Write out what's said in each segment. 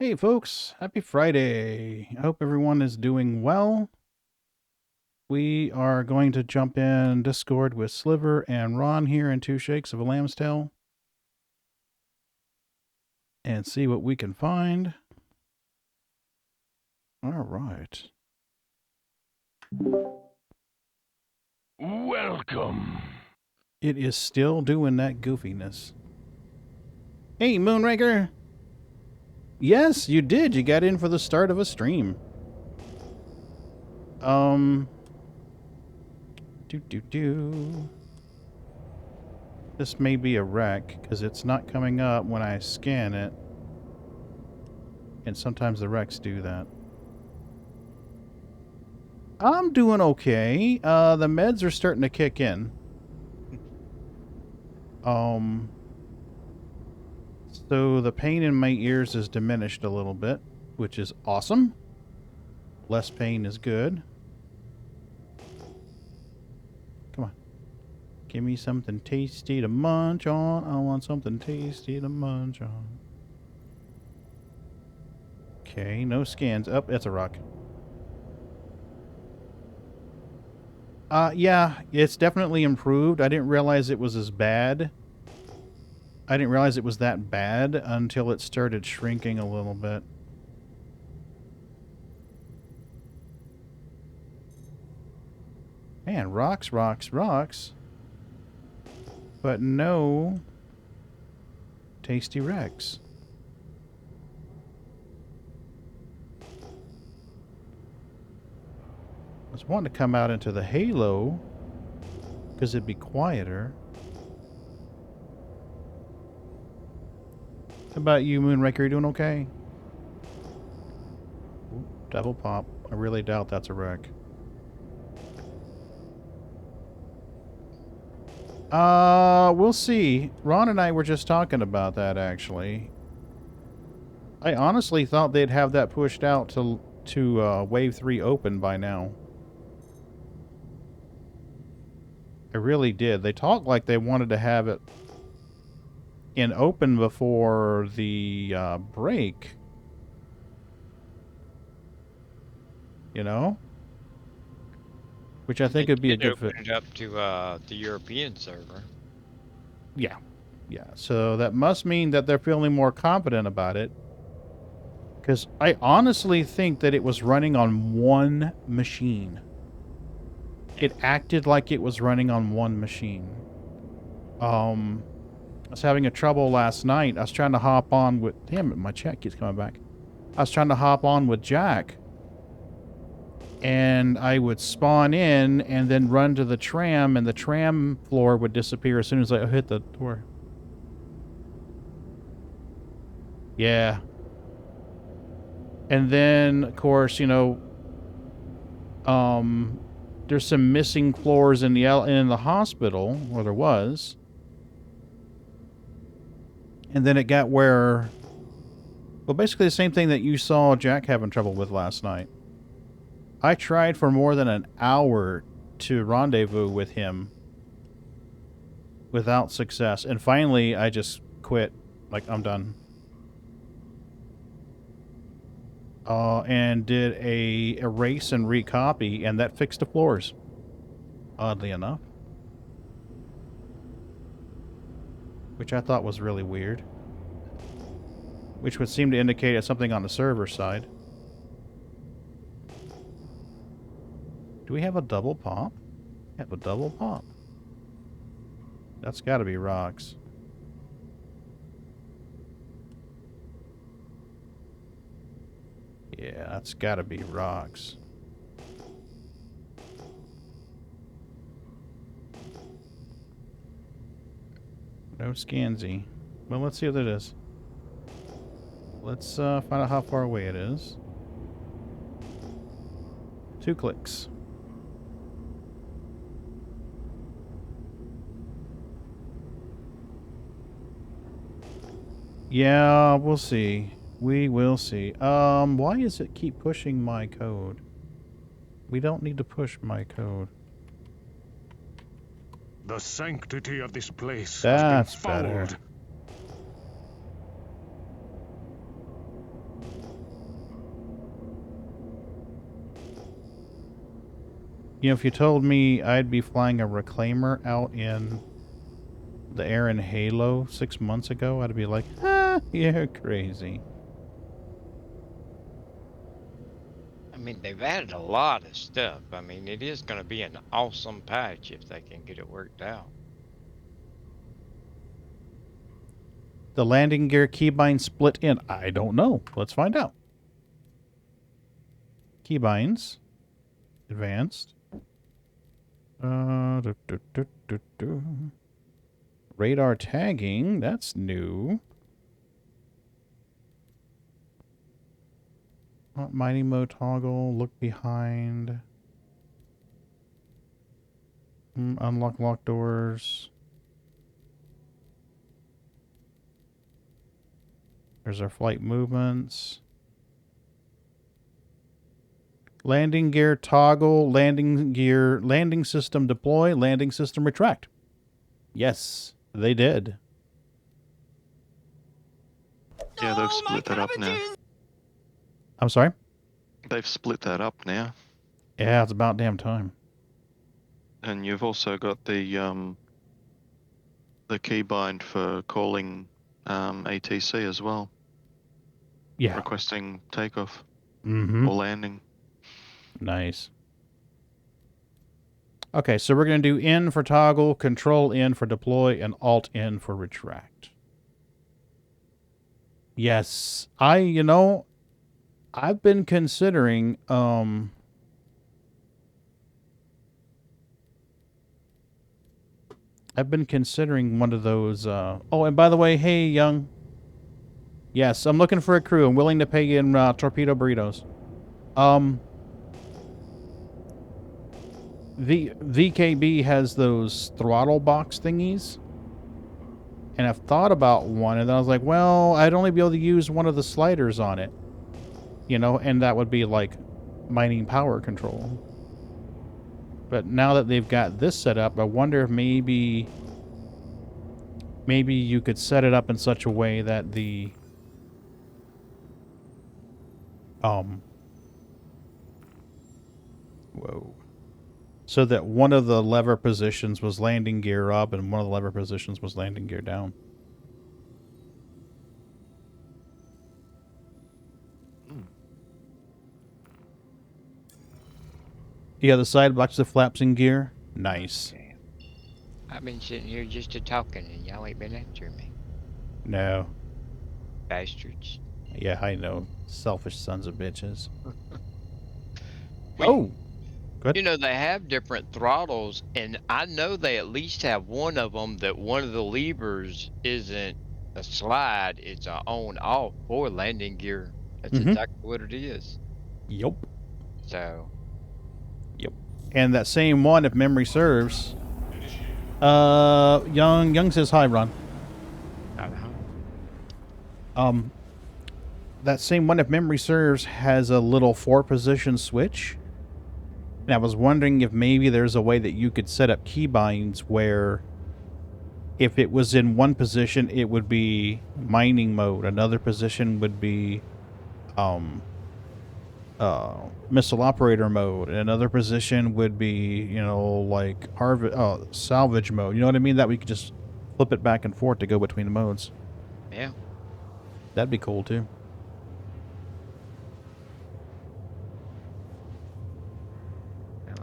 Hey folks, happy Friday. I hope everyone is doing well. We are going to jump in Discord with Sliver and Ron here in Two Shakes of a Lamb's Tail and see what we can find. All right. Welcome. It is still doing that goofiness. Hey, Moonraker. Yes, you did. You got in for the start of a stream. This may be a wreck, because it's not coming up when I scan it. And sometimes the wrecks do that. I'm doing okay. The meds are starting to kick in. So the pain in my ears is diminished a little bit, which is awesome. Less pain is good. Come on. Give me something tasty to munch on. I want something tasty to munch on. Okay, no scans. Oh, that's a rock. Yeah, it's definitely improved. I didn't realize it was as bad. I didn't realize it was that bad until it started shrinking a little bit. Man, rocks, rocks, rocks. But no tasty wrecks. I was wanting to come out into the halo because it'd be quieter. How about you, Moonraker? You doing okay? Ooh, double pop. I really doubt that's a wreck. We'll see. Ron and I were just talking about that, actually. I honestly thought they'd have that pushed out to Wave 3 open by now. I really did. They talked like they wanted to have it in open before the break. You know? Which I think would be a good fit. Open it up to the European server. Yeah. Yeah. So that must mean that they're feeling more confident about it. Because I honestly think that it was running on one machine. It acted like it was running on one machine. I was having a trouble last night. I was trying to hop on with... Damn it, my chat keeps coming back. I was trying to hop on with Jack. And I would spawn in and then run to the tram, and the tram floor would disappear as soon as I hit the door. Yeah. And then, of course, you know, there's some missing floors in the hospital, or there was. And then it got where... Well, basically the same thing that you saw Jack having trouble with last night. I tried for more than an hour to rendezvous with him without success. And finally, I just quit. Like, I'm done. And did a erase and recopy, and that fixed the floors. Oddly enough. Which I thought was really weird. Which would seem to indicate it's something on the server side. Do we have a double pop? We have a double pop. That's got to be rocks. Yeah, that's got to be rocks. No scansy. Well, let's see what it is. Let's find out how far away it is. 2 clicks. Yeah, we'll see. We will see. Why does it keep pushing my code? We don't need to push my code. The sanctity of this place That's has been fouled. better. You know, if you told me I'd be flying a reclaimer out in the air in Halo 6 months ago, I'd be like, ah, you're crazy. I mean, they've added a lot of stuff. I mean, it is going to be an awesome patch if they can get it worked out. The landing gear keybind split in. I don't know. Let's find out. Keybinds. Advanced. Do, do, do, do, do. Radar tagging. That's new. Mining mode toggle. Look behind. Unlock lock doors. There's our flight movements. Landing gear toggle, landing system deploy, landing system retract. Yes, they did. Yeah, they've split that up now. I'm sorry? They've split that up now. Yeah, it's about damn time. And you've also got the keybind for calling ATC as well. Yeah. Requesting takeoff Mm-hmm. or landing. Nice. Okay, so we're going to do N for toggle, Control N for deploy, and Alt N for retract. Yes, I've been considering, one of those, oh, and by the way, hey, Young. Yes, I'm looking for a crew. I'm willing to pay you in, Torpedo Burritos. The VKB has those throttle box thingies. And I've thought about one, and then I was like, well, I'd only be able to use one of the sliders on it. You know, and that would be like mining power control. But now that they've got this set up, I wonder if maybe you could set it up in such a way that the whoa. So that one of the lever positions was landing gear up and one of the lever positions was landing gear down. Yeah, the side blocks the flaps in gear. Nice. Okay. I've been sitting here just a talking and y'all ain't been answering me. No. Bastards. Yeah, I know. Selfish sons of bitches. Well, Oh! Good. You know, they have different throttles, and I know they at least have one of them that one of the levers isn't a slide, it's a on-off for landing gear. That's exactly what it is. Yep. So. Yep. And that same one, if memory serves. Young says hi, Ron. That same one, if memory serves, has a little 4-position switch. And I was wondering if maybe there's a way that you could set up keybinds where if it was in one position, it would be mining mode. Another position would be missile operator mode. And another position would be, you know, like salvage mode. You know what I mean? That we could just flip it back and forth to go between the modes. Yeah. That'd be cool, too.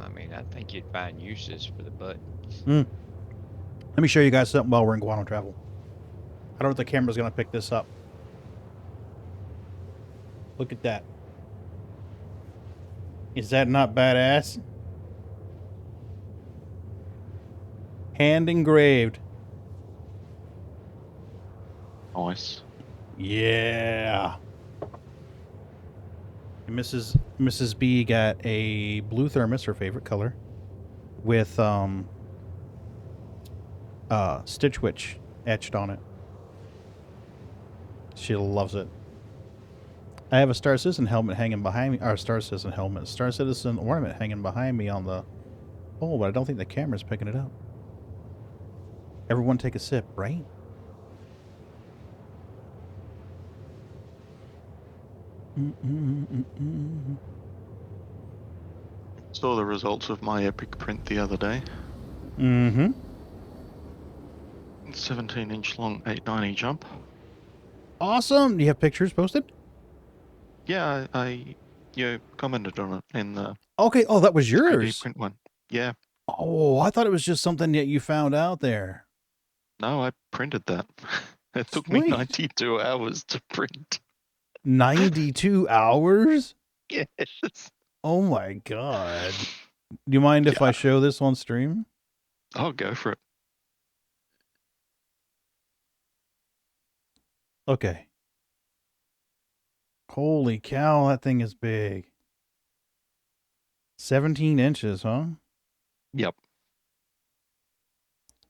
I mean, I think you'd find uses for the buttons. Let me show you guys something while we're in Guano travel. I don't know if the camera's going to pick this up. Look at that. Is that not badass? Hand engraved. Nice. Yeah. And Mrs. B got a blue thermos, her favorite color, with Stitch Witch etched on it. She loves it. I have a Star Citizen helmet hanging behind me. Or Star Citizen ornament hanging behind me on the pole, but I don't think the camera's picking it up. Everyone take a sip, right? Saw the results of my epic print the other day. Mm-hmm. 17-inch long 890 jump. Awesome. Do you have pictures posted? Yeah, you commented on it in the Okay. Oh, that was 3D yours. print one. Yeah. Oh, I thought it was just something that you found out there. No, I printed that. It took me Sweet. 92 hours to print. 92 hours? Yes. Oh my God. Do you mind if Yeah. I show this on stream? I'll go for it. Okay. Holy cow, that thing is big. 17 inches, huh? Yep.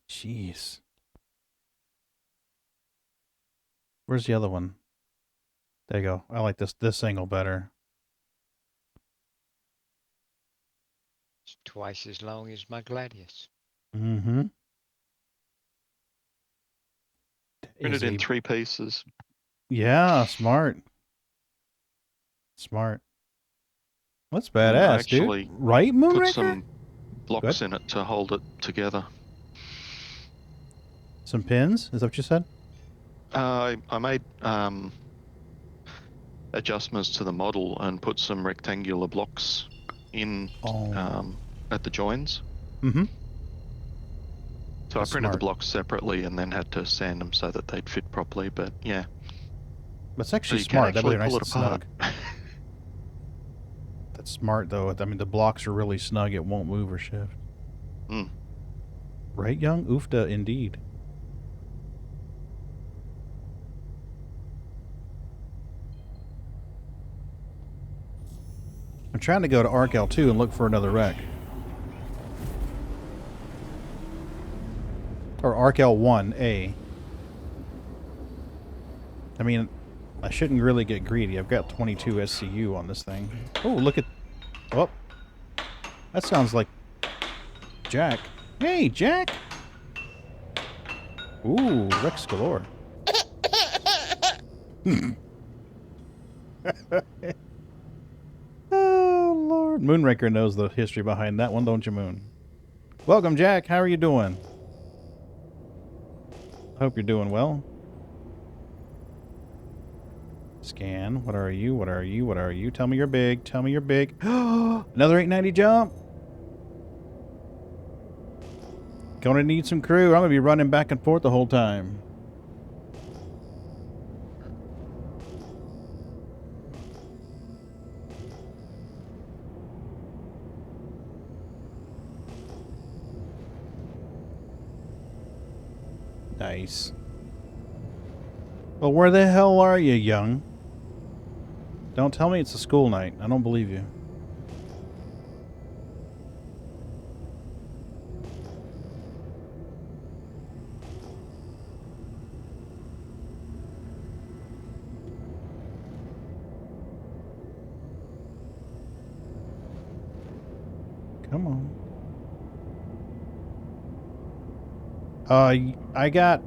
Jeez. Where's the other one? There you go. I like this angle better. It's twice as long as my Gladius. Mm-hmm. Printed in 3 pieces. Yeah, smart. Smart. That's And I badass, actually dude. Right, put Moonraker? some blocks in it to hold it together. Some pins? Is that what you said? I made adjustments to the model and put some rectangular blocks in at the joins. Mm-hmm. So That's I printed the smart. blocks separately and then had to sand them so that they'd fit properly. But yeah, That's so actually you can smart. That way actually they're nice pull and it apart. snug. That's smart, though. I mean, the blocks are really snug. It won't move or shift. Mm. Right, young? Oofda, indeed. I'm trying to go to ArcL 2 and look for another wreck. Or ArcL 1A. I mean, I shouldn't really get greedy. I've got 22 SCU on this thing. Oh, look at... Oh. That sounds like Jack. Hey, Jack! Ooh, Rex galore. Oh, Lord. Moonraker knows the history behind that one, don't you, Moon? Welcome, Jack. How are you doing? Hope you're doing well. Scan. What are you? What are you? What are you? Tell me you're big. Tell me you're big. Another 890 jump. Gonna need some crew. I'm gonna be running back and forth the whole time. Nice. Well, where the hell are you, young? Don't tell me it's a school night. I don't believe you. Come on. I got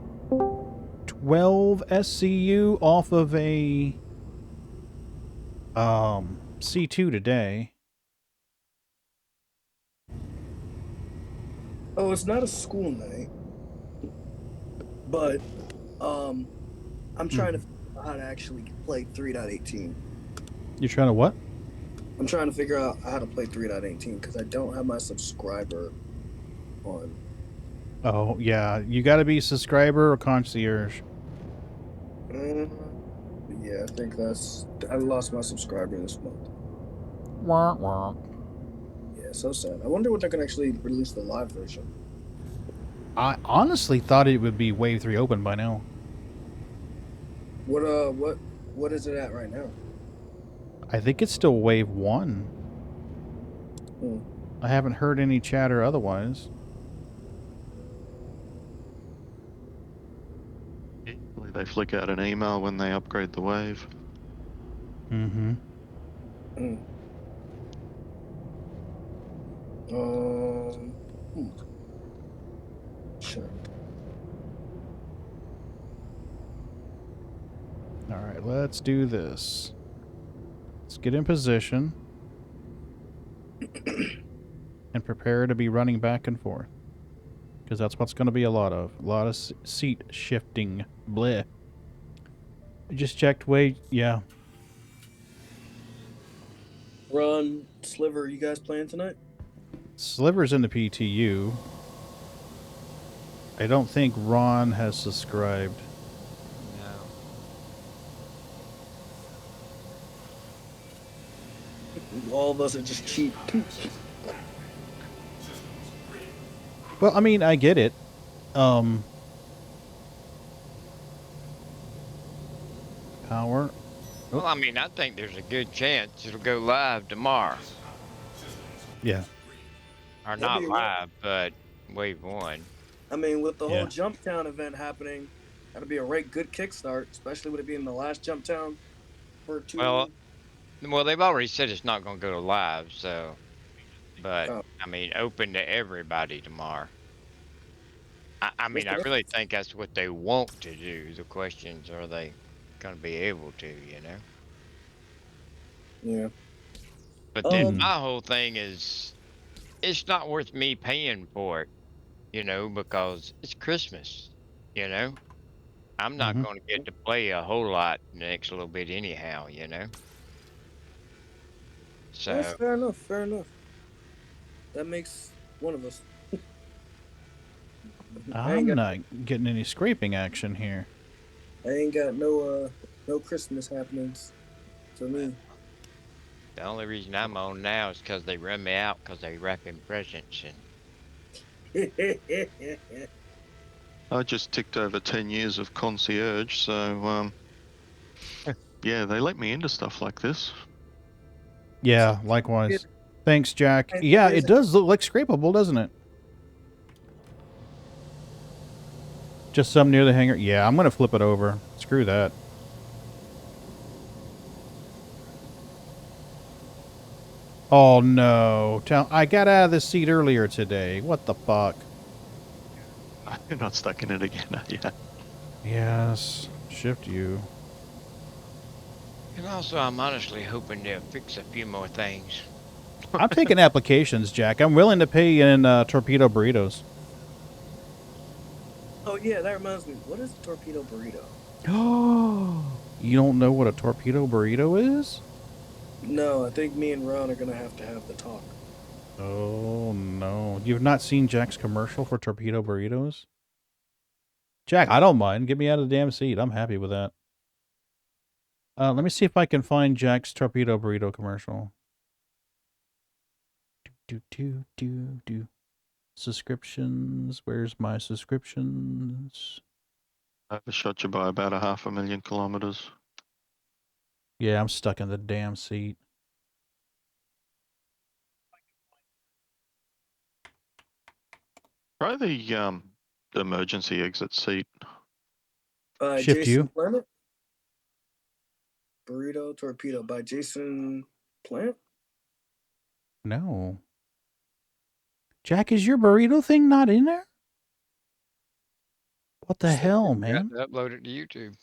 12 SCU off of a C2 today. Oh, it's not a school night, but I'm trying to figure out how to actually play 3.18. You're trying to what? I'm trying to figure out how to play 3.18 because I don't have my subscriber on. Oh, yeah. You got to be subscriber or concierge. Yeah, I think I lost my subscriber this month. Wah, wah. Yeah, so sad. I wonder what they're gonna actually release the live version. I honestly thought it would be Wave 3 open by now. What is it at right now? I think it's still Wave 1. Hmm. I haven't heard any chatter otherwise. They flick out an email when they upgrade the wave. Mm-hmm. Hmm. Sure. All right, let's do this. Let's get in position. and prepare to be running back and forth. Because that's what's going to be a lot of. A lot of seat shifting. Bleh. I just checked. Wait, yeah. Ron, Sliver, you guys playing tonight? Sliver's in the PTU. I don't think Ron has subscribed. No. All of us are just cheap. Well, I mean, I get it. Power. Well, I mean, I think there's a good chance it'll go live tomorrow. Yeah. Or That'd not be live, but wave 1. I mean, with the Yeah. whole Jump Town event happening, that'd be a right good kickstart, especially with it being the last Jump Town for 2. Well, they've already said it's not going to go to live, so. But, Oh. I mean, open to everybody tomorrow. I mean, What's the I really difference? think that's what they want to do. The questions, are they going to be able to, you know? Yeah. But then my whole thing is, it's not worth me paying for it, you know, because it's Christmas, you know? I'm not going to get to play a whole lot next little bit anyhow, you know? That's So, fair enough. Fair enough. That makes one of us. I'm not getting any scraping action here. I ain't got no Christmas happenings for me. the only reason I'm on now is because they run me out because they wrapping presents and I just ticked over 10 years of concierge, so yeah, they let me into stuff like this. Yeah, likewise. Thanks, Jack. Yeah, it does look like scrapable, doesn't it? Just some near the hangar. Yeah, I'm going to flip it over. Screw that. Oh, no. I got out of this seat earlier today. What the fuck? You're not stuck in it again, are you? Yes. Shift U. And also, I'm honestly hoping they'll fix a few more things. I'm taking applications, Jack. I'm willing to pay in Torpedo Burritos. Oh yeah, that reminds me. What is a torpedo burrito? Oh, you don't know what a torpedo burrito is? No, I think me and Ron are gonna have the talk. Oh, no. You've not seen Jack's commercial for torpedo burritos? Jack, I don't mind. Get me out of the damn seat. I'm happy with that. Let me see if I can find Jack's torpedo burrito commercial. Do. Subscriptions. Where's my subscriptions? Overshot you by about 500,000 kilometers. Yeah, I'm stuck in the damn seat. Try the emergency exit seat. Shift Jason U. Planet. Burrito Torpedo by Jason Plant. No. Jack, is your burrito thing not in there? What the hell, man? Upload it to YouTube.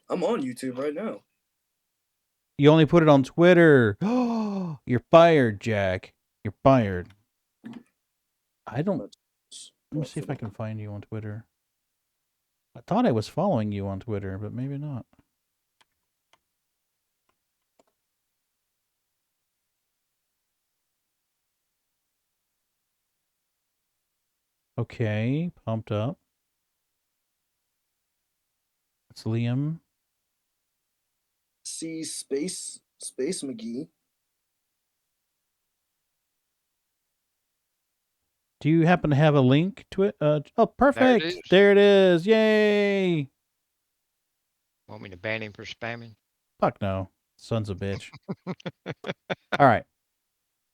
I'm on YouTube right now. You only put it on Twitter. Oh, you're fired, Jack. You're fired. I don't... Let me see if I can find you on Twitter. I thought I was following you on Twitter, but maybe not. Okay, pumped up. It's Liam. See Space McGee. Do you happen to have a link to it? Oh, perfect. There it is. Yay. Want me to ban him for spamming? Fuck no. Sons of bitch. All right.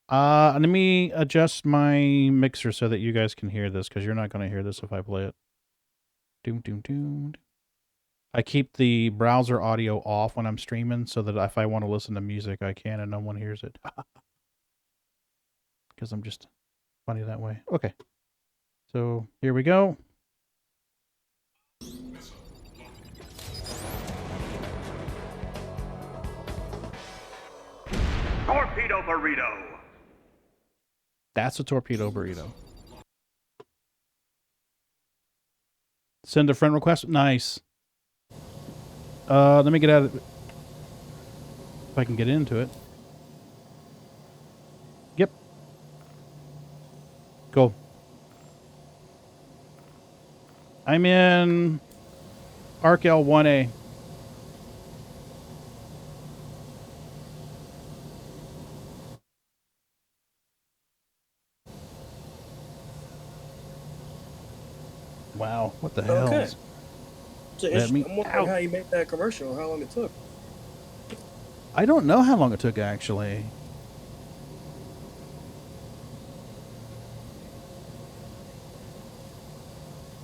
Let me adjust my mixer so that you guys can hear this, because you're not going to hear this if I play it. Doom, doom, doom. I keep the browser audio off when I'm streaming so that if I want to listen to music, I can and no one hears it. Because I'm just funny that way. Okay. So here we go. Torpedo Burrito. That's a torpedo burrito. Send a friend request. Nice. Let me get out of it. If I can get into it. Yep. Go. I'm in ArcL 1A. Wow, what the hell? Okay. So Let me I'm wondering out. how you made that commercial, how long it took. I don't know how long it took, actually.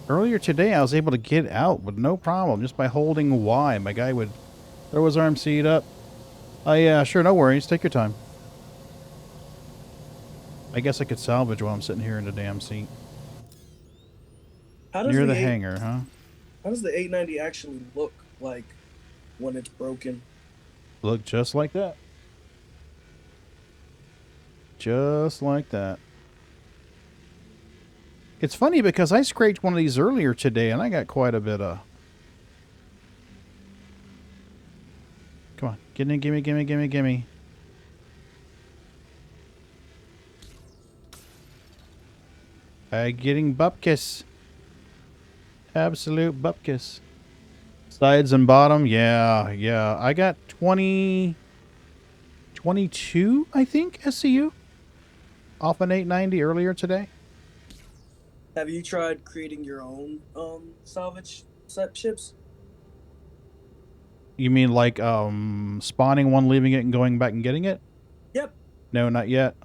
Earlier today, I was able to get out with no problem, just by holding Y. My guy would throw his arm seat up. Oh, yeah, sure, no worries. Take your time. I guess I could salvage while I'm sitting here in the damn seat. How does Near the the hangar, huh? How does the 890 actually look like when it's broken? Look just like that. Just like that. It's funny because I scraped one of these earlier today and I got quite a bit of... Come on. Gimme, gimme, gimme, gimme, gimme. Getting bupkis. Absolute bupkis. Sides and bottom, yeah. I got 22, I think, SCU. Off an 890 earlier today. Have you tried creating your own salvage set ships? You mean like spawning one, leaving it, and going back and getting it? Yep. No, not yet.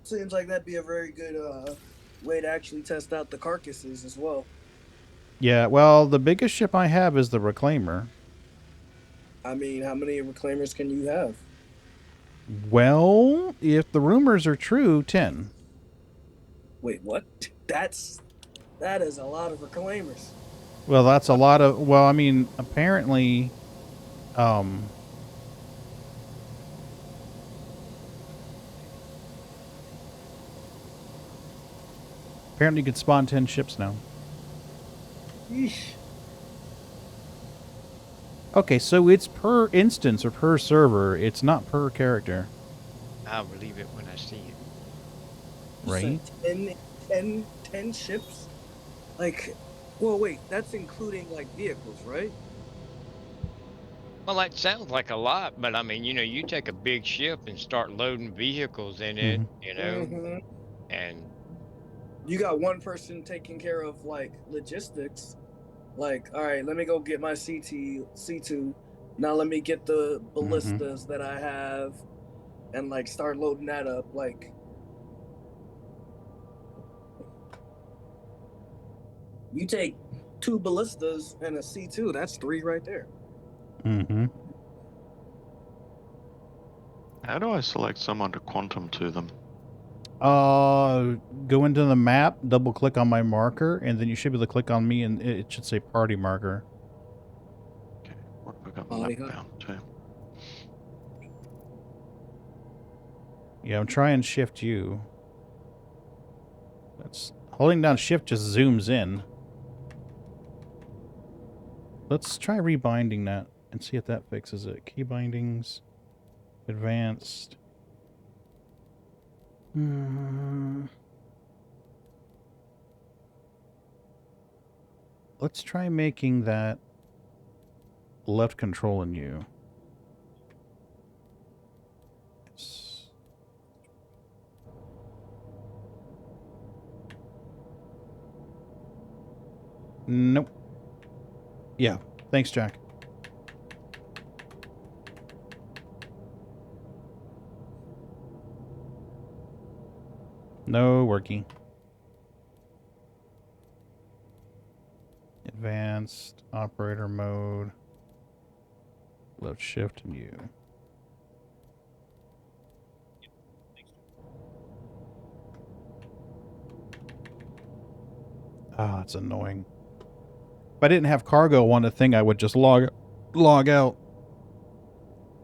Seems like that'd be a very good way to actually test out the carcasses as well. Yeah, well, the biggest ship I have is the Reclaimer. I mean, how many reclaimers can you have? Well, if the rumors are true, 10. Wait, what? That is a lot of reclaimers. Well, that's a lot of... Well, I mean, apparently... Apparently you can spawn 10 ships now. Yeesh. Okay, so it's per instance or per server. It's not per character. I'll believe it when I see it. Right? So 10 ships? Like, well, wait, that's including, like, vehicles, right? Well, that sounds like a lot, but I mean, you take a big ship and start loading vehicles in it, Mm-hmm. and You got one person taking care of, like, logistics. Like, all right, let me go get my C2. Now let me get the ballistas that I have and, like, start loading that up. Like, you take 2 ballistas and a C2, that's 3 right there. Mm-hmm. How do I select someone to quantum to them? Go into the map, double click on my marker, and then you should be able to click on me and it should say party marker. Okay, what have I got the map down to? Yeah, I'm trying shift U. That's holding down shift just zooms in. Let's try rebinding that and see if that fixes it. Key bindings, advanced. Let's try making that left control in U. Nope. Yeah. Thanks, Jack. No working. Advanced operator mode. Left shift and U. Ah, it's annoying. If I didn't have cargo on the thing, I would just log out.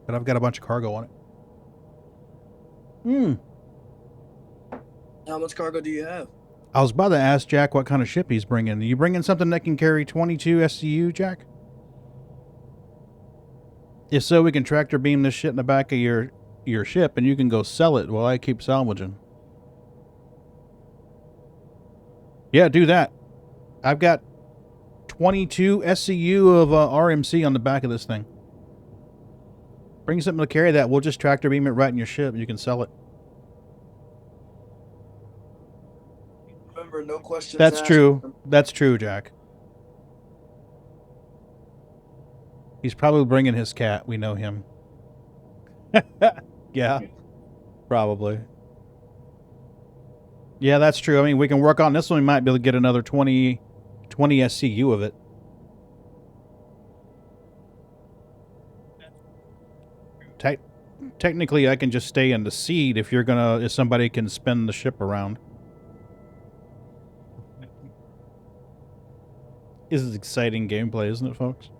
But I've got a bunch of cargo on it. How much cargo do you have? I was about to ask Jack what kind of ship he's bringing. Are you bringing something that can carry 22 SCU, Jack? If so, we can tractor beam this shit in the back of your ship, and you can go sell it while I keep salvaging. Yeah, do that. I've got 22 SCU of RMC on the back of this thing. Bring something to carry that. We'll just tractor beam it right in your ship. You can sell it. Remember, no questions That's asked. true. That's true, Jack. He's probably bringing his cat. We know him. Yeah, probably. Yeah, that's true. I mean, we can work on this one. We might be able to get another 20 SCU of it. Technically, I can just stay in the seed if somebody can spin the ship around. This is exciting gameplay, isn't it, folks?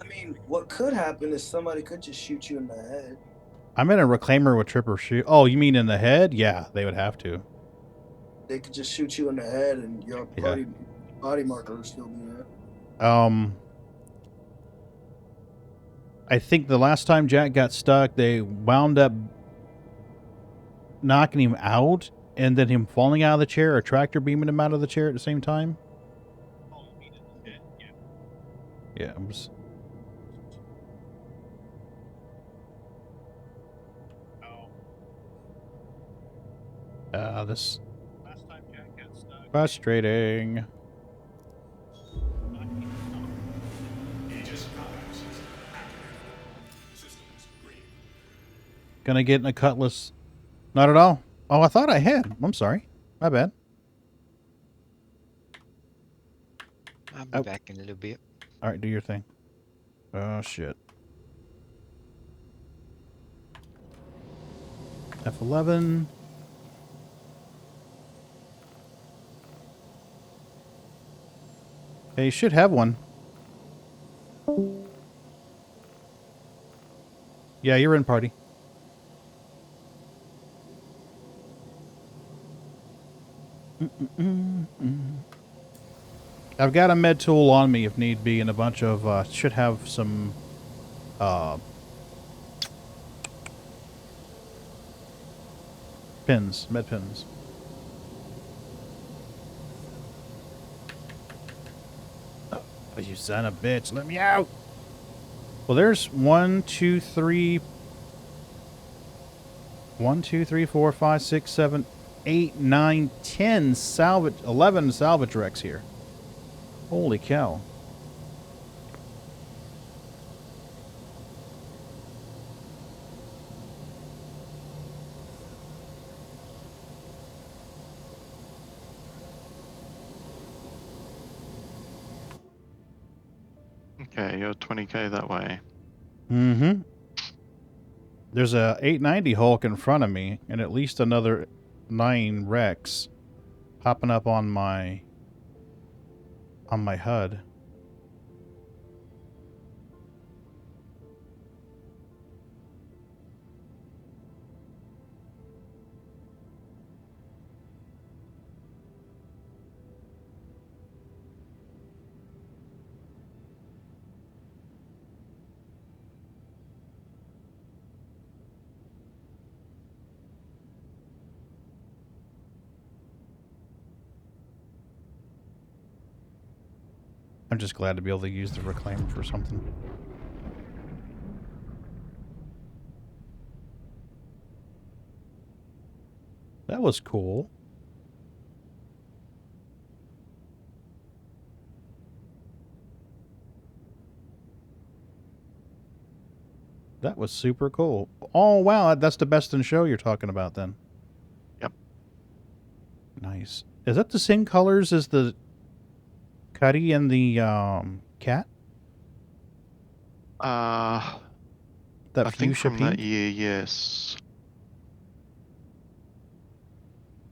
I mean, what could happen is somebody could just shoot you in the head. I'm in a reclaimer with tripper shoot. Oh, you mean in the head? Yeah, they would have to. They could just shoot you in the head, and your body marker would still be there. I think the last time Jack got stuck, they wound up knocking him out, and then him falling out of the chair, or tractor beaming him out of the chair at the same time. Yeah, it was. This frustrating. Gonna get in a cutlass? Not at all. Oh, I thought I had. I'm sorry. My bad. I'll be back in a little bit. All right, do your thing. Oh shit. F11. Hey, you should have one. Yeah, you're in party. I've got a med tool on me if need be, and a bunch of, should have some, pins, med pins. Oh, you son of a bitch, let me out! Well, there's 1, 2, 3, 4, 5, 6, 7, 8, 9, 10 salvage, 11 salvage wrecks here. Holy cow. Okay, you're 20k that way. Mm-hmm. There's a 890 Hulk in front of me, and at least another 9 wrecks popping up on my HUD. I'm just glad to be able to use the reclaimer for something. That was cool. That was super cool. Oh, wow. That's the best in show you're talking about then. Yep. Nice. Is that the same colors as the Cuddy and the cat? I That think fuchsia from that pink? year, yes.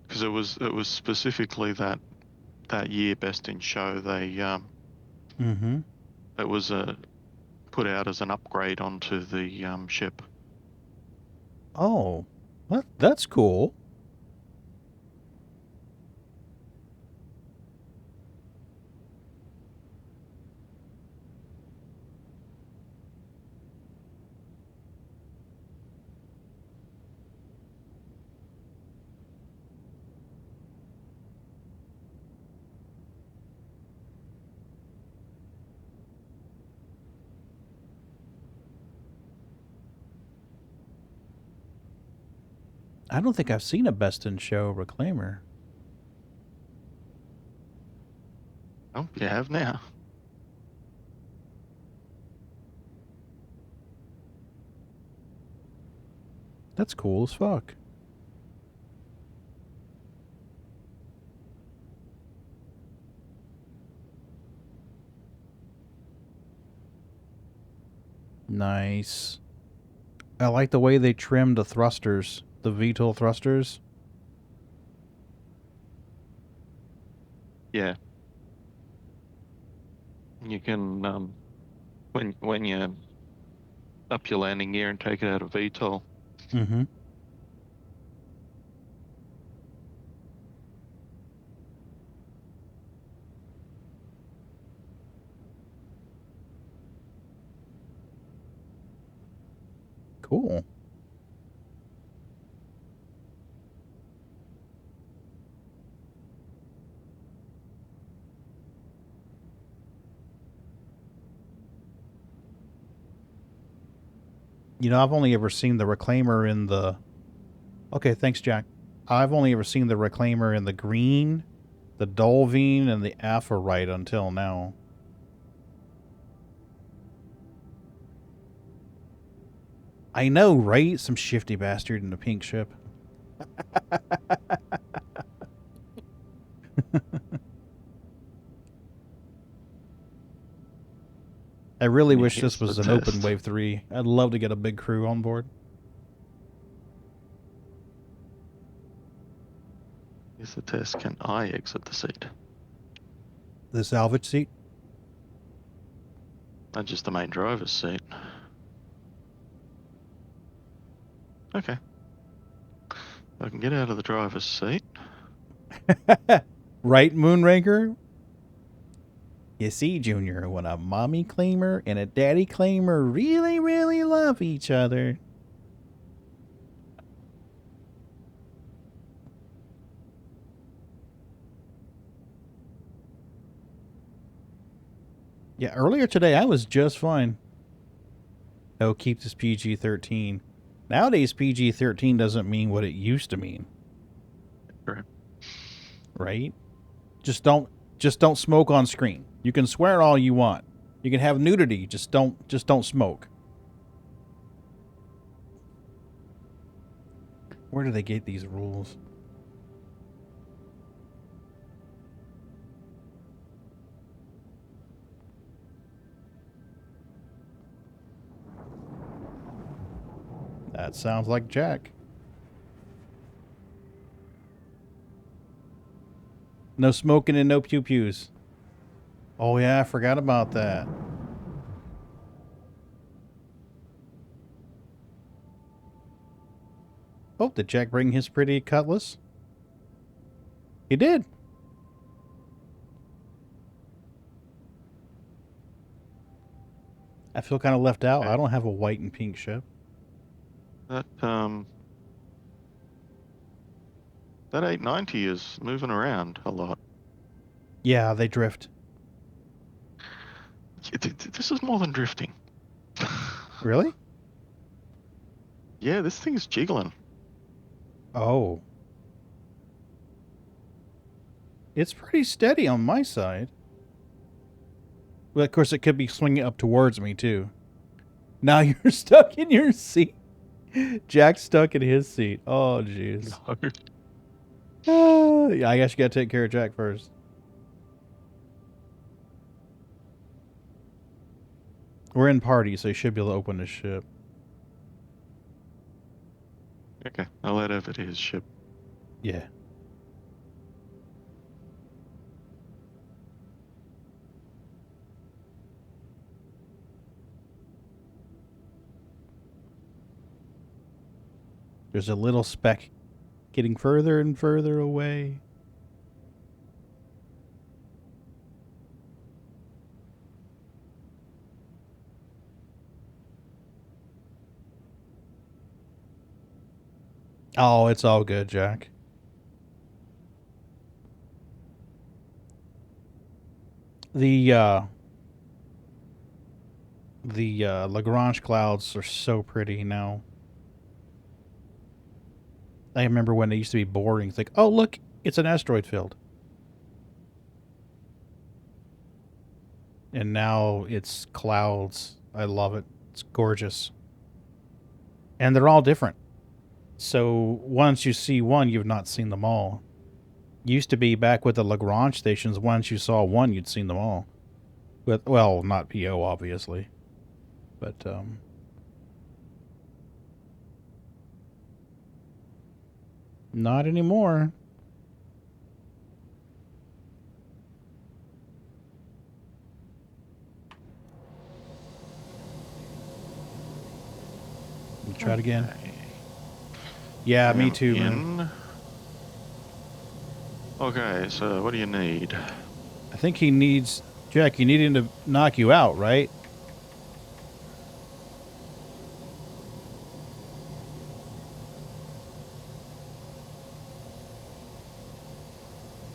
Because it was specifically that year best in show. They Mm-hmm. it was put out as an upgrade onto the ship. Oh, that's cool. I don't think I've seen a Best in Show reclaimer. Oh, you have now. That's cool as fuck. Nice. I like the way they trimmed the thrusters, the VTOL thrusters. Yeah. You can when you up your landing gear and take it out of VTOL. Mm-hmm. Cool. You know, I've only ever seen the reclaimer in the... Okay, thanks, Jack. I've only ever seen the reclaimer in the green, the Dolvine, and the Aphorite until now. I know, right? Some shifty bastard in a pink ship. I really wish Here's this was the an open test. Wave 3. I'd love to get a big crew on board. Here's the test. Can I exit the seat? The salvage seat? Not just the main driver's seat. Okay. I can get out of the driver's seat. Right, Moonraker? You see, Junior, when a mommy claimer and a daddy claimer really, really love each other. Yeah, earlier today I was just fine. Oh, keep this PG-13. Nowadays, PG-13 doesn't mean what it used to mean. Right. Right? Just don't smoke on screen. You can swear all you want. You can have nudity, just don't smoke. Where do they get these rules? That sounds like Jack. No smoking and no pew-pews. Oh yeah, I forgot about that. Oh, did Jack bring his pretty cutlass? He did. I feel kind of left out. Okay. I don't have a white and pink ship. That 890 is moving around a lot. Yeah, they drift. This is more than drifting. Really? Yeah, this thing's jiggling. Oh. It's pretty steady on my side. Well, of course, it could be swinging up towards me, too. Now you're stuck in your seat. Jack's stuck in his seat. Oh, jeez. No. Yeah, I guess you gotta take care of Jack first. We're in party, so you should be able to open the ship. Okay, I'll head over to his ship. Yeah. There's a little speck getting further and further away. Oh, it's all good, Jack. The Lagrange clouds are so pretty now. I remember when it used to be boring. It's like, oh, look, it's an asteroid field. And now it's clouds. I love it. It's gorgeous. And they're all different. So once you see one, you've not seen them all. Used to be back with the Lagrange stations, once you saw one, you'd seen them all. With, well, not PO, obviously. But, not anymore. We'll try it again. Yeah, me too, man. Okay, so what do you need? I think he needs... Jack, you need him to knock you out, right?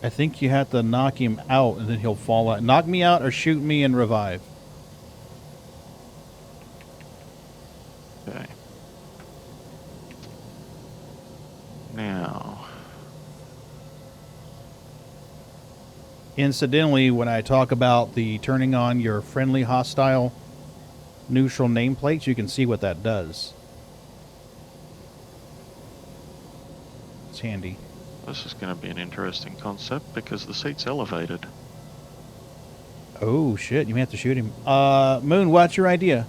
I think you have to knock him out and then he'll fall out. Knock me out or shoot me and revive. Okay. Now. Incidentally, when I talk about the turning on your friendly, hostile, neutral nameplates, you can see what that does. It's handy. This is going to be an interesting concept because the seat's elevated. Oh, shit. You may have to shoot him. Moon, what's your idea?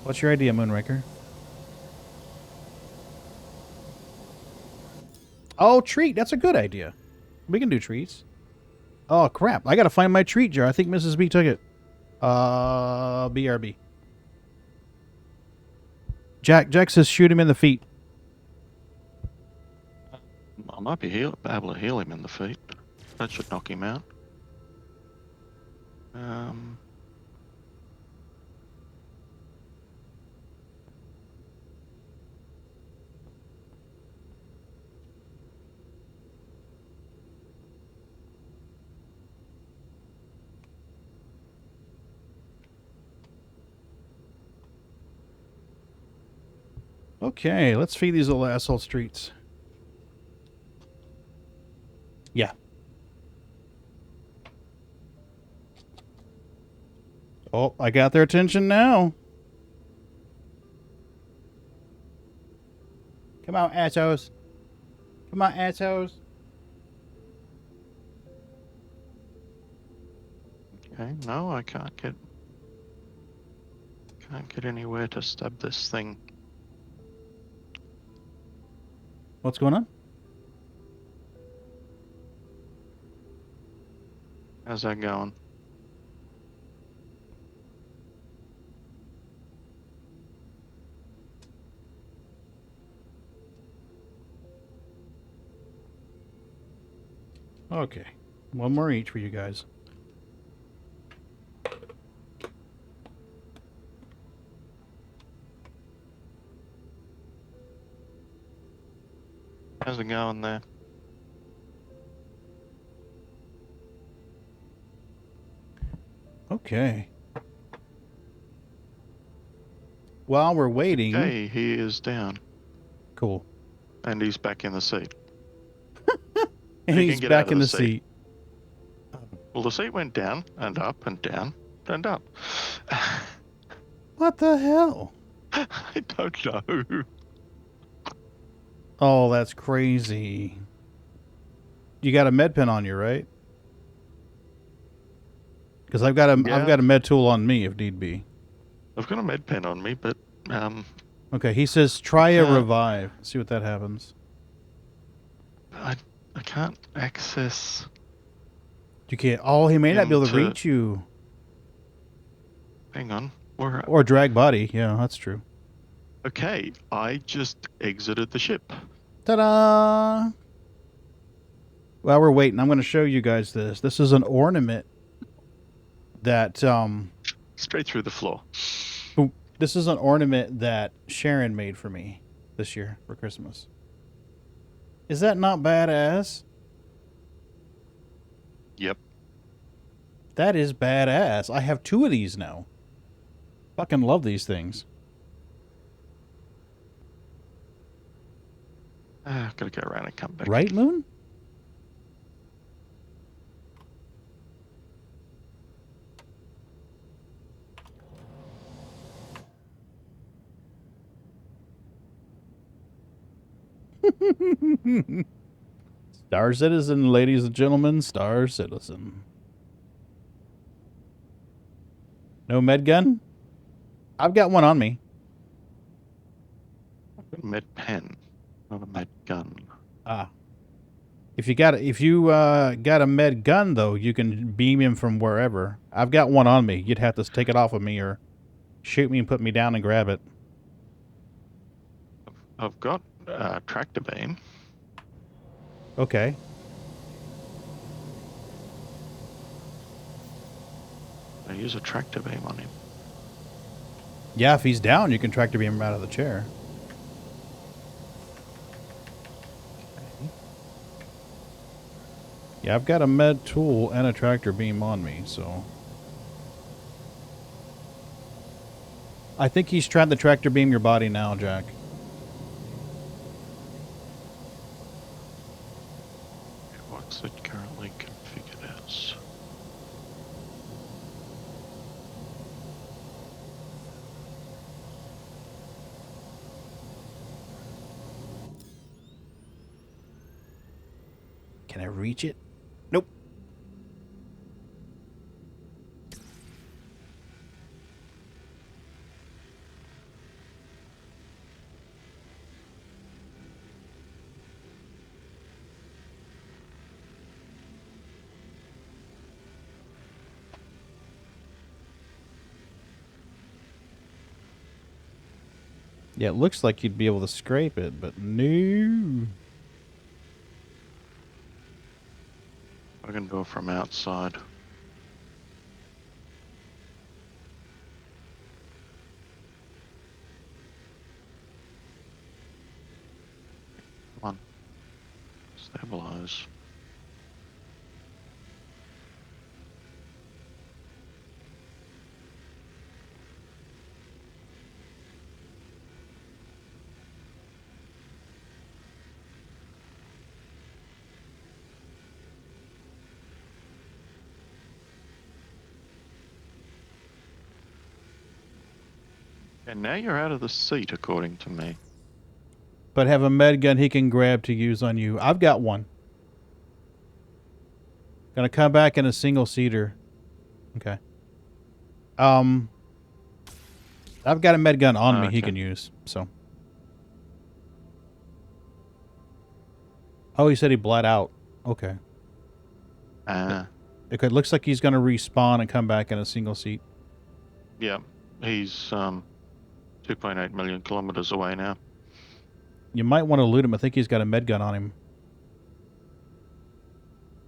What's your idea, Moonraker? Oh, treat. That's a good idea. We can do treats. Oh, crap. I got to find my treat jar. I think Mrs. B took it. BRB. Jack says shoot him in the feet. I might be able to heal him in the feet. That should knock him out. Okay, let's feed these little asshole streets. Yeah. Oh, I got their attention now. Come on, assholes. Come on, assholes. Okay, no, I can't get anywhere to stab this thing. What's going on? How's that going? Okay. One more each for you guys. How's it going there? Okay. While we're waiting... Okay, he is down. Cool. And he's back in the seat. And He he's can get back out in of the the seat. seat. Well, the seat went down and up and down and up. What the hell? I don't know. Oh, that's crazy. You got a med pen on you, right? Because I've got a med tool on me if need be. I've got a med pen on me, but Okay, he says try a revive. See what that happens. I can't access. You can't. Oh, he may not be able to reach you. Hang on. Or drag body. Yeah, that's true. Okay, I just exited the ship. Ta-da! While we're waiting, I'm going to show you guys this. This is an ornament that Straight through the floor. this is an ornament that Sharon made for me this year for Christmas. Is that not badass? Yep. That is badass. I have 2 of these now. Fucking love these things. Gotta go around and come back. Right, Moon? Star Citizen, ladies and gentlemen, Star Citizen. No med gun? I've got one on me. Med pen, not a med gun. Ah. If you got a med gun though, you can beam him from wherever. I've got one on me. You'd have to take it off of me or shoot me and put me down and grab it. I've got tractor beam. Okay. I use a tractor beam on him. Yeah, if he's down, you can tractor beam him out of the chair. Yeah, I've got a med tool and a tractor beam on me, so... I think he's trying to tractor beam your body now, Jack. What's it currently configured as? Can I reach it? Nope. Yeah, it looks like you'd be able to scrape it, but no. I can do it from outside. Come on. Stabilize. And now you're out of the seat, according to me. But have a med gun he can grab to use on you. I've got one. Gonna come back in a single seater. Okay. I've got a med gun on me he can use, so. Oh, he said he bled out. Okay. Okay, it looks like he's gonna respawn and come back in a single seat. Yeah, he's 2.8 million kilometers away now. You might want to loot him. I think he's got a med gun on him.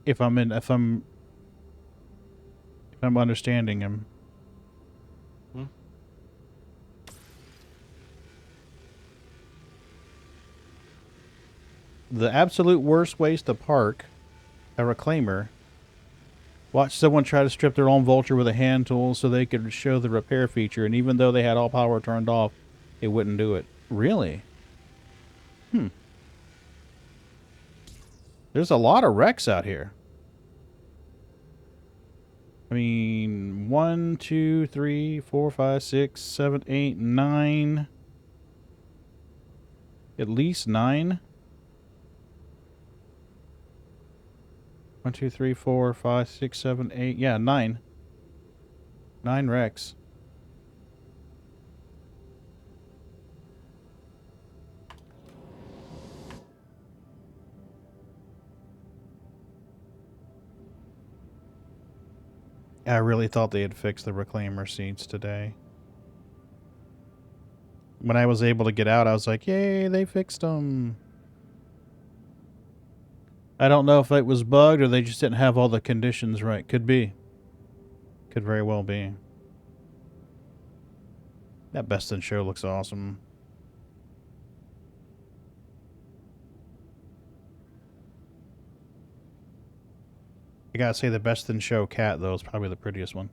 If I'm understanding him. Hmm? The absolute worst ways to park a reclaimer. Watch someone try to strip their own vulture with a hand tool so they could show the repair feature, and even though they had all power turned off, it wouldn't do it. Really? There's a lot of wrecks out here. I mean, 1, 2, 3, 4, 5, 6, 7, 8, 9. At least 9. 1, 2, 3, 4, 5, 6, 7, 8. Yeah, 9. 9 wrecks. I really thought they had fixed the reclaimer seats today. When I was able to get out, I was like, yay, they fixed them. I don't know if it was bugged or they just didn't have all the conditions right. Could be. Could very well be. That Best in Show looks awesome. I gotta say the Best in Show cat, though, is probably the prettiest one.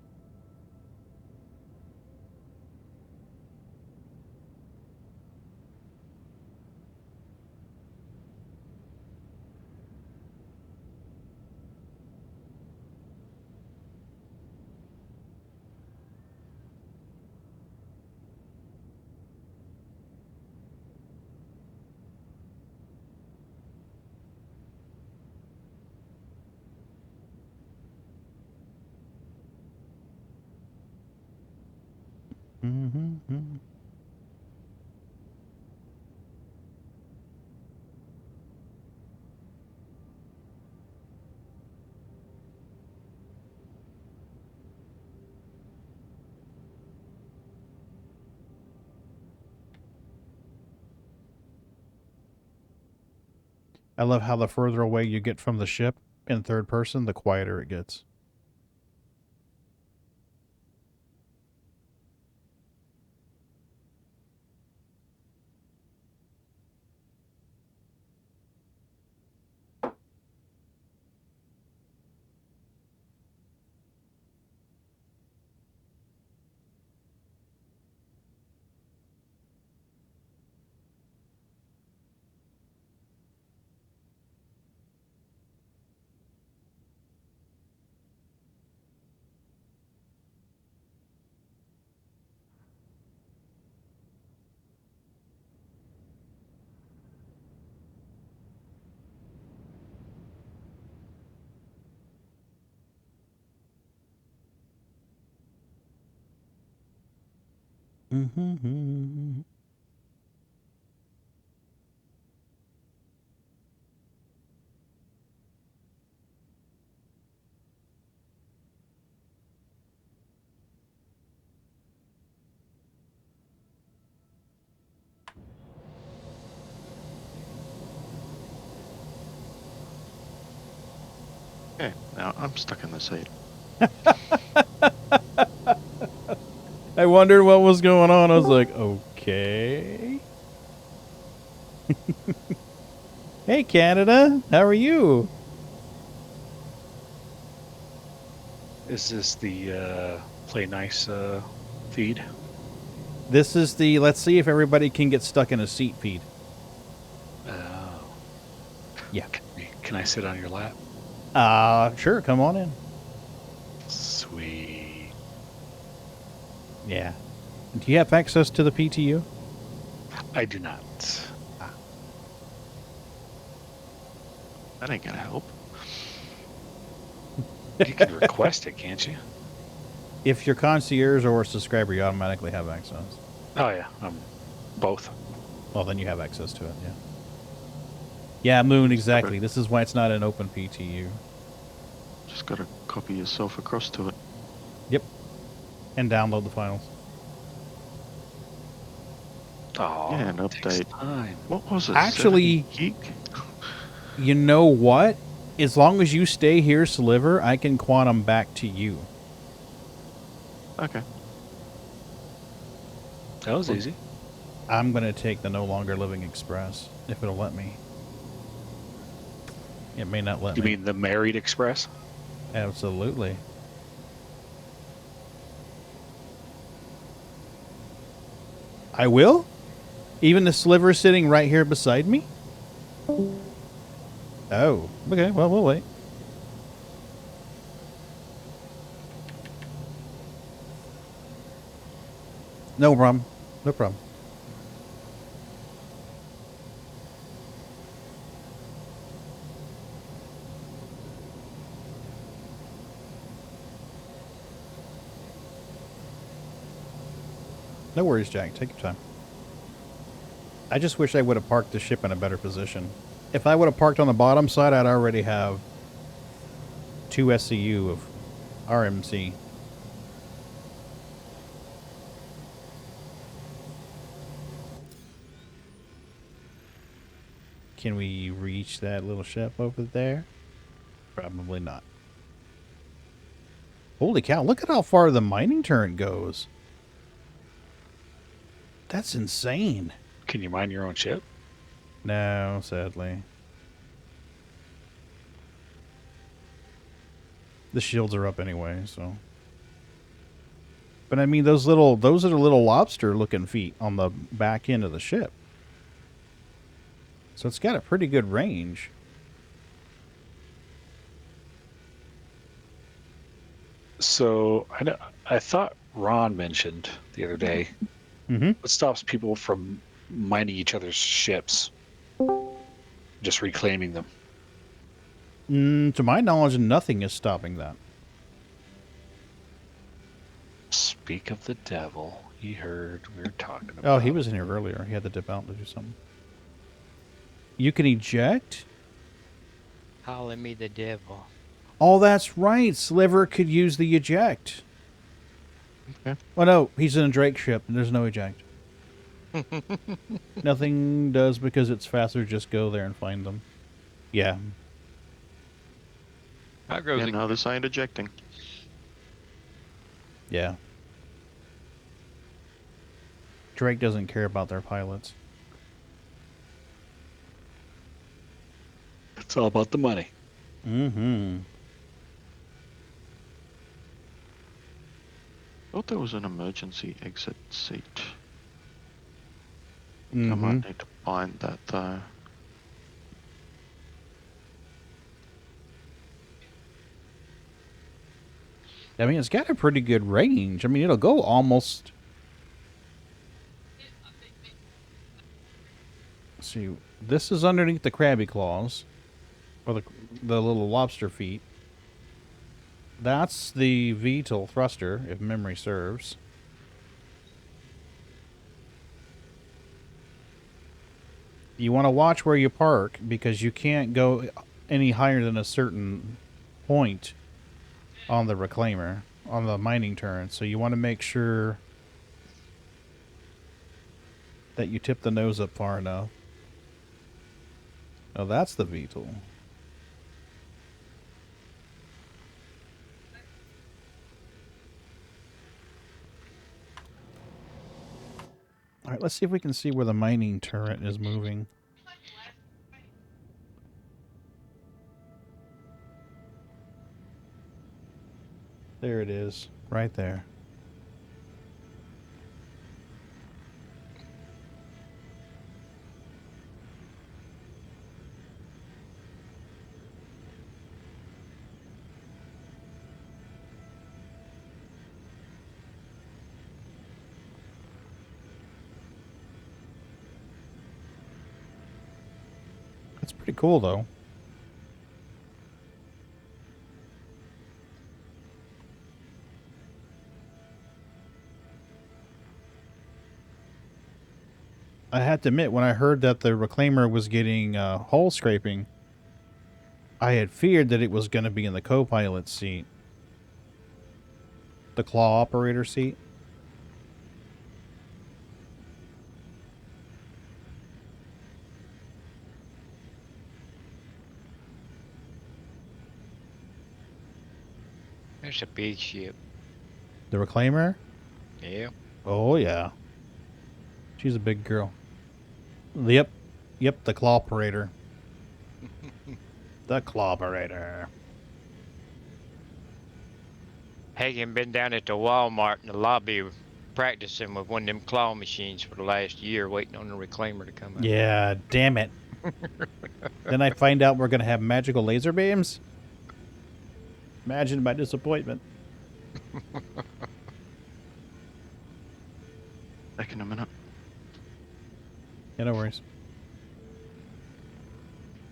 I love how the further away you get from the ship in third person, the quieter it gets. Okay, now I'm stuck in the seat. I wondered what was going on. I was like, okay. Hey, Canada. How are you? Is this the Play Nice feed? This is the let's see if everybody can get stuck in a seat feed. Oh. Yeah. Can I sit on your lap? Sure. Come on in. Sweet. Yeah. Do you have access to the PTU? I do not. That ain't gonna help. You can request it, can't you? If you're concierge or a subscriber, you automatically have access. Oh, yeah. Both. Well, then you have access to it, yeah. Yeah, Moon, exactly. This is why it's not an open PTU. Just gotta copy yourself across to it. Yep. And download the files. Oh, Yeah, an it takes update. time. What was it? Actually, 70 gig? You know what? As long as you stay here, Sliver, I can quantum back to you. Okay. That was easy. I'm going to take the No Longer Living Express, if it'll let me. It may not let You me. mean the Married Express? Absolutely. I will? Even the Sliver sitting right here beside me? Oh, okay. Well, we'll wait. No problem. No problem. No worries, Jack. Take your time. I just wish I would have parked the ship in a better position. If I would have parked on the bottom side, I'd already have 2 SCU of RMC. Can we reach that little ship over there? Probably not. Holy cow, look at how far the mining turret goes. That's insane. Can you mine your own ship? No, sadly. The shields are up anyway, so. But I mean, those are the little lobster-looking feet on the back end of the ship. So it's got a pretty good range. So I thought Ron mentioned the other day what stops people from mining each other's ships, just reclaiming them. To my knowledge, nothing is stopping that. Speak of the devil. He heard we were talking about. Oh, he was in here earlier. He had to dip out to do something. You can eject? Calling me the devil. Oh, that's right. Sliver could use the eject. Okay. Well, no, he's in a Drake ship, and there's no eject. Nothing does because it's faster. Just go there and find them. Yeah. How grows Yeah, it? no, this ain't ejecting. Yeah. Drake doesn't care about their pilots. It's all about the money. Mm-hmm. Thought there was an emergency exit seat. I Mm-hmm. might need to find that though. I mean, it's got a pretty good range. I mean, it'll go almost... Let's see, this is underneath the crabby claws. Or the little lobster feet. That's the VTOL thruster, if memory serves. You want to watch where you park, because you can't go any higher than a certain point on the reclaimer, on the mining turret. So you want to make sure that you tip the nose up far enough. Oh, that's the VTOL. All right, let's see if we can see where the mining turret is moving. There it is, right there. That's pretty cool, though. I had to admit, when I heard that the reclaimer was getting hull scraping, I had feared that it was going to be in the co-pilot seat. The claw operator seat. There's a big ship. The reclaimer? Yeah. Oh, yeah. She's a big girl. Yep. Yep, the claw operator. The claw operator. Hagen been down at the Walmart in the lobby practicing with one of them claw machines for the last year, waiting on the reclaimer to come out. Yeah, damn it. Then I find out we're going to have magical laser beams? Imagine my disappointment. Back in a minute. Yeah, no worries.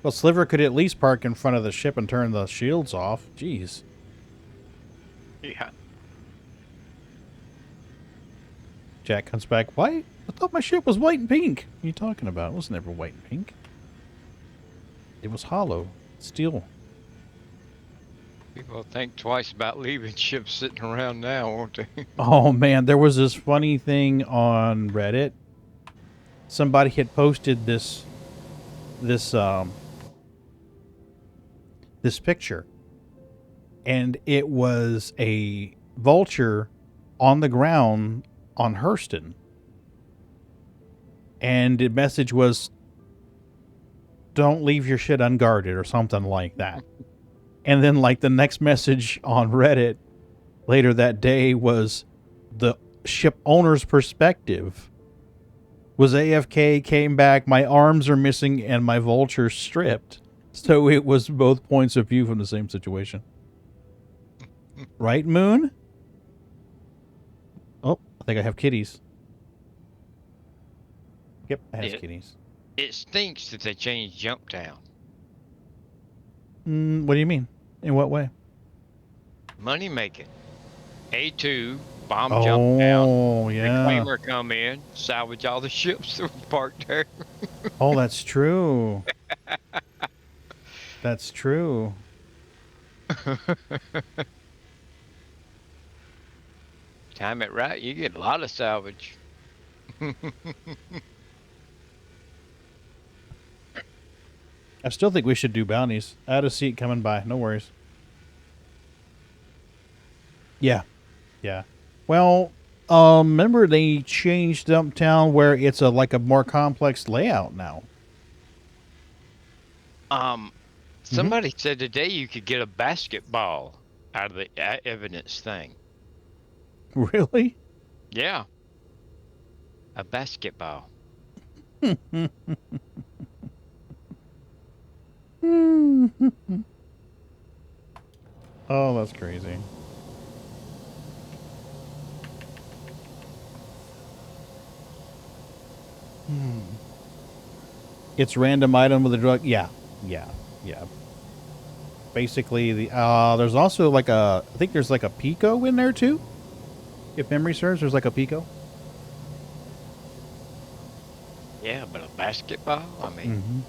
Well, Sliver could at least park in front of the ship and turn the shields off. Jeez. Yeah. Jack comes back. Why? I thought my ship was white and pink. What are you talking about? It was never white and pink. It was hollow. Steel. People think twice about leaving ships sitting around now, won't they? Oh, man. There was this funny thing on Reddit. Somebody had posted this picture. And it was a vulture on the ground on Hurston. And the message was, don't leave your shit unguarded or something like that. And then like the next message on Reddit later that day was the ship owner's perspective. Was AFK, came back, my arms are missing and my vulture stripped. So it was both points of view from the same situation. Right, Moon? Oh, I think I have kitties. Yep, I have kitties. It stinks that they changed Jumptown. What do you mean? In what way? Money making. A2 Bomb jumped down. Oh, The yeah. claimer come in, salvage all the ships that were parked there. Oh, that's true. That's true. Time it right, you get a lot of salvage. I still think we should do bounties. I had a seat coming by. No worries. Yeah. Yeah. Well, remember they changed Dumptown where it's like a more complex layout now. Somebody said today you could get a basketball out of the evidence thing. Really? Yeah. A basketball. Oh, that's crazy. It's random item with a drug. Yeah. Yeah. Yeah. Basically, there's also like I think there's like a Pico in there too. If memory serves, there's like a Pico. Yeah, but a basketball? I mean,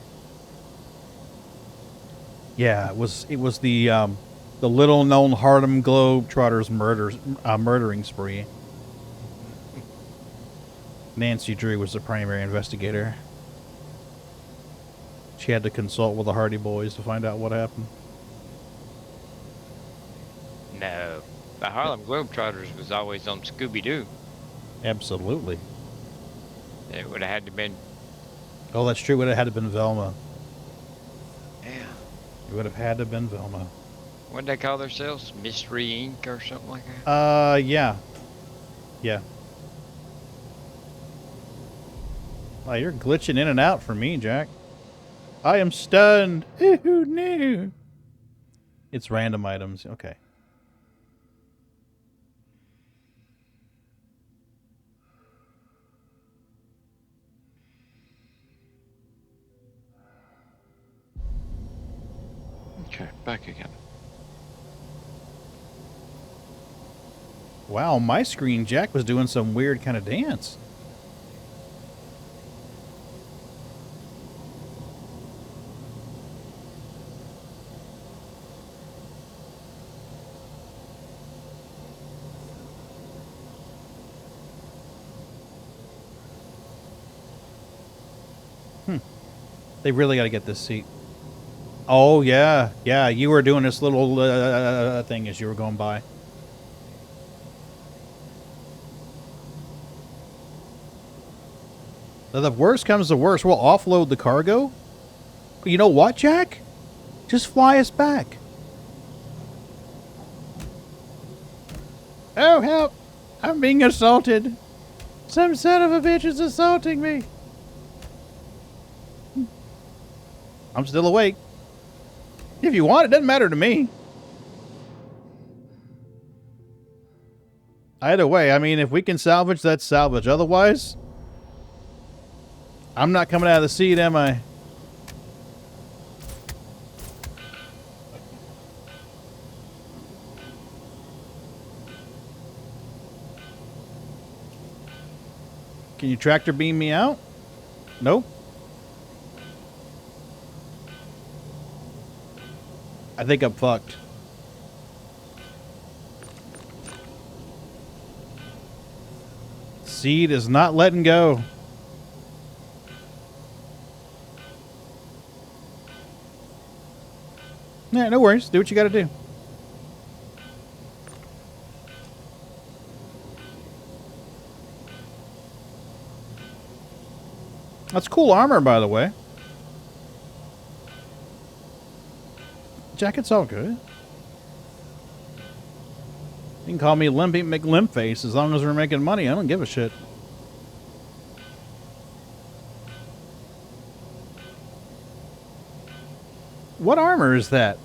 Yeah, it was the little known Harlem Globetrotters murdering spree. Nancy Drew was the primary investigator. She had to consult with the Hardy Boys to find out what happened. no. The Harlem Globetrotters was always on Scooby-Doo. Absolutely. It would have had to been... Oh, that's true. It would have had to been Velma. Yeah. It would have had to have been Velma. What'd they call themselves? Mystery Inc. or something like that? Yeah. Yeah. Wow, you're glitching in and out for me, Jack. I am stunned. Ooh, no. It's random items. Okay. Okay, back again. Wow, on my screen, Jack was doing some weird kind of dance. They really got to get this seat. Oh, yeah. Yeah, you were doing this little thing as you were going by. Now, the worst comes to worst, we'll offload the cargo. But you know what, Jack? Just fly us back. Oh, help. I'm being assaulted. Some son of a bitch is assaulting me. I'm still awake. If you want, it doesn't matter to me. Either way, I mean, if we can salvage, that's salvage. Otherwise, I'm not coming out of the seat, am I? Can you tractor beam me out? Nope. I think I'm fucked. Seed is not letting go. Yeah, no worries. Do what you gotta do. That's cool armor, by the way. Jacket's all good. You can call me Limpy McLimpface as long as we're making money. I don't give a shit. What armor is that?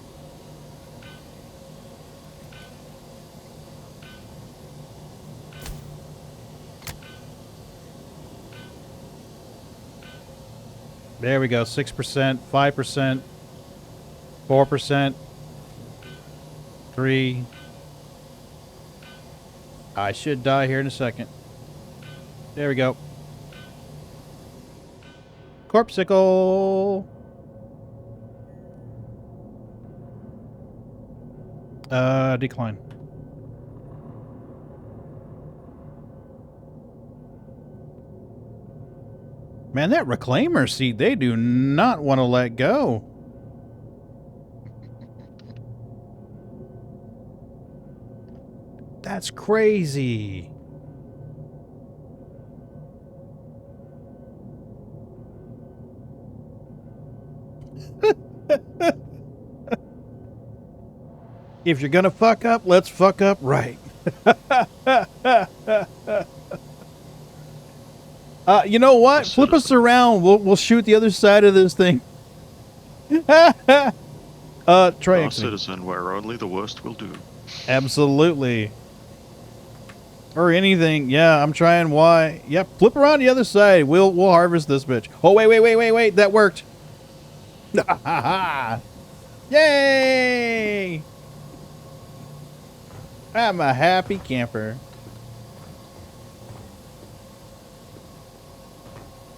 There we go. 6%, 5%, 4%, 3%. I should die here in a second. There we go. Corpsicle. Decline. Man, that reclaimer seat, they do not want to let go. That's crazy. If you're gonna fuck up, let's fuck up right. You know what? Flip us around. We'll shoot the other side of this thing. Try Our citizen, where only the worst will do. Absolutely. Or anything. Yeah, I'm trying Y. Yep, flip around the other side. We'll harvest this bitch. Oh, wait. That worked. Yay! I'm a happy camper.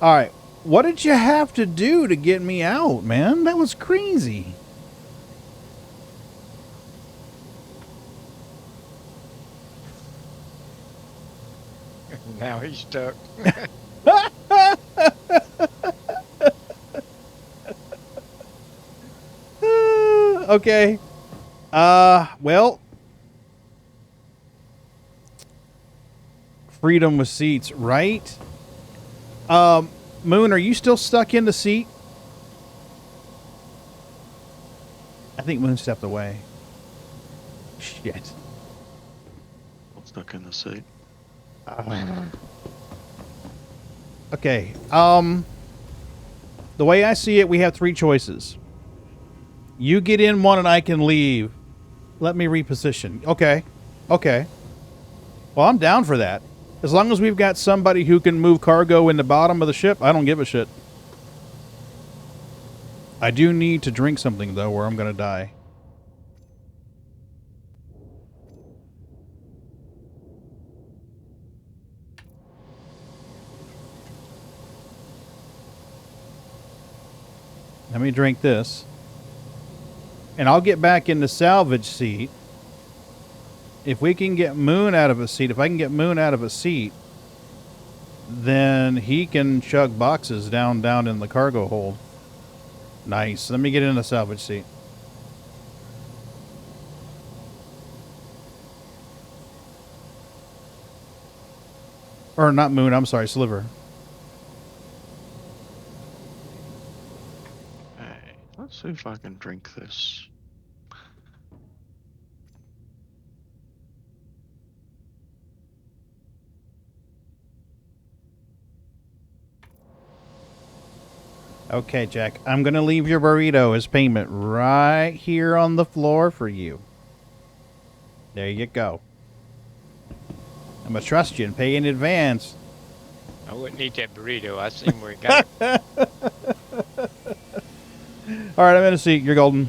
All right. What did you have to do to get me out, man? That was crazy. Now he's stuck. Okay. Well. Freedom with seats, right? Moon, are you still stuck in the seat? I think Moon stepped away. Shit. I'm stuck in the seat. Okay. The way I see it, we have three choices. You get in one and I can leave. Let me reposition. Okay. Okay. Well, I'm down for that. As long as we've got somebody who can move cargo in the bottom of the ship, I don't give a shit. I do need to drink something, though, or I'm going to die. Let me drink this. And I'll get back in the salvage seat. If we can get Moon out of a seat, if I can get Moon out of a seat, then he can chug boxes down in the cargo hold. Nice. Let me get in the salvage seat. Or not Moon, I'm sorry, Sliver. Hey, let's see if I can drink this. Okay, Jack. I'm going to leave your burrito as payment right here on the floor for you. There you go. I'm going to trust you and pay in advance. I wouldn't eat that burrito. I seen where it got it. All right, I'm in a seat. You're golden.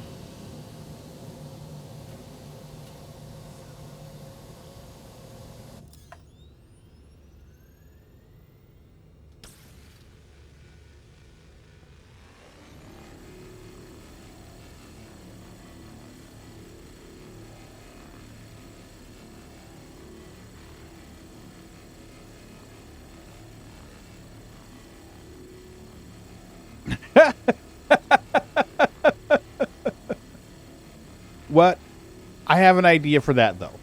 What? I have an idea for that, though.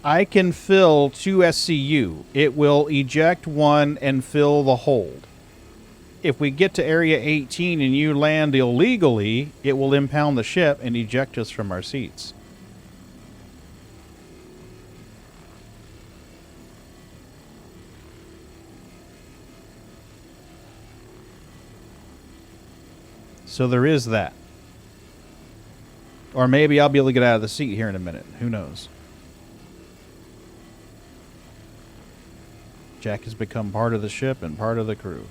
I can fill 2 SCU. It will eject one and fill the hold. If we get to Area 18 and you land illegally, it will impound the ship and eject us from our seats. So there is that. Or maybe I'll be able to get out of the seat here in a minute. Who knows? Jack has become part of the ship and part of the crew.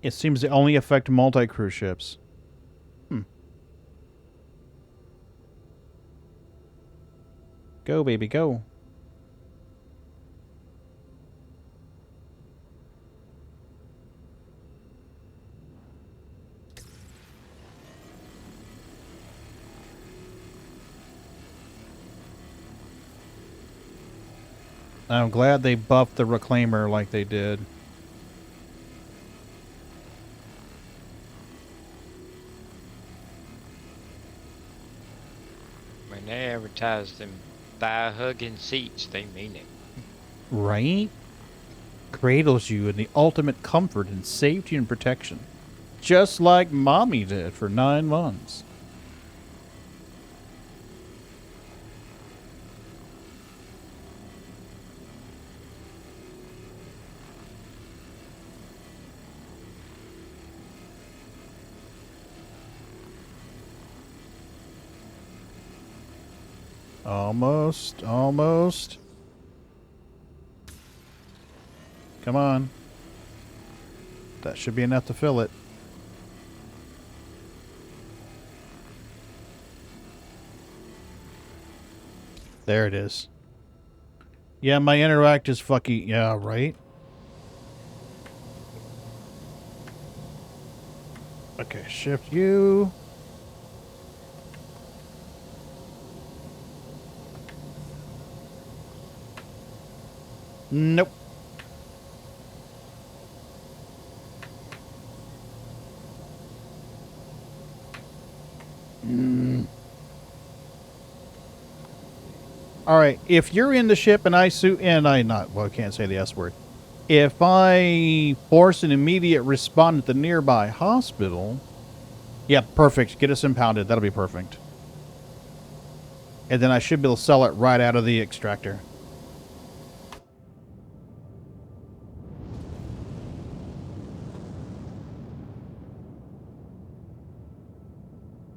It seems to only affect multi-cruise ships. Go, baby, go. I'm glad they buffed the Reclaimer like they did. When they advertise them thigh-hugging seats, they mean it. Right? Cradles you in the ultimate comfort and safety and protection. Just like Mommy did for 9 months. Almost, almost. Come on. That should be enough to fill it. There it is. Yeah, my interact is fucking... Yeah, right? Okay, shift you. Nope. All right, if you're in the ship and I can't say the S word. If I force an immediate respawn at the nearby hospital, yeah, perfect. Get us impounded. That'll be perfect. And then I should be able to sell it right out of the extractor.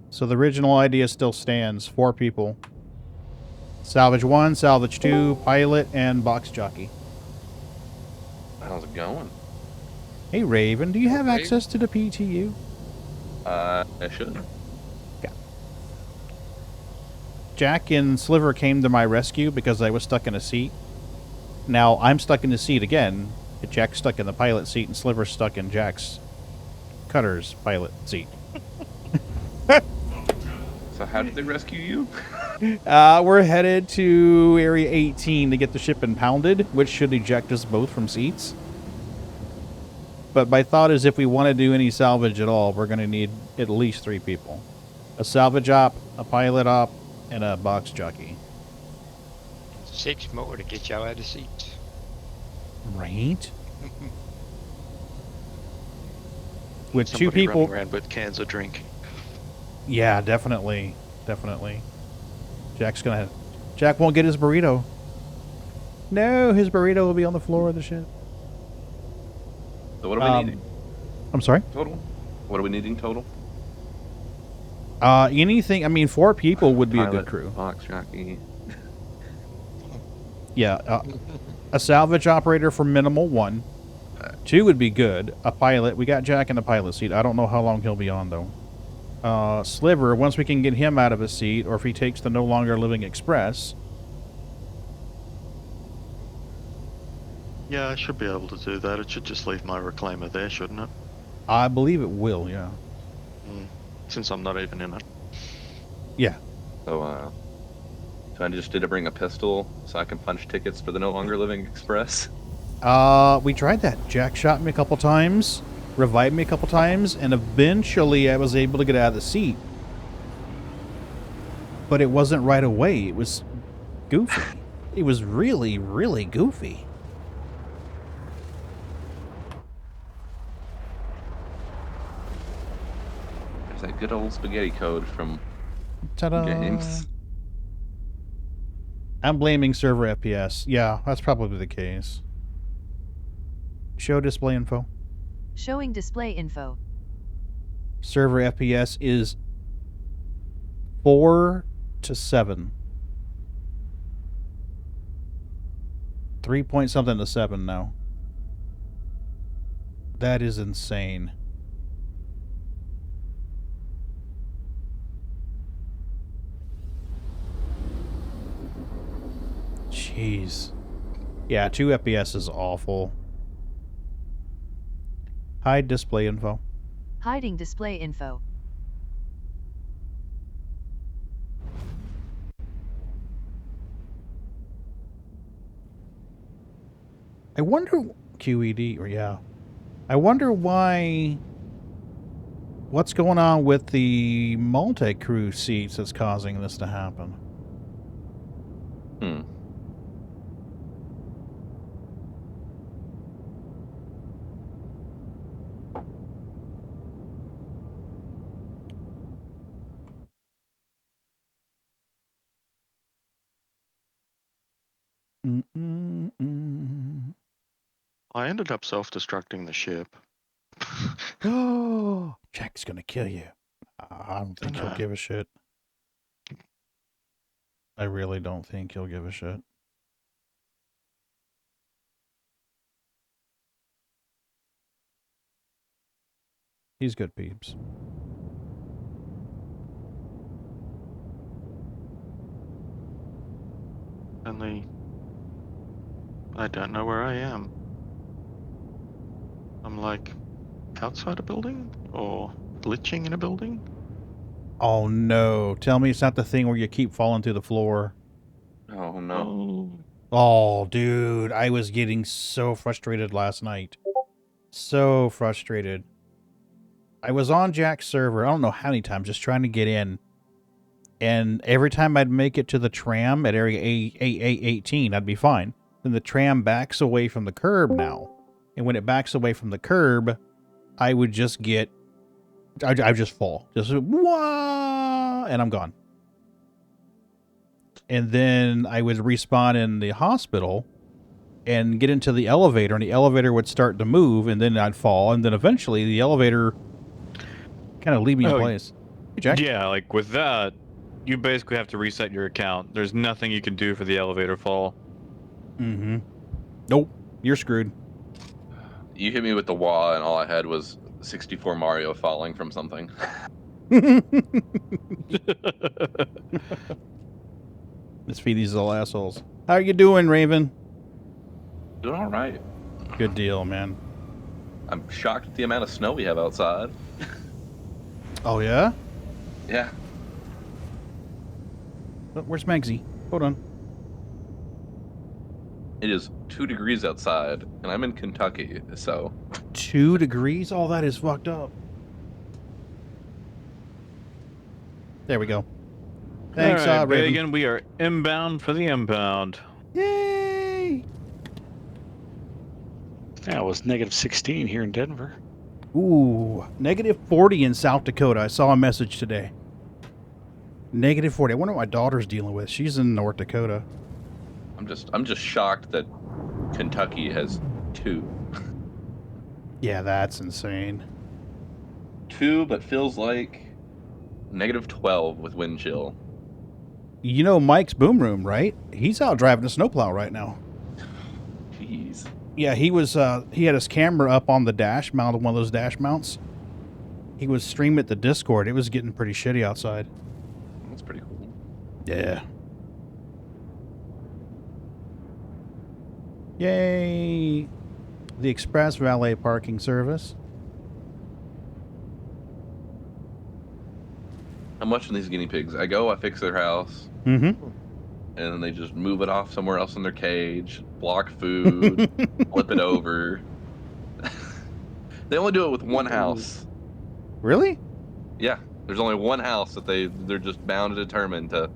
So the original idea still stands. 4 people. Salvage 1, salvage 2, pilot, and box jockey. How's it going? Hey, Raven, do you have Raven? access to the PTU? I should. Yeah. Jack and Sliver came to my rescue because I was stuck in a seat. Now, I'm stuck in the seat again. Jack's stuck in the pilot seat, and Sliver's stuck in Jack's Cutter's pilot seat. So how did they rescue you? We're headed to Area 18 to get the ship impounded, which should eject us both from seats. But my thought is if we want to do any salvage at all, we're going to need at least 3 people. A salvage op, a pilot op, and a box jockey. 6 more to get y'all out of seats. Right? With 2 Somebody people... running around with cans of drink. Yeah, definitely. Definitely. Jack won't get his burrito. No, his burrito will be on the floor of the ship. So what are we needing? I'm sorry? Total? What are we needing total? Anything, I mean, 4 people would be a good Pilot, crew. Box jockey. Yeah, a salvage operator for minimal 1. 2 would be good. A pilot. We got Jack in the pilot seat. I don't know how long he'll be on, though. Sliver, once we can get him out of his seat, or if he takes the no longer living express. Yeah, I should be able to do that. It should just leave my reclaimer there, shouldn't it? I believe it will, yeah. Since I'm not even in it. Yeah. So, I just did to bring a pistol so I can punch tickets for the no longer living express. We tried that. Jack shot me a couple times, revived me a couple times, and eventually I was able to get out of the seat. But it wasn't right away. It was goofy. It was really, really goofy. There's that good old spaghetti code from Ta-da! games. I'm blaming server FPS. Yeah, that's probably the case. Show display info. Showing display info. Server FPS is 4 to 7. 3 point something to 7 now. That is insane. Jeez. Yeah, 2 FPS is awful. Hide display info. Hiding display info. I wonder... QED, or yeah. I wonder why... What's going on with the multi-crew seats that's causing this to happen? Hmm. I ended up self-destructing the ship. Oh, Jack's gonna kill you. I don't think he'll give a shit. I really don't think he'll give a shit. He's good peeps. Only I don't know where I am. I'm like outside a building or glitching in a building. Oh no. Tell me it's not the thing where you keep falling through the floor. Oh no. Oh, dude. I was getting so frustrated last night. So frustrated. I was on Jack's server, I don't know how many times, just trying to get in. And every time I'd make it to the tram at area 18, I'd be fine. Then the tram backs away from the curb now. And when it backs away from the curb, I would just get... I just fall. Just, wah, and I'm gone. And then I would respawn in the hospital and get into the elevator, and the elevator would start to move, and then I'd fall, and then eventually the elevator kind of leave me in place. Hey, Jack? Yeah, like with that, you basically have to reset your account. There's nothing you can do for the elevator fall. Mm-hmm. Nope. You're screwed. You hit me with the wah, and all I had was 64 Mario falling from something. Let's feed these little assholes. How are you doing, Raven? Doing all right. Good deal, man. I'm shocked at the amount of snow we have outside. Oh, yeah? Yeah. Oh, where's Magsy? Hold on. It is 2 degrees outside, and I'm in Kentucky, so... 2 degrees? Oh, that is fucked up. There we go. Thanks, all right, Raven. Pagan, we are inbound for the impound. Yay! Yeah, it was -16 here in Denver. Ooh, -40 in South Dakota. I saw a message today. -40. I wonder what my daughter's dealing with. She's in North Dakota. I'm just shocked that Kentucky has 2. Yeah, that's insane. 2, but feels like -12 with wind chill. You know Mike's Boom Room, right? He's out driving a snowplow right now. Jeez. Yeah, he was. He had his camera up on the dash mount, one of those dash mounts. He was streaming at the Discord. It was getting pretty shitty outside. That's pretty cool. Yeah. Yay! The express valet parking service. I'm watching these guinea pigs. I go, I fix their house, Mm-hmm. and then they just move it off somewhere else in their cage, block food, flip it over. They only do it with one house. Really? Yeah, there's only one house that they're just bound and determined to.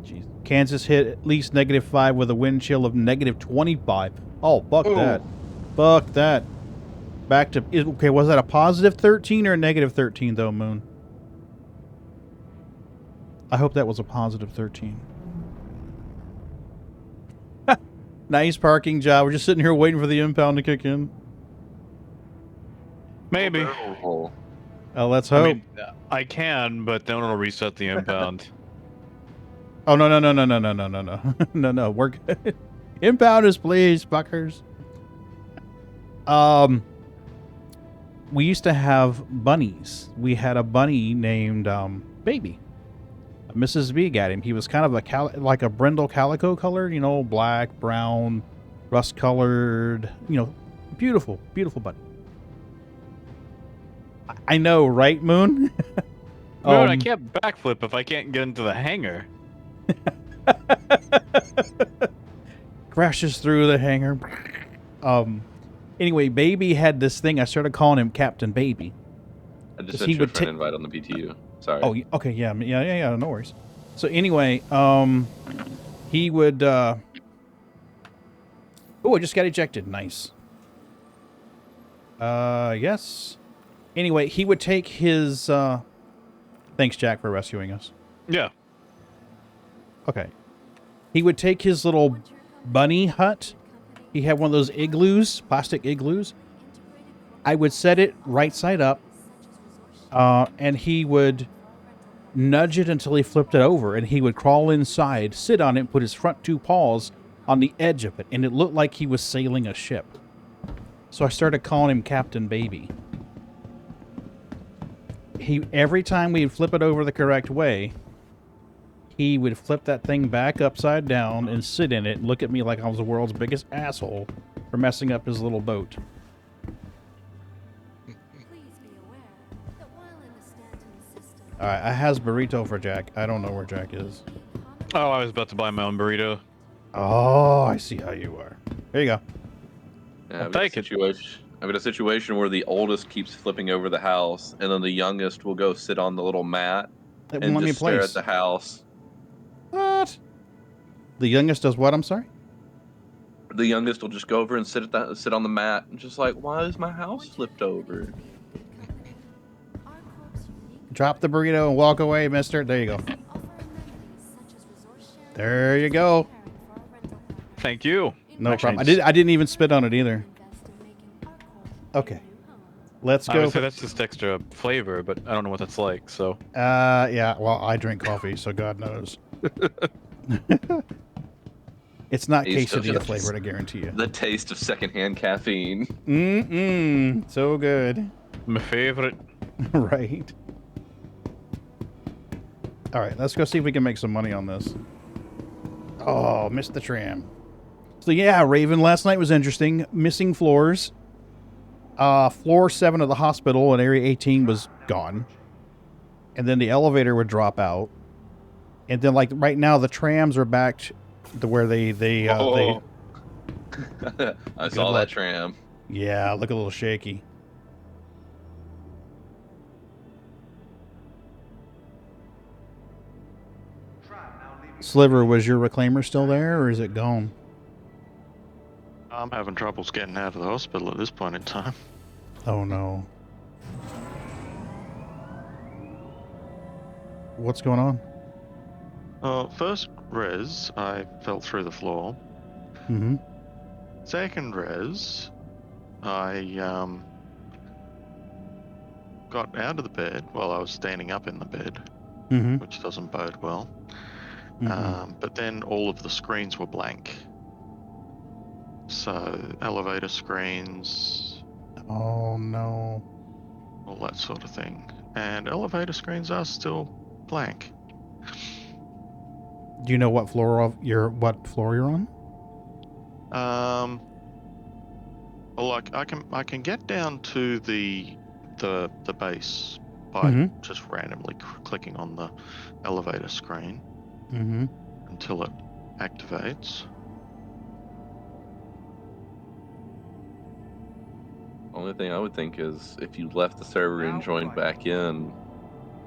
Jeez. Kansas hit at least -5 with a wind chill of -25. Oh, fuck that. Fuck that. Back to... Okay, was that a +13 or a -13, though, Moon? I hope that was a +13. Nice parking job. We're just sitting here waiting for the impound to kick in. Maybe. Oh, Let's hope. I mean, I can, but then it'll reset the impound. Oh, no, no, no, no, no, no, no, no, no. No, no, we're good. Impound us, please, fuckers. We used to have bunnies. We had a bunny named Baby. Mrs. B got him. He was kind of like a brindle calico color, you know, black, brown, rust colored, you know, beautiful, beautiful bunny. I know, right, Moon? Moon, I can't backflip if I can't get into the hangar. Crashes through the hangar. Anyway, Baby had this thing. I started calling him Captain Baby. I just sent you a friend invite on the PTU. Sorry. Oh, okay, yeah, no worries. So anyway, he would. Oh, I just got ejected. Nice. Yes. Anyway, he would take his. Thanks, Jack, for rescuing us. Yeah. Okay. He would take his little bunny hut. He had one of those igloos, plastic igloos. I would set it right side up, and he would nudge it until he flipped it over, and he would crawl inside, sit on it, and put his front two paws on the edge of it, and it looked like he was sailing a ship. So I started calling him Captain Baby. Every time we'd flip it over the correct way, he would flip that thing back upside down and sit in it and look at me like I was the world's biggest asshole for messing up his little boat. Alright, I has burrito for Jack. I don't know where Jack is. Oh, I was about to buy my own burrito. Oh, I see how you are. There you go. Yeah, I've got a situation where the oldest keeps flipping over the house, and then the youngest will go sit on the little mat and just stare at the house. What? The youngest does what? I'm sorry? The youngest will just go over and sit on the mat and just like, why is my house flipped over? Drop the burrito and walk away, mister. There you go. There you go. Thank you. No problem. I didn't even spit on it either. Okay. Let's go. I would say that's just extra flavor, but I don't know what that's like, so. Yeah, well, I drink coffee, so God knows. It's not quesadilla flavored, I guarantee you. The taste of secondhand caffeine. So good. My favorite. Right. All right, let's go see if we can make some money on this. Oh, missed the tram. So yeah, Raven, last night was interesting. Missing floors. Floor 7 of the hospital in Area 18 was gone. And then the elevator would drop out. And then, like, right now, the trams are back to where they I saw that tram. Yeah, look a little shaky. Sliver, was your reclaimer still there, or is it gone? I'm having troubles getting out of the hospital at this point in time. Oh, no. What's going on? First res, I fell through the floor. Mm-hmm. Second res, I got out of the bed while I was standing up in the bed, which doesn't bode well. But then all of the screens were blank. So, elevator screens. Oh, no. All that sort of thing. And elevator screens are still blank. Do you know what floor you're on? Well, I can get down to the base by just randomly clicking on the elevator screen until it activates. Only thing I would think is if you left the server and joined back in,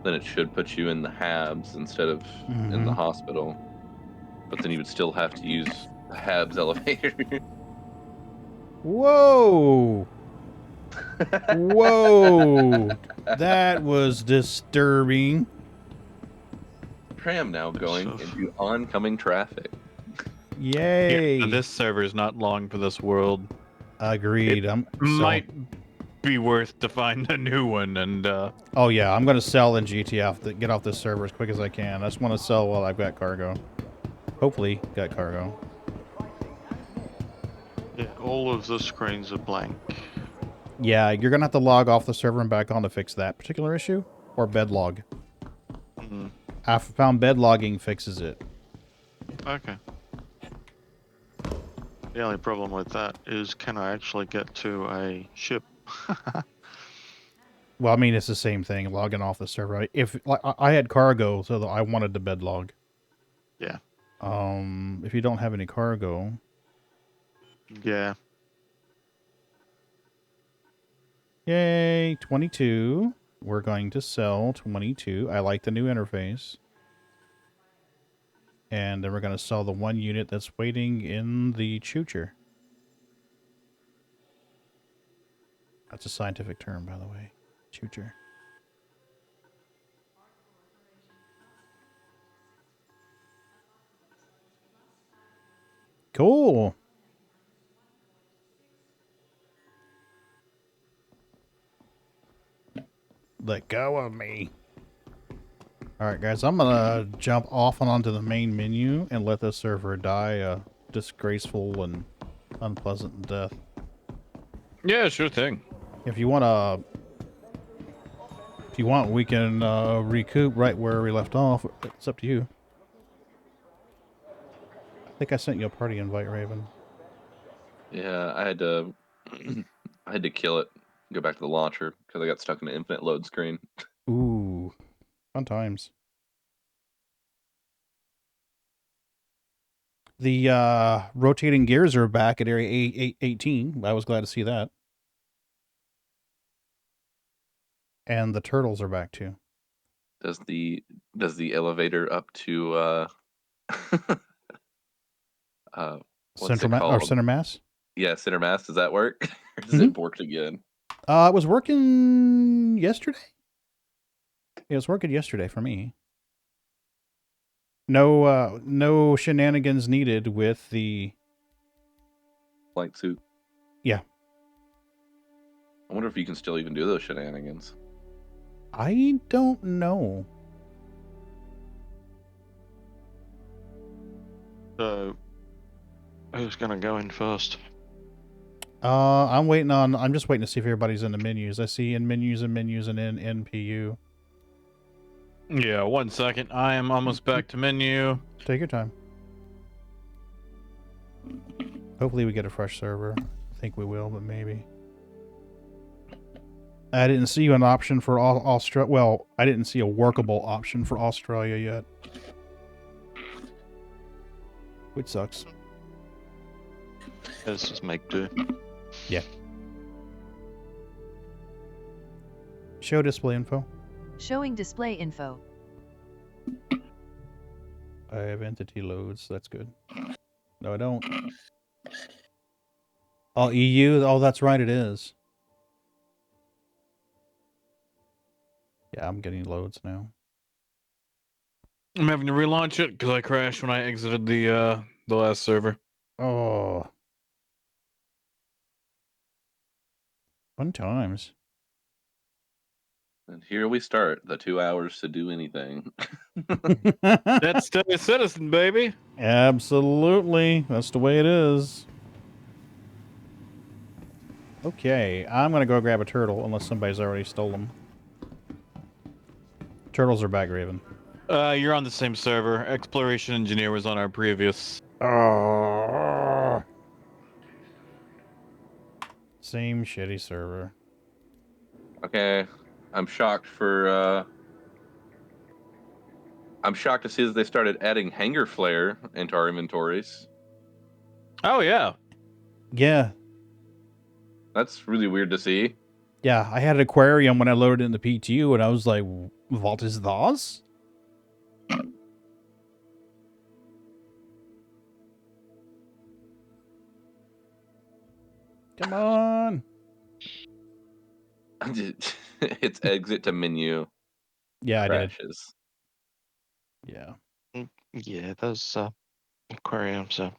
then it should put you in the Habs instead of in the hospital. But then you would still have to use the Habs elevator. Whoa! Whoa! That was disturbing. Tram now going into oncoming traffic. Yay! Yeah, this server is not long for this world. Agreed. Might be worth to find a new one, and oh yeah, I'm gonna sell in GT get off this server as quick as I can. I just want to sell while I've got cargo. Hopefully, got cargo. Yeah, all of the screens are blank. Yeah, you're gonna have to log off the server and back on to fix that particular issue, or bed log. I found bed logging fixes it. Okay. The only problem with that is, can I actually get to a ship? Well, I mean, it's the same thing, logging off the server. If like, I had cargo, so that I wanted to bed log. Yeah. If you don't have any cargo, Yeah. yay, 22. We're going to sell 22. I like the new interface. And then we're going to sell the 1 unit that's waiting in the choocher. That's a scientific term, by the way. Choocher. Cool. Let go of me. Alright, guys, I'm gonna jump off and onto the main menu and let this server die a disgraceful and unpleasant death. Yeah, sure thing. If you want, we can recoup right where we left off. It's up to you. I think I sent you a party invite, Raven. Yeah, I had to I had to kill it, go back to the launcher because I got stuck in an infinite load screen. Ooh, fun times. The rotating gears are back at Area 18. I was glad to see that. And the turtles are back too. Does the elevator up to what's it called? Center mass? Yeah, center mass. Does that work? Or does it work again? It was working yesterday. It was working yesterday for me. No shenanigans needed with the Flight suit. Yeah. I wonder if you can still even do those shenanigans. I don't know. So, who's gonna go in first? I'm just waiting to see if everybody's in the menus. I see in menus and in NPU. Yeah, 1 second. I am almost back to menu. Take your time. Hopefully we get a fresh server. I think we will, but maybe. I didn't see an option for Australia. Well, I didn't see a workable option for Australia yet. Which sucks. Let's just make do. Yeah. Show display info. Showing display info. I have entity loads. That's good. No, I don't. Oh, EU? Oh, that's right, it is. Yeah, I'm getting loads now. I'm having to relaunch it because I crashed when I exited the last server. Oh. Fun times. And here we start, the 2 hours to do anything. That's stay a citizen, baby. Absolutely. That's the way it is. Okay, I'm going to go grab a turtle, unless somebody's already stole them. Turtles are back, Raven. You're on the same server. Exploration Engineer was on our previous. Oh. Same shitty server. Okay, I'm shocked for I'm shocked to see that they started adding hanger flare into our inventories. Oh yeah. Yeah. That's really weird to see. Yeah, I had an aquarium when I loaded in the PTU, and I was like, what is this? Come on. It's exit to menu. Yeah, I crashes. did. Yeah. Yeah, those aquariums are.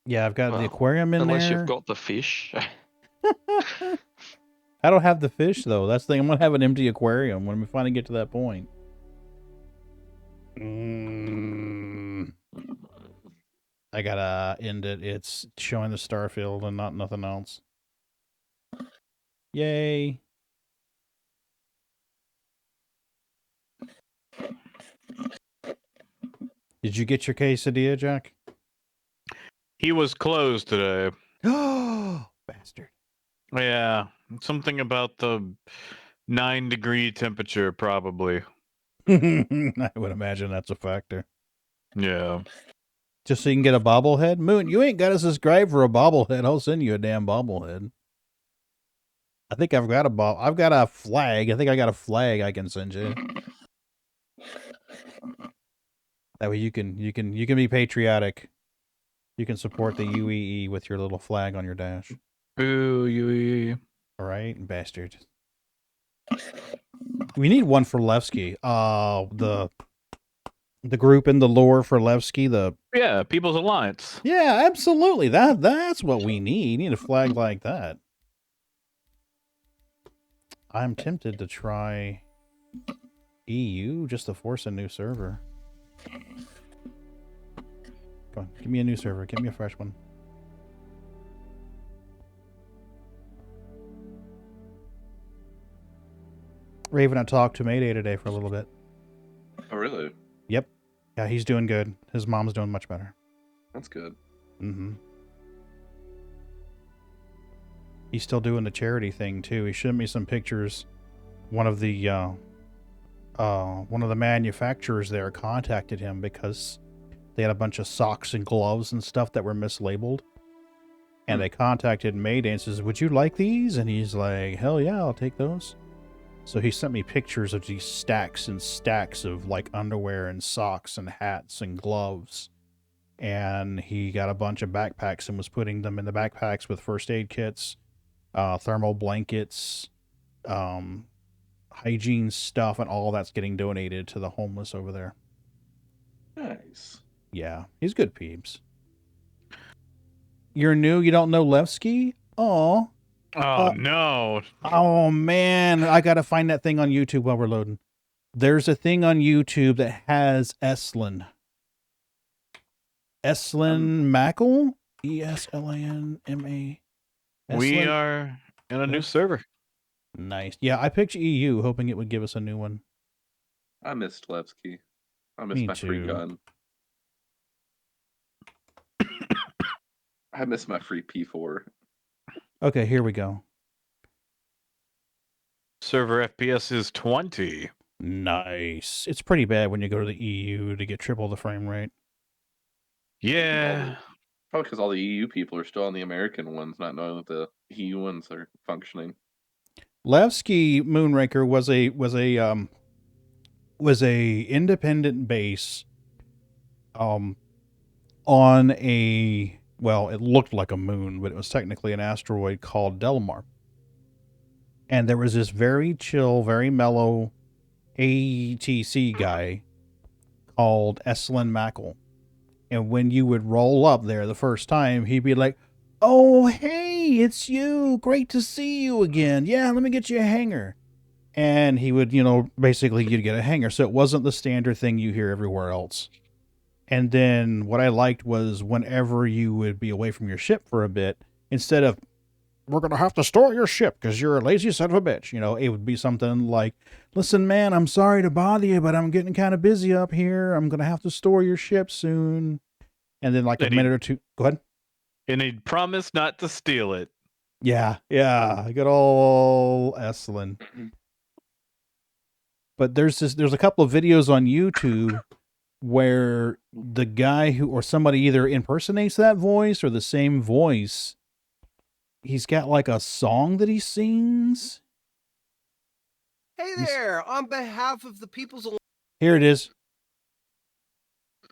Yeah, I've got the aquarium in unless there. Unless you've got the fish. I don't have the fish, though. That's the thing. I'm going to have an empty aquarium when we finally get to that point. I gotta end it. It's showing the starfield and not nothing else. Yay. Did you get your quesadilla, Jack? He was closed today. Oh, bastard. Yeah, something about the 9-degree temperature, probably. I would imagine that's a factor. Yeah. Just so you can get a bobblehead? Moon, you ain't got to subscribe for a bobblehead. I'll send you a damn bobblehead. I think I've got I've got a flag. I think I got a flag I can send you. That way you can be patriotic. You can support the UEE with your little flag on your dash. Boo, UEE. All right, bastard. We need one for Levski. The group in the lore for Levski, Yeah, People's Alliance. Yeah, absolutely. That's what we need. We need a flag like that. I'm tempted to try EU just to force a new server. Come on, give me a new server. Give me a fresh one. Raven, I talked to Mayday today for a little bit. Oh, really? Yep. Yeah, he's doing good. His mom's doing much better. That's good. Mm-hmm. He's still doing the charity thing too. He showed me some pictures. One of the manufacturers there contacted him because they had a bunch of socks and gloves and stuff that were mislabeled. And they contacted Mayday and says, "Would you like these?" And he's like, "Hell yeah, I'll take those." So he sent me pictures of these stacks and stacks of like underwear and socks and hats and gloves. And he got a bunch of backpacks and was putting them in the backpacks with first aid kits, thermal blankets, hygiene stuff, and all that's getting donated to the homeless over there. Nice. Yeah, he's good peeps. You're new? You don't know Levski? Oh. No. Oh, man. I got to find that thing on YouTube while we're loading. There's a thing on YouTube that has Eslin. Eslin Mackle? E-S-L-A-N-M-A. We are in a new server. Nice. Yeah, I picked EU, hoping it would give us a new one. I missed Levski. I missed my free gun. I missed my free P4. Okay, here we go. Server FPS is 20. Nice. It's pretty bad when you go to the EU to get triple the frame rate. Yeah. Probably because all the EU people are still on the American ones, not knowing that the EU ones are functioning. Levski Moonraker was a independent base on a, well, it looked like a moon, but it was technically an asteroid called Delmar. And there was this very chill, very mellow ATC guy called Eslin Mackle. And when you would roll up there the first time, he'd be like, "Oh, hey, it's you. Great to see you again. Yeah, let me get you a hanger." And he would, basically you'd get a hanger. So it wasn't the standard thing you hear everywhere else. And then what I liked was whenever you would be away from your ship for a bit, instead of, "We're going to have to store your ship because you're a lazy son of a bitch," it would be something like, "Listen, man, I'm sorry to bother you, but I'm getting kind of busy up here. I'm going to have to store your ship soon." And then like a minute or two, go ahead. And he'd promise not to steal it. Yeah. Good old Eslin. But there's a couple of videos on YouTube where the guy or somebody either impersonates that voice or the same voice. He's got like a song that he sings. Hey there, on behalf of the People's Alliance. Here it is.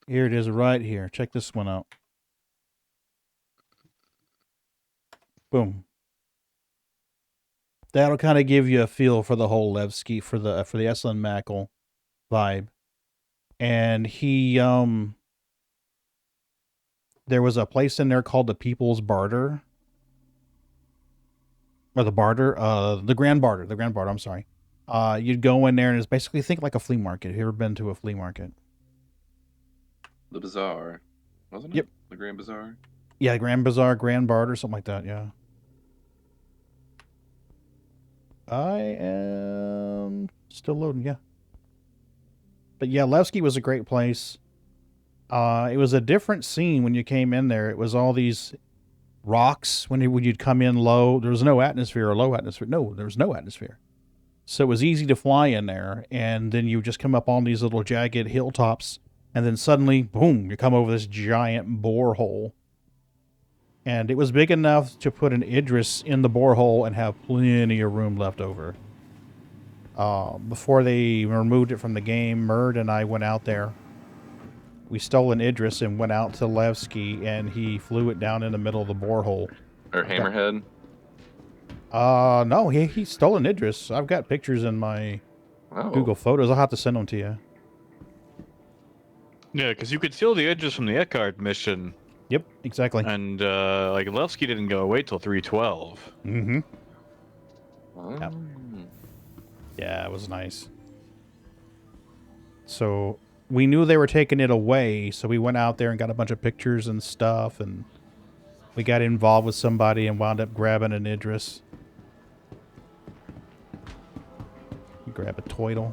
Here it is right here. Check this one out. Boom. That'll kind of give you a feel for the whole Levski, for the Eslin Mackle vibe. And he, there was a place in there called the People's Barter. Or the Barter, the Grand Barter, I'm sorry. You'd go in there and it's basically, think like a flea market. Have you ever been to a flea market? The Bazaar, wasn't it? Yep. The Grand Bazaar? Yeah, Grand Bazaar, Grand Barter, something like that, yeah. I am still loading, yeah. But yeah, Levski was a great place. It was a different scene when you came in there. It was all these rocks when you'd come in low. There was no atmosphere or low atmosphere. No, there was no atmosphere. So it was easy to fly in there, and then you just come up on these little jagged hilltops, and then suddenly, boom, you come over this giant borehole. And it was big enough to put an Idris in the borehole and have plenty of room left over. Before they removed it from the game, Murd and I went out there. We stole an Idris and went out to Levski, and he flew it down in the middle of the borehole. Or Hammerhead? No, he stole an Idris. I've got pictures in my Google Photos. I'll have to send them to you. Yeah, because you could steal the Idris from the Eckhart mission. Yep, exactly. And, like, Levski didn't go away till 312. Mm-hmm. Yep. Yeah, it was nice. So we knew they were taking it away, so we went out there and got a bunch of pictures and stuff, and we got involved with somebody and wound up grabbing an Idris. Grab a Toidle.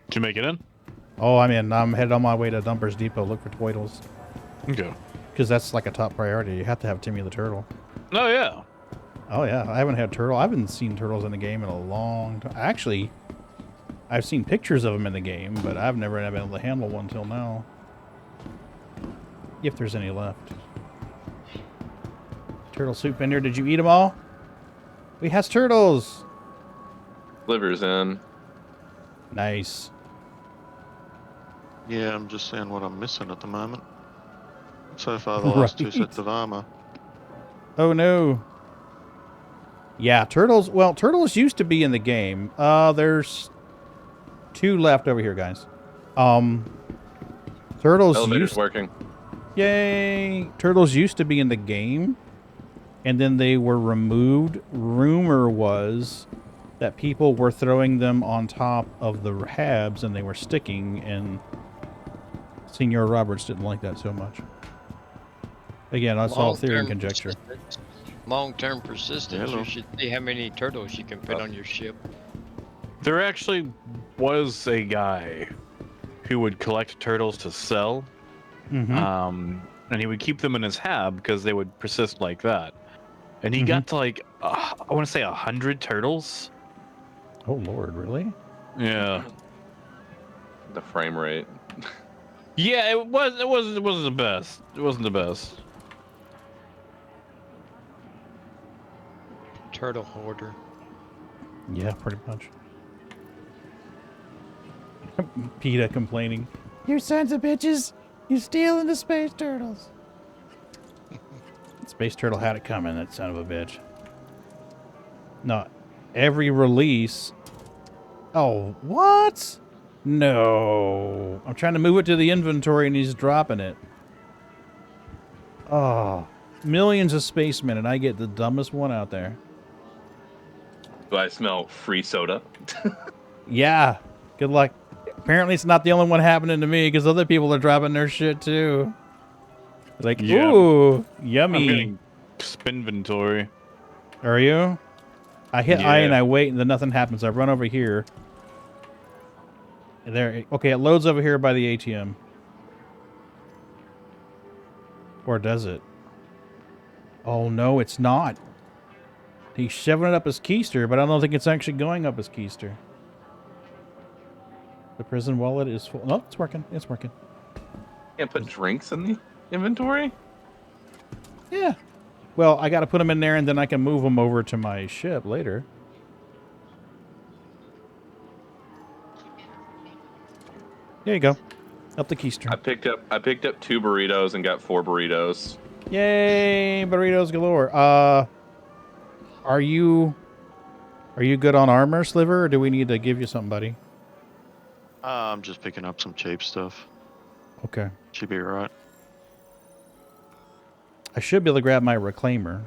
Did you make it in? Oh, I'm in. I'm headed on my way to Dumpers Depot. Look for Toidles. Okay. Because that's like a top priority. You have to have Timmy the Turtle. Oh, yeah. Oh, yeah. I haven't had Turtle. I haven't seen Turtles in the game in a long time. Actually, I've seen pictures of them in the game, but I've never been able to handle one till now. If there's any left. Turtle soup in there. Did you eat them all? We has turtles. Sliver's in. Nice. Yeah, I'm just seeing what I'm missing at the moment. So far, the last two sets of armor. Oh, no. Yeah, turtles. Well, turtles used to be in the game. There's 2 left over here, guys. Turtles Elevator's working. Yay! Turtles used to be in the game, and then they were removed. Rumor was that people were throwing them on top of the habs, and they were sticking, and Senior Roberts didn't like that so much. Again, that's all theory and conjecture. Long-term persistence. Hello. You should see how many turtles you can fit on your ship. There actually was a guy who would collect turtles to sell. Mm-hmm. And he would keep them in his hab because they would persist like that. And he got to like, I want to say 100 turtles. Oh, Lord, really? Yeah. The frame rate. Yeah, it wasn't the best. It wasn't the best. Turtle hoarder. Yeah, pretty much. PETA complaining. You sons of bitches! You're stealing the space turtles! Space Turtle had it coming, that son of a bitch. No, every release... Oh, what? No. I'm trying to move it to the inventory and he's dropping it. Oh. Millions of spacemen and I get the dumbest one out there. Do I smell free soda? Yeah. Good luck. Apparently it's not the only one happening to me because other people are dropping their shit too. Like, Yeah. ooh, yummy. I'm getting spinventory. Are you? I hit I Yeah. and I wait and then nothing happens. I run over here. There. Okay, it loads over here by the ATM. Or does it? Oh, no, it's not. He's shoving it up his keister, but I don't think it's actually going up his keister. The prison wallet is full. No, it's working. It's working. Can't put drinks in the inventory? Yeah. Well, I got to put them in there, and then I can move them over to my ship later. There you go. Up the keister. I picked up 2 burritos and got 4 burritos. Yay, burritos galore. Are you good on armor, Sliver, or do we need to give you something, buddy? I'm just picking up some cheap stuff. Okay. Should be alright. I should be able to grab my reclaimer.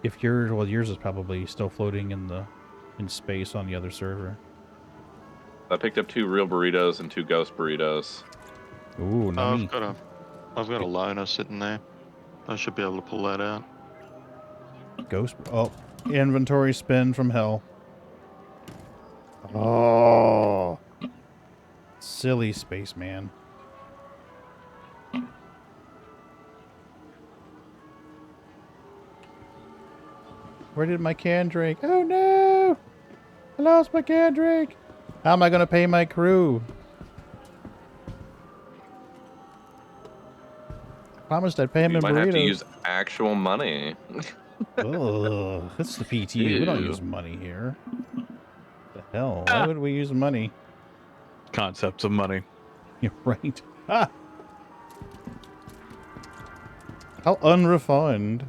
If yours is probably still floating in space on the other server. I picked up 2 real burritos and 2 ghost burritos. Ooh, no. I've got a loner sitting there. I should be able to pull that out. Ghost. Oh, inventory spin from hell. Oh, silly spaceman. Where did my can drink? Oh no! I lost my can drink! How am I going to pay my crew? Promised I'd pay him You in might have to burritos. use actual money. Ugh, that's the PTU. We don't use money here. The hell? Why would we use money? Concepts of money. You're right. Ah! How unrefined.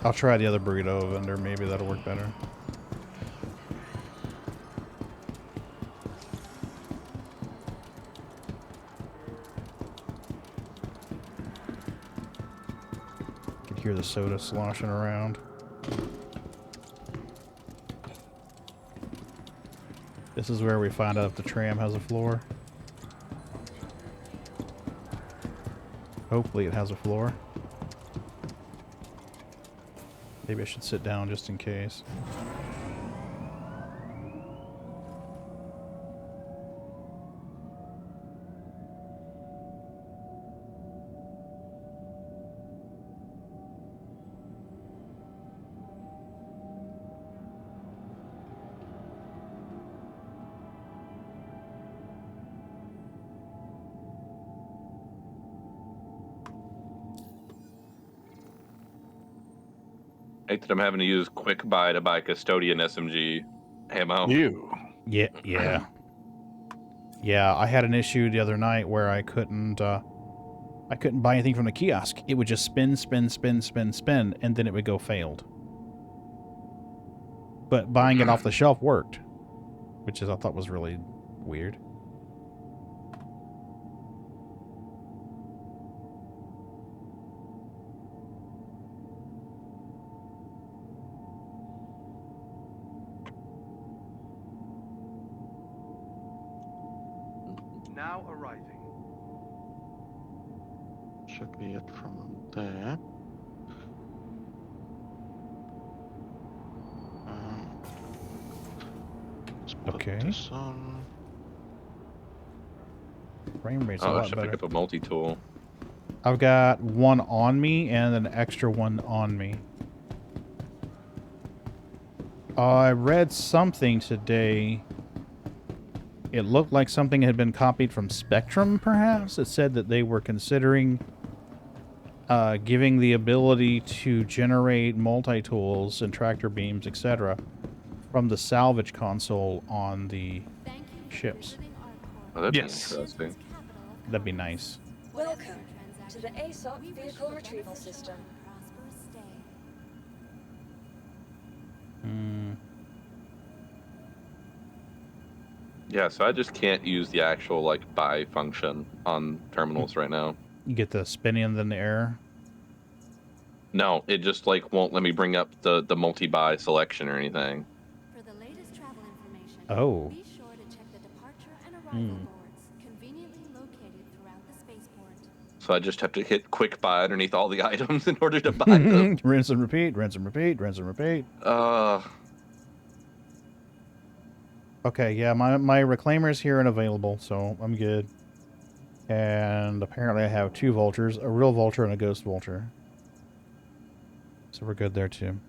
I'll try the other burrito vendor. Maybe that'll work better. Could hear the soda sloshing around. This is where we find out if the tram has a floor. Hopefully it has a floor. Maybe I should sit down just in case. Hate that I'm having to use quick buy to buy custodian SMG ammo. Yeah. Yeah, I had an issue the other night where I couldn't buy anything from the kiosk. It would just spin, and then it would go failed. But buying it off the shelf worked, which I thought was really weird. Now arriving. Should be it from there. Let's put Okay. this on. Frame rate's a Oh, I lot should better. pick up a multi-tool. I've got one on me and an extra one on me. I read something today. It looked like something had been copied from Spectrum, perhaps. It said that they were considering giving the ability to generate multi-tools and tractor beams, etc., from the salvage console on the ships. Oh, that'd be Yes. interesting. That'd be nice. Welcome to the ASOP Vehicle Retrieval System. Yeah, so I just can't use the actual like buy function on terminals right now. You get the spinning in the air. No, it just like won't let me bring up the multi-buy selection or anything. For the latest travel information, Oh. be sure to check the departure and arrival boards conveniently located throughout the spaceport. So I just have to hit quick buy underneath all the items in order to buy them. Rinse and repeat, rinse and repeat, rinse and repeat. Okay, yeah, my reclaimer's here and available, so I'm good. And apparently I have 2 vultures, a real vulture and a ghost vulture. So we're good there too.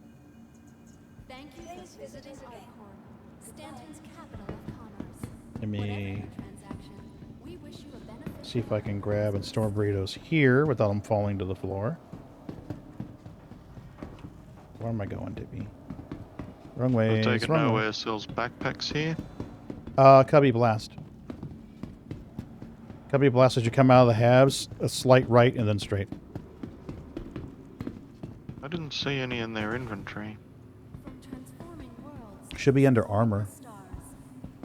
Thank you for visiting Arcorp, Stanton's capital of commerce. Let me Transaction. We wish you a beneficial see if I can grab and store burritos here without them falling to the floor. Where am I going, Dippy? Wrong way. We'll take it nowhere sells backpacks here. Cubby Blast. Cubby Blast as you come out of the halves, a slight right and then straight. I didn't see any in their inventory. from transforming worlds. Should be under armor. Stars.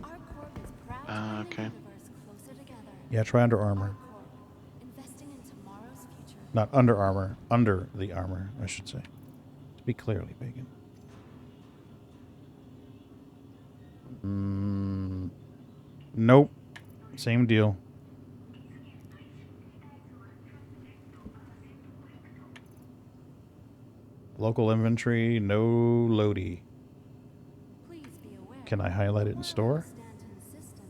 Arcorp is proud to bring Okay. the universe closer together. Yeah, try under armor. Arcorp, investing in tomorrow's future. Not under armor. Under the armor, I should say. To be clearly Pagan. Nope. Same deal. Local inventory, no loady. Please be aware. Can I highlight it in store? Stanton's system,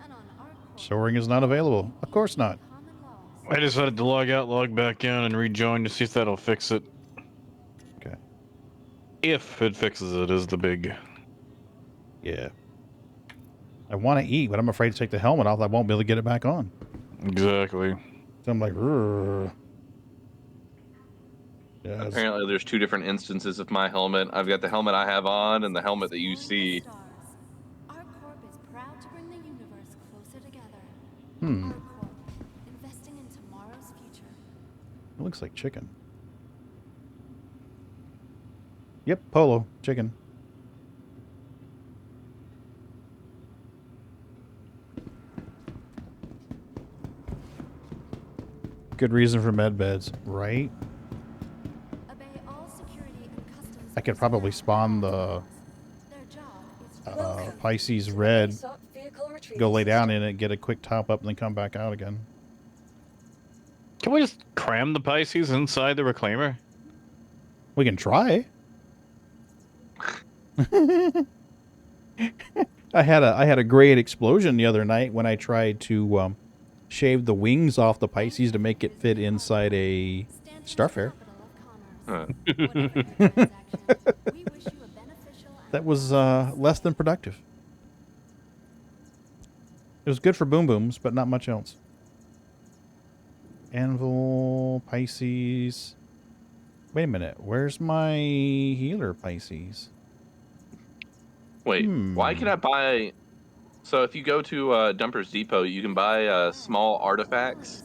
and on Arcorp, Storing is not available. Of course not. common laws. I decided to log out, log back in, and rejoin to see if that'll fix it. Okay. If it fixes it is the big... Yeah. I want to eat, but I'm afraid to take the helmet off. I won't be able to get it back on. Exactly. So I'm like, "Rrr." Yeah, Apparently, there's two different instances of my helmet. I've got the helmet I have on and the helmet that you see. Our corp is proud to bring the universe closer together. Hmm. Our corp, investing in tomorrow's future. It looks like chicken. Yep, polo, chicken. Good reason for med beds, right? Obey all security and customs. I could probably spawn the Pisces red, go lay down in it, get a quick top up, and then come back out again. Can we just cram the Pisces inside the reclaimer? We can try. I had a great explosion the other night when I tried to shave the wings off the Pisces to make it fit inside a Starfare. That was less than productive. It was good for boom booms, but not much else. Anvil, Pisces. Wait a minute. Where's my healer Pisces? Wait, why can I buy... So if you go to Dumper's Depot, you can buy small artifacts,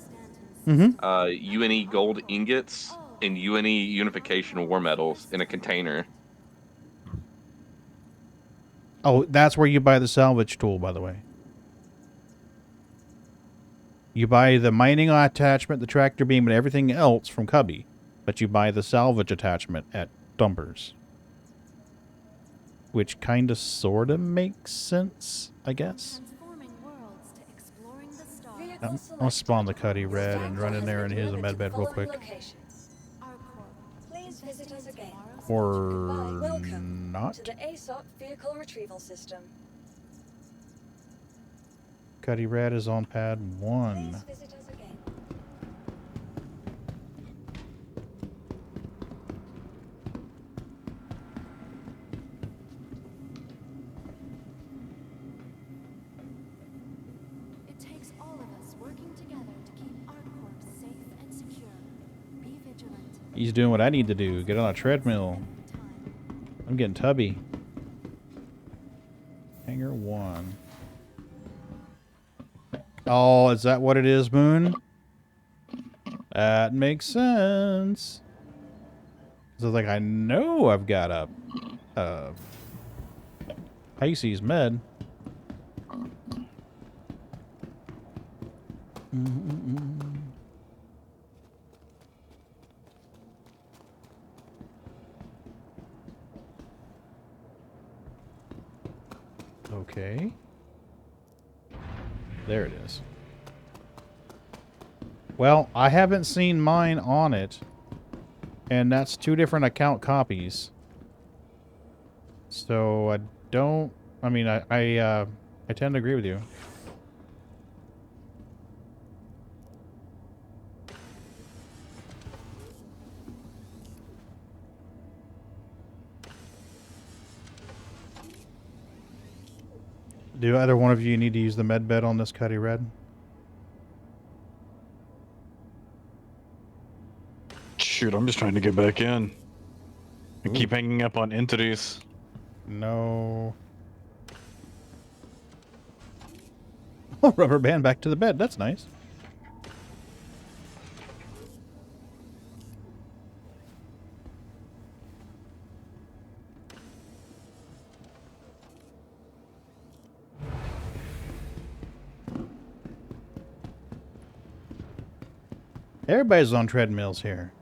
UNE gold ingots, and UNE unification war medals in a container. Oh, that's where you buy the salvage tool, by the way. You buy the mining attachment, the tractor beam, and everything else from Cubby, but you buy the salvage attachment at Dumper's. Which kind of sort of makes sense, I guess. I'll spawn the Cuddy Red and run in there and hit the med bed real quick. Please visit us again. Or Welcome not. to the ASOP vehicle retrieval system. Cuddy Red is on pad 1. Please visit us again. It takes all of us working together to keep our corp safe and secure. Be vigilant. He's doing what I need to do. Get on a treadmill. I'm getting tubby. Hangar 1. Oh, is that what it is, Moon? That makes sense. So, like, I know I've got a Pisces med. Okay. There it is. Well, I haven't seen mine on it. And that's 2 different account copies. So I don't... I mean, I tend to agree with you. Do either one of you need to use the med bed on this Cuddy Red? Shoot, I'm just trying to get back in. I keep hanging up on entities. No. Oh, rubber band back to the bed. That's nice. Everybody's on treadmills here.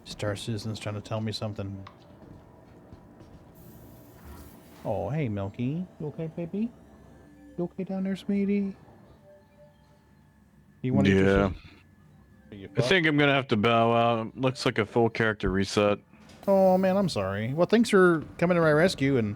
Star Citizen's trying to tell me something. Oh, hey, Milky. You okay, baby? You okay down there, sweetie? You want to Yeah. I think I'm going to have to bow out. Looks like a full character reset. Oh, man, I'm sorry. Well, thanks for coming to my rescue and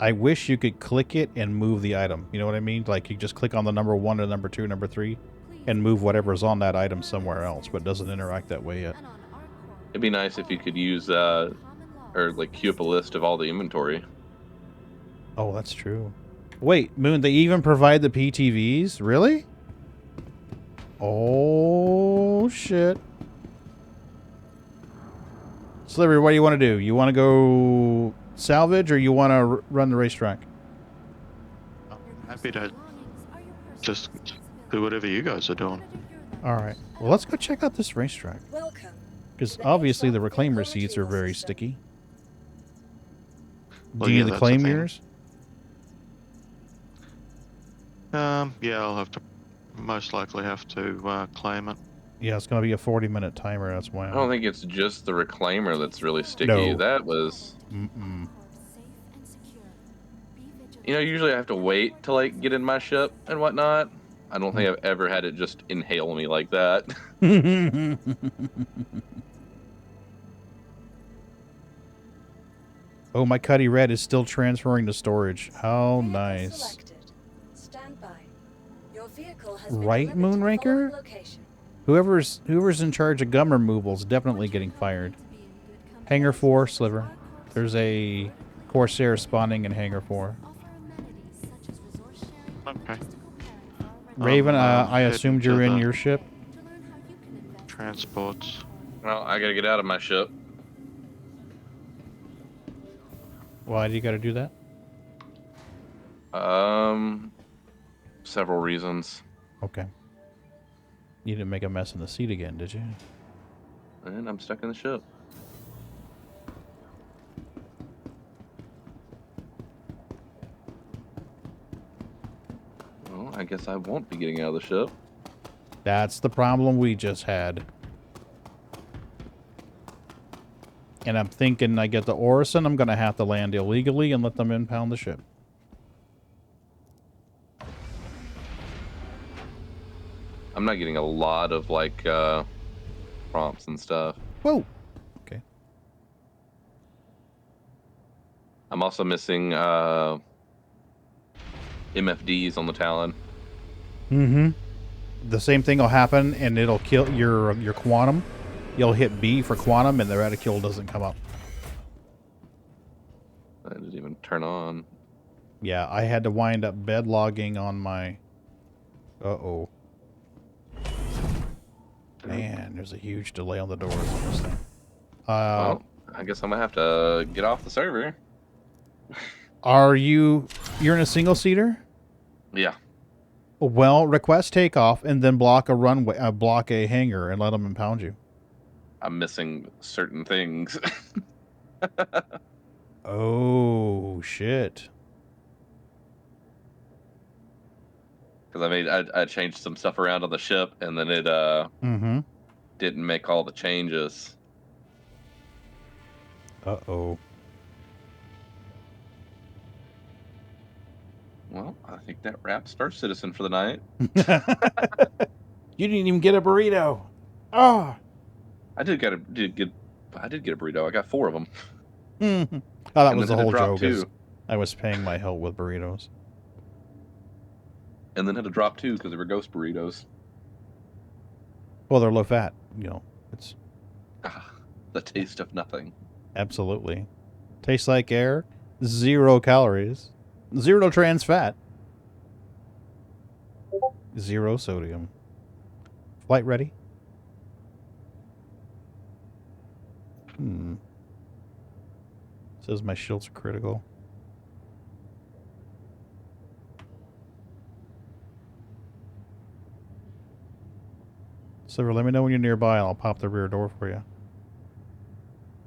I wish you could click it and move the item. You know what I mean? Like you just click on the number 1 or number 2, number 3, and move whatever's on that item somewhere else, but it doesn't interact that way yet. It'd be nice if you could use or like queue up a list of all the inventory. Oh, that's true. Wait, Moon, they even provide the PTVs? Really? Oh, shit. Sliver, what do you want to do? You want to go salvage or you want to run the racetrack? I'm happy to just do whatever you guys are doing. All right. Well, let's go check out this racetrack. Welcome. Because obviously the reclaimer seats are very sticky. Well, Do you yeah, need to that's claim the thing. yours? Yeah, I'll have to most likely have to claim it. Yeah, it's going to be a 40-minute timer. That's why. I don't think it's just the reclaimer that's really sticky. No. That was... Mm-mm. You know, usually I have to wait to, like, get in my ship and whatnot. I don't think I've ever had it just inhale me like that. Oh, my Cuddy Red is still transferring to storage. How nice. Stand by. Your vehicle has been Right, delivered to the Moonraker? following location. Whoever's in charge of gun removal is definitely getting fired. Hangar 4, Sliver. There's a Corsair spawning in Hangar 4. Okay. Raven, I heading assumed to you're in the your ship. Transports. Well, I gotta get out of my ship. Why do you got to do that? Several reasons. Okay. You didn't make a mess in the seat again, did you? And I'm stuck in the ship. Well, I guess I won't be getting out of the ship. That's the problem we just had. And I'm thinking I get the Orison, I'm going to have to land illegally and let them impound the ship. I'm not getting a lot of, like, prompts and stuff. Whoa. Okay. I'm also missing, MFDs on the Talon. Mm-hmm. The same thing will happen, and it'll kill your quantum. You'll hit B for quantum, and the reticule doesn't come up. I didn't even turn on. Yeah, I had to wind up bed logging on my... Uh-oh. Man, there's a huge delay on the doors on this thing. Well, I guess I'm gonna have to get off the server. You're in a single-seater? Yeah. Well, request takeoff and then block a runway, block a hangar, and let them impound you. I'm missing certain things. Oh, shit. Because I changed some stuff around on the ship, and then it didn't make all the changes. Uh-oh. Well, I think that wraps Star Citizen for the night. You didn't even get a burrito. Oh. I did get a burrito. I got 4 of them. Oh, that And was the then had to whole drop joke. Is 2. I was paying my help with burritos. And then had to drop 2 because they were ghost burritos. Well, they're low fat. You know, it's The taste of nothing. absolutely tastes like air. 0 calories. 0 trans fat. 0 sodium. Flight ready? Says my shields are critical. Silver, let me know when you're nearby and I'll pop the rear door for you.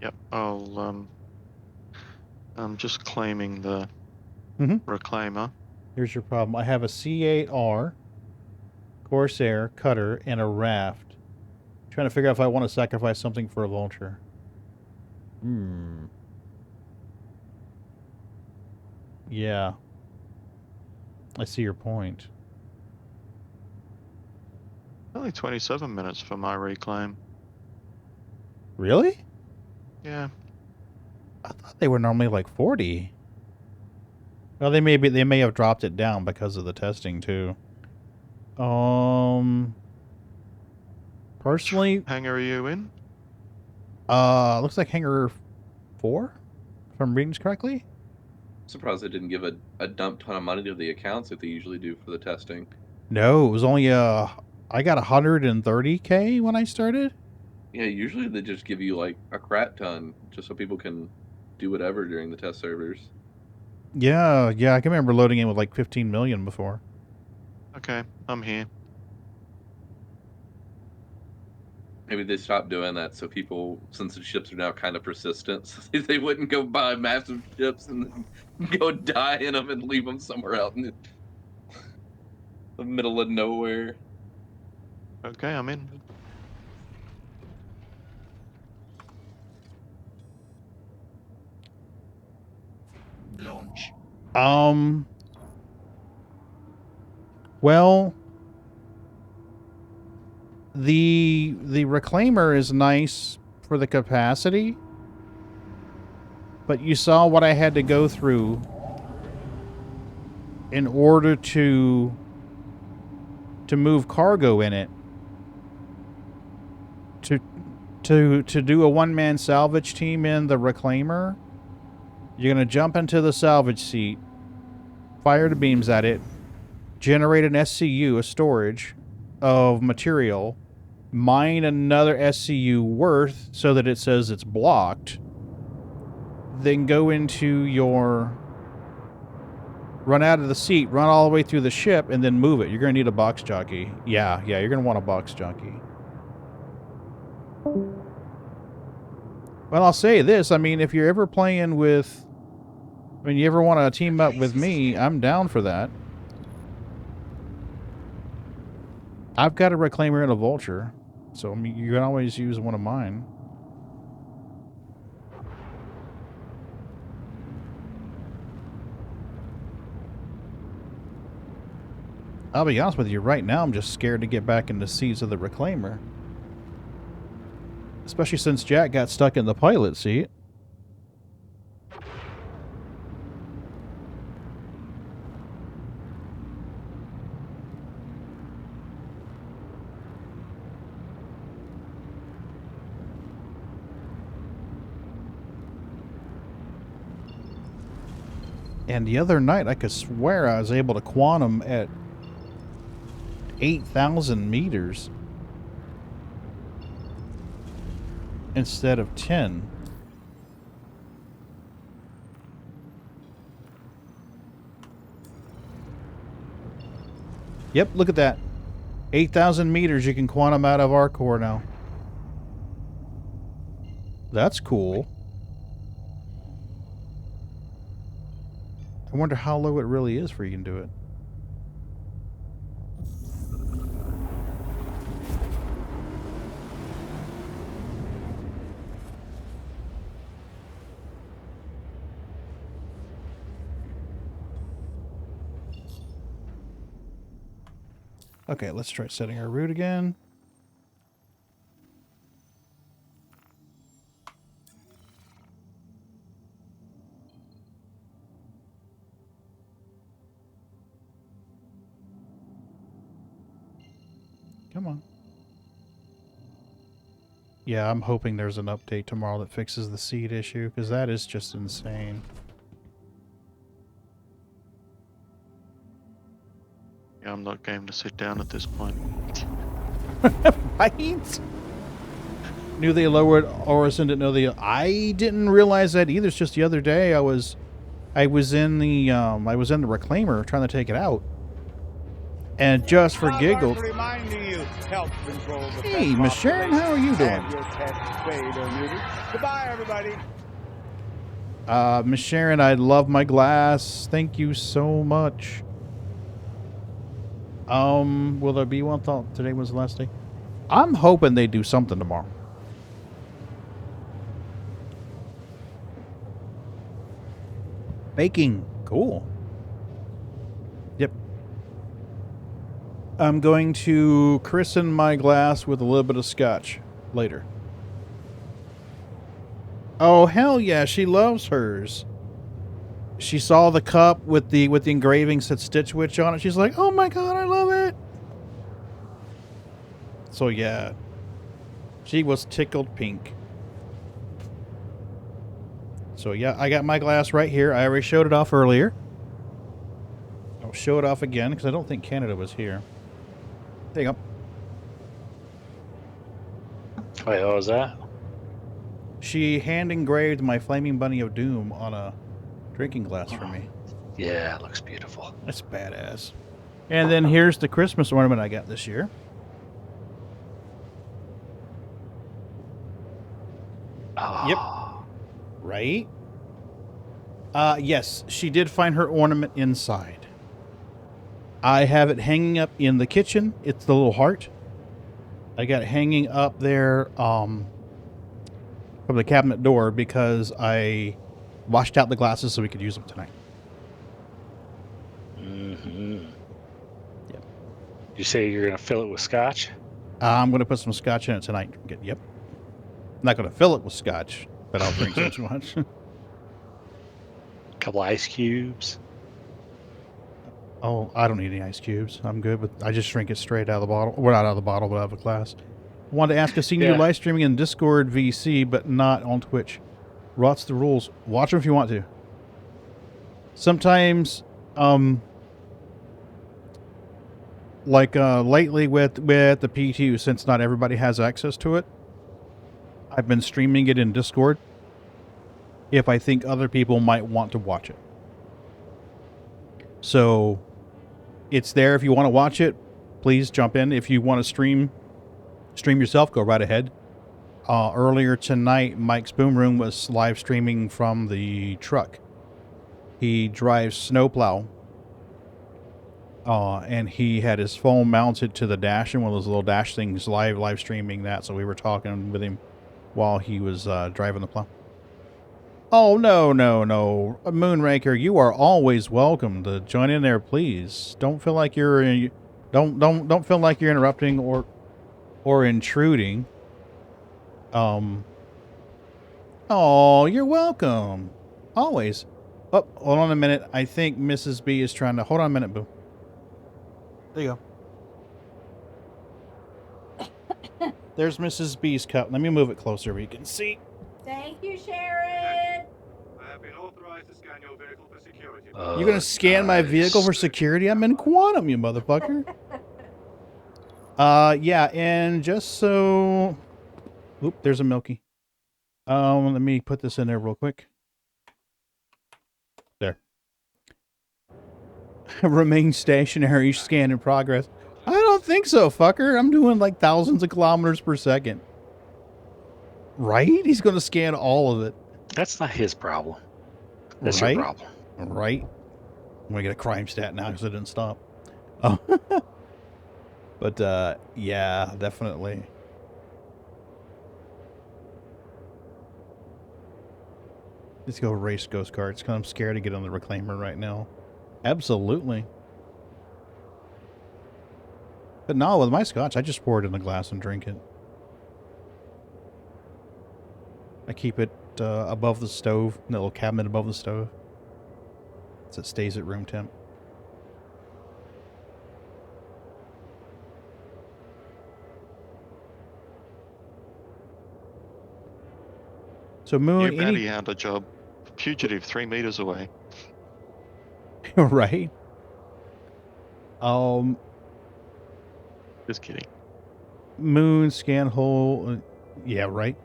Yep, I'm just claiming the reclaimer. Here's your problem. I have a C8R, Corsair, Cutter, and a Raft. Trying to figure out if I want to sacrifice something for a Vulture. Yeah. I see your point. Only 27 minutes for my reclaim. Really? Yeah. I thought they were normally like 40. Well, they may have dropped it down because of the testing too. Personally, hangar are you in? looks like hangar 4, if I'm reading this correctly. Surprised they didn't give a dump ton of money to the accounts like they usually do for the testing. No, it was only I got 130K when I started. Yeah, usually they just give you like a crap ton just so people can do whatever during the test servers. Yeah, I can remember loading in with like 15 million before. Okay, I'm here. Maybe they stopped doing that so people, since the ships are now kind of persistent, so they wouldn't go buy massive ships and then go die in them and leave them somewhere out in the middle of nowhere. Okay, I'm in. Launch. Well, the reclaimer is nice for the capacity, but you saw what I had to go through in order to move cargo in it. To do a one-man salvage team in the reclaimer, you're going to jump into the salvage seat, fire the beams at it, generate an SCU, a storage of material, mine another SCU worth so that it says it's blocked, then go into your... run out of the seat, run all the way through the ship, and then move it. You're going to need a box jockey. Yeah, you're going to want a box jockey. Well, I'll say this. I mean, if you're ever playing with... I mean, you ever want to team up with me, I'm down for that. I've got a reclaimer and a vulture, so I mean, you can always use one of mine. I'll be honest with you, right now I'm just scared to get back in the seats of the reclaimer. Especially since Jack got stuck in the pilot seat. And the other night, I could swear I was able to quantum at 8,000 meters instead of 10. Yep, look at that. 8,000 meters you can quantum out of our core now. That's cool. I wonder how low it really is for you can do it. Okay, let's try setting our route again. Come on. Yeah, I'm hoping there's an update tomorrow that fixes the seed issue, because that is just insane. Yeah, I'm not game to sit down at this point. Right? Knew they lowered Orison, didn't know they... I didn't realize that either. It's just the other day I was in the reclaimer trying to take it out. And just for giggles... Hey, Miss Sharon, how are you doing? Goodbye, everybody. Miss Sharon, I love my glass. Thank you so much. Will there be one? Thought today was the last day. I'm hoping they do something tomorrow. Baking. Cool. Yep. I'm going to christen my glass with a little bit of scotch later. Oh, hell yeah. She loves hers. she saw the cup with the engraving said Stitch Witch on it. She's like, "Oh my god, I love it!" So yeah, she was tickled pink. So yeah, I got my glass right here. I already showed it off earlier. I'll show it off again because I don't think Canada was here. There you go. Wait, what was that? She hand engraved my Flaming Bunny of Doom on a drinking glass for me. Yeah, it looks beautiful. That's badass. And then here's the Christmas ornament I got this year. Oh. Yep. Right? Yes, she did find her ornament inside. I have it hanging up in the kitchen. It's the little heart. I got it hanging up there from the cabinet door because I washed out the glasses so we could use them tonight. Mm-hmm. Yep. You say you're going to fill it with scotch? I'm going to put some scotch in it tonight. Yep. I'm not going to fill it with scotch, but I'll drink so much. Couple ice cubes. Oh, I don't need any ice cubes. I'm good with. I just drink it straight out of the bottle. Well, not out of the bottle, but out of a glass. Wanted to ask a senior live streaming in Discord VC, but not on Twitch. What's the rules? Watch them if you want to. Sometimes, lately with the P2, since not everybody has access to it, I've been streaming it in Discord. If I think other people might want to watch it. So, it's there if you want to watch it. Please jump in. If you want to stream yourself, go right ahead. Earlier tonight, Mike's Boom Room was live streaming from the truck. He drives snowplow. And he had his phone mounted to the dash and one of those little dash things live streaming that. So we were talking with him while he was driving the plow. Oh, no. Moonraker, you are always welcome to join in there, please. Don't feel like you're don't feel like you're interrupting or intruding. Oh, you're welcome. Always. Oh, hold on a minute. I think Mrs. B is trying to hold on a minute, boo. There you go. There's Mrs. B's cup. Let me move it closer where you can see. Thank you, Sharon. I have been authorized to scan your vehicle for security. You're going to scan my vehicle for security? I'm in Quantum, you motherfucker. Yeah, and just so... Oop, there's a Milky. Let me put this in there real quick. There. Remain stationary, scan in progress. I don't think so, fucker. I'm doing like thousands of kilometers per second. Right? He's going to scan all of it. That's not his problem. That's right? your problem. Right? I'm going to get a crime stat now because it didn't stop. Oh. But, yeah, definitely. Let's go race ghost carts because I'm scared to get on the reclaimer right now. Absolutely. But no, with my scotch, I just pour it in the glass and drink it. I keep it above the stove, in the little cabinet above the stove. So it stays at room temp. So Moon, Your bounty hunter job, fugitive 3 meters away. Right? Just kidding. Moon, scan hole. Yeah, right.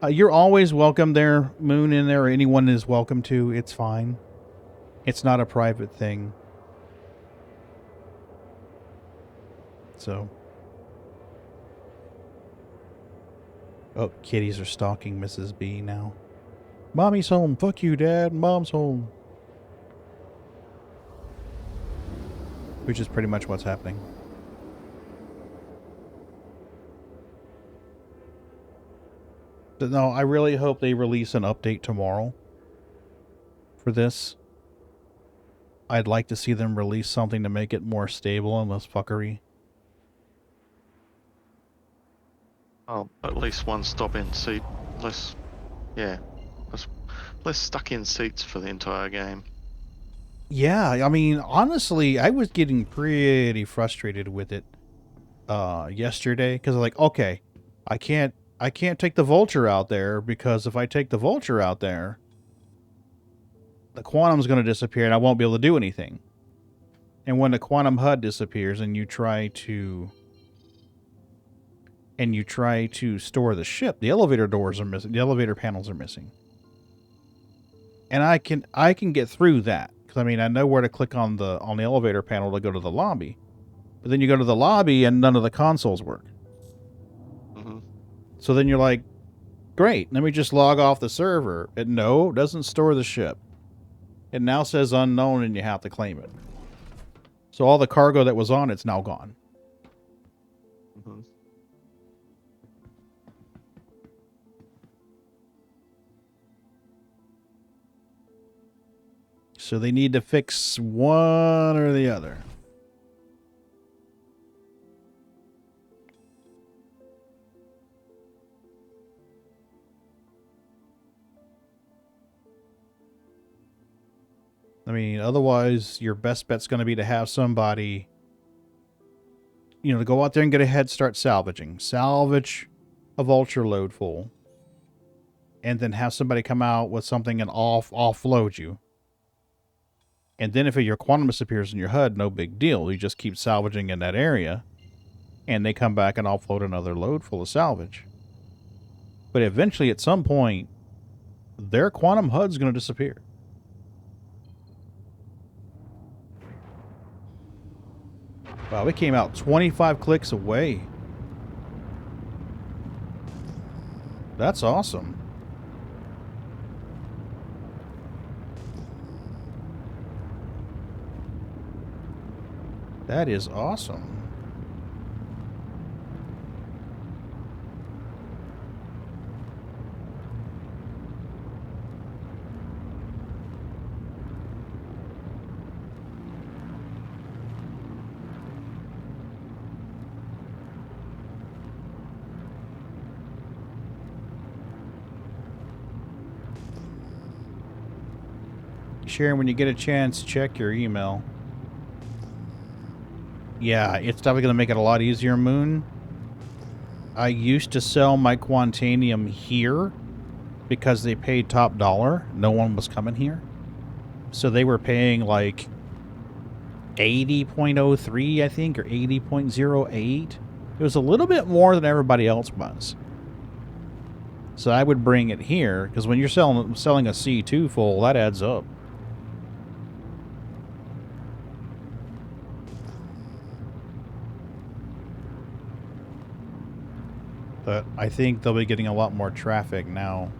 You're always welcome there, Moon, in there. Or anyone is welcome to. It's fine. It's not a private thing. So. Oh, kitties are stalking Mrs. B now. Mommy's home. Fuck you, Dad. Mom's home. Which is pretty much what's happening. But no, I really hope they release an update tomorrow for this. I'd like to see them release something to make it more stable and less fuckery. Oh, at least one stop-in seat. Less stuck in seats for the entire game. Yeah, I mean, honestly, I was getting pretty frustrated with it yesterday because like, okay, I can't take the vulture out there because if I take the vulture out there, the quantum's going to disappear and I won't be able to do anything. And when the quantum HUD disappears and you try to store the ship, the elevator doors are missing, the elevator panels are missing. And I can get through that because I mean I know where to click on the elevator panel to go to the lobby, but then you go to the lobby and none of the consoles work. Mm-hmm. So then you're like, great, let me just log off the server. It doesn't store the ship. It now says unknown and you have to claim it. So all the cargo that was on it's now gone. Mm-hmm. So they need to fix one or the other. I mean, otherwise, your best bet's going to be to have somebody, to go out there and get a head start salvaging. Salvage a vulture load full. And then have somebody come out with something and offload you. And then if your quantum disappears in your HUD, no big deal. You just keep salvaging in that area. And they come back and offload another load full of salvage. But eventually, at some point, their quantum HUD's going to disappear. Wow, we came out 25 clicks away. That's awesome. That is awesome. Sharon, when you get a chance, check your email. Yeah, it's definitely going to make it a lot easier, Moon. I used to sell my Quantanium here because they paid top dollar. No one was coming here. So they were paying like 80.03, I think, or 80.08. It was a little bit more than everybody else was. So I would bring it here because when you're selling a C2 full, that adds up. But I think they'll be getting a lot more traffic now.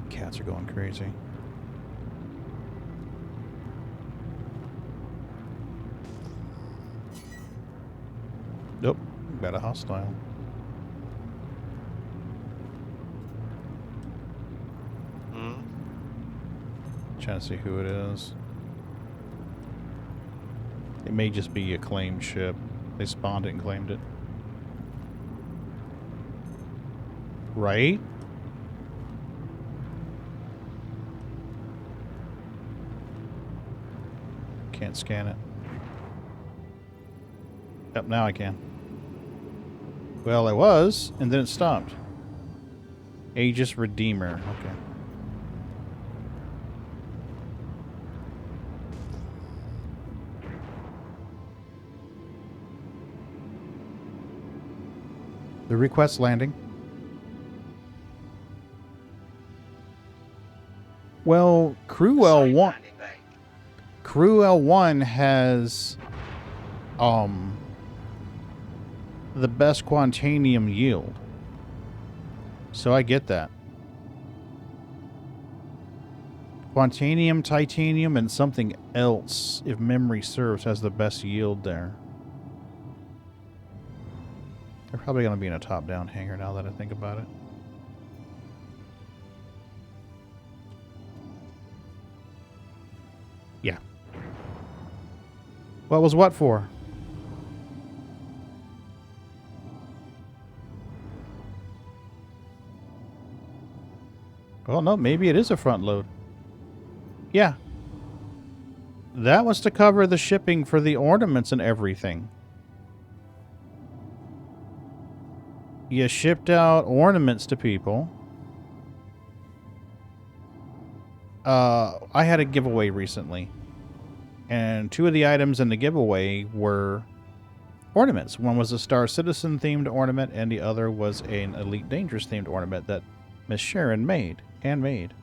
Cats are going crazy. Nope, got a hostile. Trying to see who it is. It may just be a claimed ship. They spawned it and claimed it. Right? Can't scan it. Yep, now I can. Well, it was, and then it stopped. Aegis Redeemer. Okay. The request landing. Well, Crew L1 has the best Quantanium yield. So I get that. Quantanium, titanium, and something else, if memory serves, has the best yield there. They're probably going to be in a top-down hangar now that I think about it. Yeah. What was what for? Well, no, maybe it is a front load. Yeah. That was to cover the shipping for the ornaments and everything. You shipped out ornaments to people. I had a giveaway recently. And 2 of the items in the giveaway were ornaments. One was a Star Citizen themed ornament, and the other was an Elite Dangerous themed ornament that Miss Sharon made, handmade.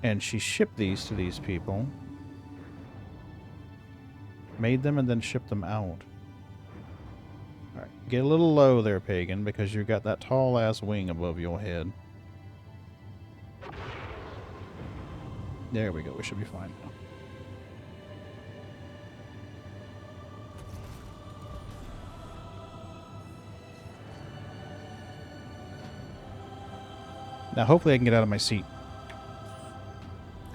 And she shipped these to these people. Made them and then shipped them out. Alright, get a little low there, Pagan, because you've got that tall ass wing above your head. There we go, we should be fine now. Now, hopefully I can get out of my seat.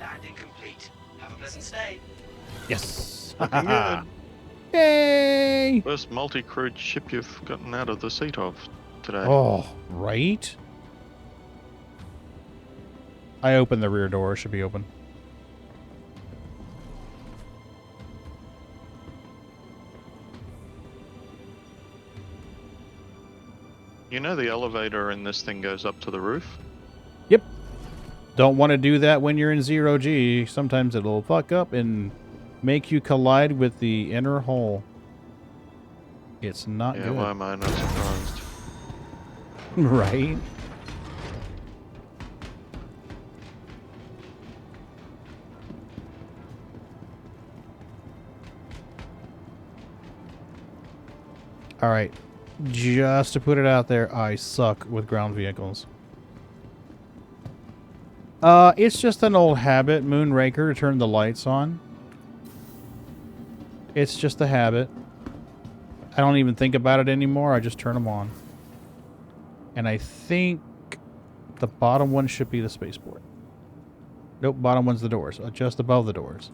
Landing complete. Have a pleasant stay. Yes! Looking good. Yay! First multi-crewed ship you've gotten out of the seat of today. Oh, right? I opened the rear door. It should be open. You know the elevator in this thing goes up to the roof? Yep. Don't want to do that when you're in 0G. Sometimes it'll fuck up and make you collide with the inner hull. It's not good. Yeah, why am I not surprised? Right? All right. Just to put it out there, I suck with ground vehicles. It's just an old habit, Moonraker, to turn the lights on. It's just a habit. I don't even think about it anymore. I just turn them on. And I think the bottom one should be the spaceport. Nope, bottom one's the doors. Just above the doors.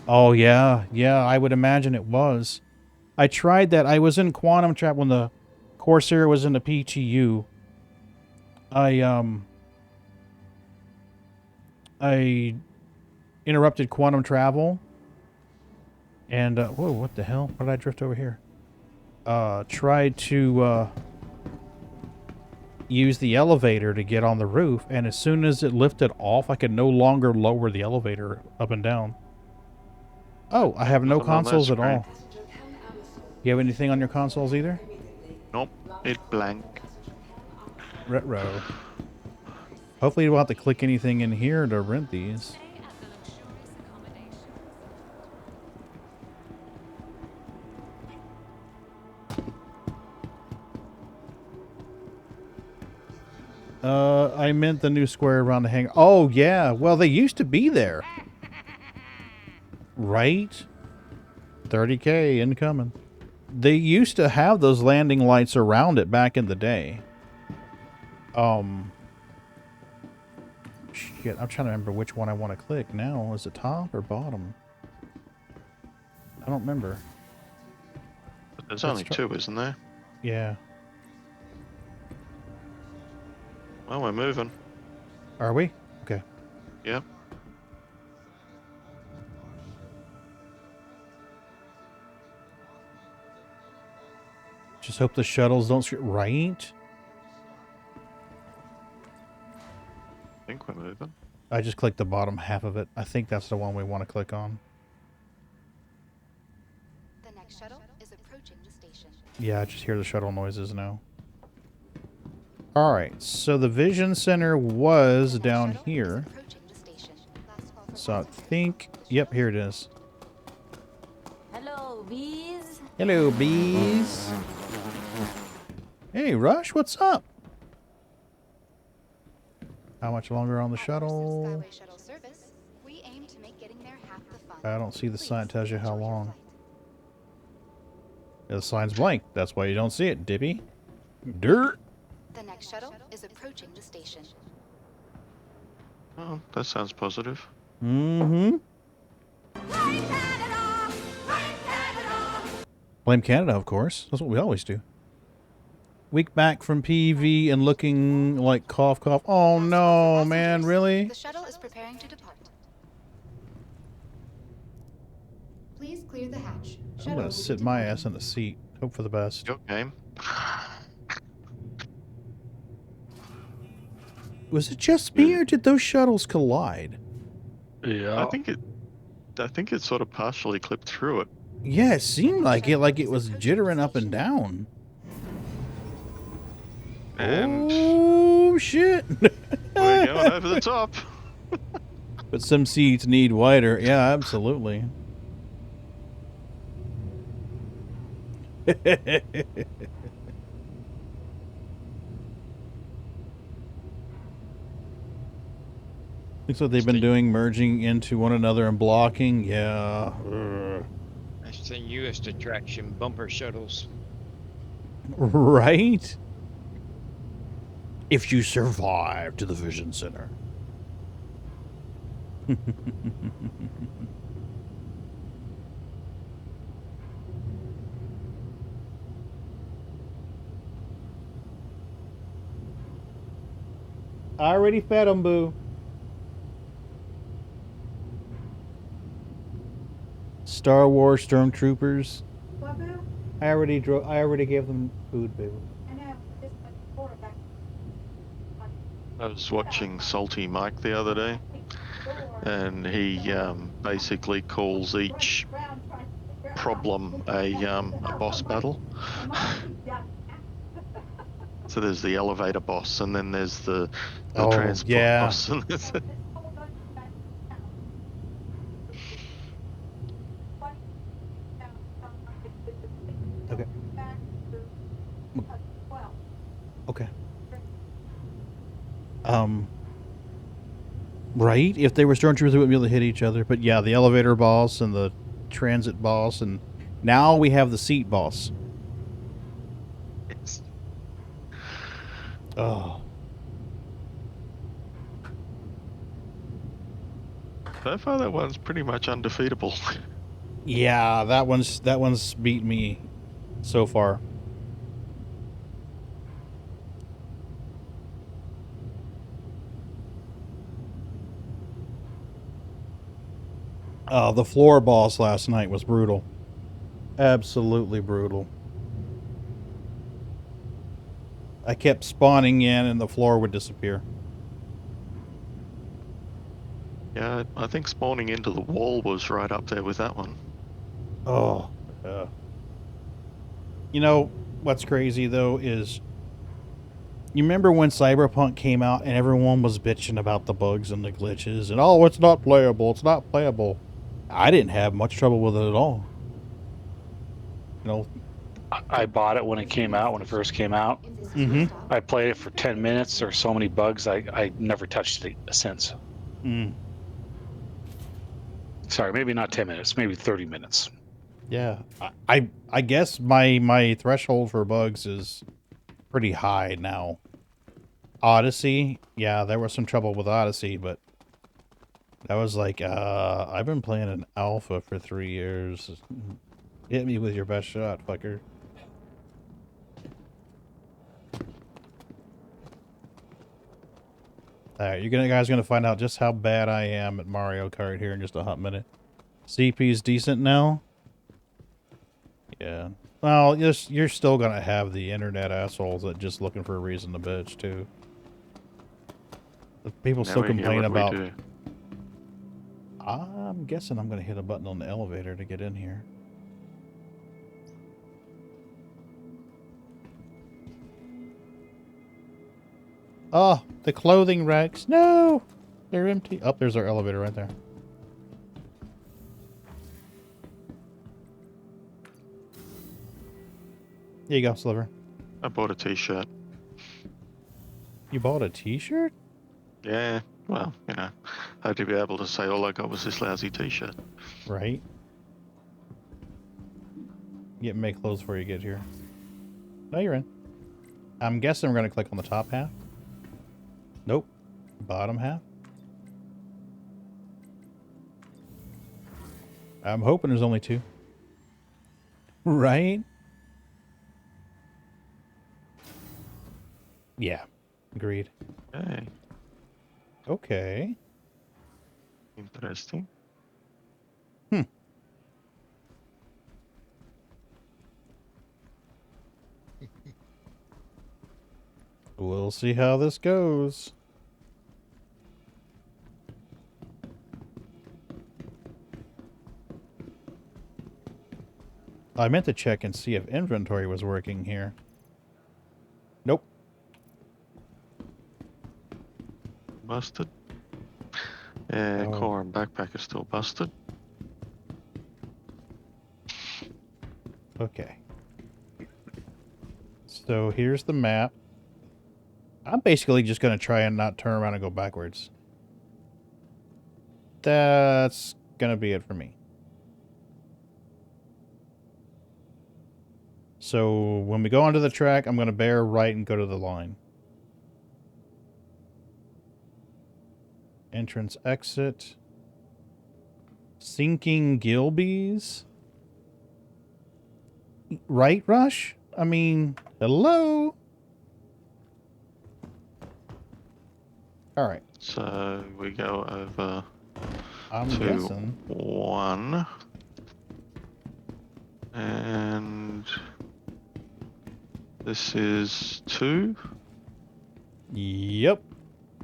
Oh, yeah. Yeah, I would imagine it was. I tried that. I was in Quantum Trap when the Corsair was in the PTU. I interrupted quantum travel. And, whoa, what the hell? Why did I drift over here? Tried to, use the elevator to get on the roof, and as soon as it lifted off, I could no longer lower the elevator up and down. Oh, I have no consoles at all. You have anything on your consoles either? Nope, it blank. Retro. Hopefully you won't have to click anything in here to rent these. I meant the new square around the hangar. Oh, yeah. Well, they used to be there. Right? 30K incoming. They used to have those landing lights around it back in the day. Shit, I'm trying to remember which one I want to click now. Is it top or bottom? I don't remember. But there's only 2, isn't there? Yeah. Well, we're moving. Are we? Okay. Yep. Just hope the shuttles don't right? I think we're moving. I just clicked the bottom half of it. I think that's the one we want to click on. The next shuttle is approaching the station. Yeah, I just hear the shuttle noises now. Alright, so the Vision Center was down here. So I think... Yep, here it is. Hello, bees. Hello, bees. Hey, Rush, what's up? How much longer on the shuttle? I don't see the sign. It tells you how long. Yeah, the sign's blank. That's why you don't see it, Dippy. Dirt. The next shuttle is approaching the station. Oh, that sounds positive. Mm-hmm. Blame Canada, of course. That's what we always do. Week back from PV and looking like cough, cough. Oh no, man, really? The shuttle is preparing to depart. Please clear the hatch. I'm gonna sit my ass in the seat. Hope for the best. Your game. Was it just me, or did those shuttles collide? Yeah. I think it sort of partially clipped through it. Yeah, it seemed like it was jittering up and down. And oh shit! we're going over the top. But some seats need wider. Yeah, absolutely. Looks like they've been doing merging into one another and blocking. Yeah. That's the newest attraction, bumper shuttles. Right? If you survive to the Vision Center. I already fed him, boo. Star Wars Stormtroopers. What, boo? I already gave them food, boo. I know. Just like quarterback. I was watching Salty Mike the other day, and he basically calls each problem a boss battle. So there's the elevator boss, and then there's the transport boss. And okay. Okay. Right? If they were stormtroopers, they wouldn't be able to hit each other. But yeah, the elevator boss and the transit boss, and now we have the seat boss. Oh. So far, that one's pretty much undefeatable. Yeah, that one's beat me so far. The floor boss last night was brutal. Absolutely brutal. I kept spawning in and the floor would disappear. Yeah, I think spawning into the wall was right up there with that one. Oh. You know, what's crazy, though, is... You remember when Cyberpunk came out and everyone was bitching about the bugs and the glitches and, oh, it's not playable, it's not playable. I didn't have much trouble with it at all. You know... I bought it when it came out, when it first came out. Mm-hmm. I played it for 10 minutes. There were so many bugs, I never touched it since. Mm. Sorry, maybe not 10 minutes, maybe 30 minutes. Yeah, I guess my threshold for bugs is pretty high now. Odyssey, yeah, there was some trouble with Odyssey, but that was like, I've been playing an alpha for 3 years. Hit me with your best shot, fucker. Alright, you guys gonna find out just how bad I am at Mario Kart here in just a hot minute. CP's decent now? Yeah. Well, you're still gonna have the internet assholes that just looking for a reason to bitch, too. The people still complain about... I'm guessing I'm gonna hit a button on the elevator to get in here. Oh, the clothing racks. No! They're empty. Oh, there's our elevator right there. Here you go, Sliver. I bought a t-shirt. You bought a t-shirt? Yeah, well, you know, I had to be able to say all I got was this lousy t-shirt. Right. Get make clothes before you get here. No, you're in. I'm guessing we're going to click on the top half. Nope. Bottom half. I'm hoping there's only 2. Yeah, agreed. Okay. Okay. Interesting. We'll see how this goes. I meant to check and see if inventory was working here. Nope. Busted. Yeah, Oh. core and backpack is still busted. Okay. So here's the map. I'm basically just going to try and not turn around and go backwards. That's going to be it for me. So when we go onto the track, I'm going to bear right and go to the line. Entrance, exit. Sinking Gilbies. Right, Rush? I mean, hello? Alright. So we go over I'm to guessing. 1. And this is 2. Yep.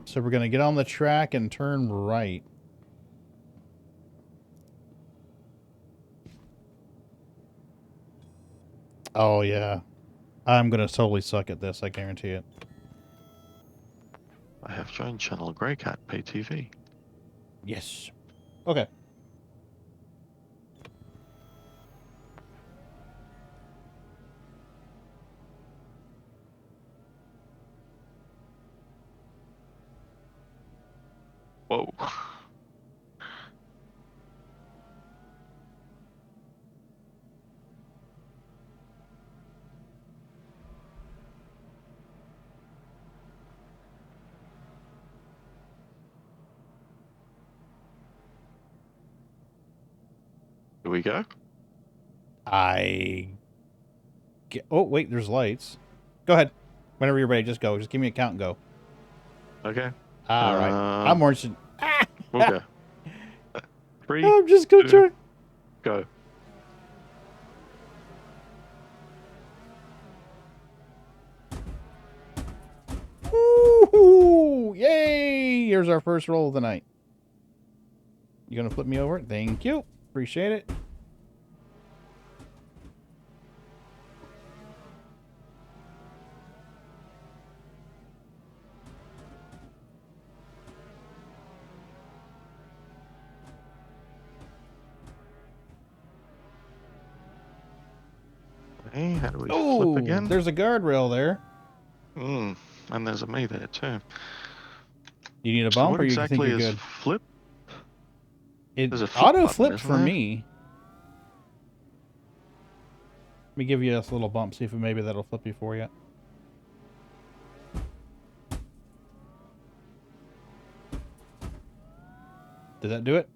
So we're going to get on the track and turn right. Oh, yeah. I'm going to totally suck at this, I guarantee it. I have joined channel Greycat PTV. Yes. Okay. Whoa. Here we go. Oh, wait, there's lights. Go ahead. Whenever you're ready, just go. Just give me a count and go. Okay. All right. I'm more interested. We'll go. 3, I'm just going to 2, try. go. Woo-hoo! Yay! Here's our first roll of the night. You gonna flip me over? Thank you. Appreciate it. Hey, how do we Oh, flip again? there's a guardrail there. And there's a me there too. You need a So bump, what or you think exactly you're is good? flip? It There's a flip auto button, flipped isn't for there? me. Let me give you this little bump, see if maybe that'll flip you for you. Did that do it?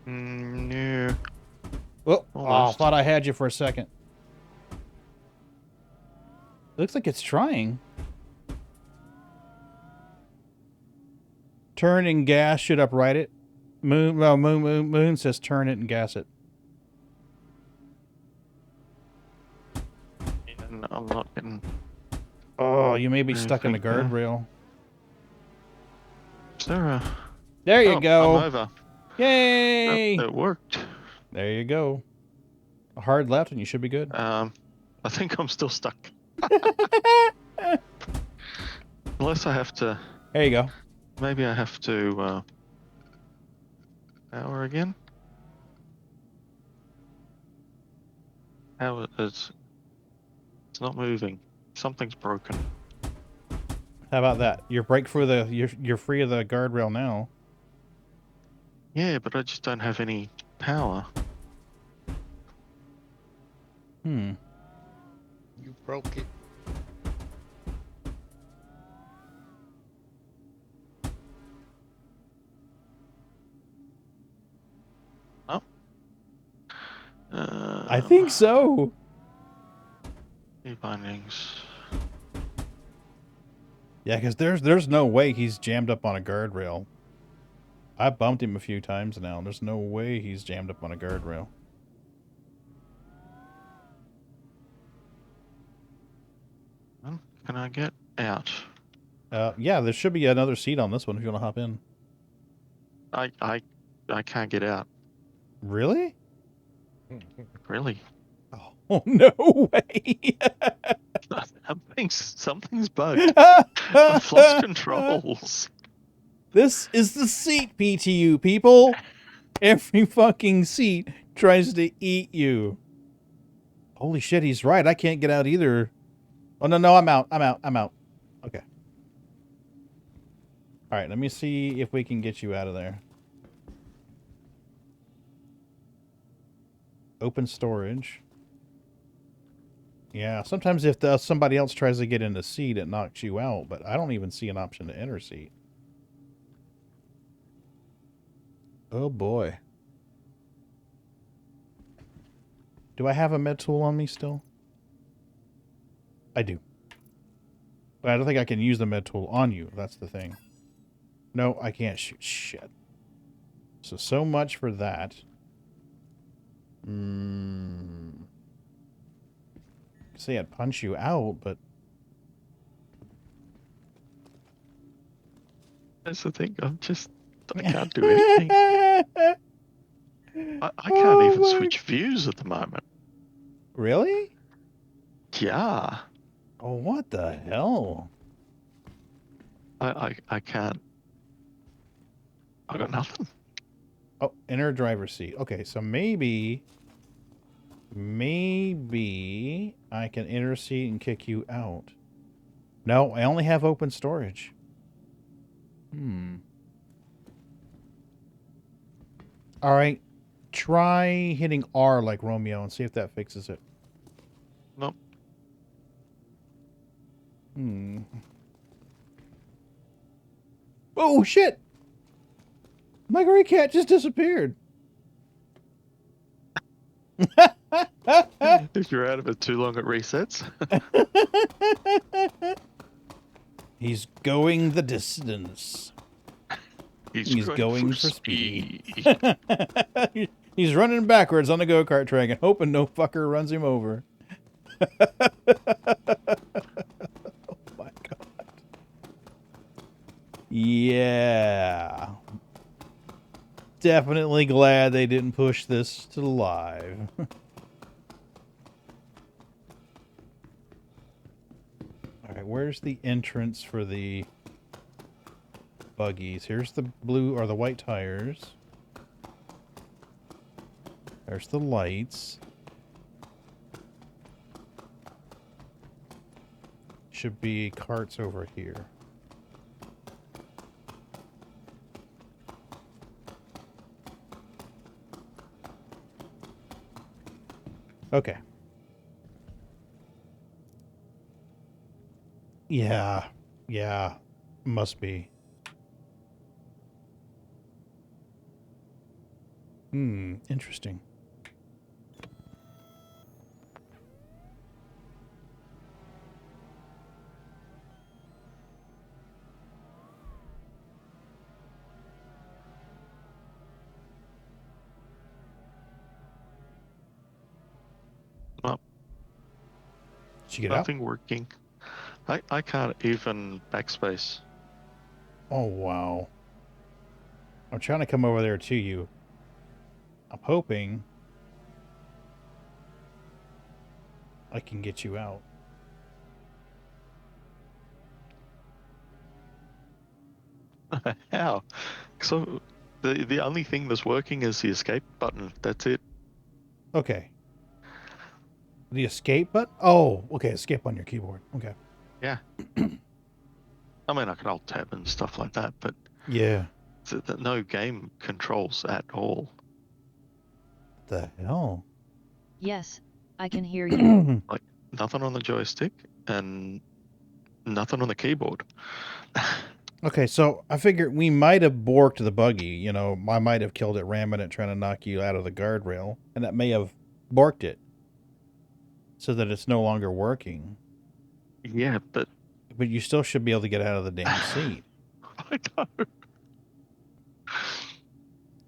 No. Oh, I Almost. thought I had you for a second. Looks like it's trying. Turn and gas should upright it. Moon says turn it and gas it. And I'm not getting. Oh, you may be stuck in the anything there. guardrail. Is there a? There you Oh, go. I'm over. Yay! It worked. There you go. A hard left and you should be good. I think I'm still stuck. Unless I have to. There you go. Maybe I have to. Power again. How it's not moving. Something's broken. How about that? You're you're free of the guardrail now. Yeah, but I just don't have any power. Hmm. You broke it. Oh. I think so. Key bindings. Yeah, because there's no way he's jammed up on a guardrail. I bumped him a few times now. There's no way he's jammed up on a guardrail. Can I get out? Yeah, there should be another seat on this one if you want to hop in. I can't get out. Really? Really? Oh, no way! Something's bugged. I've lost controls. This is the seat, PTU, people! Every fucking seat tries to eat you. Holy shit, he's right. I can't get out either. Oh, no, I'm out. I'm out. Okay. Alright, let me see if we can get you out of there. Open storage. Yeah, sometimes if somebody else tries to get in the seat, it knocks you out, but I don't even see an option to enter seat. Oh boy. Do I have a med tool on me still? I do. But I don't think I can use the med tool on you. That's the thing. No, I can't shoot. Shit. So much for that. Say I'd punch you out, but... That's the thing. I can't do anything. I can't even switch views at the moment. Really? Yeah. Oh, what the hell? I can't. I got nothing. Oh, enter driver's seat. Okay, so maybe I can enter seat and kick you out. No, I only have open storage. All right, try hitting R like Romeo and see if that fixes it. Nope. Oh, shit! My gray cat just disappeared. If you're out of it too long, it resets. He's going the distance. He's going for speed. He's running backwards on the go-kart track and hoping no fucker runs him over. Oh my god. Yeah. Definitely glad they didn't push this to live. Alright, where's the entrance for the buggies? Here's the blue or the white tires. There's the lights. Should be carts over here. Okay. Yeah. Must be. Interesting. Well, did you get nothing working. I can't even backspace. Oh, wow. I'm trying to come over there to you. I'm hoping I can get you out. How? So the only thing that's working is the escape button. That's it. Okay. The escape button? Oh, okay. Escape on your keyboard. Okay. Yeah. I mean, I can alt tab and stuff like that, but yeah, no game controls at all. The hell? Yes, I can hear you. Like nothing on the joystick and nothing on the keyboard. Okay, so I figured we might have borked the buggy. You know, I might have killed it, ramming it, trying to knock you out of the guardrail, and that may have borked it so that it's no longer working. Yeah, but But you still should be able to get out of the damn seat. I know.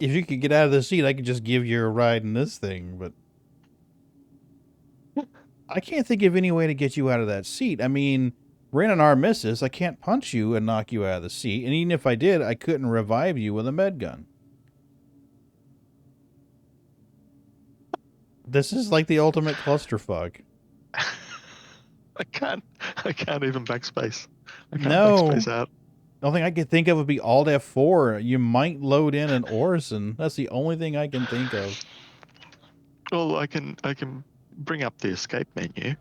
If you could get out of the seat, I could just give you a ride in this thing, but I can't think of any way to get you out of that seat. I mean, we're in an armistice. I can't punch you and knock you out of the seat. And even if I did, I couldn't revive you with a med gun. This is like the ultimate clusterfuck. I can't even backspace. I can't No. backspace out. The only thing I could think of would be Alt F4. You might load in an Orison. That's the only thing I can think of. Well, I can bring up the escape menu.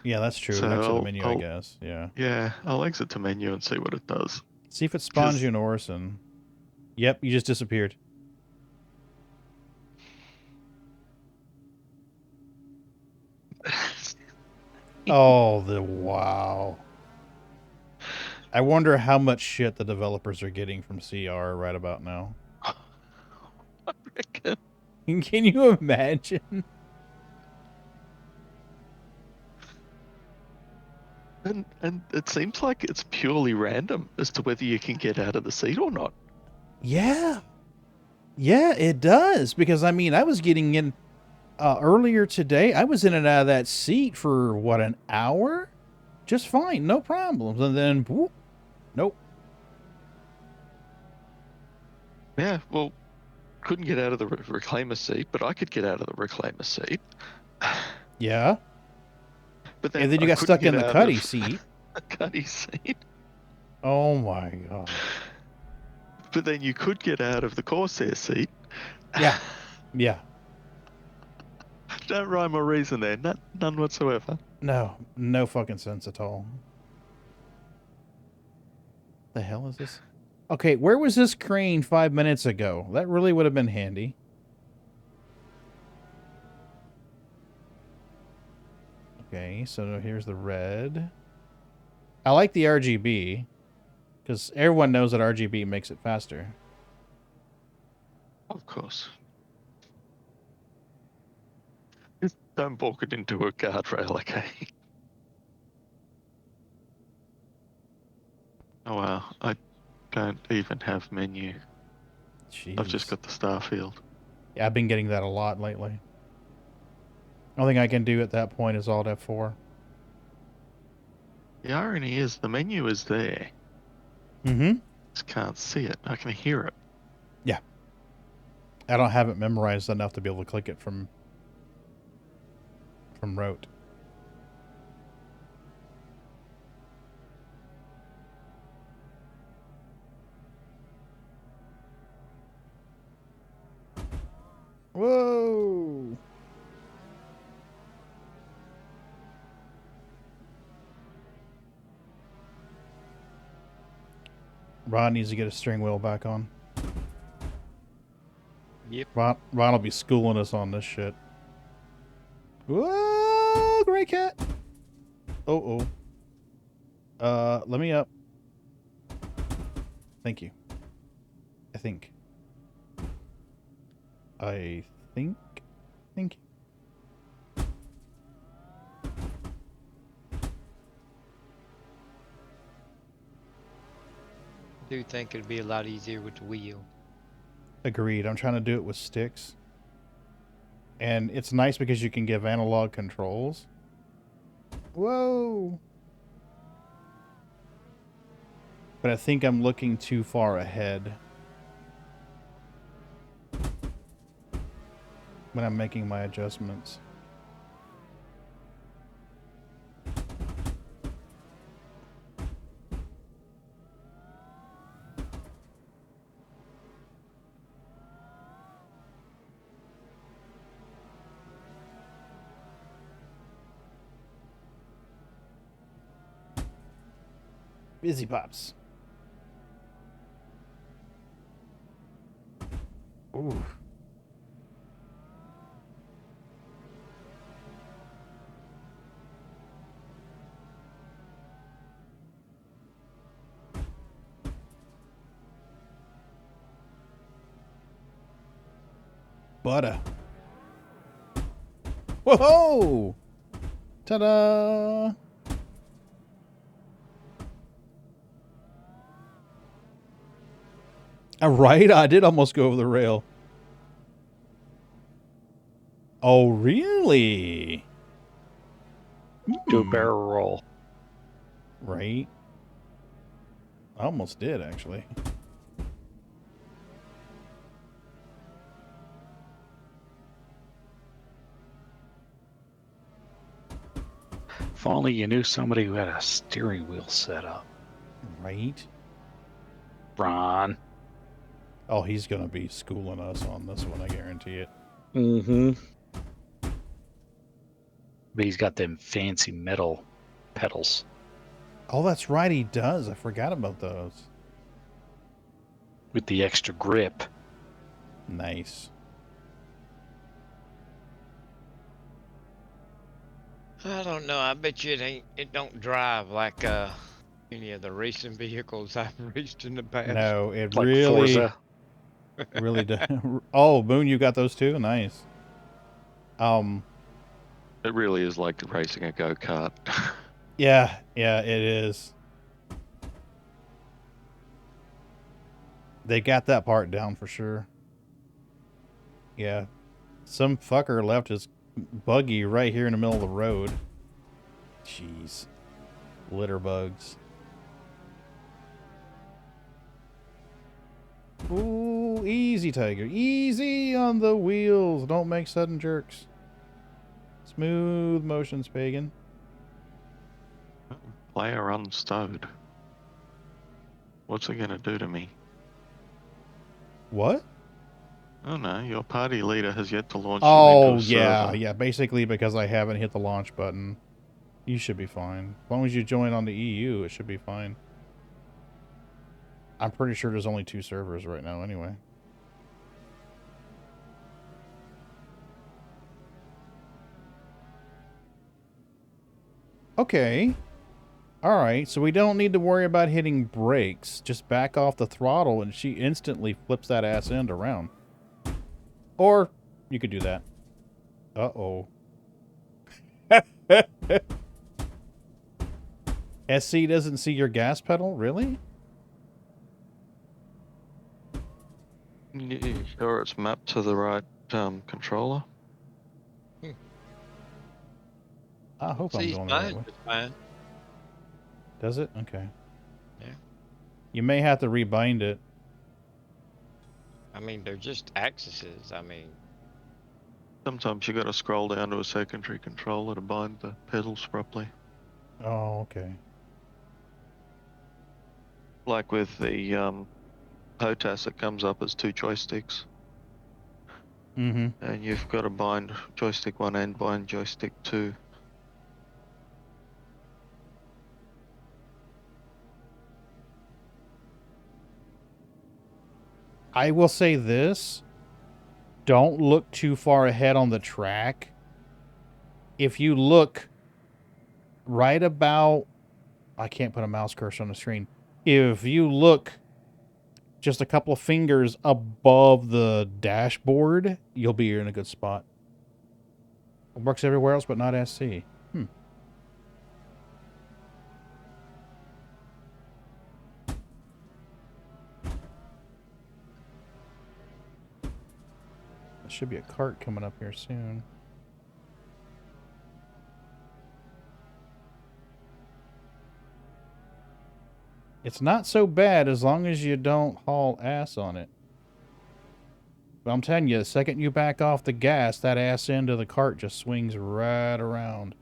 Yeah, that's true. So Exit the menu, I guess. Yeah. Yeah, I'll exit the menu and see what it does. See if it spawns you an Orison. Yep, you just disappeared. Oh, wow. I wonder how much shit the developers are getting from CR right about now. I reckon. Can you imagine? And it seems like it's purely random as to whether you can get out of the seat or not. Yeah. Yeah, it does. Because, I mean, I was getting in... earlier today, I was in and out of that seat for, what, an hour? Just fine, no problems. And then, whoop, nope. Yeah, well, couldn't get out of the reclaimer seat, but I could get out of the reclaimer seat. Yeah. But then and then you I got couldn't stuck in get the out cuddy of seat. The cuddy seat. Oh my god. But then you could get out of the Corsair seat. Yeah. Yeah. Don't rhyme or reason there. None whatsoever. No. No fucking sense at all. The hell is this? Okay, where was this crane 5 minutes ago? That really would have been handy. Okay, so here's the red. I like the RGB, because everyone knows that RGB makes it faster. Of course. Just don't balk it into a guardrail, okay? Oh wow, I don't even have menu. Jeez. I've just got the star field. Yeah, I've been getting that a lot lately. Only thing I can do at that point is Alt F4. The irony is the menu is there. Mm-hmm. Just can't see it. I can hear it. Yeah. I don't have it memorized enough to be able to click it from rote. Whoa! Ron needs to get his steering wheel back on. Yep. Ron will be schooling us on this shit. Whoa, gray cat! Oh. Let me up. Thank you. I think. Thank you. I do think it'd be a lot easier with the wheel. Agreed. I'm trying to do it with sticks. And it's nice because you can give analog controls. Whoa! But I think I'm looking too far ahead when I'm making my adjustments. Busy pops. Ooh. Butter. Whoa! Ta-da! Right? I did almost go over the rail. Oh, really? Do a barrel roll. Right? I almost did, actually. If only you knew somebody who had a steering wheel set up. Right? Ron. Oh, he's going to be schooling us on this one, I guarantee it. Mm-hmm. But he's got them fancy metal pedals. Oh, that's right, he does. I forgot about those. With the extra grip. Nice. I don't know. I bet you it don't drive like any of the racing vehicles I've raced in the past. No, it like really... Forza. Really does. Oh, Moon, you got those too? Nice. It really is like racing a go-kart. Yeah, it is. They got that part down for sure. Yeah. Some fucker left his buggy right here in the middle of the road. Jeez. Litter bugs. Ooh, easy, Tiger. Easy on the wheels. Don't make sudden jerks. Smooth motions, Pagan. Player unstowed. What's it going to do to me? What? Oh no, your party leader has yet to launch you Oh, into a server. yeah. Basically, because I haven't hit the launch button. You should be fine. As long as you join on the EU, it should be fine. I'm pretty sure there's only 2 servers right now anyway. Okay. Alright, so we don't need to worry about hitting brakes. Just back off the throttle and she instantly flips that ass end around. Or you could do that. Uh-oh. SC doesn't see your gas pedal? Really? You sure it's mapped to the right controller? I hope I'm going the right way. Fine. Does it? Okay. Yeah. You may have to rebind it. I mean, they're just axes. I mean... Sometimes you got to scroll down to a secondary controller to bind the pedals properly. Oh, okay. Like with the POTAS, it comes up as 2 joysticks. Mm-hmm. And you've got to bind joystick 1 and bind joystick 2. I will say this. Don't look too far ahead on the track. If you look right about... I can't put a mouse cursor on the screen. If you look just a couple of fingers above the dashboard, you'll be in a good spot. It works everywhere else, but not SC. There should be a cart coming up here soon. It's not so bad as long as you don't haul ass on it. But I'm telling you, the second you back off the gas, that ass end of the cart just swings right around.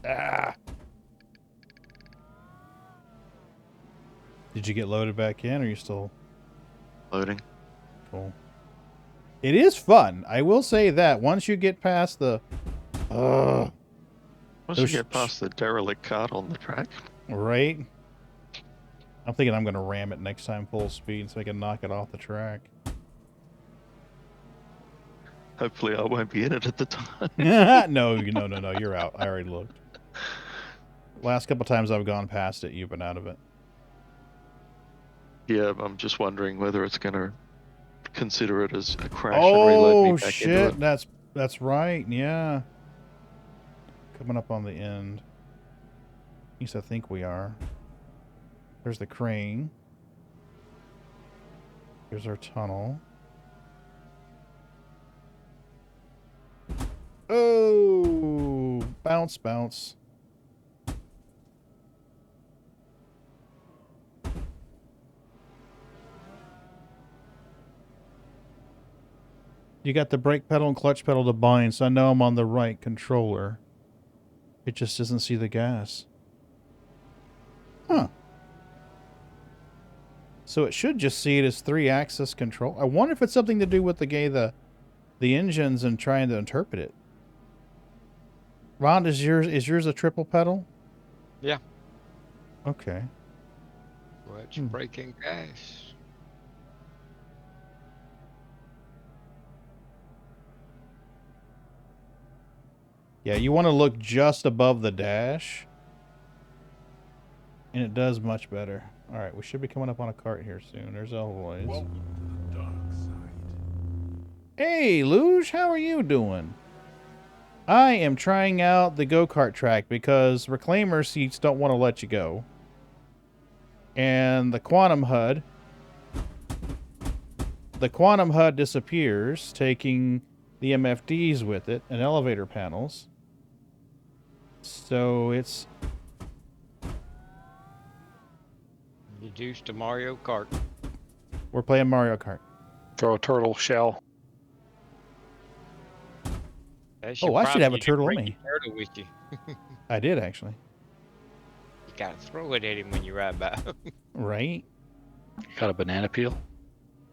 Ah! Did you get loaded back in, or are you still... Loading. Cool. It is fun. I will say that. Once you get past the... Once you get past the derelict cart on the track. Right? I'm thinking I'm going to ram it next time full speed so I can knock it off the track. Hopefully I won't be in it at the time. No, you're out. I already looked. Last couple times I've gone past it, you've been out of it. Yeah, I'm just wondering whether it's going to consider it as a crash and reload me Oh back into it. shit, that's right. Yeah. Coming up on the end. At least I think we are. There's the crane. Here's our tunnel. Oh, bounce, bounce. You got the brake pedal and clutch pedal to bind, so I know I'm on the right controller. It just doesn't see the gas. Huh. So it should just see it as 3-axis control. I wonder if it's something to do with the engines and trying to interpret it. Ron, is yours a triple pedal? Yeah. Okay. Clutch, braking, gas. Yeah, you want to look just above the dash. And it does much better. Alright, we should be coming up on a cart here soon. There's Elroy's. Hey, Luge, how are you doing? I am trying out the go-kart track because reclaimer seats don't want to let you go. And the quantum HUD disappears, taking the MFDs with it and elevator panels. So it's Reduced to Mario Kart. we're playing Mario Kart. Throw a turtle shell. Oh, I should have a turtle in me. Turtle with you. I did actually. You gotta throw it at him when you ride by. Right? You got a banana peel?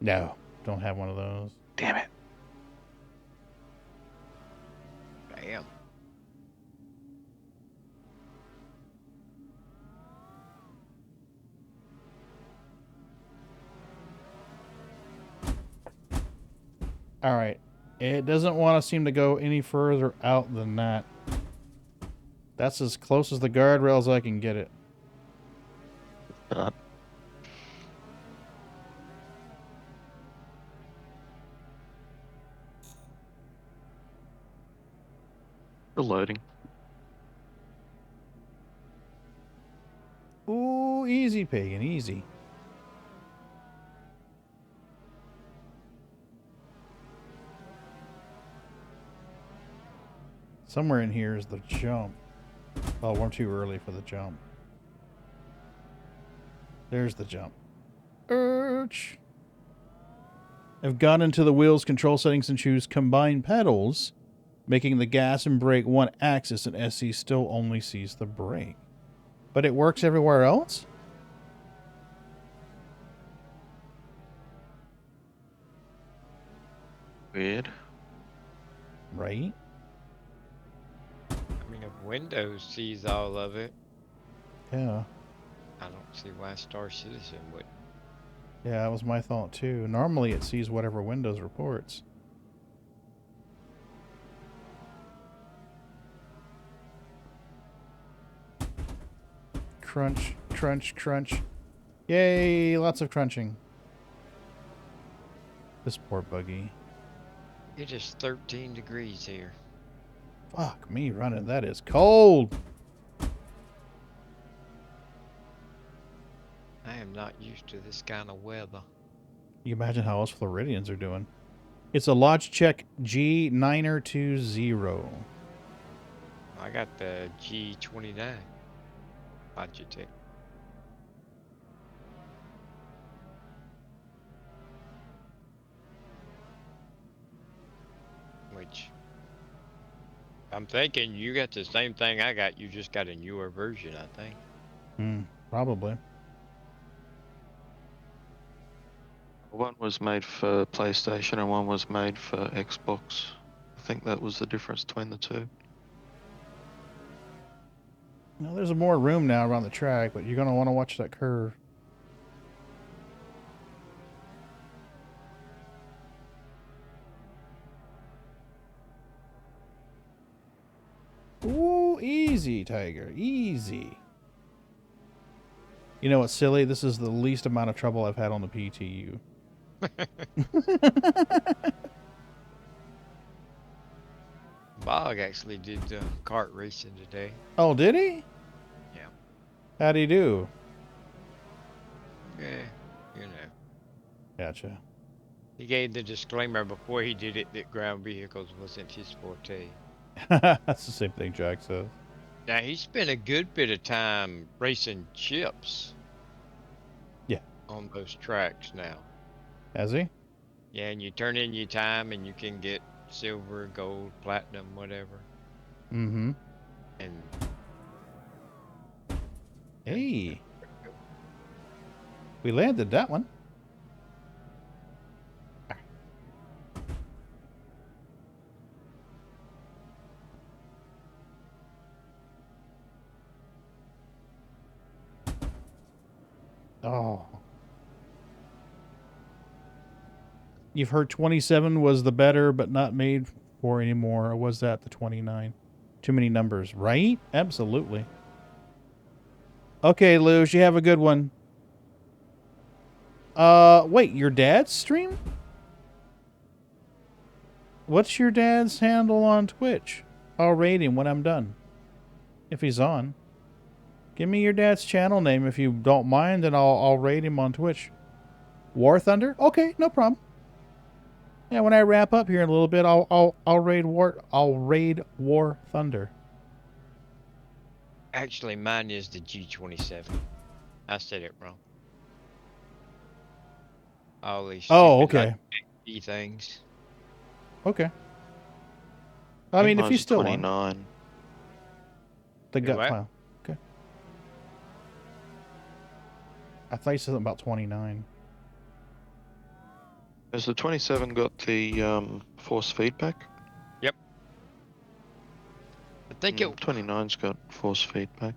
No, don't have one of those. Damn it. Damn. All right. It doesn't want to seem to go any further out than that. That's as close as the guardrails I can get it. Loading. Ooh, easy, Pagan, easy. Somewhere in here is the jump. Oh, we're too early for the jump. There's the jump. Urch. I've gone into the wheels control settings and choose combine pedals, making the gas and brake one axis, and SC still only sees the brake. But it works everywhere else? Weird. Right? I mean, if Windows sees all of it, Yeah. I don't see why Star Citizen would. Yeah, that was my thought too. Normally it sees whatever Windows reports. Crunch, crunch, crunch. Yay, lots of crunching. This poor buggy. It is 13 degrees here. Fuck me running. That is cold. I am not used to this kind of weather. You imagine how us Floridians are doing. It's a Logitech G920. I got the G29 Logitech. Which I'm thinking you got the same thing I got. You just got a newer version, I think. Probably. One was made for PlayStation and one was made for Xbox. I think that was the difference between the two. Now there's more room now around the track, but you're going to want to watch that curve. Ooh, easy, Tiger. Easy. You know what's silly? This is the least amount of trouble I've had on the PTU. Bog actually did kart racing today. Oh, did he? Yeah. How'd he do? Yeah, you know. Gotcha. He gave the disclaimer before he did it that ground vehicles wasn't his forte. That's the same thing Jack says. Now, he spent a good bit of time racing chips. Yeah. On those tracks now. Has he? Yeah, and you turn in your time and you can get silver, gold, platinum, whatever. Mm-hmm. And hey. We landed that one. Oh. You've heard 27 was the better, but not made for anymore. Or was that the 29? Too many numbers, right? Absolutely. Okay, Luge, you have a good one. Wait, your dad's stream? What's your dad's handle on Twitch? I'll raid him when I'm done. If he's on. Give me your dad's channel name if you don't mind, and I'll raid him on Twitch. War Thunder? Okay, no problem. Yeah, when I wrap up here in a little bit, I'll raid War Thunder. actually, mine is the G27. I said it wrong. All these okay. things. Okay. I mean, if he's still 29. on. The gut pile. Okay. I thought you said something about 29. Has the 27 got the force feedback? Yep. I think 29's got force feedback.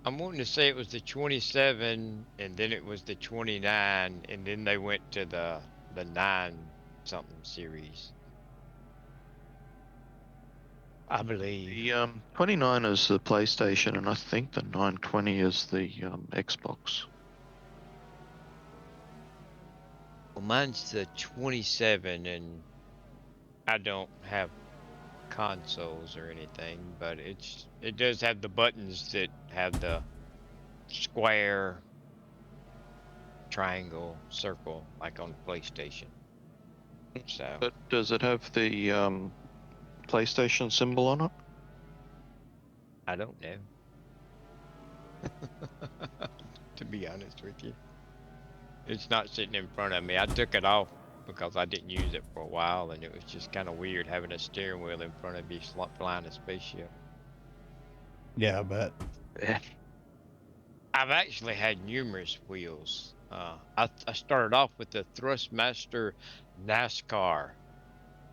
I'm wanting to say it was the 27, and then it was the 29, and then they went to the 9 something series. I believe. The 29 is the PlayStation, and I think the 920 is the Xbox. Well, mine's the 27, and I don't have consoles or anything, but it does have the buttons that have the square, triangle, circle, like on the PlayStation. So. But does it have the PlayStation symbol on it? I don't know. To be honest with you. It's not sitting in front of me. I took it off because I didn't use it for a while, and it was just kind of weird having a steering wheel in front of you flying a spaceship. Yeah, I bet. I've actually had numerous wheels. I started off with the Thrustmaster NASCAR.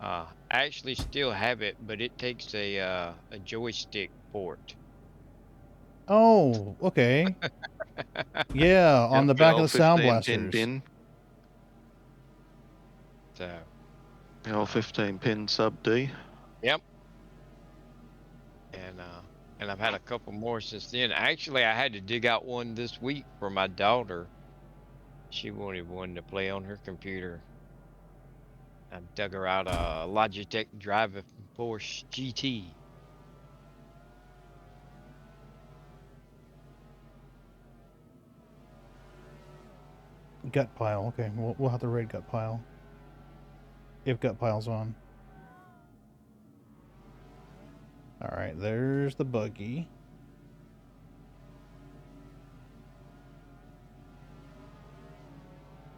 I actually still have it, but it takes a joystick port. Oh, okay. Yeah, on the back of the Sound Blasters. Pin. So. L15 pin sub D. Yep. And I've had a couple more since then. Actually, I had to dig out one this week for my daughter. She wanted one to play on her computer. I dug her out a Logitech Driver Force GT. Gut pile. Okay, we'll have to raid gut pile. If gut pile's on. All right, there's the buggy.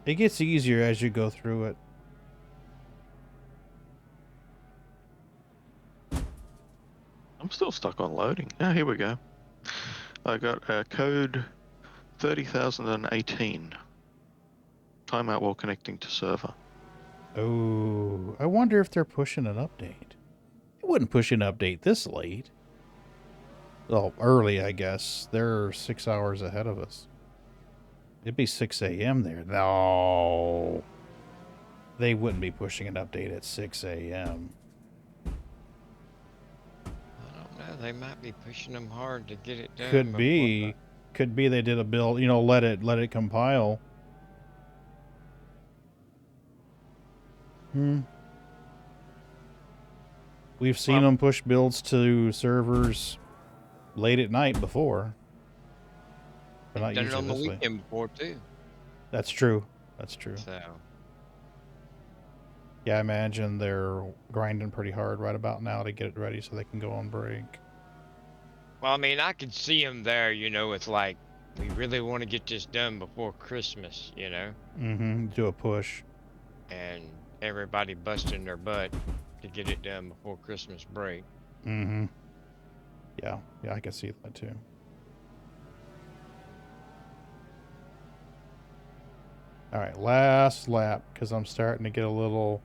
It gets easier as you go through it. I'm still stuck on loading. Ah, here we go. I got code 30,018. Timeout while connecting to server. Oh, I wonder if they're pushing an update. They wouldn't push an update this late. Well, early, I guess. They're 6 hours ahead of us. It'd be 6 a.m. there. No. They wouldn't be pushing an update at 6 a.m. I don't know. They might be pushing them hard to get it done. Could be. Could be they did a build, let it compile. We've seen them push builds to servers late at night before. But not Done it usually on the this way. weekend before too. That's true. That's true. So. Yeah, I imagine they're grinding pretty hard right about now to get it ready so they can go on break. Well, I mean, I could see them there. You know, it's like we really want to get this done before Christmas. You know. Do a push. And everybody busting their butt to get it done before Christmas break. Yeah, I can see that too. All right, last lap, because I'm starting to get a little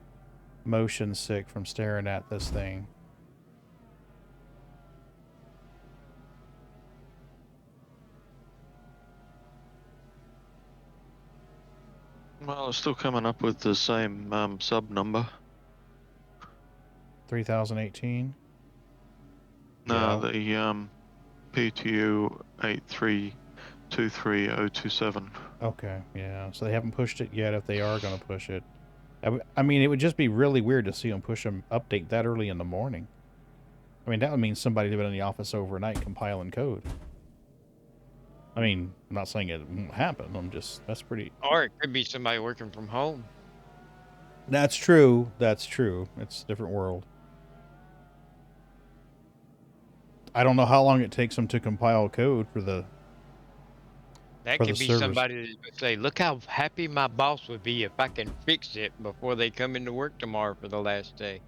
motion sick from staring at this thing. Well, it's still coming up with the same sub number. 3018? No, the PTU 8323027. Okay, yeah. So they haven't pushed it yet if they are going to push it. I mean, it would just be really weird to see them push them update that early in the morning. I mean, that would mean somebody been in the office overnight compiling code. I mean, I'm not saying it won't happen. I'm just, that's pretty... Or it could be somebody working from home. That's true. That's true. It's a different world. I don't know how long it takes them to compile code for the That could be somebody that would say, look how happy my boss would be if I can fix it before they come into work tomorrow for the last day.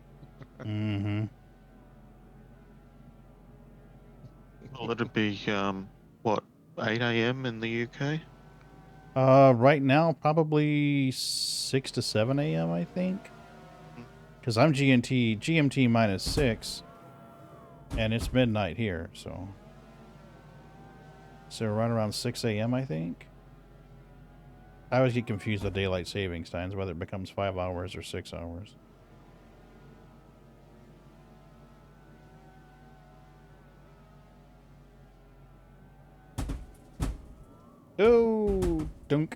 Well, it'd be, what, 8 a.m. in the UK? Right now, probably 6 to 7 a.m., I think. Because I'm GMT -6, and it's midnight here, so... So right around 6 a.m., I think. I always get confused with daylight savings times, whether it becomes 5 hours or 6 hours. Oh, dunk.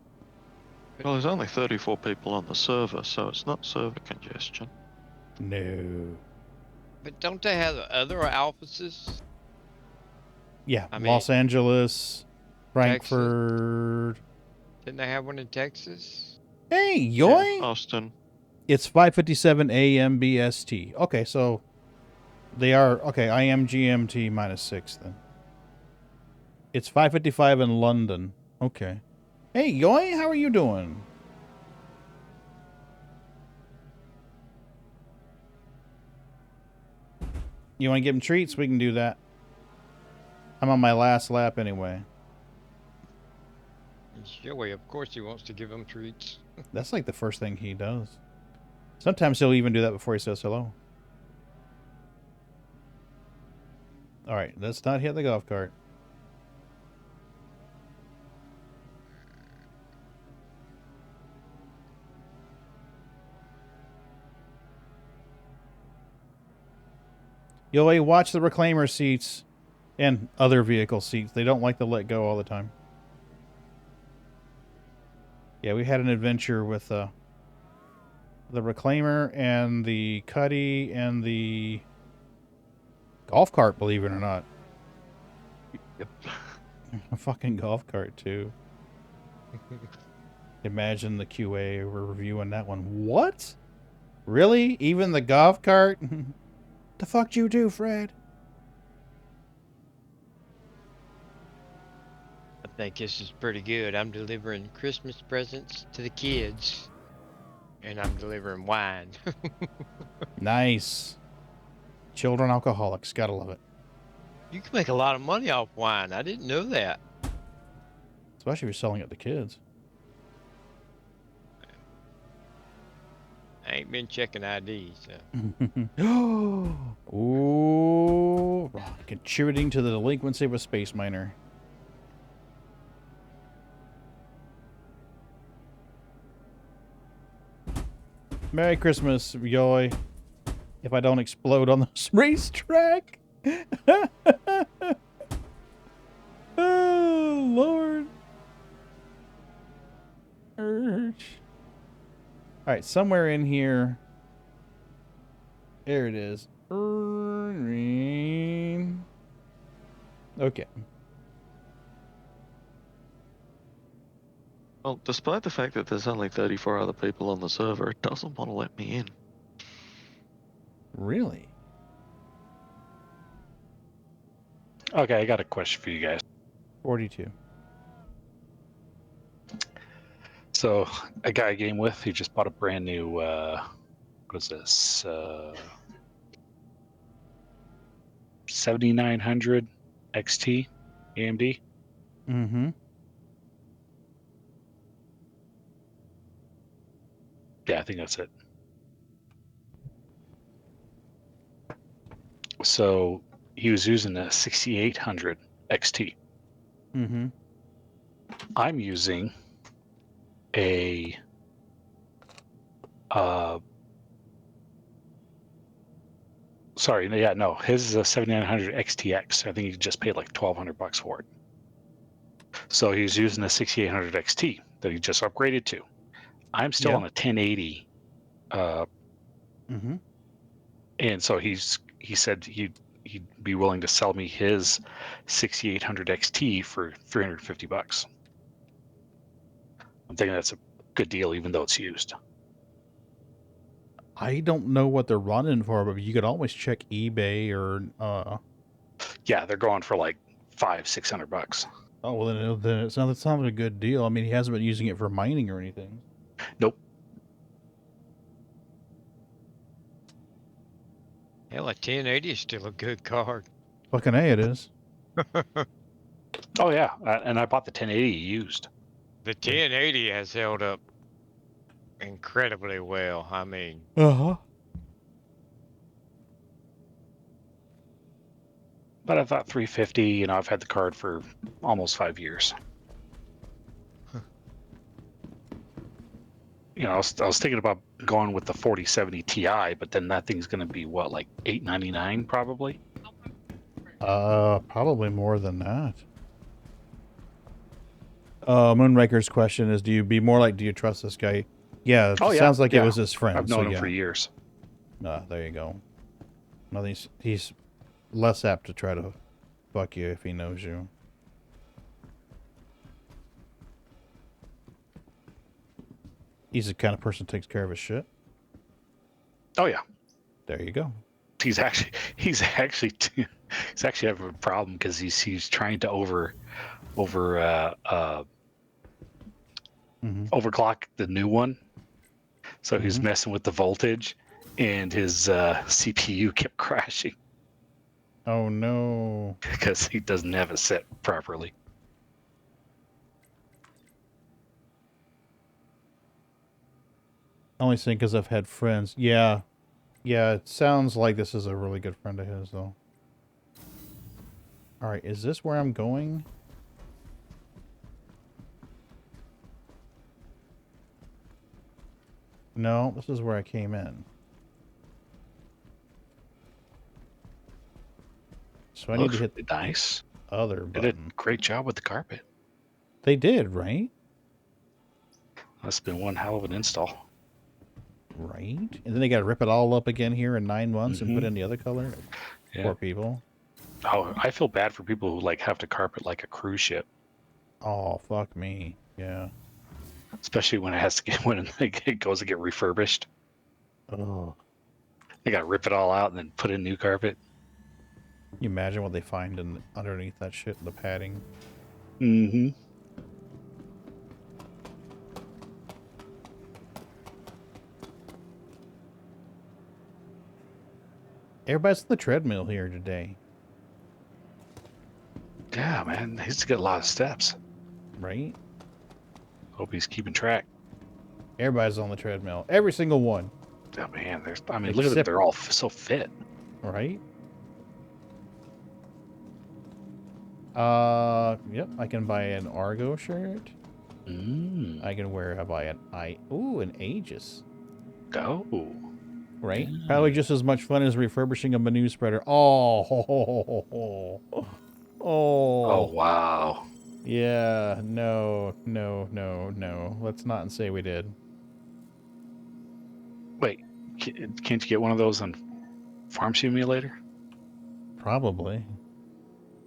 Well, there's only 34 people on the server, so it's not server congestion. No. But don't they have other offices? Yeah, I mean, Los Angeles, Frankfurt. Didn't they have one in Texas? Hey, yoy! Yeah, Austin. It's 5:57 a.m. BST. Okay, so they are... Okay, I am GMT -6 then. It's 5:55 in London. Okay. Hey, yoy, how are you doing? You want to give him treats? We can do that. I'm on my last lap anyway. Joey, of course he wants to give them treats. That's like the first thing he does. Sometimes he'll even do that before he says hello. All right, let's not hit the golf cart. You'll watch the reclaimer seats and other vehicle seats. They don't like to let go all the time. Yeah, we had an adventure with the reclaimer and the cuddy and the golf cart, believe it or not. Yep. A fucking golf cart, too. Imagine the QA we're reviewing that one. What? Really? Even the golf cart? The fuck you do, Fred? I think this is pretty good. I'm delivering Christmas presents to the kids. And I'm delivering wine. Nice. Children alcoholics. Gotta love it. You can make a lot of money off wine. I didn't know that. Especially if you're selling it to kids. I ain't been checking ID, so. Ooh. Contributing to the delinquency of a space miner. Merry Christmas, yoy. If I don't explode on this racetrack. Oh, Lord. Alright, somewhere in here, There it is. Green. Okay. Well, despite the fact that there's only 34 other people on the server, it doesn't want to let me in. Really? Okay, I got a question for you guys. 42. So, a guy I game with, he just bought a brand new, what is this? 7900 XT AMD. Mm-hmm. Yeah, I think that's it. So, he was using a 6800 XT. Mm-hmm. I'm using a his is a 7900 XTX. I think he just paid like $1,200 for it. So he's using a 6800 XT that he just upgraded to. I'm still on a 1080, Mm-hmm. and so he said he'd be willing to sell me his 6800 XT for $350. I'm thinking that's a good deal, even though it's used. I don't know what they're running for, but you could always check eBay or Yeah, they're going for like $500-600. Oh well, then it sounds like a good deal. I mean, he hasn't been using it for mining or anything. Nope. Hell, a 1080 is still a good card. Fucking A, it is. Oh yeah, and I bought the 1080 used. The 1080 has held up incredibly well. I mean, Uh-huh. But I thought 350. I've had the card for almost 5 years. I was thinking about going with the 4070 Ti, but then that thing's going to be what, like $899 probably. Probably more than that. Moonraker's question is: do you trust this guy? Yeah, it sounds like it was his friend. I've known him for years. There you go. No, he's less apt to try to fuck you if he knows you. He's the kind of person who takes care of his shit. Oh yeah. There you go. He's actually having a problem because he's trying to overclock the new one. So he's messing with the voltage, and his CPU kept crashing. Oh no! Because he doesn't have it set properly. Only saying because I've had friends. Yeah, it sounds like this is a really good friend of his, though. All right, is this where I'm going? No, this is where I came in. So I need to hit the nice other button. They did a great job with the carpet. They did, right? That's been one hell of an install. Right? And then they got to rip it all up again here in 9 months and put in the other color? Yeah. Poor people. Oh, I feel bad for people who have to carpet like a cruise ship. Oh, fuck me. Yeah. Especially when it goes to get refurbished. Oh. They got to rip it all out and then put in new carpet. Can you imagine what they find underneath that shit, the padding? Mm-hmm. Everybody's on the treadmill here today. Yeah, man. He's got a lot of steps. Right? Hope he's keeping track. Everybody's on the treadmill. Every single one. Oh, man. Look at them. They're all so fit. Right? Yep. I can buy an Argo shirt. I can buy an Aegis. Oh. Right? Probably just as much fun as refurbishing a menu spreader. Oh, wow. Yeah, no. Let's not say we did. Wait, can't you get one of those on Farm Simulator? Probably.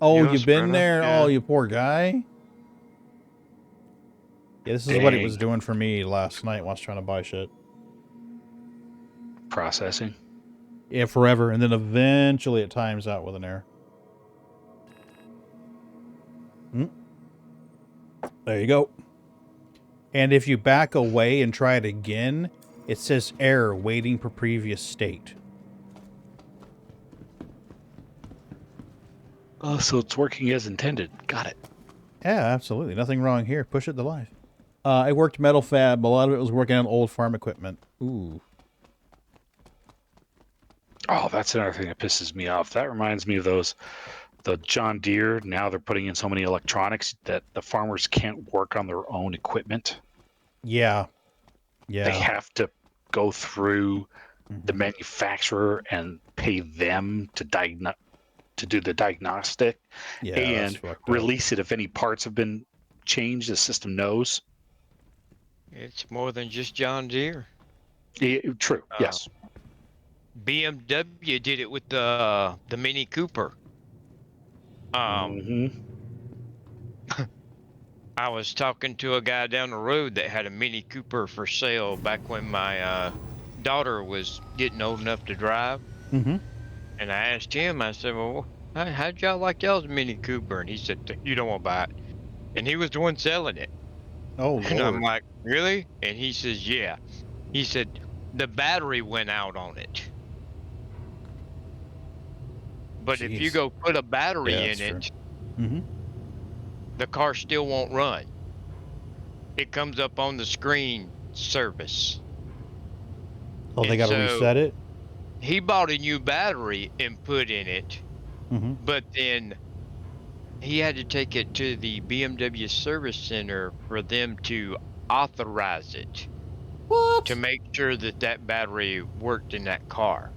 Oh, US you've been printer, there? yeah. Oh, you poor guy. Yeah, this is what it was Dang. doing for me last night while I was trying to buy shit. Processing. Yeah, forever. And then eventually it times out with an error. There you go. And if you back away and try it again, it says error waiting for previous state. Oh, so it's working as intended. Got it. Yeah, absolutely. Nothing wrong here. Push it to life. I worked metal fab. A lot of it was working on old farm equipment. Ooh. Oh, that's another thing that pisses me off. That reminds me of the John Deere. Now they're putting in so many electronics that the farmers can't work on their own equipment. Yeah. Yeah. They have to go through the manufacturer and pay them to do the diagnostic and release it if any parts have been changed. The system knows. It's more than just John Deere. Yeah, true. Yes. BMW did it with the Mini Cooper. I was talking to a guy down the road that had a Mini Cooper for sale back when my daughter was getting old enough to drive. And I asked him, I said, well, how'd y'all like y'all's Mini Cooper? And he said, you don't want to buy it. And he was the one selling it. Oh, and I'm Lord. like, really? And he says, yeah. He said, the battery went out on it. But if you go put a battery in it, the car still won't run. It comes up on the screen, service. Oh, they got to reset it? He bought a new battery and put in it, but then he had to take it to the BMW service center for them to authorize it. What? To make sure that that battery worked in that car.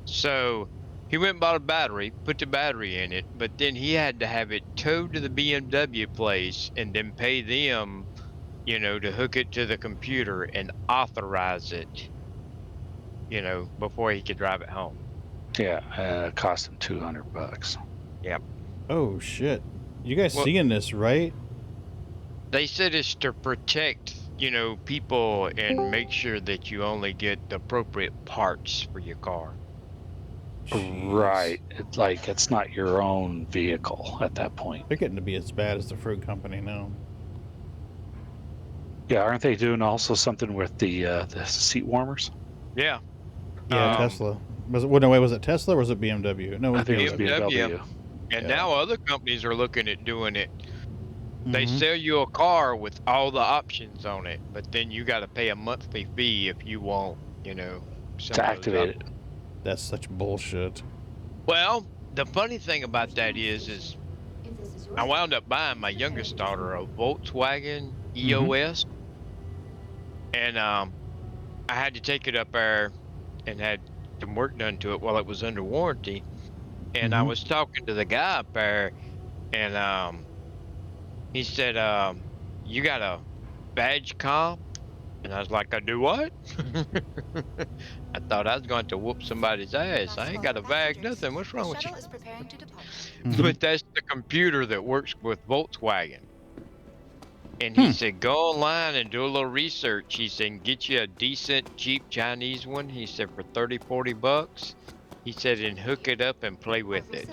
So he went and bought a battery, put the battery in it, but then he had to have it towed to the BMW place and then pay them, you know, to hook it to the computer and authorize it, you know, before he could drive it home. Yeah, it cost him $200. Yep. Oh, shit. You guys seeing this, right? They said it's to protect, you know, people and make sure that you only get the appropriate parts for your car. Right. It's like it's not your own vehicle at that point. They're getting to be as bad as the fruit company now. Yeah, aren't they doing also something with the seat warmers? Yeah. Yeah, Tesla. Was it? Well, no, wait, was it Tesla or was it BMW? No, it was I think it was BMW. And now other companies are looking at doing it. They sell you a car with all the options on it, but then you got to pay a monthly fee if you want, you know, to activate it. That's such bullshit. Well, the funny thing about that is I wound up buying my youngest daughter a Volkswagen EOS, and I had to take it up there and had some work done to it while it was under warranty. And I was talking to the guy up there, and he said, you got a badge comp? And I was like, I do what? I thought I was going to whoop somebody's ass. I ain't got a bag, nothing. What's wrong with you? But that's the computer that works with Volkswagen. And he said, go online and do a little research. He said, get you a decent, cheap Chinese one. He said, for 30, 40 bucks. He said, and hook it up and play with it.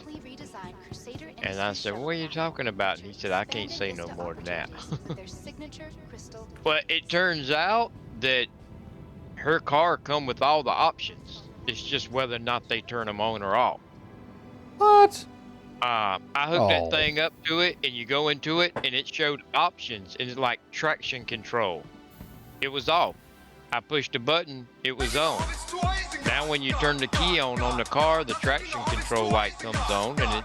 And I said, what are you talking about? And he said, I can't say no more than that. But it turns out that her car come with all the options. It's just whether or not they turn them on or off. What? I hooked that thing up to it, and you go into it, and it showed options, and it's like traction control. It was off. I pushed a button, it was on. Now when you turn the key on the car, the traction control light comes on, and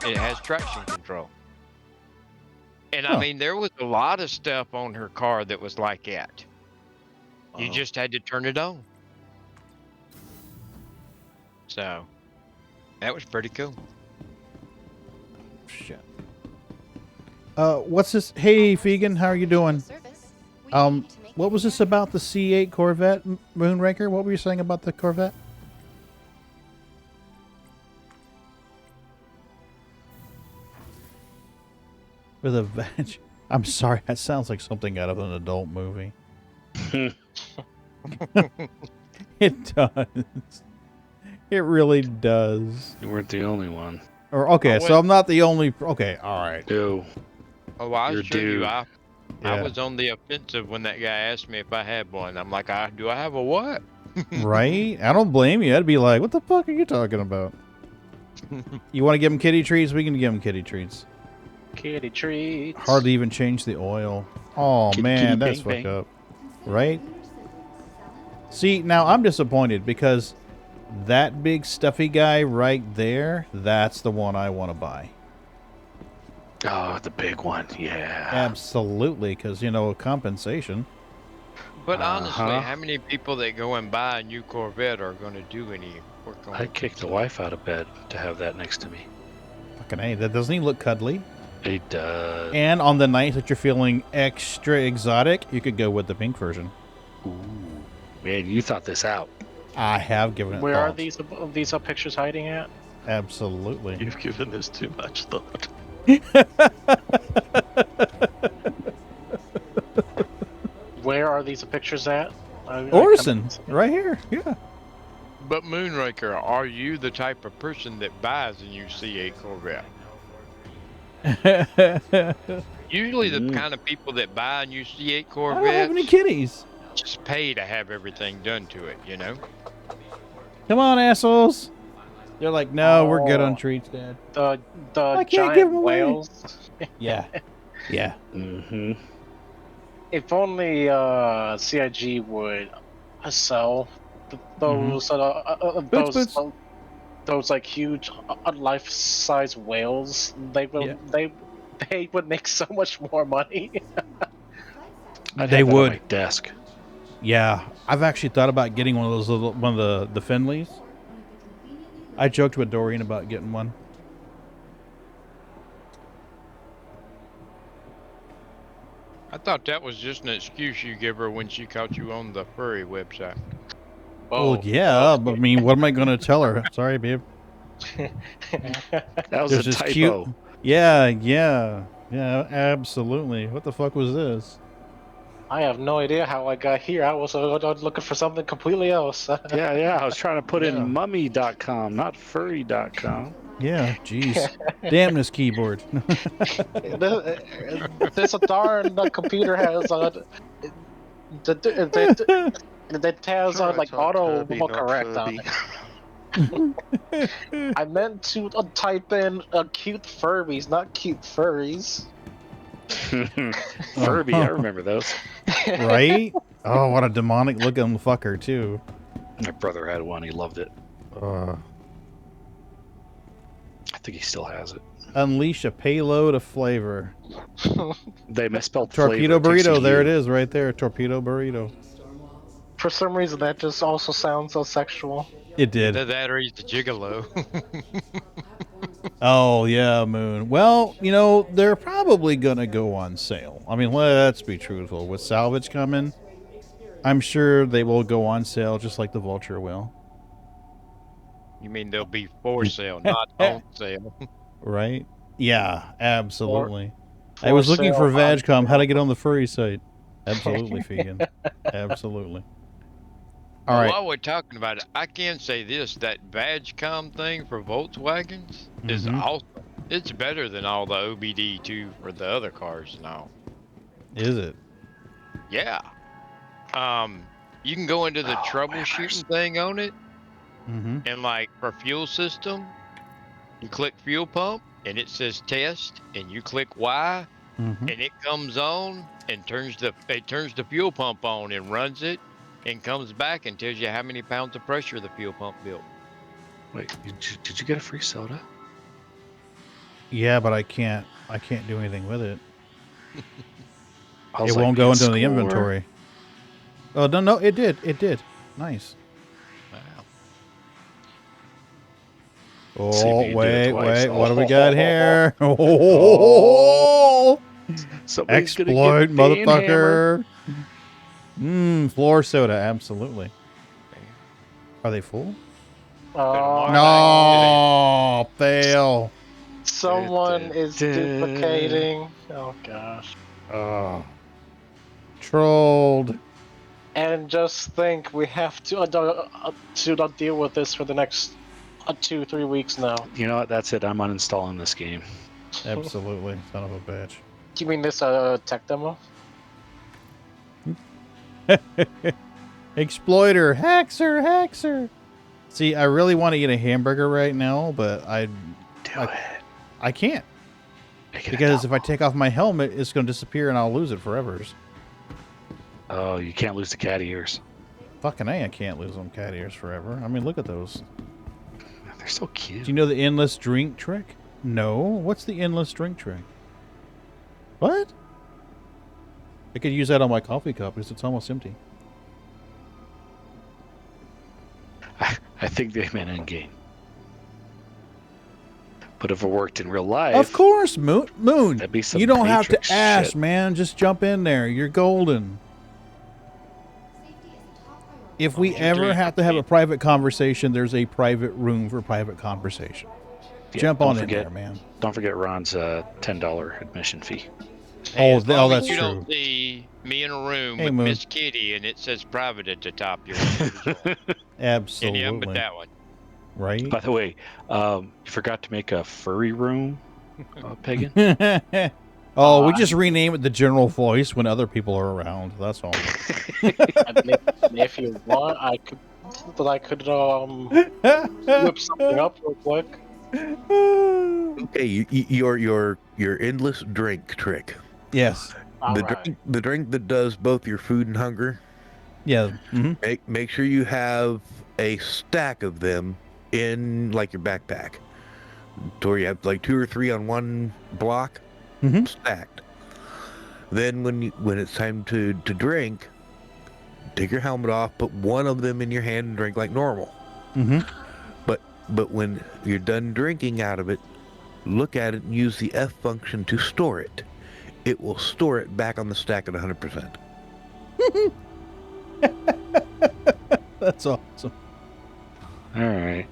it has traction control. And I mean, there was a lot of stuff on her car that was like that. You just had to turn it on. So, that was pretty cool. Shit. What's this? Hey, Fegan, how are you doing? What was this about the C8 Corvette, Moonraker? What were you saying about the Corvette? With a veg. I'm sorry, that sounds like something out of an adult movie. It does. It really does. You weren't the only one. Or okay, so I'm not the only. Okay, all right. No. Oh, I You're assure you, I Yeah. was on the offensive when that guy asked me if I had one. I'm like, do I have a what? Right? I don't blame you. I'd be like, what the fuck are you talking about? You want to give him kitty treats? We can give him kitty treats. Kitty treats. Hardly even change the oil. Oh, Kitty, man, kitty, that's bang, fucked bang. up. Right? See, now I'm disappointed because that big stuffy guy right there, that's the one I want to buy. Oh, the big one. Yeah. Absolutely, because, you know, compensation. But honestly, how many people that go and buy a new Corvette are going to do any work on I it? kicked the wife out of bed to have that next to me. Fucking A, that doesn't he look cuddly? It does. And on the nights that you're feeling extra exotic, you could go with the pink version. Ooh. Man, you thought this out. I have given it Where are thought. these pictures hiding at? Absolutely. You've given this too much thought. Where are these pictures at? Orson, right here. Yeah. But Moonraker, are you the type of person that buys a new C8 Corvette? Usually the kind of people that buy a new C8 I Corvette don't have any kitties. just pay to have everything done to it, you know? Come on, assholes. They're like, no, we're good on treats, Dad. The I can't giant give 'em away. whales. Yeah. Yeah. Mm-hmm. If only CIG would sell those Boots. those like huge life-size whales, they will they would make so much more money. They would. On my desk. Yeah, I've actually thought about getting one of those one of the Finleys. I joked with Doreen about getting one. I thought that was just an excuse you give her when she caught you on the furry website. Well, yeah, but I mean, what am I going to tell her? Sorry, babe. That was There's a this typo. cute. Yeah, absolutely. What the fuck was this? I have no idea how I got here. I was looking for something completely else. Yeah. I was trying to put in mummy.com, not furry.com. Yeah, jeez. Damn this keyboard. This darn computer has that has like auto correct on it. I meant to type in cute Furbies, not cute furries. Furby, I remember those. Right? Oh, what a demonic looking fucker, too. My brother had one. He loved it. I think he still has it. Unleash a payload of flavor. They misspelled Torpedo flavor. Burrito. There it is right there. Torpedo Burrito. For some reason, that just also sounds so sexual. It did. Either that or he's a gigolo. Oh, yeah, Moon. Well, you know, they're probably going to go on sale. I mean, let's be truthful. With salvage coming, I'm sure they will go on sale just like the Vulture will. You mean they'll be for sale, not on sale? Right? Yeah, absolutely. For I was looking for sale on VagCom. How to get on the furry site. Absolutely, Fegan. Absolutely. All right. While we're talking about it, I can say this: that VagCom thing for Volkswagens is awesome. It's better than all the OBD2 for the other cars now. Is it? Yeah. You can go into the troubleshooting thing on it, and like for fuel system, you click fuel pump, and it says test, and you click Y, and it comes on and turns the fuel pump on and runs it. And comes back and tells you how many pounds of pressure the fuel pump built. Wait, did you get a free soda? Yeah, but I can't do anything with it. It won't go into the inventory. Oh, no, it did. It did. Nice. Wow. Oh, wait. What do we got here? Oh, exploit, motherfucker. Floor soda, absolutely. Are they full? No, fail. Someone is duplicating. gosh. Trolled. And just think, we have to deal with this for the next 2-3 weeks now. You know what? That's it. I'm uninstalling this game. Absolutely, son of a bitch. You mean this tech demo? Exploiter, haxer. See, I really want to eat a hamburger right now, but I can't. Because if I take off my helmet, it's going to disappear and I'll lose it forever. Oh, you can't lose the cat ears. Fucking A, I can't lose them cat ears forever. I mean, look at those. They're so cute. Do you know the endless drink trick? No. What's the endless drink trick? What? I could use that on my coffee cup because it's almost empty. I think they meant in game. But if it worked in real life, of course, Moon. That'd be some You don't have to Matrix ask, shit. man. Just jump in there. You're golden. If we ever have to have a private conversation, there's a private room for private conversation. Yeah, Jump don't on in forget- there, man. Don't forget Ron's $10 admission fee. Hey, as long as that's you true. don't see me in a room Hey, with Moon. Miss Kitty and it says private at the top, you're Absolutely. any but that one. Right? By the way, you forgot to make a furry room, Pagan. We just rename it the general voice when other people are around. That's all. If you want, I could whip something up real quick. Okay, your endless drink trick. Yes. The drink that does both your food and hunger. Yeah. Mm-hmm. Make sure you have a stack of them in like your backpack, to where you have like 2 or 3 on one block, stacked. Then when it's time to drink, take your helmet off, put one of them in your hand and drink like normal. Mm-hmm. But when you're done drinking out of it, look at it and use the F function to store it. It will store it back on the stack at 100%. That's awesome. All right.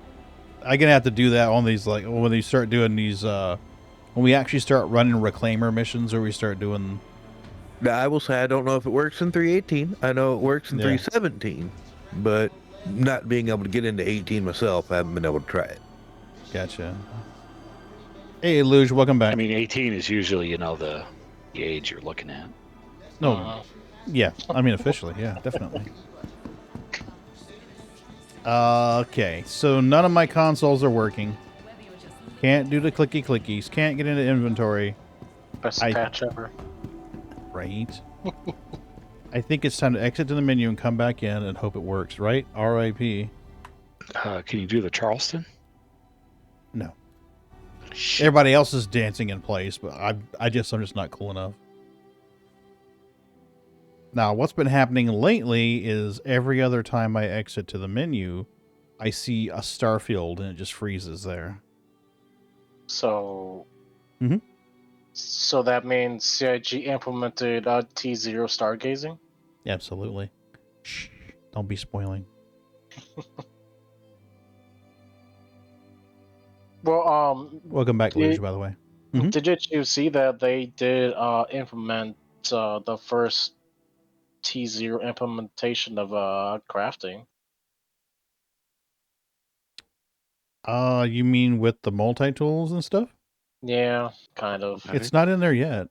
I'm gonna have to do that on these, like when they start doing these. When we actually start running reclaimer missions, or we start doing. Now, I will say I don't know if it works in 3.18. I know it works in 3.17, but not being able to get into 18 myself, I haven't been able to try it. Gotcha. Hey, Luge, welcome back. I mean, 18 is usually, the age you're looking at. No. Yeah, I mean officially, yeah, definitely. Okay, so none of my consoles are working. Can't do the clicky clickies. Can't get into inventory. Best patch ever. Right. I think it's time to exit to the menu and come back in and hope it works, right? R.I.P. Can you do the Charleston? No. Everybody else is dancing in place, but I'm just not cool enough. Now, what's been happening lately is every other time I exit to the menu, I see a star field and it just freezes there. So. Mm-hmm. So that means CIG implemented T0 stargazing? Absolutely. Shh. Don't be spoiling. Well, welcome back, Luge, by the way. Mm-hmm. Did you see that they did implement the first T0 implementation of crafting? You mean with the multi-tools and stuff? Yeah, kind of. It's not in there yet.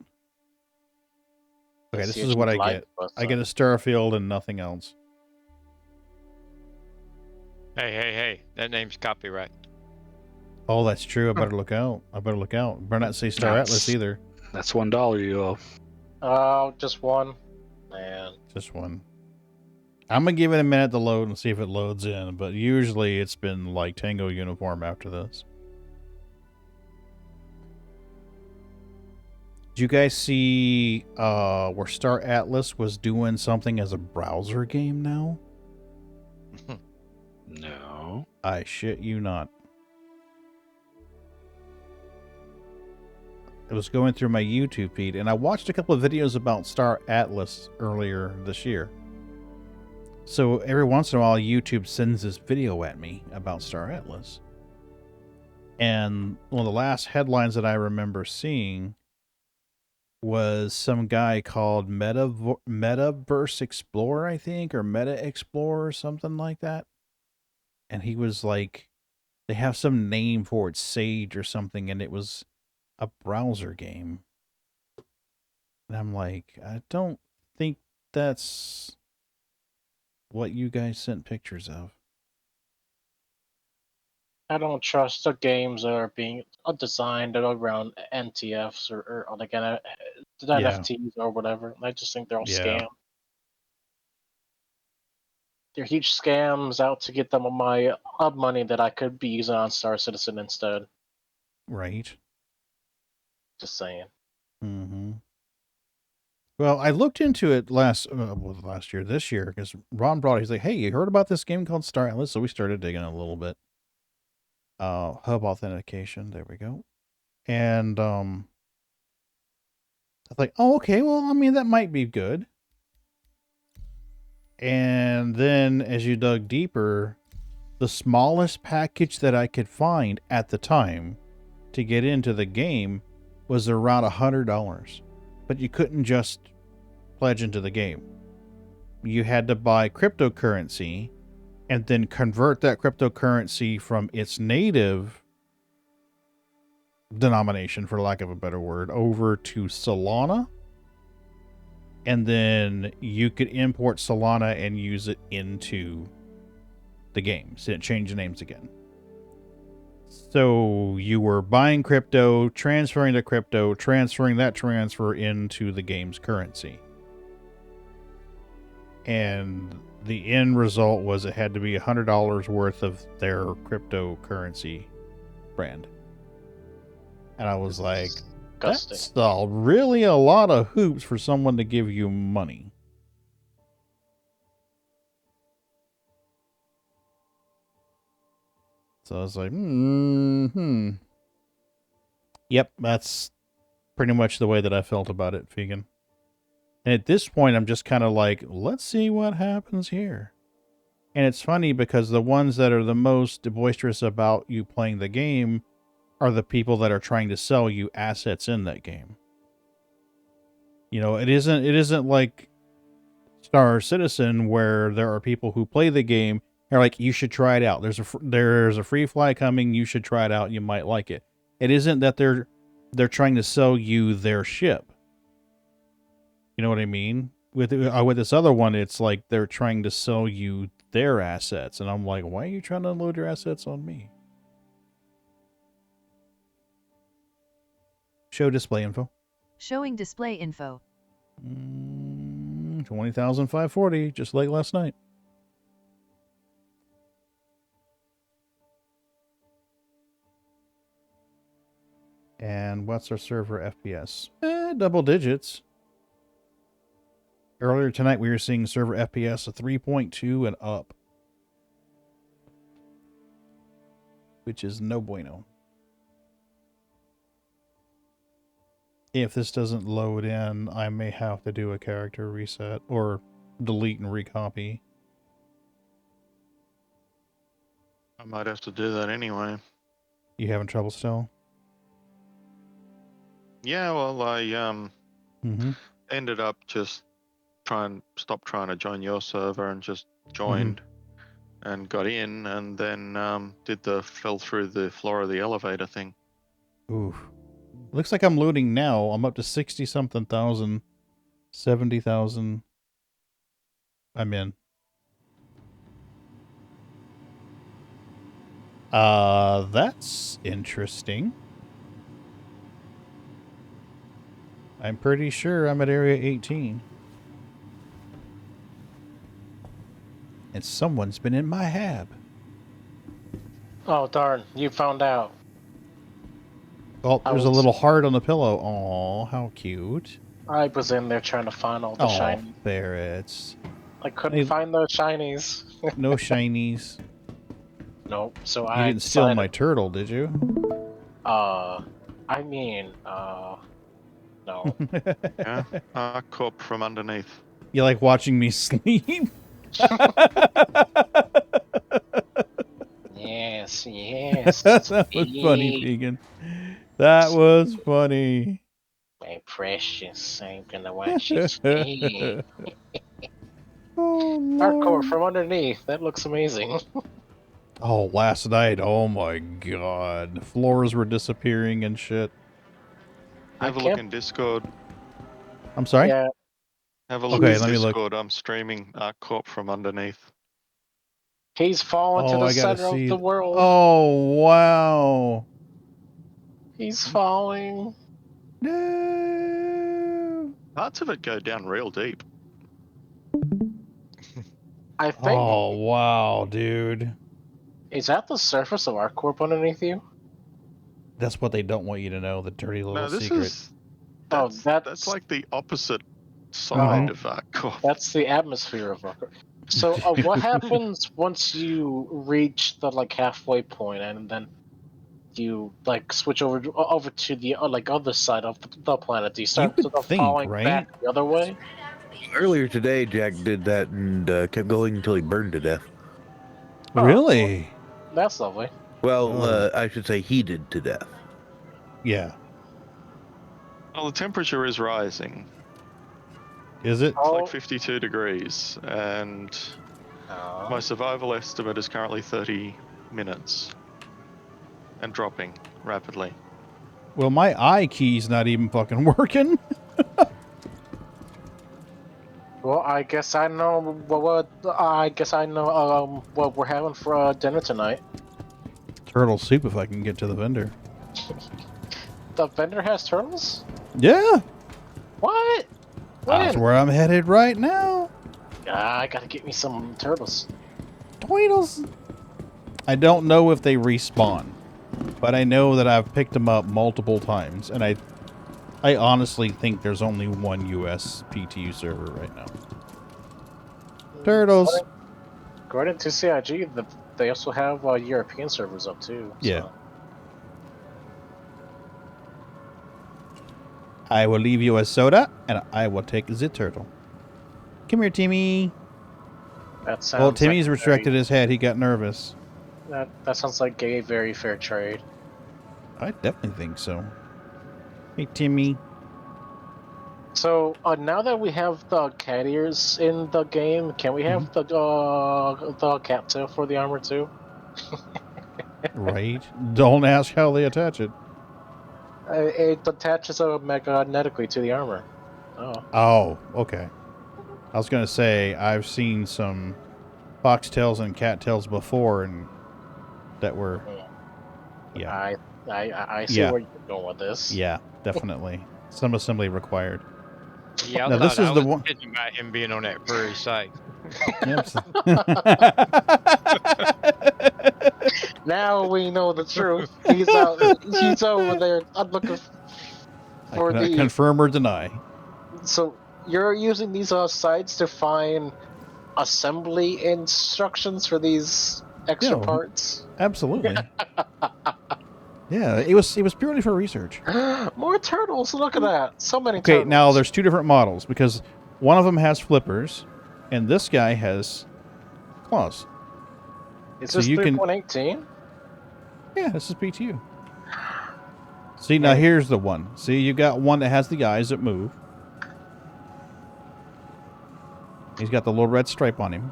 Okay, this is what I get. I get a star field and nothing else. Hey, that name's copyright. Oh, that's true. I better look out. Better not say Star Atlas either. That's $1 you owe. Just one. Man. Just one. I'm going to give it a minute to load and see if it loads in, but usually it's been like Tango Uniform after this. Did you guys see where Star Atlas was doing something as a browser game now? No. I shit you not. It was going through my YouTube feed, and I watched a couple of videos about Star Atlas earlier this year. So every once in a while, YouTube sends this video at me about Star Atlas. And one of the last headlines that I remember seeing was some guy called Metaverse Explorer, I think, or Meta Explorer or something like that. And he was like, they have some name for it, Sage or something, and it was a browser game. And I'm like, I don't think that's what you guys sent pictures of. I don't trust the games that are being designed around NTFs or like NFTs or whatever. I just think they're all scam. They're huge scams out to get them of my money that I could be using on Star Citizen instead. Right. Just saying. Mm-hmm. Well, I looked into it this year, because Ron brought it. He's like, hey, you heard about this game called Star Atlas? So we started digging a little bit. Hub authentication. There we go. And I was like, oh, okay, well, I mean, that might be good. And then as you dug deeper, the smallest package that I could find at the time to get into the game was around $100. But you couldn't just pledge into the game. You had to buy cryptocurrency and then convert that cryptocurrency from its native denomination, for lack of a better word, over to Solana. And then you could import Solana and use it into the game. So it changed the names again. So you were buying crypto, transferring the crypto, transferring that transfer into the game's currency. And the end result was it had to be $100 worth of their cryptocurrency brand. And I was like, that's really a lot of hoops for someone to give you money. So I was like, Yep, that's pretty much the way that I felt about it, Vegan. And at this point, I'm just kind of like, let's see what happens here. And it's funny because the ones that are the most boisterous about you playing the game are the people that are trying to sell you assets in that game. You know, it isn't like Star Citizen where there are people who play the game and are like, you should try it out. There's a free fly coming. You should try it out. You might like it. It isn't that they're trying to sell you their ship. You know what I mean? With this other one, it's like they're trying to sell you their assets. And I'm like, why are you trying to unload your assets on me? Show display info. Showing display info. 20,540, just like last night. And what's our server FPS? Double digits. Earlier tonight, we were seeing server FPS of 3.2 and up, which is no bueno. If this doesn't load in, I may have to do a character reset or delete and recopy. I might have to do that anyway. You having trouble still? Yeah, well, I ended up just stop trying to join your server and just joined and got in, and then fell through the floor of the elevator thing. Oof. Looks like I'm looting now. I'm up to 60-something thousand. 70,000. I'm in. That's interesting. I'm pretty sure I'm at area 18. And someone's been in my hab. Oh, darn. You found out. Oh, there's a little heart on the pillow. Aw, how cute. I was in there trying to find all the shinies. Ferrets. I couldn't find those shinies. No shinies. Nope. So you didn't steal my turtle, did you? I mean, no. Yeah, I caught from underneath. You like watching me sleep? Yes, yes. That was funny, Vegan. That was funny. Hey, precious, I'm gonna watch you stay. Oh, Hardcore Lord. from underneath. That looks amazing. Oh, last night. Oh, my God. Floors were disappearing and shit. Have a look in Discord. I'm sorry? Yeah. Have a look Okay, in let me look. Discord. I'm streaming ArcCorp from underneath. He's fallen to Oh, the I gotta center of see. the world. Oh, wow. He's falling. No. Parts of it go down real deep. I think. Oh, wow, dude. Is that the surface of ArcCorp underneath you? That's what they don't want you to know, the dirty little No, this secret. is. That's like the opposite side of ArcCorp. That's the atmosphere of ArcCorp. So, what happens once you reach the halfway point and then you switch over to the other side of the planet? Do you start falling back the other way? Earlier today, Jack did that and kept going until he burned to death. Really? That's lovely. Well, I should say heated to death. Yeah. Well, the temperature is rising. Is it? It's like 52 degrees, and my survival estimate is currently 30 minutes and dropping rapidly. Well, my I key's not even fucking working. Well, I guess I know what we're having for dinner tonight. Turtle soup if I can get to the vendor. The vendor has turtles? Yeah. What? That's where I'm headed right now. I gotta get me some turtles. Tweedles. I don't know if they respawn, but I know that I've picked them up multiple times, and I honestly think there's only one US PTU server right now. Turtles. According to CIG, they also have European servers up too. So. Yeah. I will leave you a soda, and I will take the turtle. Come here, Timmy. That sounds. Well, Timmy's retracted his head. He got nervous. That sounds like a very fair trade. I definitely think so. Hey, Timmy. So now that we have the cat ears in the game, can we have the cattail for the armor too? Right. Don't ask how they attach it. It attaches magnetically to the armor. Oh. Oh, okay. I was gonna say I've seen some foxtails and cattails before, and that were. Yeah. I see where you're going with this. Yeah, definitely. Some assembly required. Yeah, I now, thought this is I the was one. thinking about him being on that prairie site. Now we know the truth. He's out. He's over there. I'm looking for I cannot confirm or deny. So you're using these sites to find assembly instructions for these extra parts? Absolutely. Yeah, it was purely for research. More turtles! Look at that. So many Okay, turtles. now there's two different models because one of them has flippers, and this guy has claws. Is this 3.18? Yeah, this is PTU. See, now here's the one. See, you got one that has the eyes that move. He's got the little red stripe on him.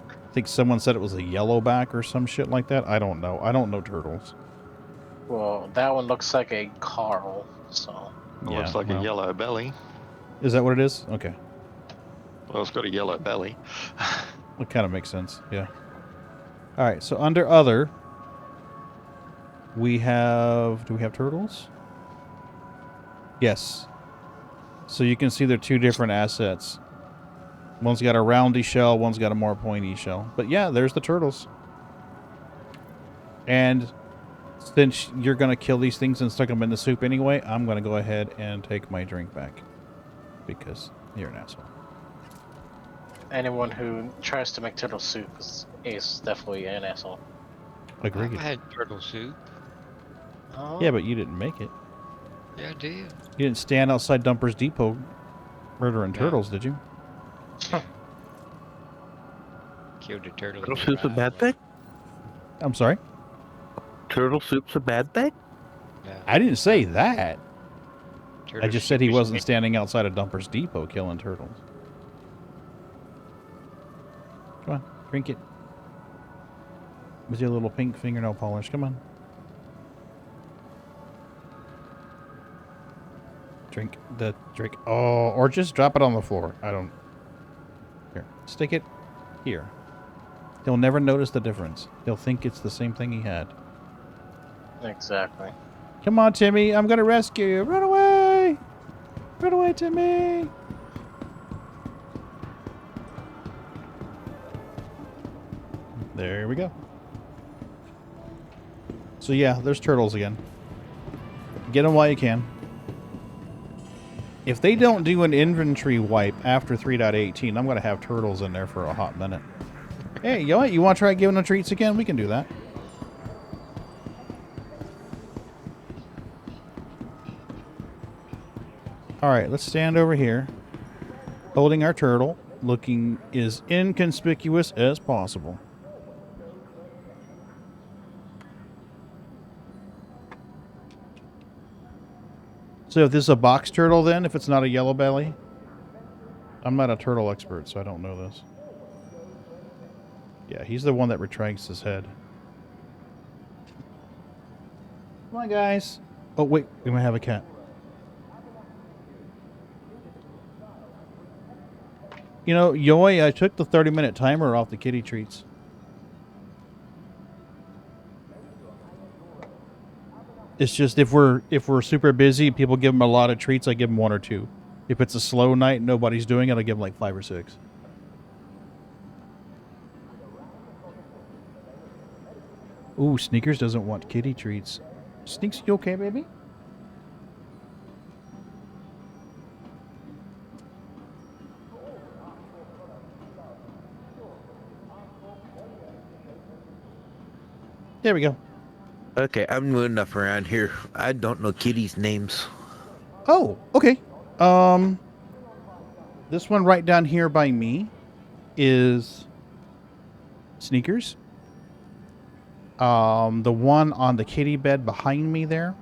I think someone said it was a yellowback or some shit like that. I don't know. I don't know turtles. Well, that one looks like a Carl, so... It looks like a yellow belly. Is that what it is? Okay. Well, it's got a yellow belly. It kind of makes sense, yeah. All right, so under other, we have... Do we have turtles? Yes. So you can see they're two different assets. One's got a roundy shell, one's got a more pointy shell. But yeah, there's the turtles. And since you're going to kill these things and stuck them in the soup anyway, I'm going to go ahead and take my drink back. Because you're an asshole. Anyone who tries to make turtle soup is definitely an asshole. Agreed. I had turtle soup. Oh. Yeah, but you didn't make it. Yeah, I did. You didn't stand outside Dumper's Depot murdering turtles, did you? Killed a turtle. Turtle soup's a bad thing? I'm sorry? Turtle soup's a bad thing? I didn't say that. I just said he wasn't standing outside of Dumper's Depot killing turtles. Come on, drink it. With your little pink fingernail polish. Come on. Drink the drink. Oh, or just drop it on the floor. I don't. Here, stick it here. He'll never notice the difference. He'll think it's the same thing he had. Exactly. Come on, Timmy. I'm going to rescue you. Run away. Run away, Timmy. There we go. So yeah, there's turtles again. Get them while you can. If they don't do an inventory wipe after 3.18, I'm going to have turtles in there for a hot minute. Hey, you know what? You want to try giving them treats again? We can do that. Alright, let's stand over here, holding our turtle, looking as inconspicuous as possible. So if this is a box turtle then, if it's not a yellow belly? I'm not a turtle expert, so I don't know this. Yeah, he's the one that retracts his head. Come on, guys. Oh, wait, we might have a cat. You know, Yoy, I took the 30-minute timer off the kitty treats. It's just if we're super busy, people give them a lot of treats, I give them 1 or 2. If it's a slow night, nobody's doing it, I give them like 5 or 6. Ooh, Sneakers doesn't want kitty treats. Sneaks, you okay, baby? There we go. Okay, I'm new enough around here. I don't know kitties' names. Oh, okay. This one right down here by me is Sneakers. The one on the kitty bed behind me there,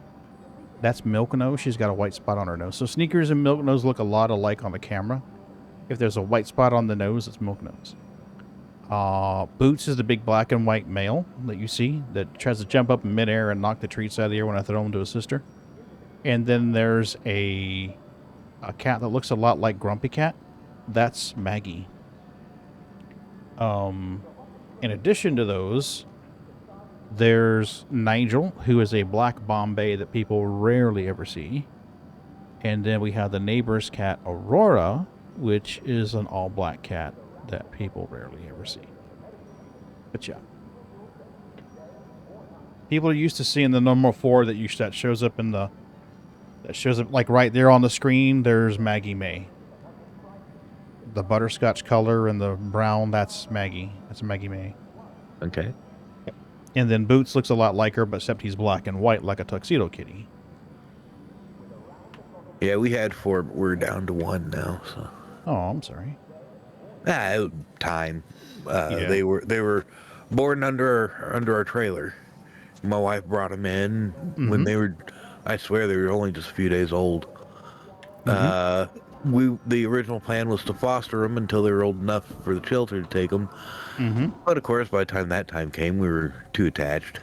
that's Milk Nose. She's got a white spot on her nose. So Sneakers and Milk Nose look a lot alike on the camera. If there's a white spot on the nose, it's Milk Nose. Boots is the big black and white male that you see that tries to jump up in midair and knock the treats out of the air when I throw him to his sister. And then there's a cat that looks a lot like Grumpy Cat. That's Maggie. In addition to those, there's Nigel, who is a black Bombay that people rarely ever see. And then we have the neighbor's cat, Aurora, which is an all-black cat that people rarely ever see. But yeah. People are used to seeing the number 4 that shows up in the... That shows up, like, right there on the screen, there's Maggie May. The butterscotch color and the brown, that's Maggie. That's Maggie May. Okay. Yep. And then Boots looks a lot like her, but except he's black and white like a tuxedo kitty. Yeah, we had 4, but we're down to 1 now, so... Oh, I'm sorry. Time. Yeah. They were born under our trailer. My wife brought them in when they were... I swear they were only just a few days old. The original plan was to foster them until they were old enough for the shelter to take them. But of course, by the time that time came, we were too attached,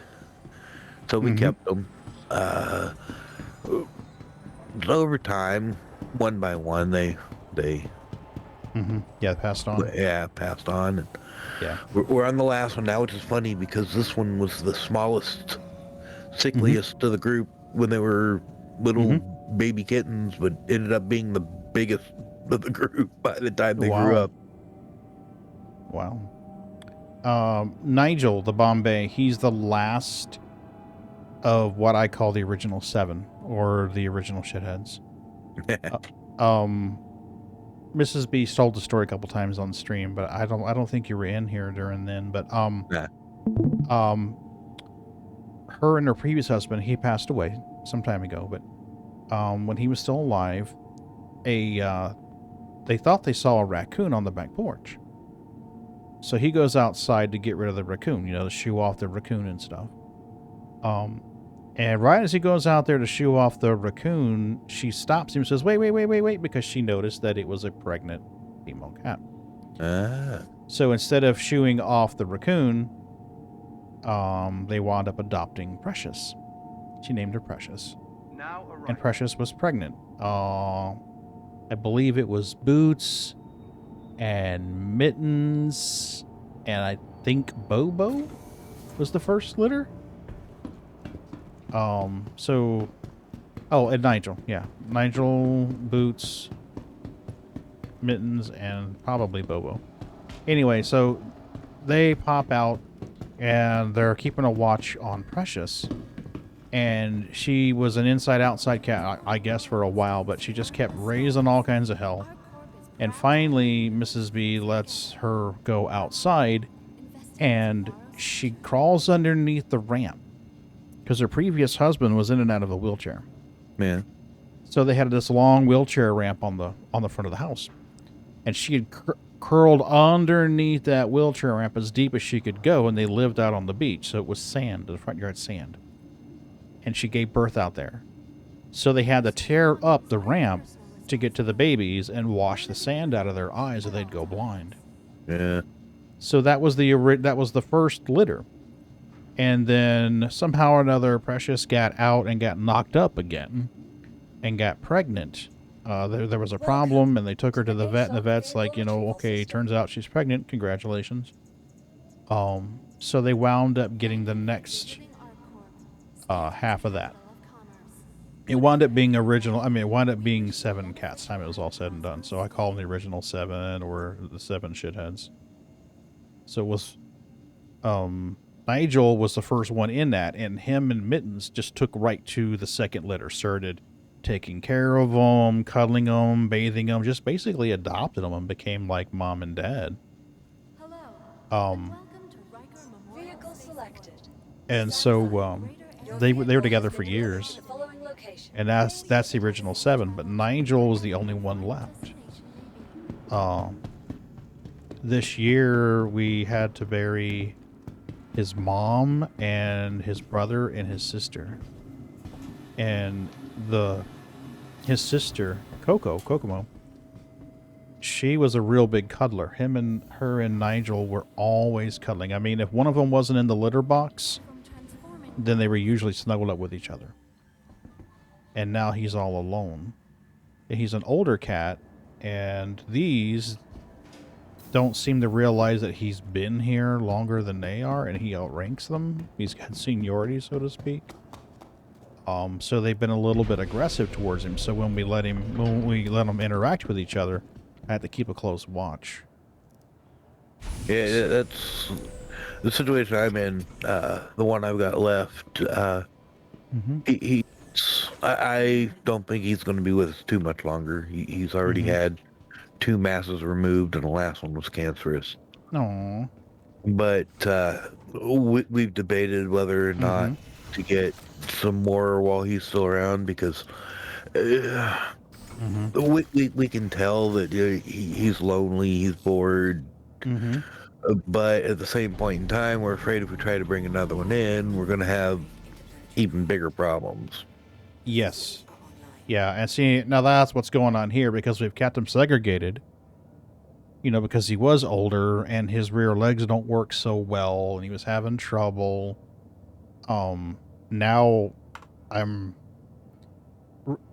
so we kept them. Over time, one by one, they yeah, passed on. Yeah, passed on. And yeah, we're on the last one now, which is funny because this one was the smallest, sickliest of the group when they were little baby kittens, but ended up being the biggest of the group by the time they grew up. Wow. Nigel, the Bombay, he's the last of what I call the original 7, or the original shitheads. Mrs. B told the story a couple times on stream, but I don't think you were in here during then. But her and her previous husband, he passed away some time ago. But when he was still alive, they thought they saw a raccoon on the back porch. So he goes outside to get rid of the raccoon, to shoo off the raccoon and stuff. And right as he goes out there to shoo off the raccoon, she stops him and says, wait, because she noticed that it was a pregnant female cat. So instead of shooing off the raccoon, they wound up adopting Precious. She named her Precious. And Precious was pregnant. I believe it was Boots and Mittens, and I think Bobo was the first litter. And Nigel. Yeah. Nigel, Boots, Mittens, and probably Bobo. Anyway, so they pop out and they're keeping a watch on Precious. And she was an inside-outside cat, I guess, for a while, but she just kept raising all kinds of hell. And finally, Mrs. B lets her go outside, and she crawls underneath the ramp because her previous husband was in and out of a wheelchair. Man. So they had this long wheelchair ramp on the front of the house, and she had curled underneath that wheelchair ramp as deep as she could go, and they lived out on the beach, so it was sand, the front yard sand. And she gave birth out there. So they had to tear up the ramp to get to the babies and wash the sand out of their eyes or they'd go blind. Yeah. So that was the first litter. And then somehow or another, Precious got out and got knocked up again and got pregnant. There was a problem, and they took her to the vet, and the vet's like, okay, turns out she's pregnant. Congratulations. So they wound up getting the next half of that. It wound up being it wound up being 7 cats time it was all said and done. So I call them the original 7 or the 7 shitheads. So it was, Nigel was the first one in that, and him and Mittens just took right to the second litter, started taking care of them, cuddling them, bathing them, just basically adopted them and became like mom and dad. Vehicle selected. And so, they were together for years, and that's the original 7. But Nigel was the only one left. This year we had to bury his mom and his brother and his sister, and his sister Kokomo. She was a real big cuddler. Her and Nigel were always cuddling. I mean, if one of them wasn't in the litter box, then they were usually snuggled up with each other. And now he's all alone. And he's an older cat, and these don't seem to realize that he's been here longer than they are, and he outranks them. He's got seniority, so to speak. So they've been a little bit aggressive towards him. So when we let them interact with each other, I had to keep a close watch. Yeah, that's the situation I'm in. The one I've got left. I don't think he's going to be with us too much longer. He's already had 2 masses removed, and the last one was cancerous. Aww. But we've debated whether or not to get some more while he's still around, because we can tell that he's lonely, he's bored. But at the same point in time, we're afraid if we try to bring another one in, we're going to have even bigger problems. Yes. Yeah, and see, now that's what's going on here, because we've kept him segregated. Because he was older and his rear legs don't work so well, and he was having trouble. Now I'm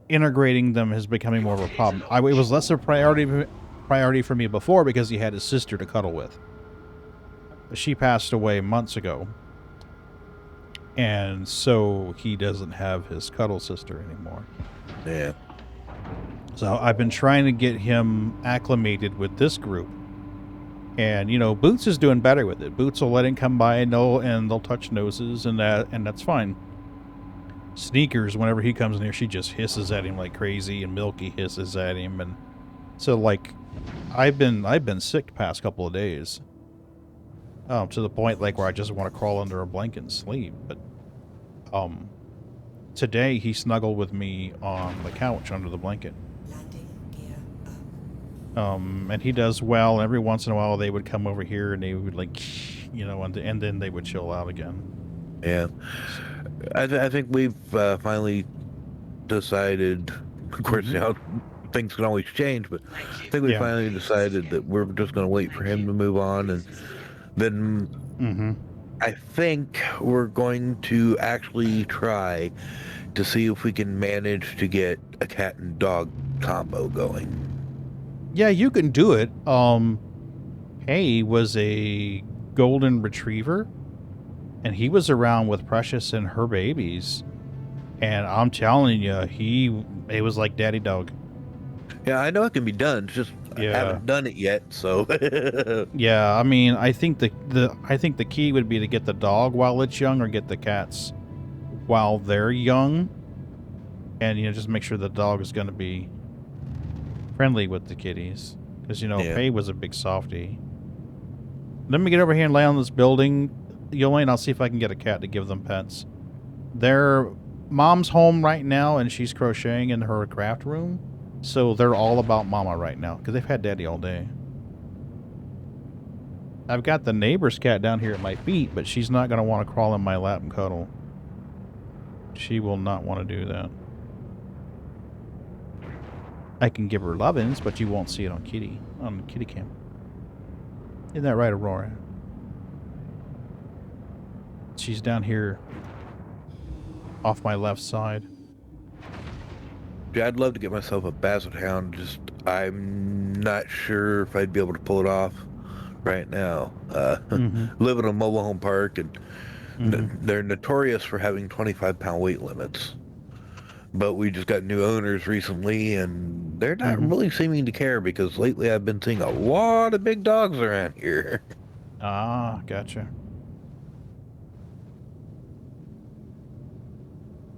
integrating them is becoming more of a problem. It was less a priority for me before because he had his sister to cuddle with. She passed away months ago, and so he doesn't have his cuddle sister anymore. Yeah. So I've been trying to get him acclimated with this group. And, Boots is doing better with it. Boots will let him come by and they'll touch noses, and that's fine. Sneakers, whenever he comes near, she just hisses at him like crazy, and Milky hisses at him. And so, like, I've been sick the past couple of days. To the point, like, where I just want to crawl under a blanket and sleep. But, today he snuggled with me on the couch under the blanket. And he does well. Every once in a while, they would come over here and they would, like, and then they would chill out again. Yeah. I think we've finally decided. Of course, you know, things can always change, but I think we finally decided that we're just going to wait for him to move on, and then I think we're going to actually try to see if we can manage to get a cat and dog combo going. Yeah, you can do it. Hay was a golden retriever, and he was around with Precious and her babies. And I'm telling you, it was like daddy dog. Yeah, I know it can be done. It's just I haven't done it yet, so. Yeah, I mean, I think the key would be to get the dog while it's young, or get the cats while they're young, and just make sure the dog is going to be friendly with the kitties, because Faye was a big softie. Let me get over here and lay on this building, Yoli, and I'll see if I can get a cat to give them pets. Their mom's home right now, and she's crocheting in her craft room, so they're all about mama right now, because they've had daddy all day. I've got the neighbor's cat down here at my feet, but she's not going to want to crawl in my lap and cuddle. She will not want to do that. I can give her lovin's, but you won't see it on kitty cam. Isn't that right, Aurora? She's down here off my left side. Yeah, I'd love to get myself a basset hound, just I'm not sure if I'd be able to pull it off right now. Live in a mobile home park, and they're notorious for having 25-pound weight limits. But we just got new owners recently, and they're not really seeming to care, because lately I've been seeing a lot of big dogs around here. Ah, gotcha.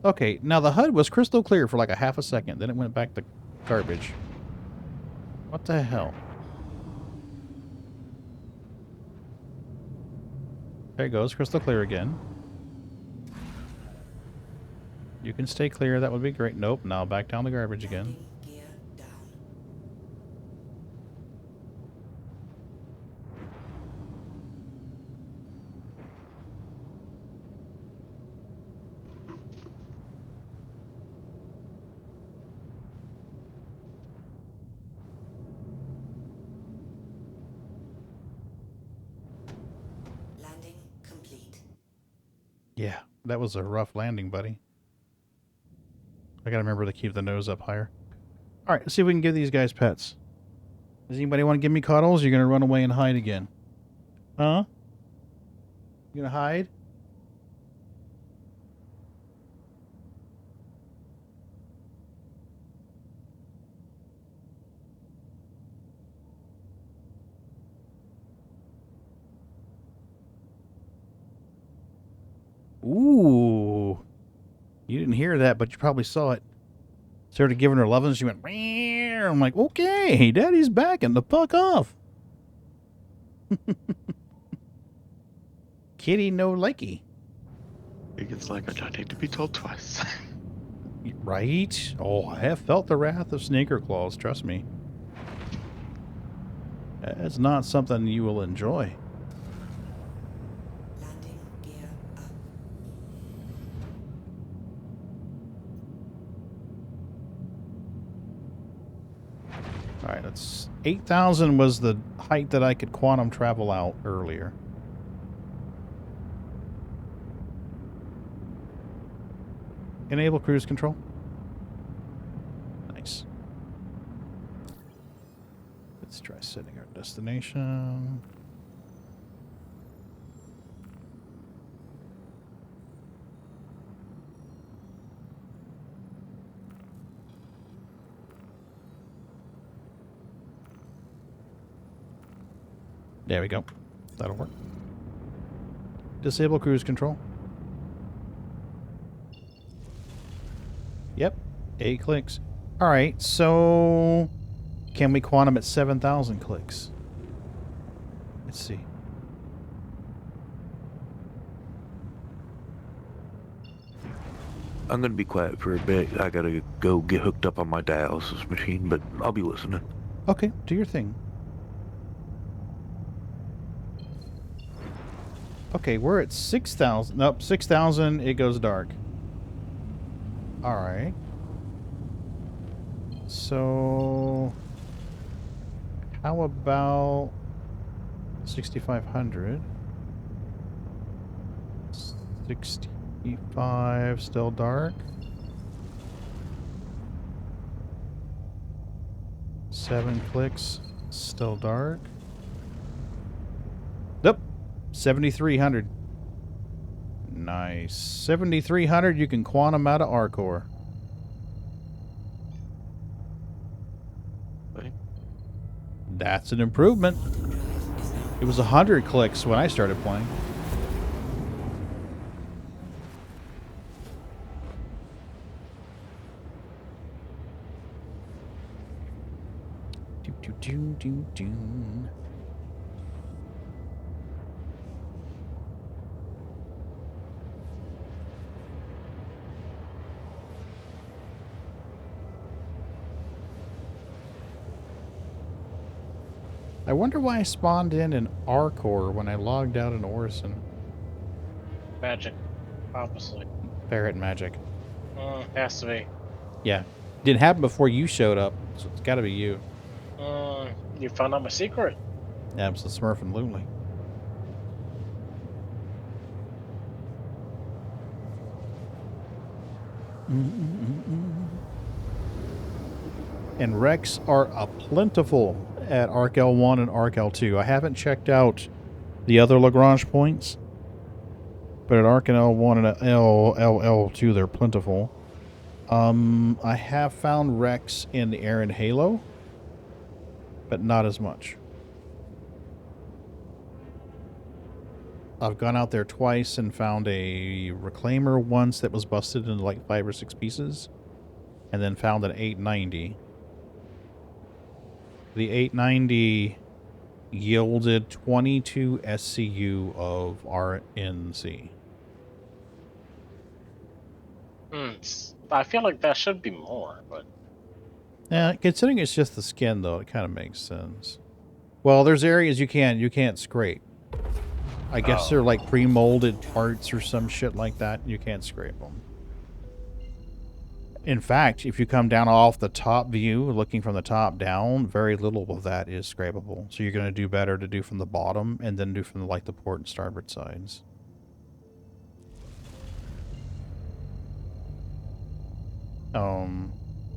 Okay, now the HUD was crystal clear for like a half a second, then it went back to garbage. What the hell? There it goes, crystal clear again. You can stay clear, that would be great. Nope, now back down the garbage again. Landing complete. Yeah, that was a rough landing, buddy. I gotta remember to keep the nose up higher. Alright, let's see if we can give these guys pets. Does anybody want to give me cuddles? You're gonna run away and hide again. Huh? You gonna hide? Ooh. You didn't hear that, but you probably saw it. Started giving her lovin's. She went, meow. I'm like, okay, daddy's back and the fuck off. Kitty no likey. It's like I don't need to be told twice. Right? Oh, I have felt the wrath of Sneaker Claws, trust me. That's not something you will enjoy. Alright, that's 8,000 was the height that I could quantum travel out earlier. Enable cruise control. Nice. Let's try setting our destination. There we go. That'll work. Disable cruise control. Yep. 8 clicks. Alright, so can we quantum at 7,000 clicks? Let's see. I'm going to be quiet for a bit. I got to go get hooked up on my dialysis machine, but I'll be listening. Okay, do your thing. Okay, we're at 6,000. Nope, 6,000. It goes dark. All right. So, how about 6,500? 65 still dark. 7 clicks still dark. Nope. 7,300. Nice. 7,300. You can quantum out of Arcor. That's an improvement. It was 100 clicks when I started playing. Do. I wonder why I spawned in Arcor when I logged out in Orison. Magic, obviously. Ferret magic. Has to be. Yeah. Didn't happen before you showed up, so it's gotta be you. You found out my secret. Absolutely. Smurfing. And wrecks are plentiful at Arc L1 and Arc L2. I haven't checked out the other Lagrange points, but at Arc L1 and LL2 they're plentiful. I have found wrecks in the air and Halo, but not as much. I've gone out there twice and found a reclaimer once that was busted into like 5 or 6 pieces, and then found an 890. The 890 yielded 22 SCU of RNC. I feel like that should be more, but... Yeah, considering it's just the skin, though, it kind of makes sense. Well, there's areas you can't scrape. I guess they're like pre-molded parts or some shit like that. You can't scrape them. In fact, if you come down off the top view, looking from the top down, very little of that is scrapable. So you're going to do better to do from the bottom and then do from like the port and starboard sides.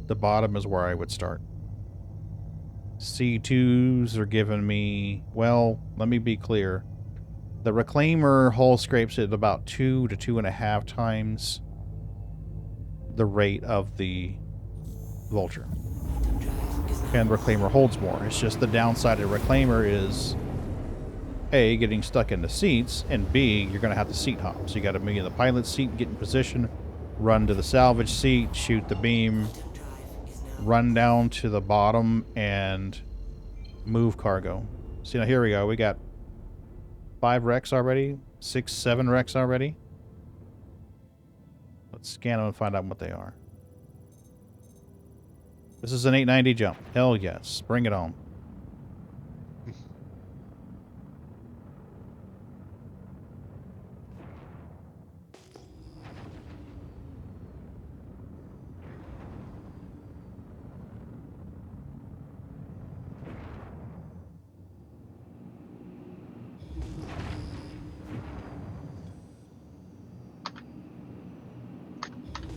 The bottom is where I would start. C2s are giving me, well, let me be clear. The Reclaimer hull scrapes at about 2 to 2.5 times the rate of the Vulture. And the Reclaimer holds more. It's just the downside of Reclaimer is A, getting stuck in the seats, and B, you're going to have to seat hop. So you got to be in the pilot seat, get in position, run to the salvage seat, shoot the beam, run down to the bottom, and move cargo. See, now here we go. We got 5 wrecks already, 6, 7 wrecks already. Let's scan them and find out what they are. This is an 890 jump. Hell yes. Bring it on.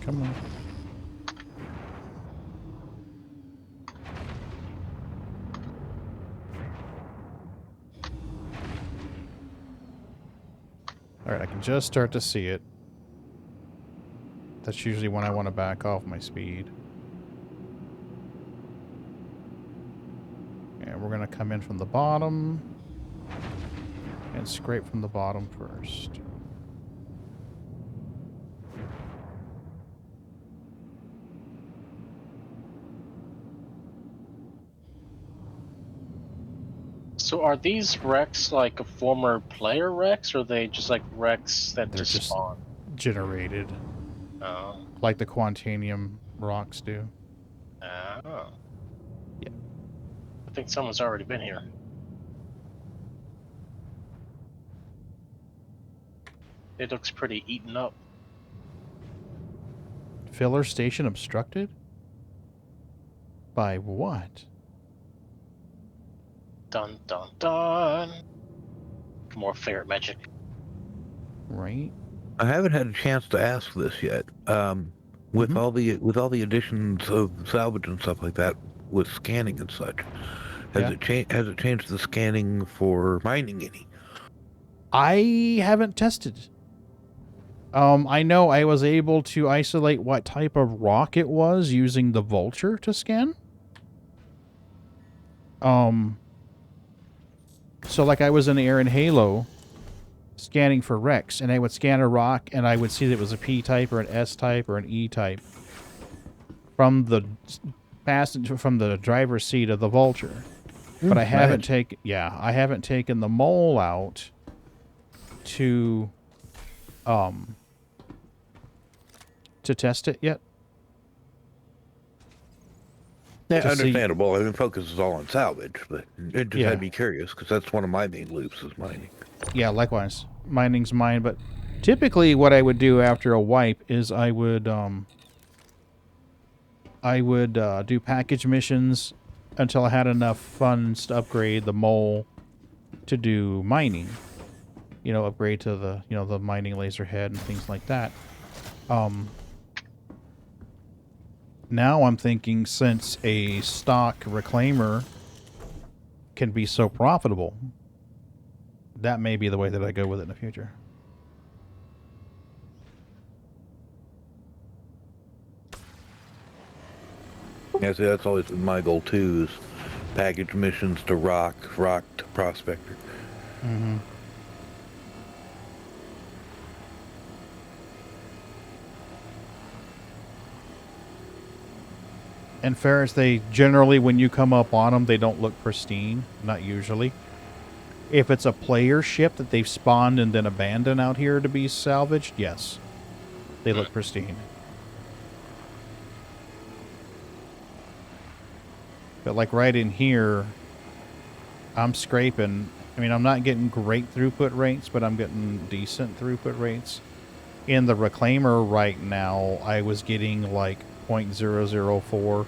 Come on. Alright, I can just start to see it. That's usually when I want to back off my speed. And we're going to come in from the bottom and scrape from the bottom first. So are these wrecks like a former player wrecks, or are they just like wrecks that They're just spawn? Generated. Oh. Like the Quantanium rocks do. Oh. Yeah. I think someone's already been here. It looks pretty eaten up. Filler station obstructed? By what? Dun dun dun. More fair magic. Right. I haven't had a chance to ask this yet. With all the additions of salvage and stuff like that, with scanning and such, has it changed the scanning for mining any? I haven't tested. I know I was able to isolate what type of rock it was using the vulture to scan. So like I was in the air in Halo scanning for wrecks, and I would scan a rock and I would see that it was a P type or an S type or an E type from the driver's seat of the vulture. But I haven't taken the mole out to test it yet. Yeah, understandable. I mean, focus is all on salvage, but it just had me curious because that's one of my main loops is mining. Yeah, likewise. Mining's mine, but typically what I would do after a wipe is I would do package missions until I had enough funds to upgrade the mole to do mining. You know, upgrade to the, the mining laser head and things like that. Now I'm thinking, since a stock reclaimer can be so profitable, that may be the way that I go with it in the future. Yeah, see, that's always been my goal too, is package missions to rock to prospector. Mm-hmm. And Ferris, they generally, when you come up on them, they don't look pristine. Not usually. If it's a player ship that they've spawned and then abandoned out here to be salvaged, yes. They look pristine. But like right in here, I'm scraping. I mean, I'm not getting great throughput rates, but I'm getting decent throughput rates. In the reclaimer right now, I was getting like 0.004,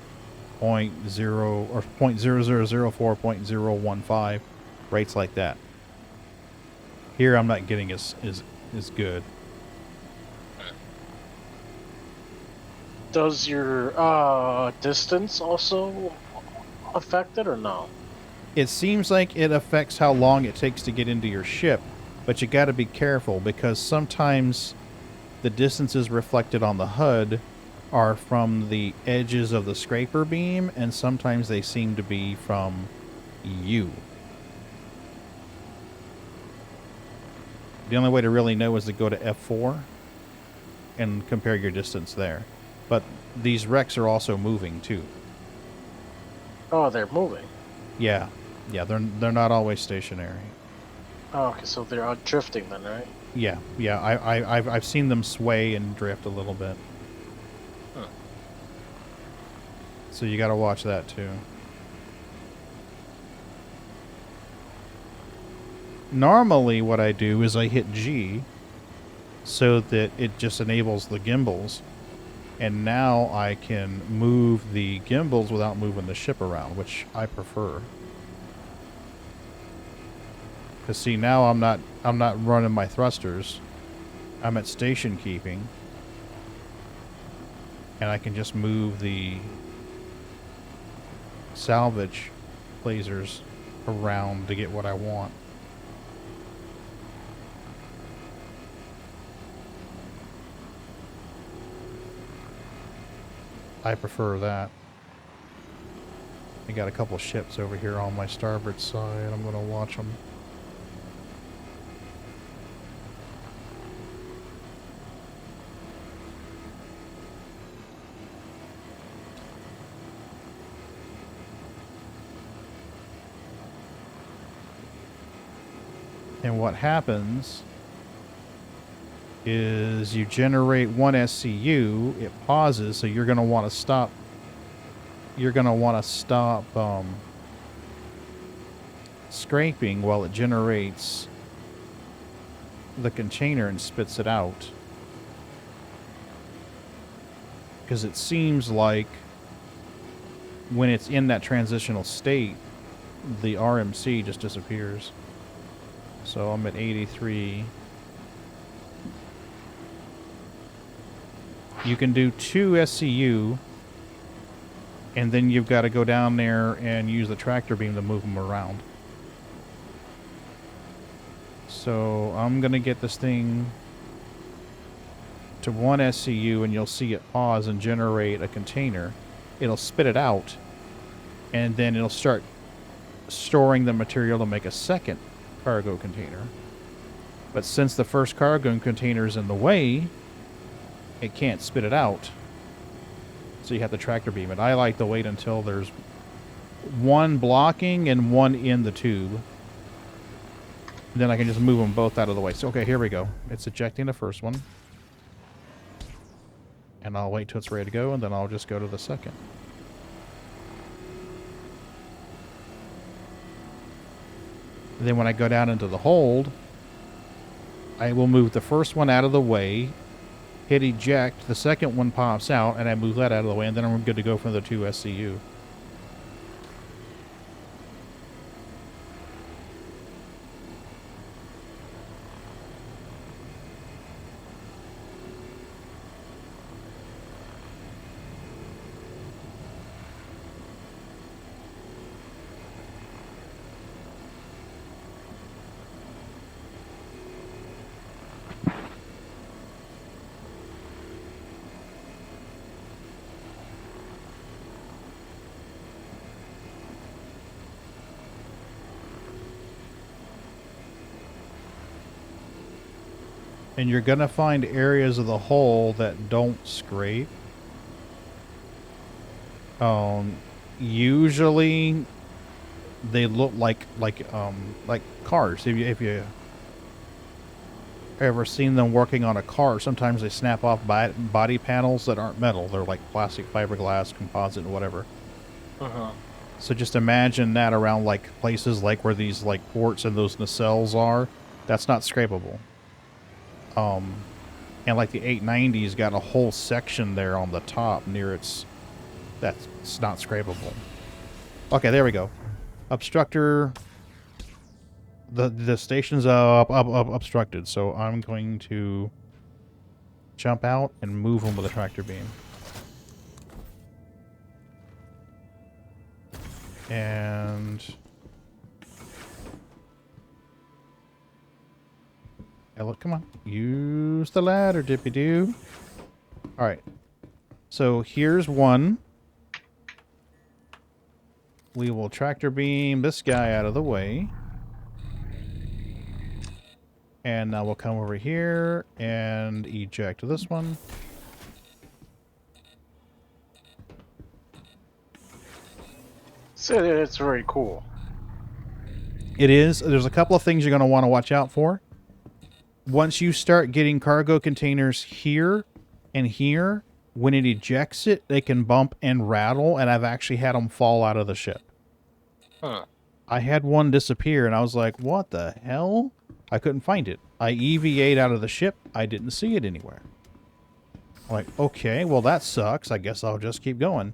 0.0 or 0.0004, 0.015 rates like that. Here I'm not getting as good. Does your distance also affect it or no? It seems like it affects how long it takes to get into your ship, but you got to be careful because sometimes the distances reflected on the HUD are from the edges of the scraper beam, and sometimes they seem to be from you. The only way to really know is to go to F4 and compare your distance there. But these wrecks are also moving too. Oh, they're moving. Yeah, they're not always stationary. Oh, okay, so they're out drifting then, right? Yeah. I've seen them sway and drift a little bit. Huh. So you got to watch that too. Normally what I do is I hit G so that it just enables the gimbals. And now I can move the gimbals without moving the ship around, which I prefer. Because see, now I'm not running my thrusters. I'm at station keeping. And I can just move the salvage lasers around to get what I want. I prefer that. I got a couple ships over here on my starboard side. I'm going to watch them. And what happens is you generate one SCU, it pauses, so you're going to want to stop. You're going to want to stop scraping while it generates the container and spits it out. Because it seems like when it's in that transitional state, the RMC just disappears. So I'm at 83. You can do 2 SCU, and then you've got to go down there and use the tractor beam to move them around. So I'm going to get this thing to 1 SCU, and you'll see it pause and generate a container. It'll spit it out, and then it'll start storing the material to make a second cargo container. But since the first cargo container is in the way, it can't spit it out. So you have to tractor beam it. I like to wait until there's 1 blocking and 1 in the tube. Then I can just move them both out of the way. So, okay, here we go. It's ejecting the first one. And I'll wait till it's ready to go, and then I'll just go to the second. And then when I go down into the hold, I will move the first one out of the way, hit eject, the second one pops out, and I move that out of the way, and then I'm good to go for the 2 SCU. And you're going to find areas of the hull that don't scrape. Usually they look like cars. If you ever seen them working on a car, sometimes they snap off body panels that aren't metal. They're like plastic, fiberglass, composite, whatever. So just imagine that around like places like where these like ports and those nacelles are. That's not scrapable. And like the 890's got a whole section there on the top near its... That's not scrapable. Okay, there we go. Obstructor... The station's obstructed, so I'm going to jump out and move them with a tractor beam. And... look, come on. Use the ladder, dippy-doo. Alright. So here's one. We will tractor beam this guy out of the way. And now we'll come over here and eject this one. So it's very cool. It is. There's a couple of things you're going to want to watch out for. Once you start getting cargo containers here and here, when it ejects it, they can bump and rattle, and I've actually had them fall out of the ship. I had one disappear, and I was like, what the hell? I couldn't find it. I EVA'd out of the ship. I didn't see it anywhere. I'm like, okay, well, that sucks. I guess I'll just keep going.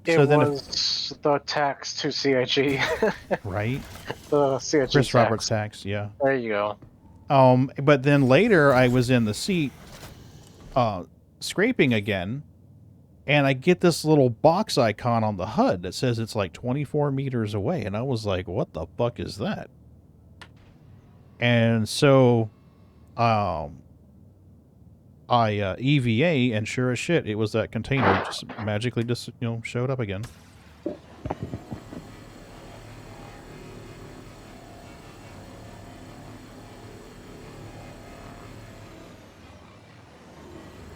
It was the tax to CIG. Right? The CIG Chris tax. Roberts tax, yeah. There you go. But then later I was in the seat scraping again, and I get this little box icon on the HUD that says it's like 24 meters away, and I was like, what the fuck is that? And so I EVA, and sure as shit, it was that container just magically just, showed up again.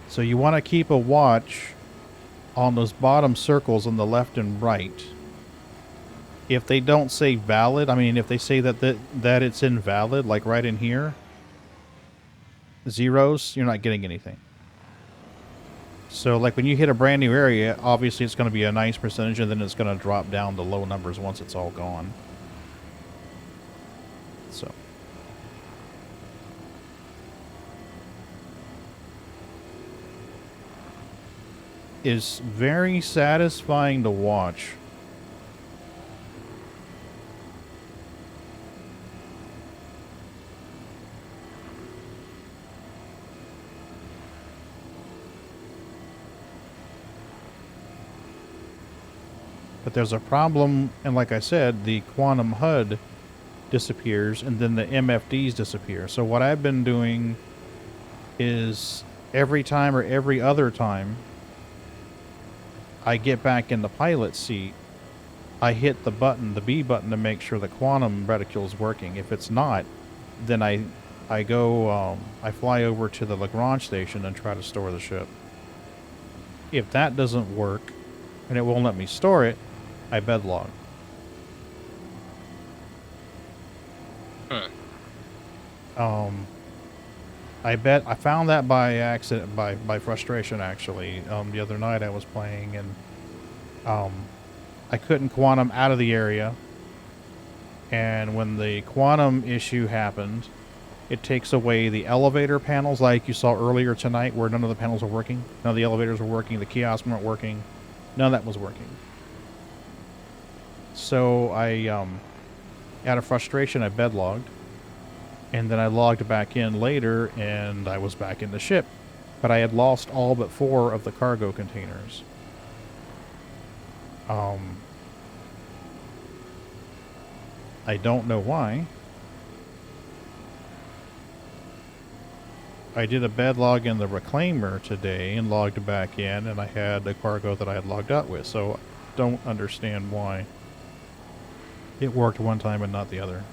So you want to keep a watch on those bottom circles on the left and right. If they don't say valid, I mean, if they say that it's invalid, like right in here, zeros, you're not getting anything. So like when you hit a brand new area, obviously it's going to be a nice percentage, and then it's going to drop down to low numbers once it's all gone. So. is very satisfying to watch. But there's a problem, and like I said, the quantum HUD disappears, and then the MFDs disappear. So what I've been doing is every time or every other time I get back in the pilot seat, I hit the button, the B button, to make sure the quantum reticule is working. If it's not, then I fly over to the Lagrange station and try to store the ship. If that doesn't work, and it won't let me store it, I bedlog. I found that by accident, by frustration, actually. The other night I was playing, and I couldn't quantum out of the area. And when the quantum issue happened, it takes away the elevator panels like you saw earlier tonight, where none of the panels were working. None of the elevators were working, the kiosks weren't working. None of that was working. So I, out of frustration, I bedlogged. And then I logged back in later, and I was back in the ship. But I had lost all but 4 of the cargo containers. I don't know why. I did a bedlog in the reclaimer today and logged back in, and I had the cargo that I had logged out with. So I don't understand why it worked one time and not the other.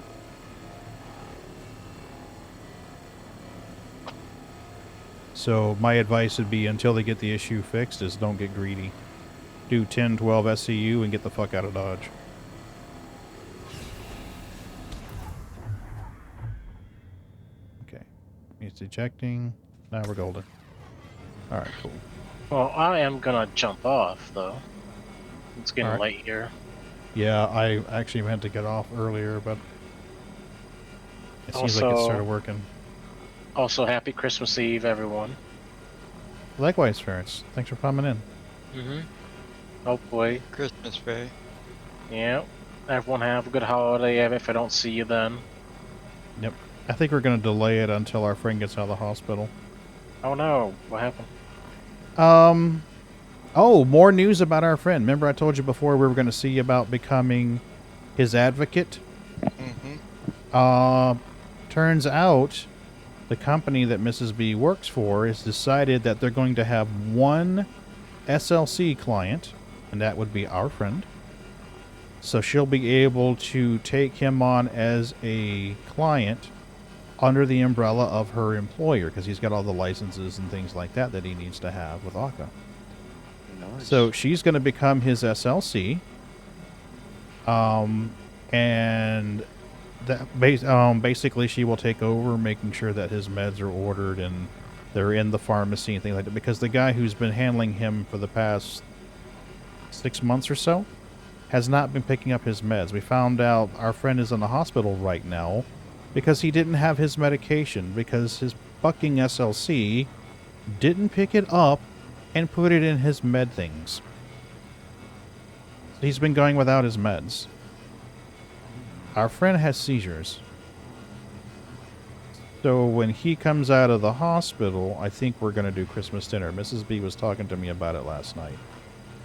So my advice would be, until they get the issue fixed, is don't get greedy. Do 10, 12 SCU and get the fuck out of Dodge. Okay. It's ejecting. Now we're golden. Alright, cool. Well, I am gonna jump off, though. It's getting late here. Yeah, I actually meant to get off earlier, but it seems like it started working. Also, happy Christmas Eve, everyone. Likewise, Ferris. Thanks for coming in. Mm-hmm. Hopefully. Christmas Fair. Yeah. Everyone have a good holiday if I don't see you then. Yep. I think we're going to delay it until our friend gets out of the hospital. Oh no. What happened? Oh, more news about our friend. Remember I told you before we were going to see about becoming his advocate? Mm-hmm. Turns out the company that Mrs. B works for has decided that they're going to have one SLC client, and that would be our friend. So she'll be able to take him on as a client under the umbrella of her employer, because he's got all the licenses and things like that that he needs to have with ACA. Nice. So she's going to become his SLC. And that basically she will take over, making sure that his meds are ordered and they're in the pharmacy and things like that, because the guy who's been handling him for the past 6 months or so has not been picking up his meds. We found out our friend is in the hospital right now because he didn't have his medication, because his fucking SLC didn't pick it up and put it in his med things. He's been going without his meds. Our friend has seizures. So when he comes out of the hospital, I think we're going to do Christmas dinner. Mrs. B was talking to me about it last night.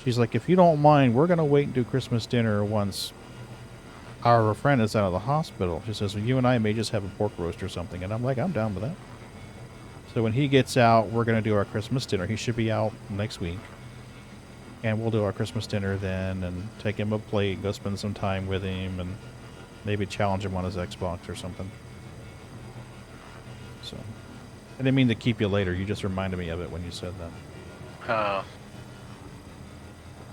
She's like, if you don't mind, we're going to wait and do Christmas dinner once our friend is out of the hospital. She says, well, you and I may just have a pork roast or something. And I'm like, I'm down with that. So when he gets out, we're going to do our Christmas dinner. He should be out next week. And we'll do our Christmas dinner then and take him a plate, go spend some time with him, and maybe challenge him on his Xbox or something. So, I didn't mean to keep you later. You just reminded me of it when you said that.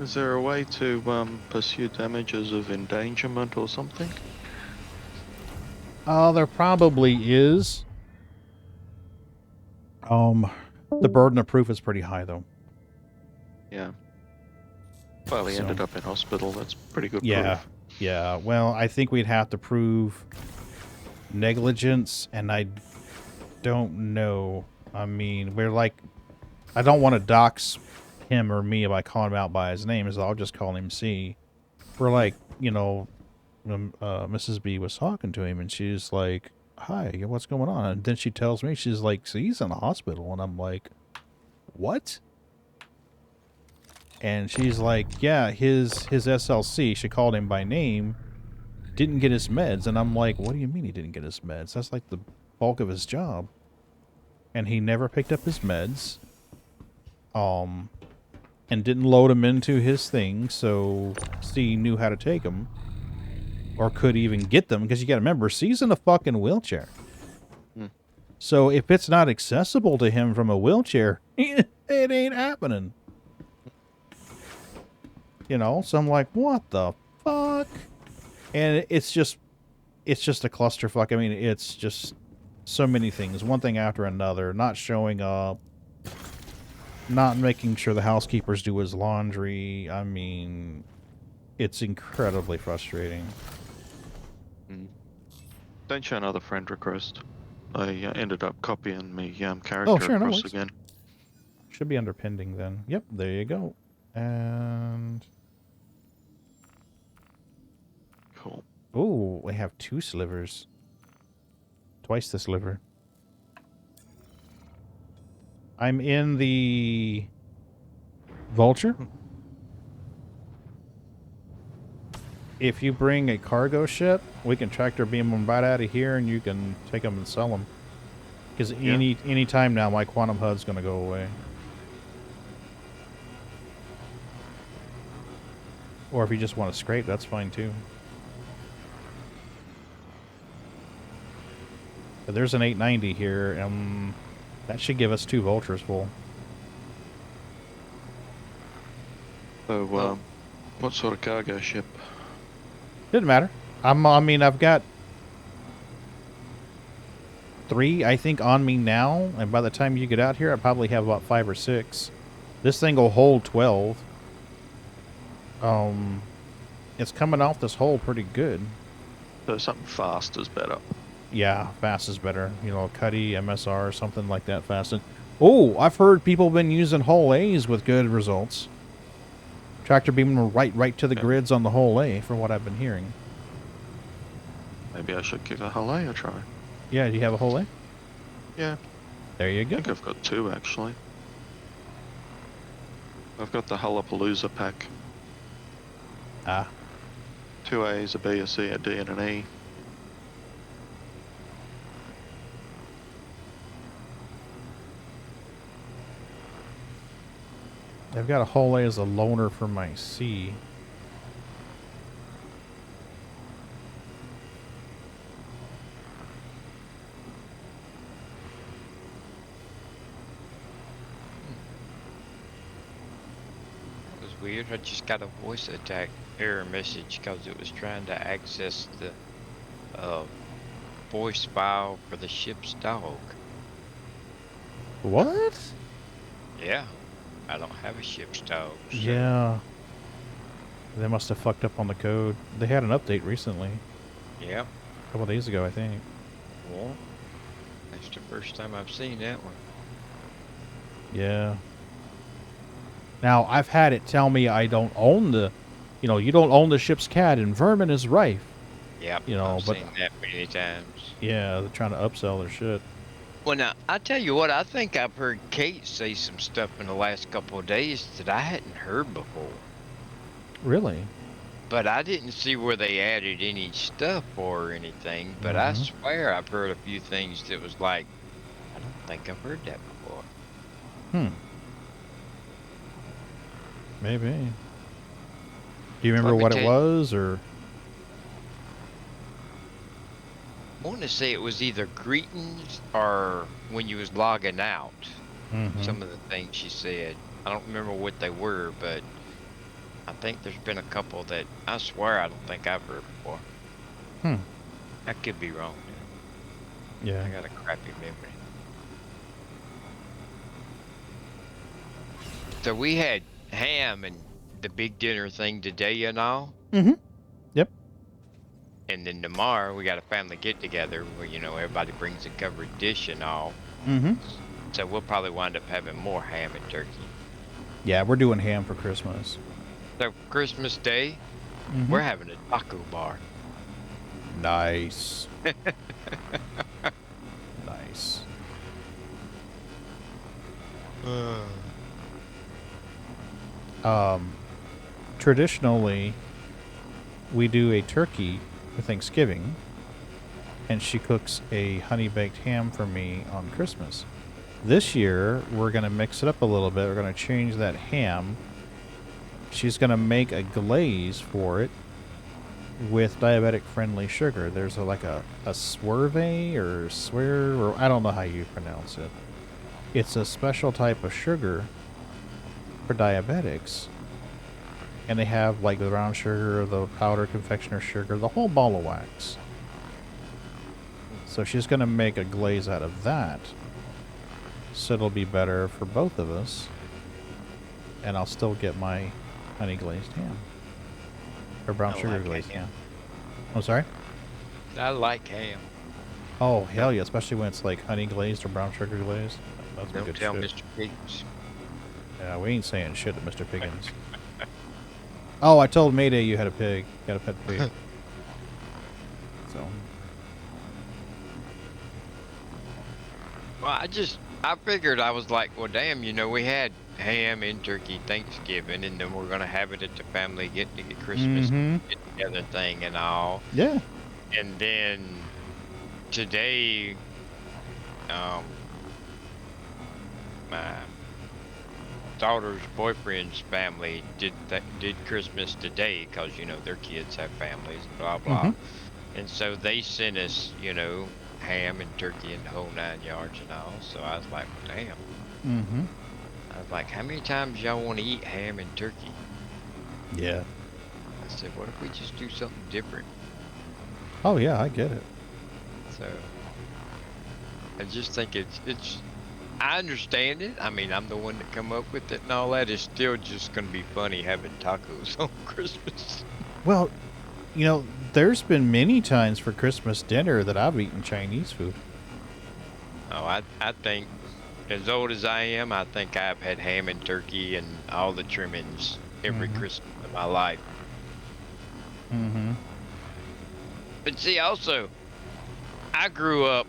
Is there a way to pursue damages of endangerment or something? There probably is. The burden of proof is pretty high, though. Yeah. Well, he ended up in hospital. That's pretty good proof. Yeah. Well, I think we'd have to prove negligence, and I don't know. I mean, we're like, I don't want to dox him or me by calling him out by his name, so I'll just call him C. We're like, you know, Mrs. B was talking to him, and she's like, "Hi, what's going on?" And then she tells me, she's like, "C's in the hospital," and I'm like, "What?" And she's like, "Yeah, his SLC." She called him by name. Didn't get his meds, and I'm like, "What do you mean he didn't get his meds? That's like the bulk of his job." And he never picked up his meds. And didn't load them into his thing, so C knew how to take them. Or could even get them, because you gotta remember, C's in a fucking wheelchair. So if it's not accessible to him from a wheelchair, it ain't happening. You know, so I'm like, what the fuck? And it's just a clusterfuck. I mean, it's just so many things, one thing after another, not showing up, not making sure the housekeepers do his laundry. I mean, it's incredibly frustrating. Don't show another friend request. I ended up copying my character across again. Should be under pending then. Yep, there you go. And... Cool. Ooh, we have 2 slivers. Twice the sliver. I'm in the Vulture. If you bring a cargo ship, we can tractor beam them right out of here, and you can take them and sell them. Because any time now, my quantum HUD's going to go away. Or if you just want to scrape, that's fine too. But there's an 890 here, and that should give us 2 Vultures full. So, what sort of cargo ship? Didn't matter. I mean, I've got 3, I think, on me now, and by the time you get out here, I probably have about 5 or 6. This thing will hold 12. It's coming off this hole pretty good. So something fast is better. Yeah, fast is better. You know, Cuddy, MSR, something like that fast. And, oh, I've heard people been using hull A's with good results. Tractor beaming them right to the grids on the hull A, from what I've been hearing. Maybe I should give a hull A a try. Yeah, do you have a hull A? Yeah. There you go. I think I've got 2, actually. I've got the Hullapalooza pack. Ah. 2 A's, a B, a C, a D, and an E. I've got a hull A as a loaner for my C. That was weird. I just got a voice attack error message because it was trying to access the voice file for the ship's dog. What? Yeah. I don't have a ship's dog. So. Yeah. They must have fucked up on the code. They had an update recently. Yep. A couple days ago, I think. Well, that's the first time I've seen that one. Yeah. Now, I've had it tell me I don't own the... You know, you don't own the ship's CAD and vermin is rife. Yep, you know, I've seen that many times. Yeah, they're trying to upsell their shit. Well, now, I tell you what, I think I've heard Kate say some stuff in the last couple of days that I hadn't heard before. Really? But I didn't see where they added any stuff or anything, but I swear I've heard a few things that was like, I don't think I've heard that before. Maybe. Do you remember what it was, or...? I want to say it was either greetings or when you was logging out. Some of the things she said. I don't remember what they were, but I think there's been a couple that I swear I don't think I've heard before. I could be wrong. Yeah. I got a crappy memory. So we had ham and the big dinner thing today and all. Yep. And then tomorrow we got a family get together where, you know, everybody brings a covered dish and all. So we'll probably wind up having more ham and turkey. Yeah, we're doing ham for Christmas. So Christmas Day, we're having a taco bar. Nice. Nice. Traditionally, we do a turkey for Thanksgiving, and she cooks a honey-baked ham for me on Christmas. This year, we're going to mix it up a little bit. We're going to change that ham. She's going to make a glaze for it with diabetic-friendly sugar. There's like a swerve or swerve, or I don't know how you pronounce it. It's a special type of sugar for diabetics. And they have like the brown sugar, the powder confectioner sugar, the whole ball of wax. So she's going to make a glaze out of that. So it'll be better for both of us. And I'll still get my honey glazed ham. Or brown sugar glazed ham. I'm sorry? I like ham. Oh, hell yeah. Especially when it's like honey glazed or brown sugar glazed. That's Don't good tell shit. Mr. Piggins. Yeah, we ain't saying shit to Mr. Piggins. Oh, I told Mayday you had a pig. You had a pet pig. So. Well, I figured, I was like, well, damn, you know, we had ham and turkey Thanksgiving, and then we're going to have it at the family get Christmas get together thing and all. Yeah. And then today, my daughter's boyfriend's family did Christmas today because, you know, their kids have families, blah, blah. And so they sent us, you know, ham and turkey and the whole 9 yards and all. So I was like, well, damn. I was like, how many times y'all want to eat ham and turkey? Yeah. I said, what if we just do something different? Oh, yeah, I get it. So I just think it's I understand it. I mean, I'm the one that come up with it and all that. It's still just going to be funny having tacos on Christmas. Well, you know, there's been many times for Christmas dinner that I've eaten Chinese food. Oh, I think, as old as I am, I think I've had ham and turkey and all the trimmings every Christmas of my life. But see, also, I grew up,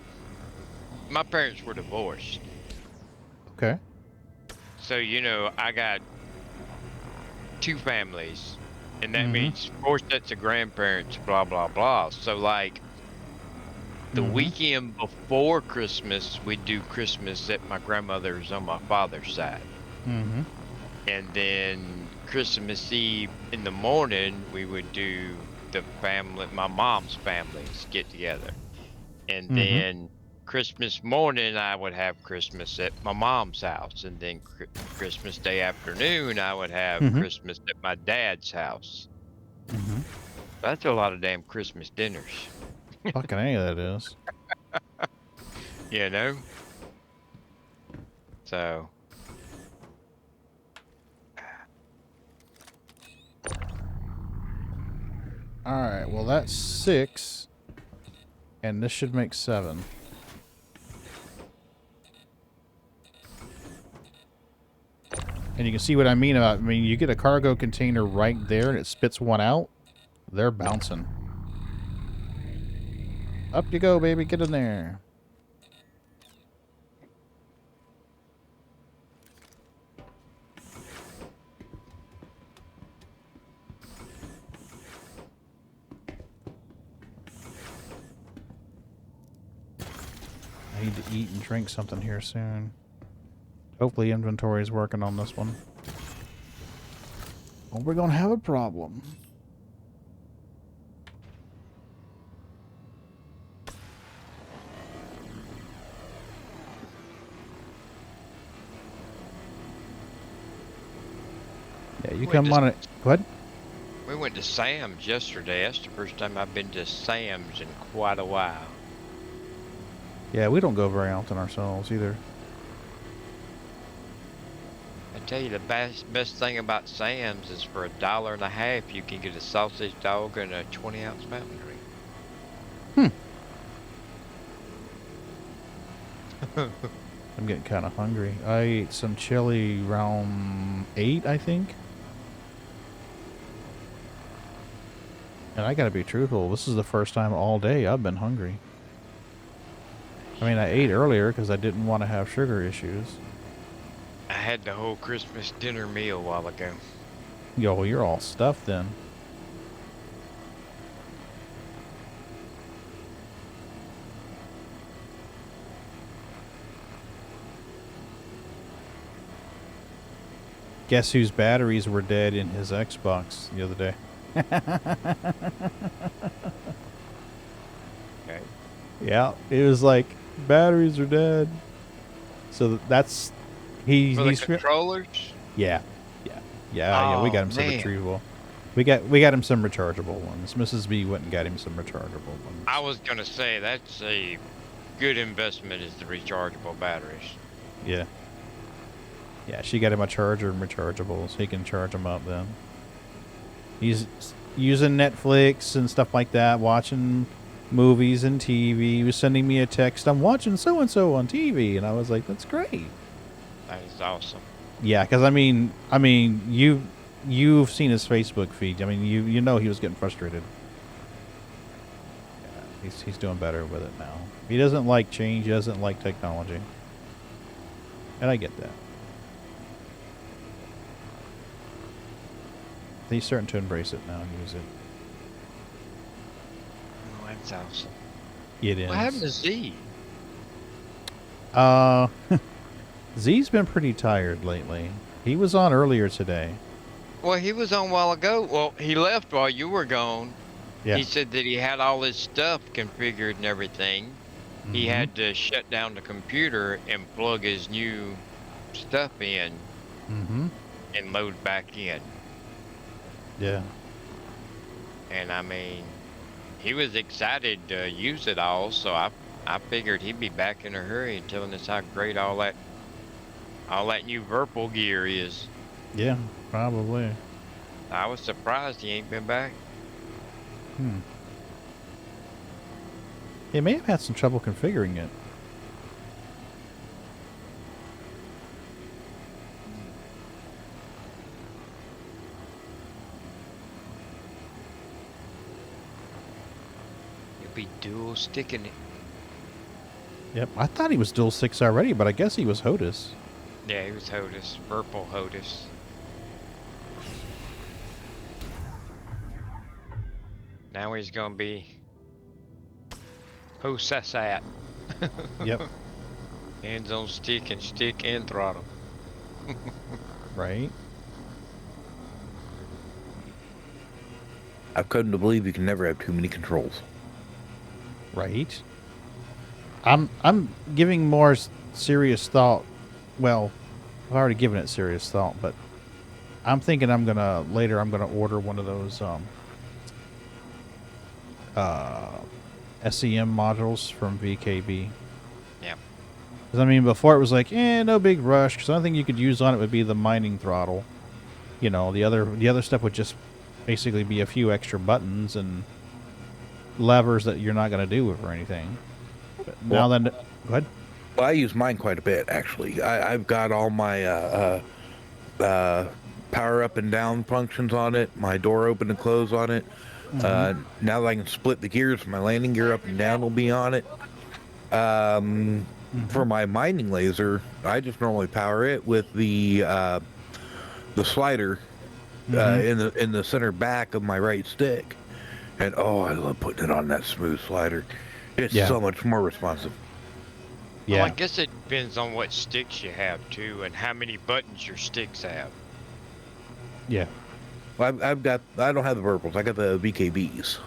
my parents were divorced. Okay. So, you know, I got 2 families, and that means 4 sets of grandparents, blah, blah, blah. So, like, the weekend before Christmas, we do Christmas at my grandmother's on my father's side. And then Christmas Eve in the morning, we would do the family, my mom's families get together. And then Christmas morning, I would have Christmas at my mom's house. And then Christmas Day afternoon, I would have Christmas at my dad's house. That's a lot of damn Christmas dinners. Fucking A, that is. You know? So. Alright, well that's 6. And this should make 7. And you can see what I mean about, I mean, you get a cargo container right there and it spits one out. They're bouncing. Up you go, baby. Get in there. I need to eat and drink something here soon. Hopefully inventory is working on this one. Or we're going to have a problem. Yeah, you come on it. What? We went to Sam's yesterday. That's the first time I've been to Sam's in quite a while. Yeah, we don't go very often ourselves either. I tell you, the best thing about Sam's is for $1.50 you can get a sausage dog and a 20-ounce mountain drink. I'm getting kind of hungry. I ate some chili around 8, I think. And I gotta be truthful, this is the first time all day I've been hungry. I mean, I ate earlier because I didn't want to have sugar issues. I had the whole Christmas dinner meal a while ago. Yo, well, you're all stuffed then. Guess whose batteries were dead in his Xbox the other day? Okay. Yeah, it was like, batteries are dead. So that's... For the he's controllers? Yeah. Yeah, we got him some man. retrievable. We got him some rechargeable ones. Mrs. B went and got him some rechargeable ones. I was gonna say that's a good investment is the rechargeable batteries. Yeah. Yeah, she got him a charger and rechargeables. He can charge them up then. He's using Netflix and stuff like that, watching movies and TV. He was sending me a text, I'm watching so-and-so on TV. And I was like, that's great. That is awesome. Yeah, because I mean, you've seen his Facebook feed. I mean, you know he was getting frustrated. Yeah, he's doing better with it now. He doesn't like change. He doesn't like technology. And I get that. He's starting to embrace it now and use it. Oh, that's awesome. It is. What happened to Z? Z's been pretty tired lately. He was on earlier today. Well, he was on a while ago. Well, he left while you were gone. Yeah. He said that he had all his stuff configured and everything. He Mhm. had to shut down the computer and plug his new stuff in and load back in. Yeah. And I mean, he was excited to use it all, so I figured he'd be back in a hurry telling us how great all that new Virpal gear is. Yeah, probably. I was surprised he ain't been back. He may have had some trouble configuring it. You'll be dual sticking it. Yep, I thought he was dual 6 already, but I guess he was HOTUS. Yeah, he was HOTUS. Virpal HOTUS. Now he's gonna be HOSASAT. Yep. Hands on stick and throttle. Right? I've come to believe you can never have too many controls. Right? I'm giving more serious thought. Well, I've already given it serious thought, but I'm thinking I'm gonna order one of those SEM modules from VKB. Yeah. Because I mean, before it was like, no big rush. Because the only thing you could use on it would be the mining throttle. You know, the other stuff would just basically be a few extra buttons and levers that you're not gonna do with or anything. But now then, go ahead. Well, I use mine quite a bit, actually. I've got all my power up and down functions on it, my door open and close on it. Now that I can split the gears, my landing gear up and down will be on it. For my mining laser, I just normally power it with the slider in the center back of my right stick. And oh, I love putting it on that smooth slider. It's so much more responsive. Well, I guess it depends on what sticks you have too, and how many buttons your sticks have. Yeah. Well, I don't have the Virpals. I got the VKBs.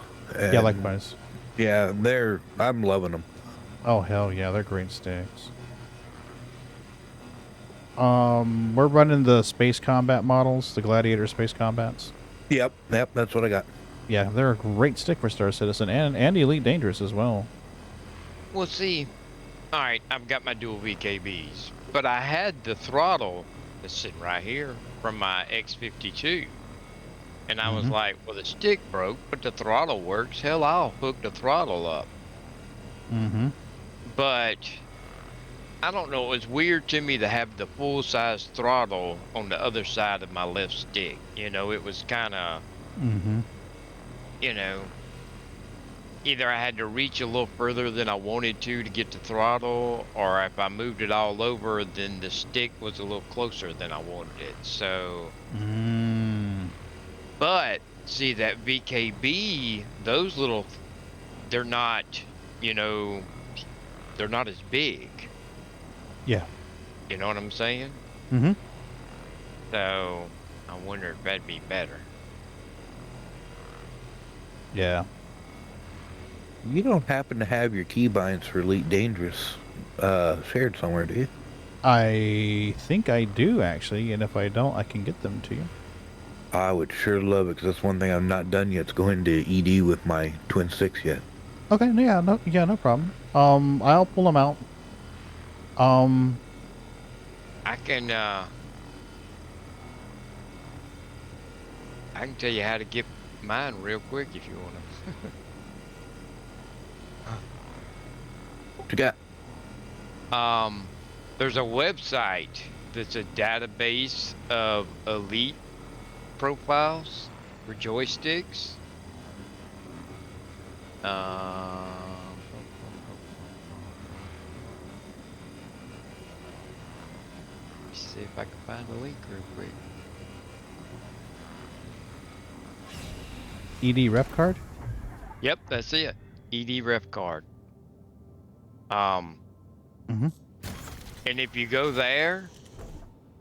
Yeah, likewise. Yeah, I'm loving them. Oh, hell yeah, they're great sticks. We're running the space combat models, the Gladiator space combats. Yep, that's what I got. Yeah, they're a great stick for Star Citizen and Elite Dangerous as well. Well, see, all right, I've got my dual VKBs, but I had the throttle that's sitting right here from my X52. And I was like, well, the stick broke, but the throttle works. Hell, I'll hook the throttle up. But I don't know. It was weird to me to have the full size throttle on the other side of my left stick. You know, it was kind of, you know, either I had to reach a little further than I wanted to get the throttle, or if I moved it all over, then the stick was a little closer than I wanted it. So, but see that VKB, those little, they're not, you know, they're not as big. Yeah. You know what I'm saying? So I wonder if that'd be better. Yeah. You don't happen to have your keybinds for Elite Dangerous shared somewhere, do you? I think I do, actually, and if I don't, I can get them to you. I would sure love it, because that's one thing I've not done yet. It's going to ED with my Twin 6 yet. Okay, yeah, no problem. I'll pull them out. I can tell you how to get mine real quick if you want to. What you got? There's a website that's a database of elite profiles for joysticks. See if I can find a link real quick. ED ref card? Yep, that's it. ED ref card. And if you go there,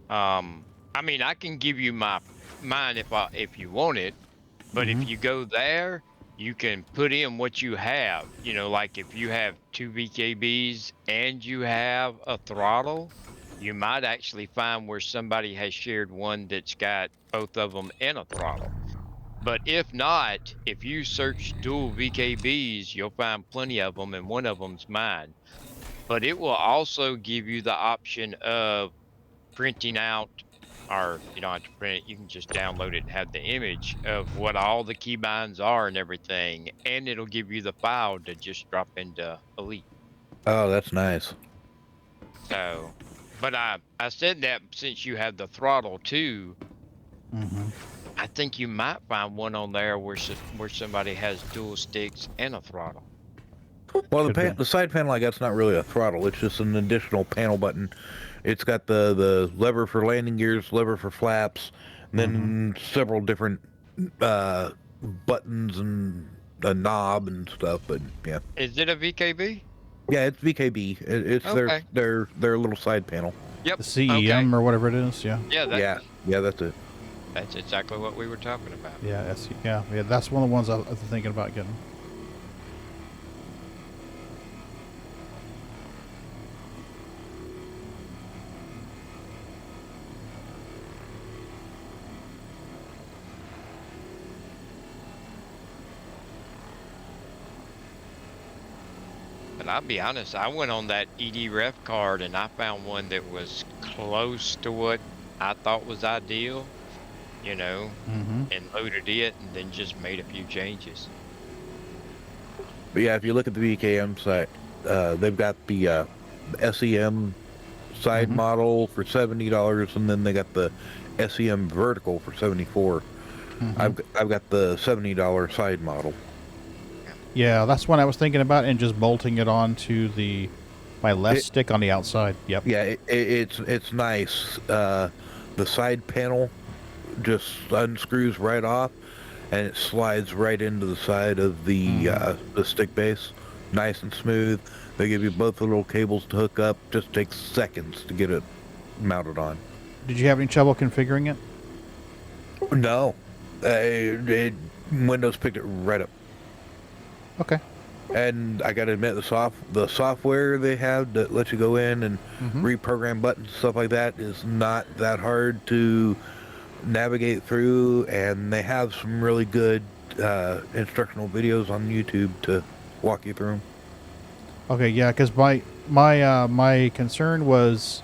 I mean, I can give you mine if you want it, but if you go there, you can put in what you have. You know, like if you have 2 VKBs and you have a throttle, you might actually find where somebody has shared one that's got both of them and a throttle. But if not, if you search dual VKBs, you'll find plenty of them, and one of them's mine. But it will also give you the option of printing out, or you don't have to print it, you can just download it and have the image of what all the keybinds are and everything, and it'll give you the file to just drop into Elite. Oh, that's nice. So, but I said that since you have the throttle too, I think you might find one on there where somebody has dual sticks and a throttle. Well, the side panel I got's not really a throttle. It's just an additional panel button. It's got the lever for landing gears, lever for flaps, and then several different buttons and a knob and stuff. But yeah. Is it a VKB? Yeah, it's VKB. It's Okay. their little side panel. Yep. The CEM or whatever it is. Yeah. Yeah. Yeah, that's it. That's exactly what we were talking about. Yeah. Yeah. That's one of the ones I was thinking about getting. But I'll be honest, I went on that ED ref card and I found one that was close to what I thought was ideal, you know, and loaded it and then just made a few changes. But yeah, if you look at the VKM site, they've got the SEM side model for $70, and then they got the SEM vertical for $74. I've got the $70 side model. Yeah, that's what I was thinking about, and just bolting it onto my left stick on the outside. Yep. Yeah, it's nice. The side panel just unscrews right off, and it slides right into the side of the stick base, nice and smooth. They give you both the little cables to hook up. Just takes seconds to get it mounted on. Did you have any trouble configuring it? No, Windows picked it right up. Okay. And I got to admit, the software they have that lets you go in and reprogram buttons and stuff like that is not that hard to navigate through, and they have some really good instructional videos on YouTube to walk you through them. Okay, yeah, because my concern was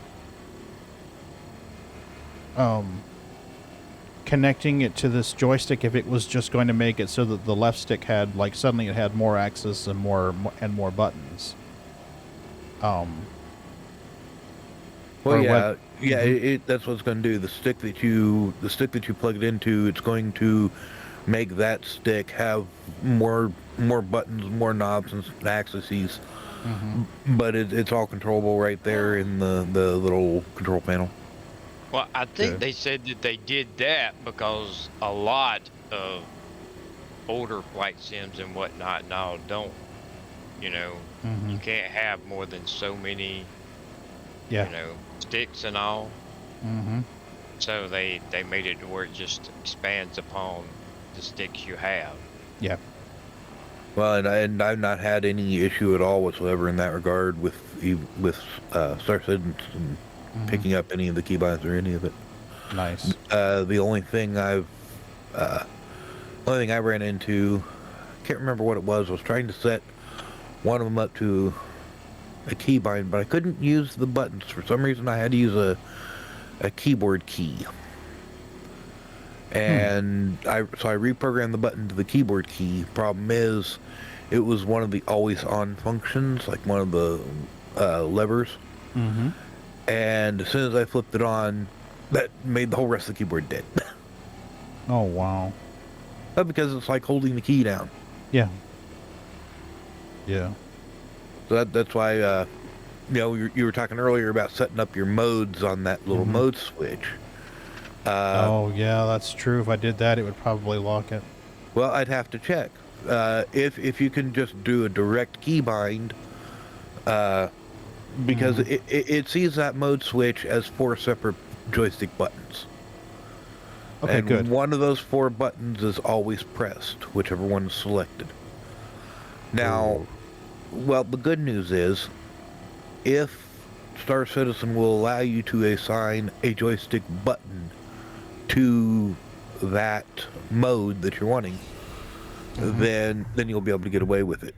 connecting it to this joystick if it was just going to make it so that the left stick had suddenly it had more access and more buttons. Well, Or yeah, what? yeah. Mhm. That's what it's going to do. The stick that you plug it into, it's going to make that stick have more buttons, more knobs and axes. But it's all controllable right there in the little control panel. Well, I think they said that they did that because a lot of older flight sims and whatnot now don't, you know, you can't have more than so many, you know, sticks and all. So they made it to where it just expands upon the sticks you have. Yeah. Well, and I've not had any issue at all whatsoever in that regard with Star Citizen and picking up any of the keybinds or any of it. Nice. The only thing I ran into, can't remember what it was. I was trying to set one of them up to a keybind, but I couldn't use the buttons. For some reason, I had to use a keyboard key. And so I reprogrammed the button to the keyboard key. Problem is, it was one of the always on functions, like one of the levers. And as soon as I flipped it on, that made the whole rest of the keyboard dead. Oh, wow. But because it's like holding the key down. Yeah. Yeah. So that's why, you know, you were talking earlier about setting up your modes on that little mode switch. Oh, yeah, that's true. If I did that, it would probably lock it. Well, I'd have to check. If you can just do a direct keybind, because it sees that mode switch as 4 separate joystick buttons. Okay, and good. One of those 4 buttons is always pressed, whichever one is selected. Now, well, the good news is, if Star Citizen will allow you to assign a joystick button to that mode that you're wanting, then you'll be able to get away with it.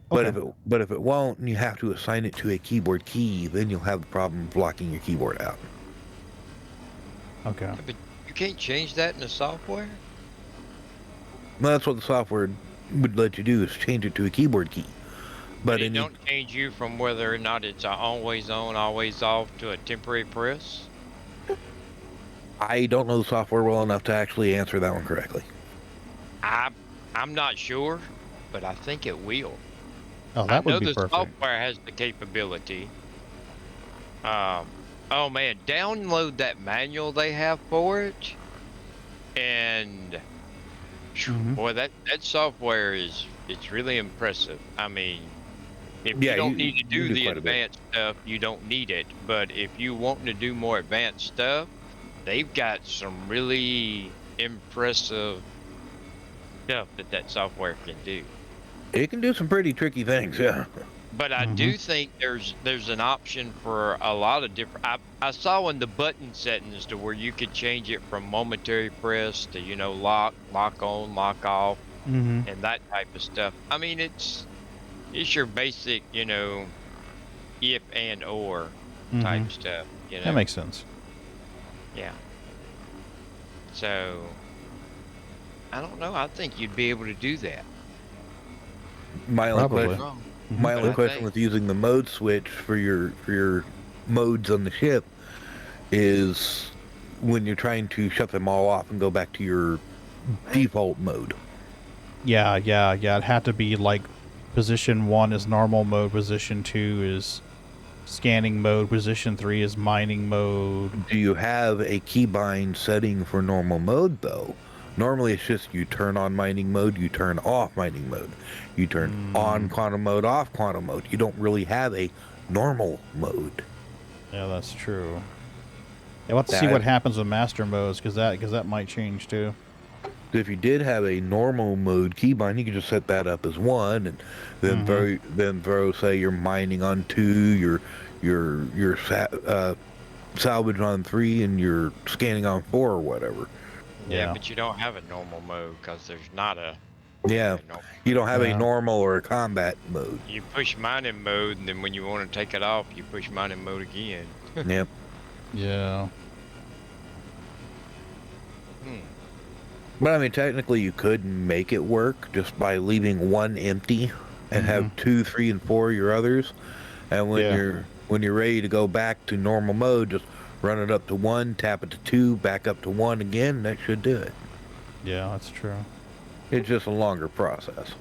But if it won't, and you have to assign it to a keyboard key, then you'll have the problem of blocking your keyboard out. Okay. But you can't change that in the software? Well, that's what the software would let you do, is change it to a keyboard key. But it don't change you from whether or not it's always on, always off to a temporary press? I don't know the software well enough to actually answer that one correctly. I'm not sure, but I think it will. Oh, that would be I know the perfect. software has the capability. Oh man, download that manual they have for it, and boy, that software it's really impressive. I mean, if you don't need to do the advanced stuff, you don't need it. But if you want to do more advanced stuff, they've got some really impressive stuff that software can do. It can do some pretty tricky things, yeah. But I do think there's an option for a lot of different. I saw in the button settings to where you could change it from momentary press to, you know, lock on, lock off, and that type of stuff. I mean, it's your basic, you know, if and or type stuff. You know? That makes sense. Yeah. So I don't know. I think you'd be able to do that. My only question with using the mode switch for your modes on the ship is when you're trying to shut them all off and go back to your default mode. Yeah. It'd have to be like position 1 is normal mode, position 2 is scanning mode, position 3 is mining mode. Do you have a keybind setting for normal mode though? Normally it's just you turn on mining mode, you turn off mining mode. You turn on quantum mode, off quantum mode. You don't really have a normal mode. Yeah, that's true. Yeah, we'll have to see what happens with master modes, because that might change too. If you did have a normal mode keybind, you could just set that up as 1, and then throw say you're mining on 2, your salvage on 3, and you're scanning on 4 or whatever. Yeah, but you don't have a normal mode because there's not a. Yeah, you don't have a normal or a combat mode. You push mining mode, and then when you want to take it off, you push mining mode again. Yep. Yeah. But I mean, technically, you could make it work just by leaving 1 empty and have 2, 3, and 4 your others. And when When you're ready to go back to normal mode, just run it up to 1, tap it to 2, back up to 1 again. That should do it. Yeah, that's true. It's just a longer process.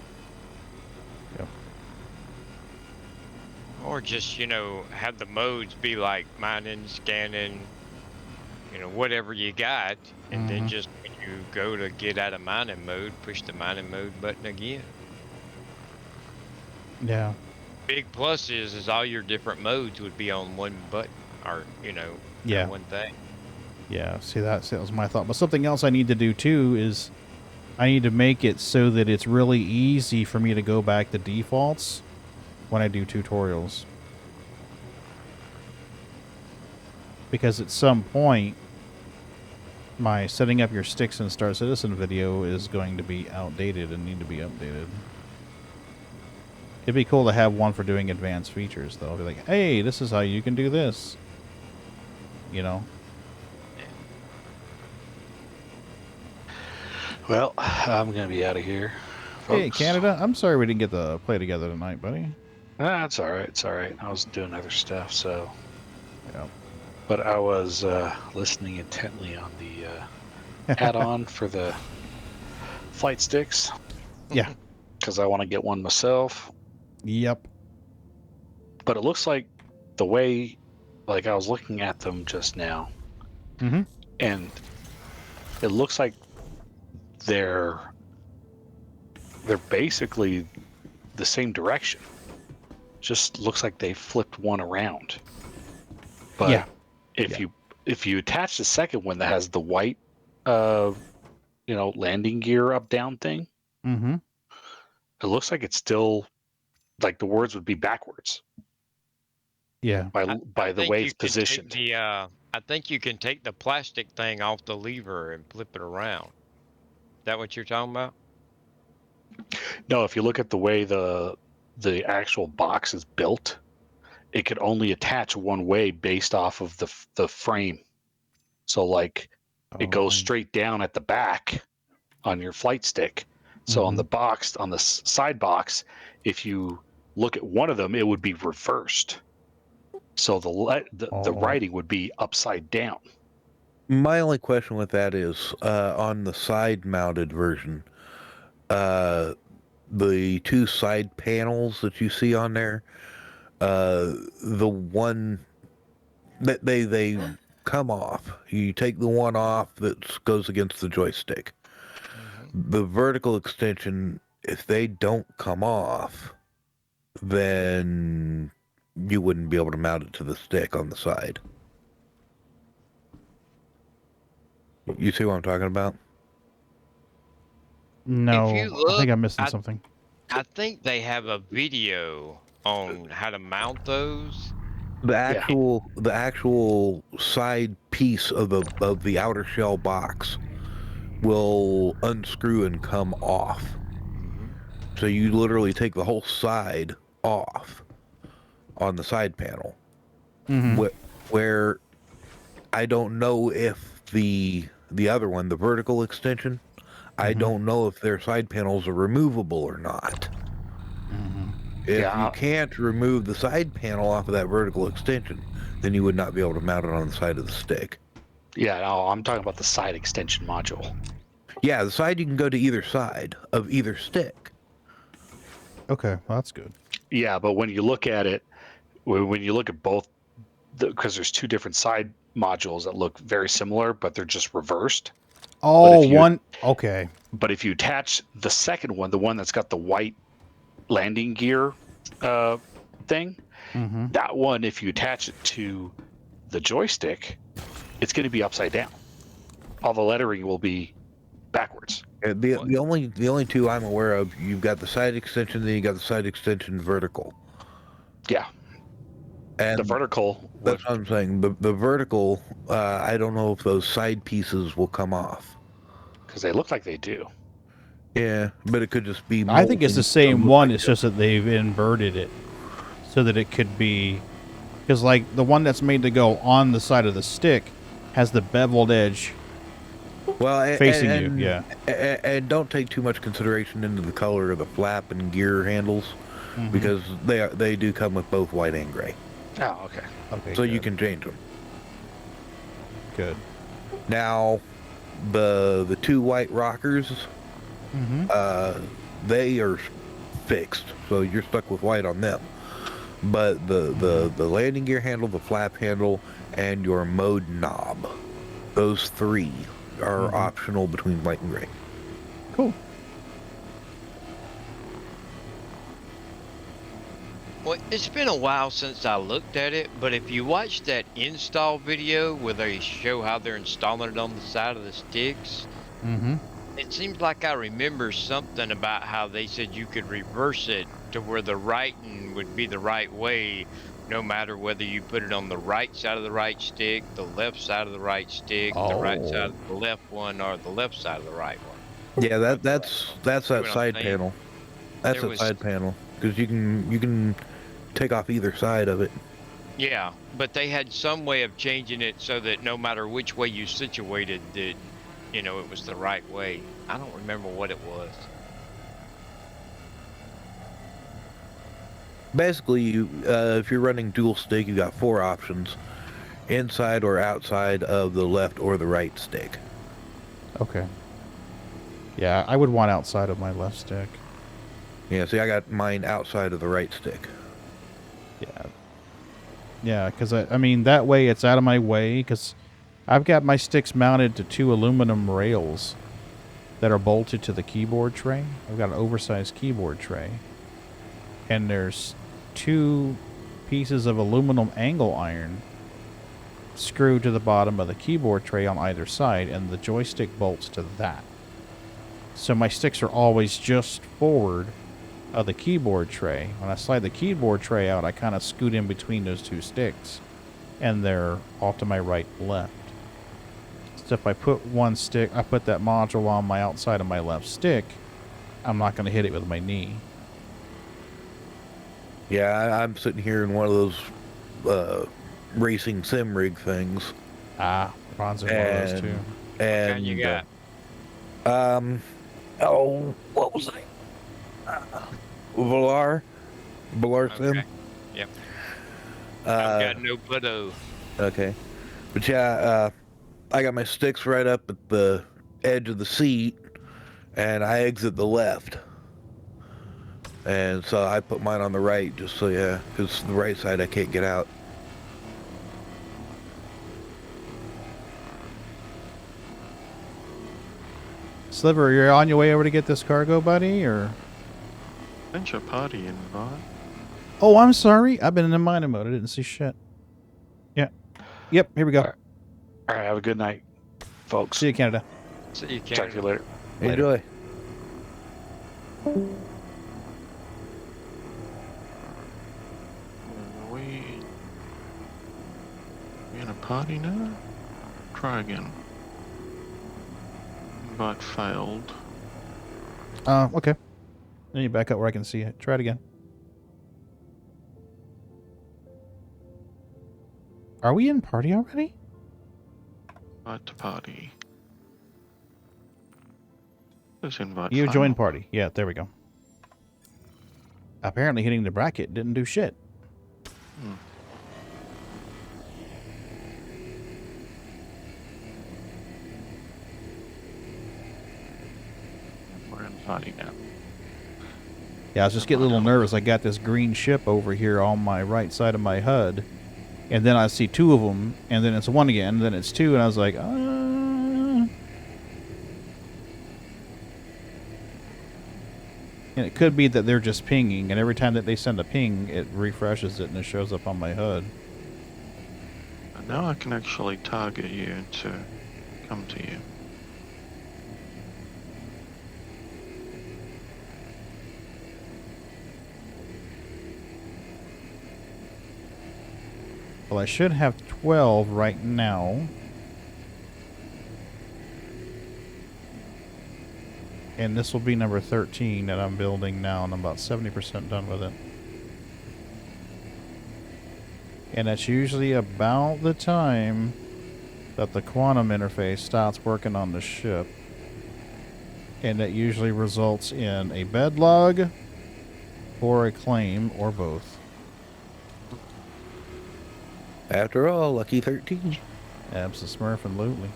Yep. Or just, have the modes be like mining, scanning, whatever you got, and then just when you go to get out of mining mode, push the mining mode button again. Yeah. Big plus is all your different modes would be on one button, or Yeah. one thing. Yeah, see that was my thought. But something else I need to do too is I need to make it so that it's really easy for me to go back to defaults when I do tutorials. Because at some point, my setting up your sticks and Star Citizen video is going to be outdated and need to be updated. It'd be cool to have one for doing advanced features, though. Be like, hey, this is how you can do this. Well, I'm going to be out of here, folks. Hey, Canada, I'm sorry we didn't get to play together tonight, buddy. It's all right. It's all right. I was doing other stuff, so. Yeah. But I was listening intently on the add-on for the flight sticks. Yeah. Because I want to get one myself. Yep. But it looks like the way, like I was looking at them just now, and it looks like they're basically the same direction. Just looks like they flipped one around. But yeah. if you attach the second one that has the white landing gear up down thing, it looks like it's still like the words would be backwards. Yeah. By the way it's positioned. I think you can take the plastic thing off the lever and flip it around. Is that what you're talking about? No, if you look at the way the actual box is built, it could only attach one way based off of the frame. So like it goes straight down at the back on your flight stick. So on the box, on the side box, if you look at one of them, it would be reversed. So the writing would be upside down. My only question with that is on the side-mounted version, the two side panels that you see on there, the one that they come off. You take the one off that goes against the joystick. The vertical extension, if they don't come off, then you wouldn't be able to mount it to the stick on the side. You see what I'm talking about? No, If you look, I think I'm missing something. I think they have a video on how to mount those. The actual side piece of the outer shell box will unscrew and come off. So you literally take the whole side off on the side panel. Where I don't know if the other one, the vertical extension, I don't know if their side panels are removable or not. If you can't remove the side panel off of that vertical extension, then you would not be able to mount it on the side of the stick. Yeah, no, I'm talking about the side extension module. Yeah, the side you can go to either side of either stick. Okay, well, that's good. Yeah, but when you look at it, when you look at both, because there's two different side modules that look very similar, but they're just reversed. Oh, okay. But if you attach the second one, the one that's got the white landing gear thing, that one, if you attach it to the joystick, it's going to be upside down. All the lettering will be backwards. The only two I'm aware of, you've got the side extension, then you got the side extension vertical. Yeah. And the vertical. That's what I'm saying. The vertical, I don't know if those side pieces will come off. Because they look like they do. Yeah, but it could just be. I think it's the same one. It's just that they've inverted it so that it could be, because like the one that's made to go on the side of the stick has the beveled edge. Well, facing you, yeah. And don't take too much consideration into the color of the flap and gear handles, because they do come with both white and gray. Oh, okay. Okay. So good. you can change them. Good. Now, the two white rockers, they are fixed, so you're stuck with white on them. But the landing gear handle, the flap handle, and your mode knob, those three are optional between white and gray. Cool. Well, it's been a while since I looked at it, but if you watch that install video where they show how they're installing it on the side of the sticks, it seems like I remember something about how they said you could reverse it to where the writing would be the right way, no matter whether you put it on the right side of the right stick, the left side of the right stick, the right side of the left one, or the left side of the right one. Yeah, that's that side panel. That's a side panel because you can take off either side of it. Yeah, but they had some way of changing it so that no matter which way you situated it, you know, it was the right way. I don't remember what it was. Basically, if you're running dual stick, you got 4 options: inside or outside of the left or the right stick. Okay. Yeah, I would want outside of my left stick. Yeah, see, I got mine outside of the right stick. Yeah. Yeah, because I mean, that way it's out of my way, because I've got my sticks mounted to 2 aluminum rails that are bolted to the keyboard tray. I've got an oversized keyboard tray. And there's 2 pieces of aluminum angle iron screwed to the bottom of the keyboard tray on either side, and the joystick bolts to that. So my sticks are always just forward of the keyboard tray. When I slide the keyboard tray out, I kind of scoot in between those 2 sticks, and they're off to my right and left. So if I put one stick, I put that module on my outside of my left stick, I'm not going to hit it with my knee. Yeah, I'm sitting here in one of those racing sim rig things. Ah, Ron's in one of those too. And What you got? Oh, what was I? Valar sim. Yep. I've got no Pluto. Okay, but yeah, I got my sticks right up at the edge of the seat, and I exit the left. And so I put mine on the right, just so, yeah, because the right side I can't get out. Sliver, you're on your way over to get this cargo, buddy, or? Sent your party invite. Oh, I'm sorry. I've been in miner mode. I didn't see shit. Yeah. Yep, here we go. All right, have a good night, folks. See you, Canada. See you, Canada. Talk to you later. Enjoy. We in a party now? Try again. Invite failed. Okay. Then you back up where I can see it. Try it again. Are we in party already? Invite to party. Let's invite You failed. joined party. Yeah, there we go. Apparently hitting the bracket didn't do shit. We're in party now. Yeah, I was just getting a little nervous. I got this green ship over here on my right side of my HUD. And then I see 2 of them, and then it's 1 again, and then it's 2, and I was like, And it could be that they're just pinging, and every time that they send a ping, it refreshes it and it shows up on my HUD. And now I can actually target you to come to you. Well, I should have 12 right now. And this will be number 13 that I'm building now, and I'm about 70% done with it. And that's usually about the time that the quantum interface stops working on the ship. And that usually results in a bed log or a claim or both. After all, lucky 13. Abso-smurfing-lutely.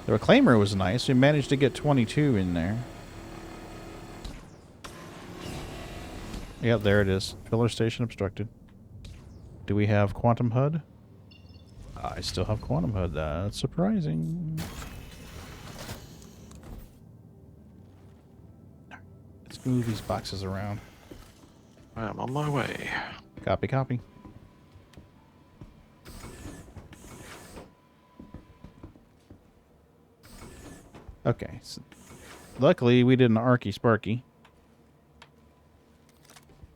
The Reclaimer was nice. We managed to get 22 in there. Yep, there it is. Filler station obstructed. Do we have Quantum HUD? I still have Quantum HUD. That's surprising. Let's move these boxes around. I'm on my way. Copy, copy. Okay. So luckily, we did an Arky Sparky.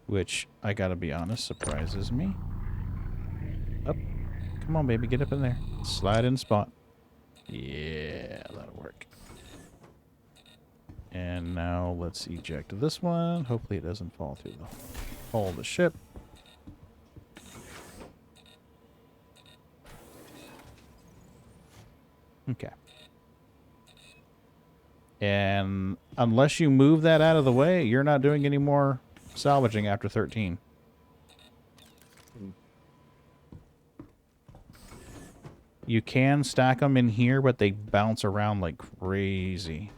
Which, I gotta be honest, surprises me. Up. Come on, baby. Get up in there. Slide in spot. Yeah, that'll work. And now let's eject this one. Hopefully it doesn't fall through the hull of the ship. Okay. And unless you move that out of the way, you're not doing any more salvaging after 13. You can stack them in here, but they bounce around like crazy.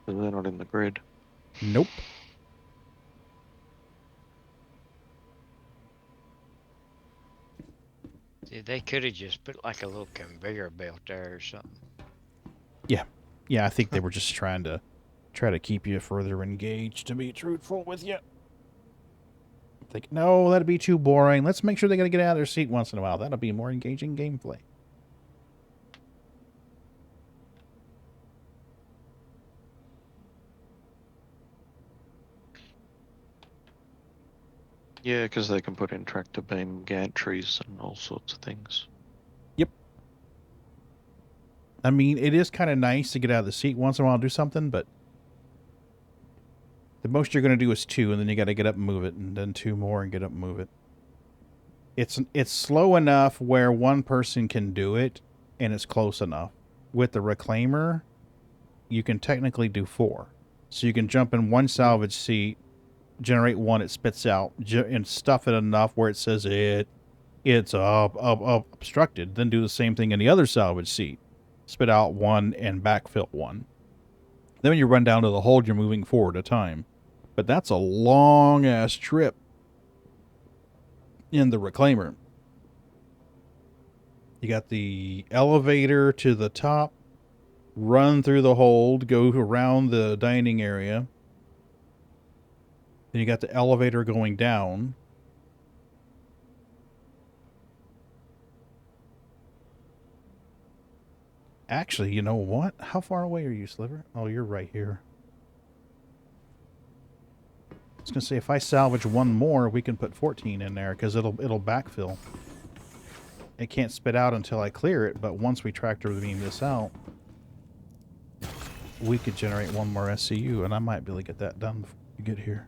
They're not in the grid. Nope. See, they could have just put like a little conveyor belt there or something. Yeah. Yeah, I think they were just trying to keep you further engaged, to be truthful with you. Think, no, that'd be too boring. Let's make sure they gotta get out of their seat once in a while. That'll be more engaging gameplay. Yeah, because they can put in tractor beam gantries and all sorts of things. Yep. I mean, it is kind of nice to get out of the seat once in a while and do something, but the most you're going to do is 2, and then you got to get up and move it, and then 2 more and get up and move it. It's slow enough where one person can do it, and it's close enough. With the Reclaimer, you can technically do 4. So you can jump in one salvage seat, generate 1, it spits out, and stuff it enough where it says it's obstructed. Then do the same thing in the other salvage seat. Spit out 1 and backfill 1. Then when you run down to the hold, you're moving forward a time. But that's a long-ass trip in the Reclaimer. You got the elevator to the top, run through the hold, go around the dining area. Then you got the elevator going down. Actually, you know what? How far away are you, Sliver? Oh, you're right here. I was going to say, if I salvage 1 more, we can put 14 in there, because it'll backfill. It can't spit out until I clear it, but once we tractor beam this out, we could generate 1 more SCU, and I might be able to get that done before you get here.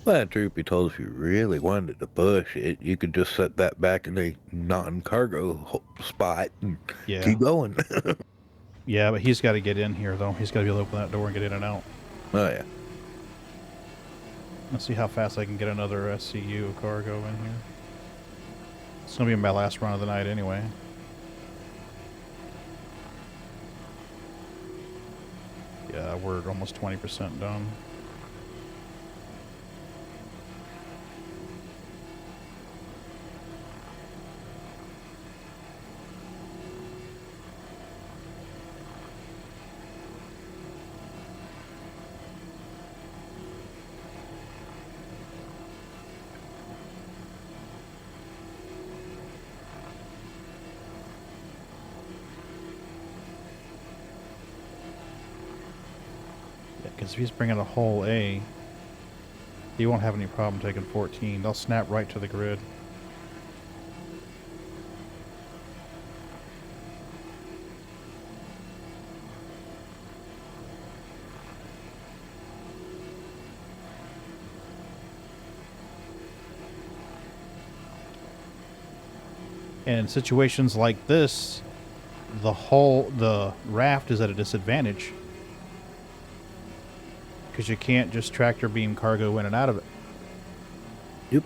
Well, truth be told, if you really wanted to push it, you could just set that back in a non-cargo spot and keep going. Yeah, but he's got to get in here, though. He's got to be able to open that door and get in and out. Oh, yeah. Let's see how fast I can get another SCU cargo in here. It's going to be my last run of the night anyway. Yeah, we're almost 20% done. Because if he's bringing a whole A, he won't have any problem taking 14. They'll snap right to the grid. And in situations like this, the raft is at a disadvantage Because you can't just tractor beam cargo in and out of it. Yep.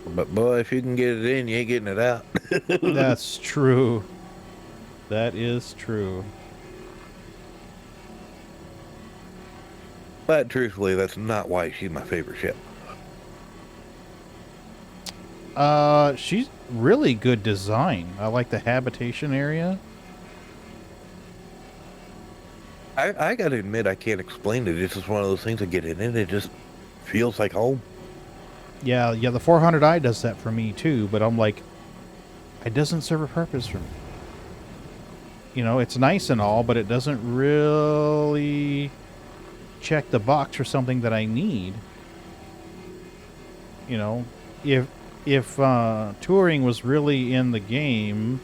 But boy, if you can get it in, you ain't getting it out. That's true. That is true. But truthfully, that's not why she's my favorite ship. She's really good design. I like the habitation area. I gotta admit, I can't explain it. It's just one of those things that get in it. It just feels like home. Yeah, the 400i does that for me too, but I'm like, it doesn't serve a purpose for me. You know, it's nice and all, but it doesn't really check the box for something that I need. You know, if touring was really in the game,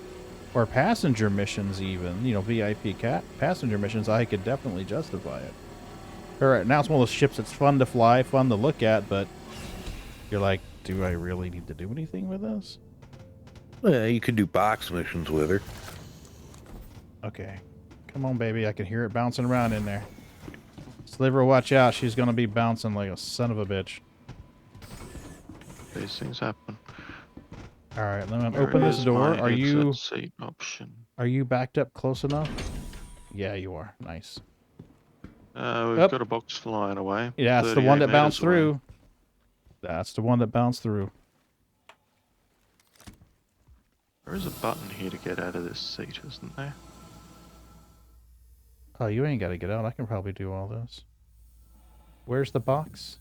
or passenger missions even, you know, VIP passenger missions, I could definitely justify it. Alright, now it's one of those ships that's fun to fly, fun to look at, but you're like, do I really need to do anything with this? Well, you could do box missions with her. Okay. Come on, baby. I can hear it bouncing around in there. Sliver, watch out. She's going to be bouncing like a son of a bitch. These things happen. Alright, let me open this door. Are you... seat option. Are you backed up close enough? Yeah, you are. Nice. We've got a box flying away. Yeah, that's the one that bounced through. That's the one that bounced through. There is a button here to get out of this seat, isn't there? Oh, you ain't got to get out. I can probably do all this. Where's the box?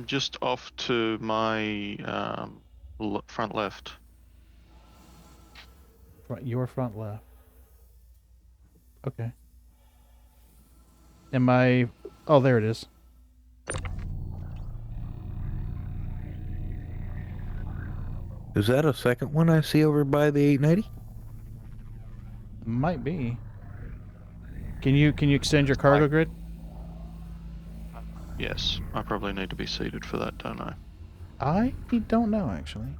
Just off to my front left. Your front left. Okay. Am I... Oh, there it is. Is that a second one I see over by the 890? Might be. Can you extend your cargo grid? Yes, I probably need to be seated for that, don't I? I don't know, actually.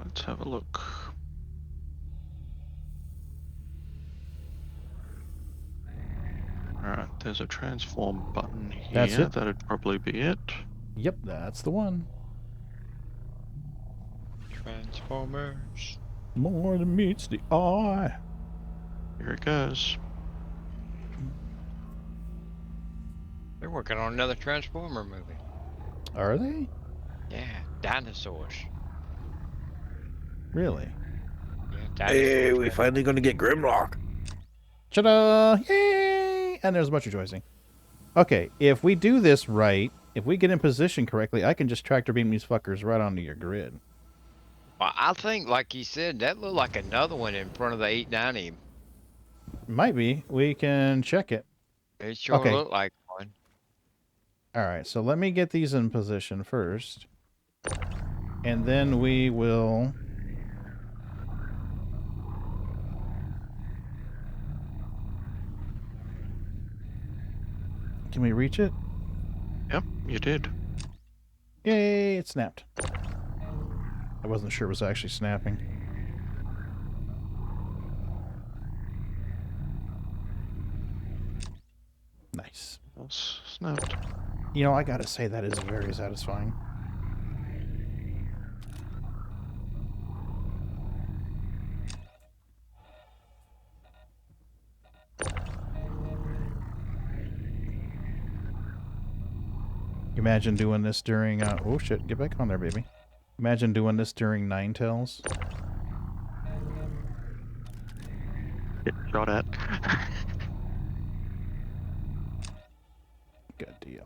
Let's have a look. Alright, there's a transform button here. That's it. That'd probably be it. Yep, that's the one. Transformers. More than meets the eye. Here it goes. They're working on another Transformer movie. Are they? Yeah, dinosaurs. Really? Yeah, dinosaurs. Hey, we finally gonna get Grimlock. Ta-da! Yay! And there's much rejoicing. Okay, if we do this right, if we get in position correctly, I can just tractor beam these fuckers right onto your grid. Well, I think, like you said, that looked like another one in front of the 890. Might be. We can check it. It sure looked like one. Alright, so let me get these in position first. And then we will... Can we reach it? Yep, you did. Yay, it snapped. I wasn't sure it was actually snapping. Nice. Snapped. You know, I gotta say that is very satisfying. Imagine doing this during, oh shit, get back on there, baby. Imagine doing this during Ninetales. Get shot at. Good deal.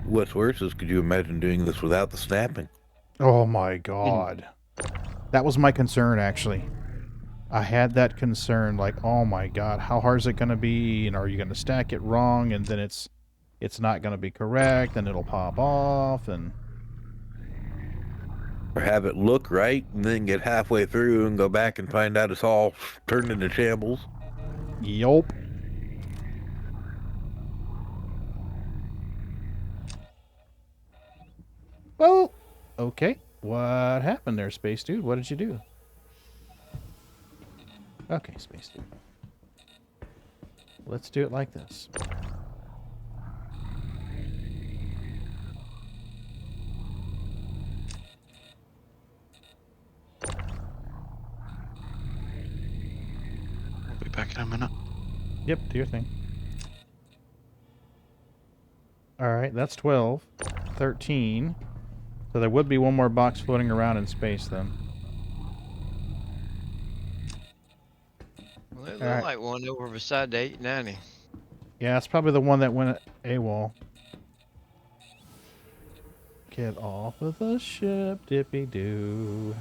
What's worse is, could you imagine doing this without the snapping? Oh my god. That was my concern, actually. I had that concern, like, oh my god, how hard is it going to be? And are you going to stack it wrong? And then it's not going to be correct, and it'll pop off, and... Or have it look right, and then get halfway through and go back and find out it's all turned into shambles. Yup. Okay. What happened there, Space Dude? What did you do? Okay, Space Dude. Let's do it like this. I'll be back in a minute. Yep, do your thing. Alright, that's 12. 13. So there would be one more box floating around in space then. Well, it looked like one over beside the 890. Yeah, it's probably the one that went AWOL. Get off of the ship, dippy-doo.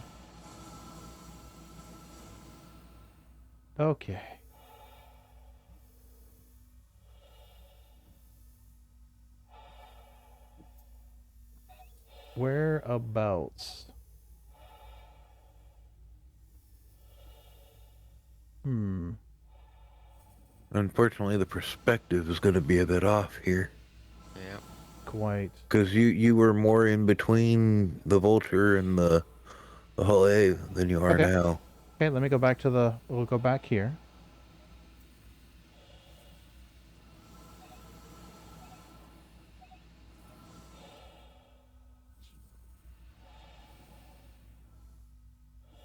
Okay. Whereabouts? Unfortunately, the perspective is going to be a bit off here. Yeah. Quite. Because you were more in between the Vulture and the Hull A than you are now. Okay, let me go back to the... We'll go back here.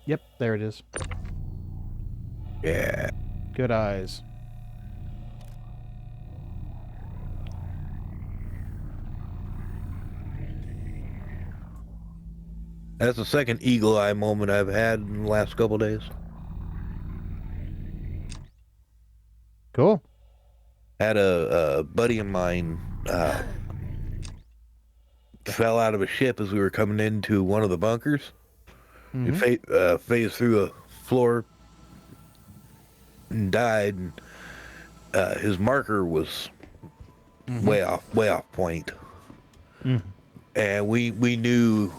Yep, there it is. Yeah. Good eyes. That's the second eagle eye moment I've had in the last couple days. Cool. Had a buddy of mine fell out of a ship as we were coming into one of the bunkers. He phased through a floor and died. And, his marker was way off point. And we knew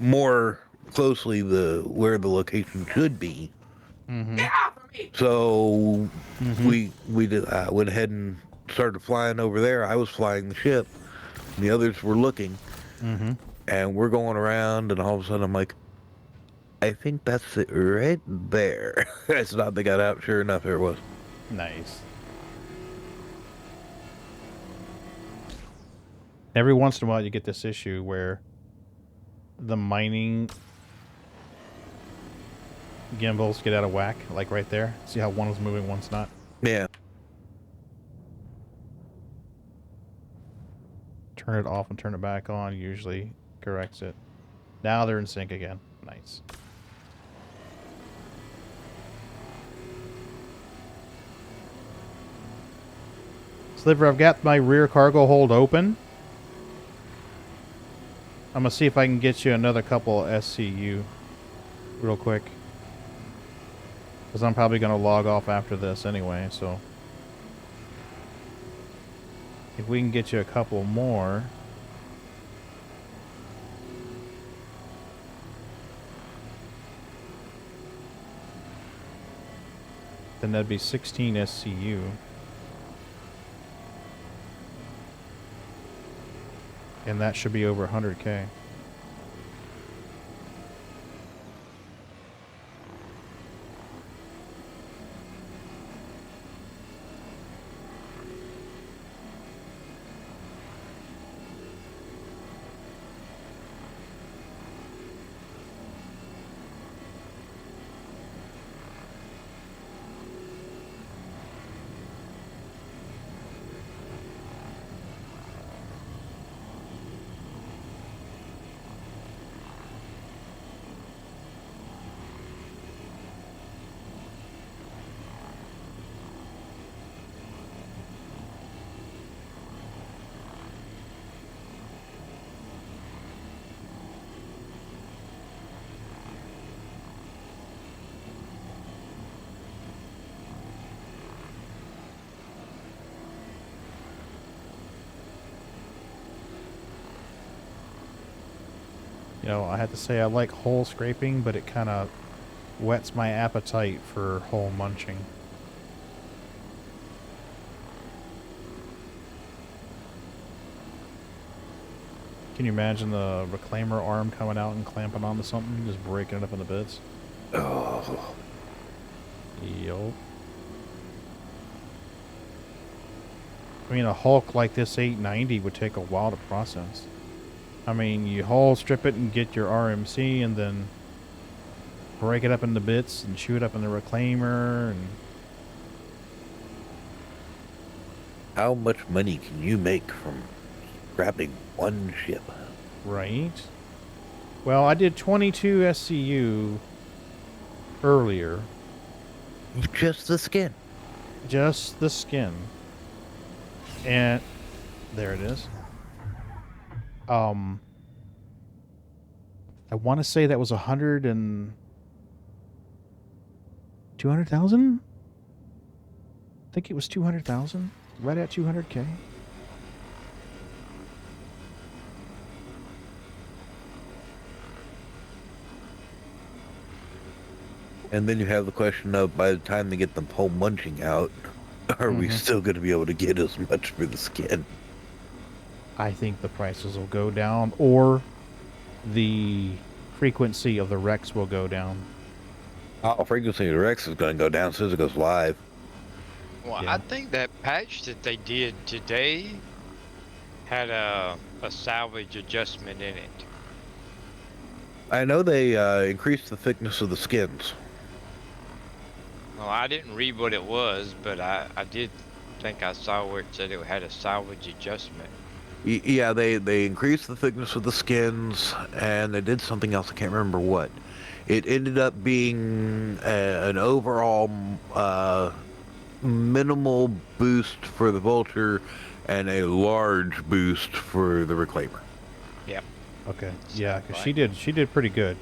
more closely where the location should be. So we went ahead and started flying over there. I was flying the ship. And the others were looking. And we're going around, and all of a sudden I'm like, I think that's it right there. I stopped, they got out. Sure enough, there it was. Nice. Every once in a while you get this issue where the mining gimbals get out of whack, like right there. See how one's moving, one's not? Yeah. Turn it off and turn it back on usually corrects it. Now they're in sync again. Nice. Sliver, I've got my rear cargo hold open. I'm going to see if I can get you another couple SCU real quick. Because I'm probably going to log off after this anyway, so. If we can get you a couple more. Then that'd be 16 SCU. And that should be over 100K. You know, I have to say I like hole scraping, but it kind of whets my appetite for hole munching. Can you imagine the reclaimer arm coming out and clamping onto something, just breaking it up into bits? Oh. Yup. I mean, a Hulk like this 890 would take a while to process. I mean, you hull strip it and get your RMC and then break it up into bits and shoot it up in the reclaimer. And How much money can you make from scrapping one ship? right. Well, I did 22 SCU earlier. Just the skin. Just the skin. And there it is. I want to say that was 100 and 200,000? I think it was 200,000. Right at 200K. And then you have the question of, by the time they get the whole munching out, are we still going to be able to get as much for the skin? I think the prices will go down, or the frequency of the Rex will go down. Oh, frequency of the Rex is going to go down as soon as it goes live. Well, I think that patch that they did today had a salvage adjustment in it. I know they increased the thickness of the skins. Well, I didn't read what it was, but I did think I saw where it said it had a salvage adjustment. Yeah, they increased the thickness of the skins, and they did something else. I can't remember what. It ended up being an overall minimal boost for the Vulture and a large boost for the Reclaimer. Yep. Okay. Yeah, because she did pretty good.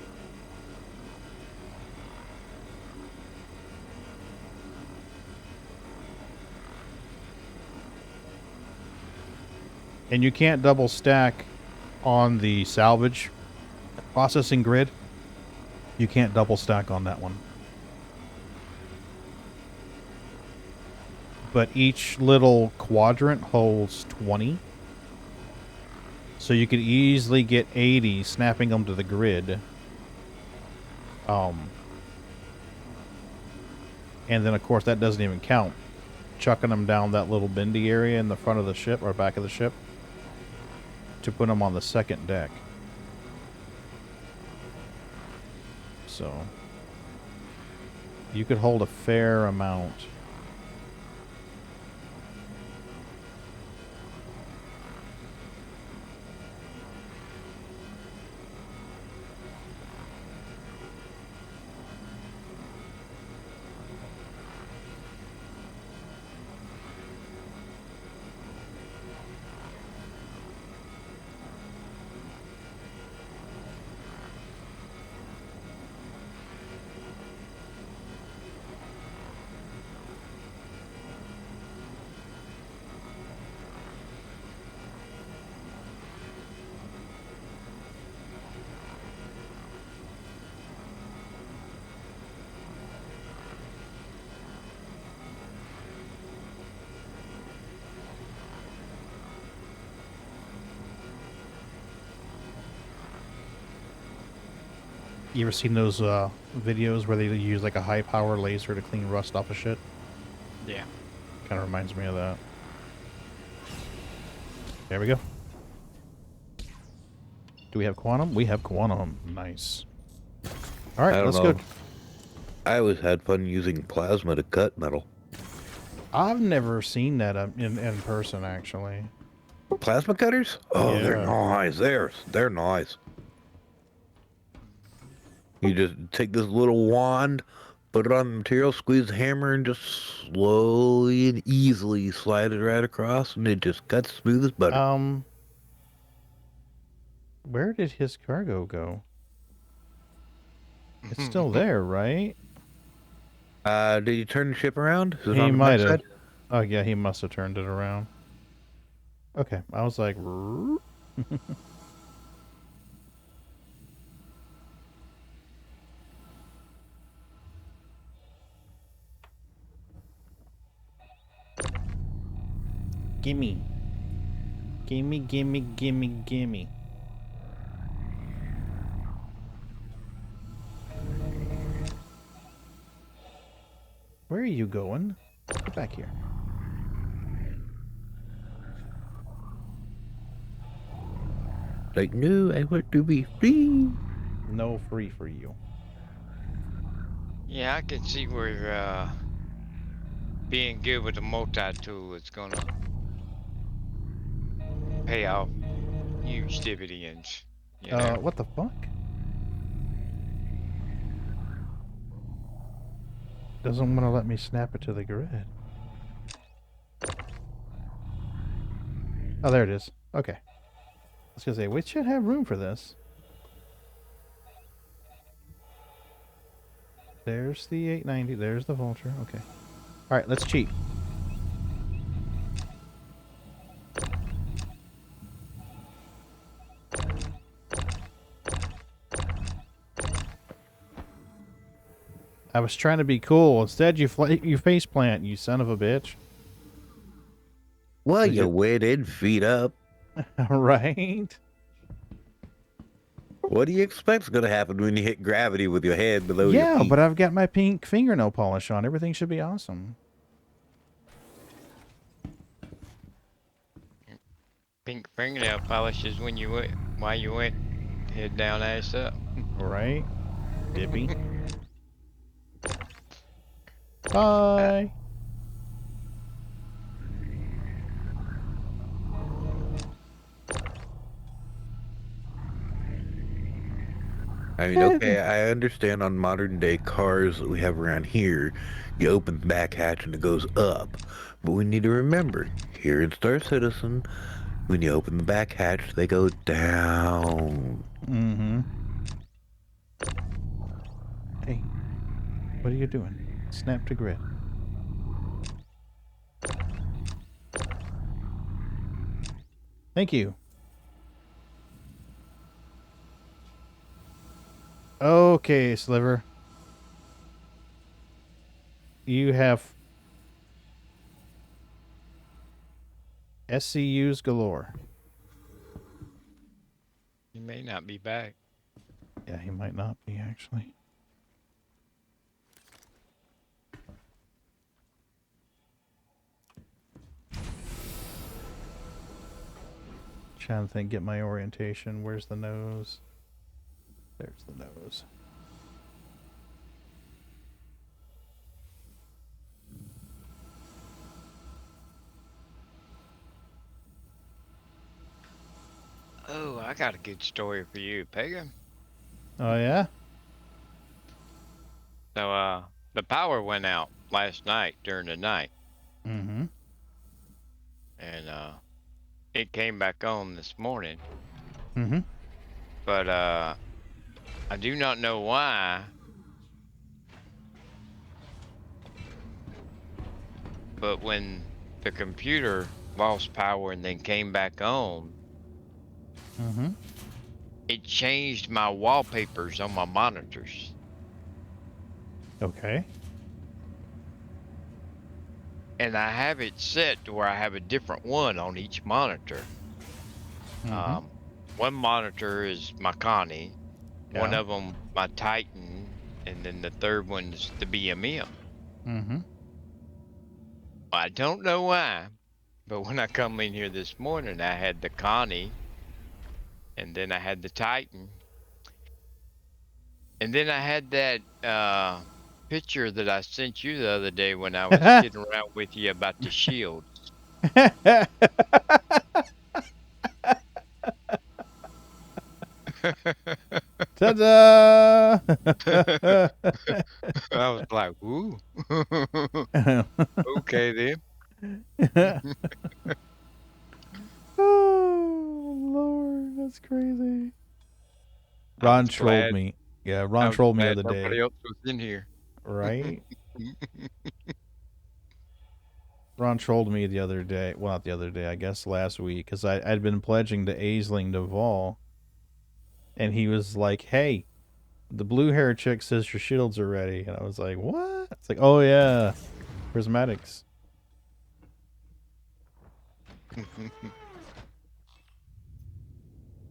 And you can't double stack on the salvage processing grid. You can't double stack on that one. But each little quadrant holds 20. So you could easily get 80 snapping them to the grid. And then, of course, that doesn't even count. Chucking them down that little bendy area in the front of the ship or back of the ship to put them on the second deck. So you could hold a fair amount. You ever seen those videos where they use like a high power laser to clean rust off of shit? Yeah. Kind of reminds me of that. There we go. Do we have quantum? We have quantum. Nice. All right, let's go. I always had fun using plasma to cut metal. I've never seen that in person, actually. Plasma cutters? Oh, Yeah. they're nice. They're nice. You just take this little wand, put it on the material, squeeze the hammer, and just slowly and easily slide it right across, and it just cuts smooth as butter. Where did his cargo go? It's still there, right? Did you turn the ship around? Is it He on the might have. backside? Oh, yeah, he must have turned it around. Okay, I was like... Gimme. Gimme, gimme, gimme, gimme. Where are you going? Get back here. Like, no, I want to be free. No free for you. Yeah, I can see where being good with a multi-tool is gonna pay off huge dividends. You know? What the fuck? Doesn't want to let me snap it to the grid. Oh, there it is. Okay. I was gonna say, we should have room for this. There's the 890. There's the Vulture. Okay. All right, let's cheat. I was trying to be cool. Instead, you face plant, you son of a bitch. Well, you went in, feet up. Right? What do you expect's going to happen when you hit gravity with your head below your Yeah, feet? but I've got my pink fingernail polish on. Everything should be awesome. Pink fingernail polish is when you went, why you went head down, ass up. Right? Dippy. Bye. I mean, okay, I understand on modern day cars that we have around here, you open the back hatch and it goes up. But we need to remember, here in Star Citizen, when you open the back hatch, they go down. Mm-hmm. Hey, what are you doing? Snap to grid. Thank you. Okay, Sliver. You have SCUs galore. He may not be back. Yeah, he might not be, actually. Trying to think, get my orientation. Where's the nose? There's the nose. Oh, I got a good story for you, Pagan. Oh, yeah? So, the power went out last night during the night. Mm-hmm. And, it came back on this morning. Mm-hmm. But, I do not know why. But when the computer lost power and then came back on, Mm-hmm. it changed my wallpapers on my monitors. Okay. And I have it set to where I have a different one on each monitor. Mm-hmm. One monitor is my Connie, one Yeah. of them my Titan, and then the third one is the BMM. Mm-hmm. I don't know why, but when I come in here this morning, I had the Connie, and then I had the Titan, and then I had that picture that I sent you the other day when I was kidding around with you about the shields. Ta-da! I was like, "Ooh, okay then." Oh, Lord, that's crazy. Ron trolled me. Yeah, Ron trolled me the other day. Nobody else was in here. Right? Ron trolled me the other day. Well, not the other day, I guess last week, because I'd been pledging to Aisling Duvall. And he was like, hey, the blue hair chick says your shields are ready. And I was like, what? It's like, oh, yeah. Prismatics.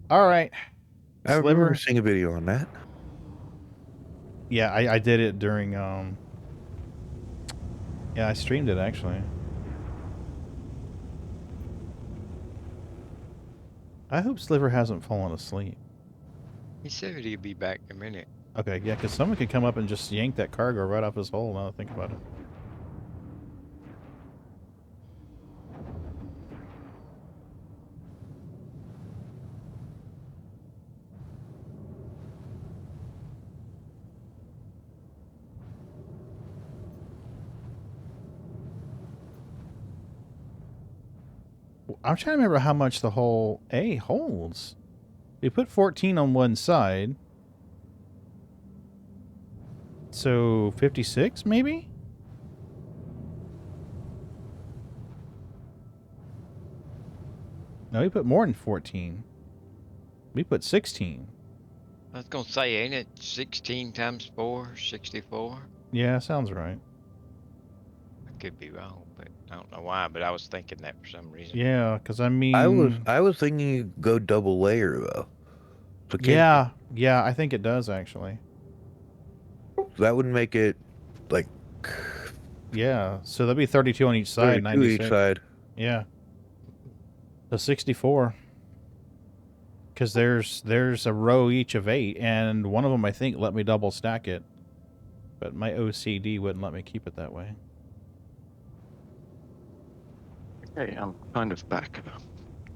All right. I remember seeing a video on that. Yeah, I did it during Yeah, I streamed it actually. I hope Sliver hasn't fallen asleep. He said he'd be back in a minute. Okay, yeah, because someone could come up and just yank that cargo right off his hole now that I think about it. I'm trying to remember how much the whole A holds. We put 14 on one side. So 56 maybe? No, we put more than 14. We put 16. I was going to say, ain't it 16 times 4, 64? Yeah, sounds right. I could be wrong, but I don't know why, but I was thinking that for some reason. Yeah, because I mean... I was thinking you go double layer, though. So yeah, yeah, I think it does, actually. That would make it, like... Yeah, so that'd be 32 on each side, 96. each side. Yeah. So 64. Because there's a row each of 8, and one of them, I think, let me double stack it. But my OCD wouldn't let me keep it that way. Okay, I'm kind of back.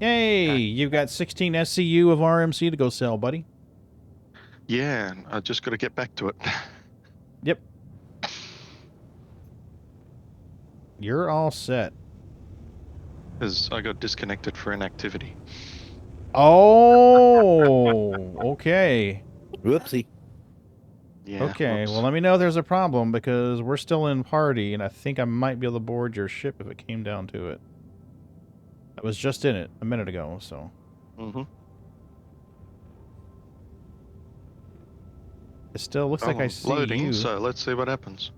Yay! You've got 16 SCU of RMC to go sell, buddy. Yeah, I just got to get back to it. Yep. You're all set. Because I got disconnected for inactivity. Oh, okay. Whoopsie. Yeah, okay, whoops. well, let me know if there's a problem, because we're still in party, and I think I might be able to board your ship if it came down to it. I was just in it a minute ago, so... Mm-hmm. It still looks like I see loading, you. So let's see what happens.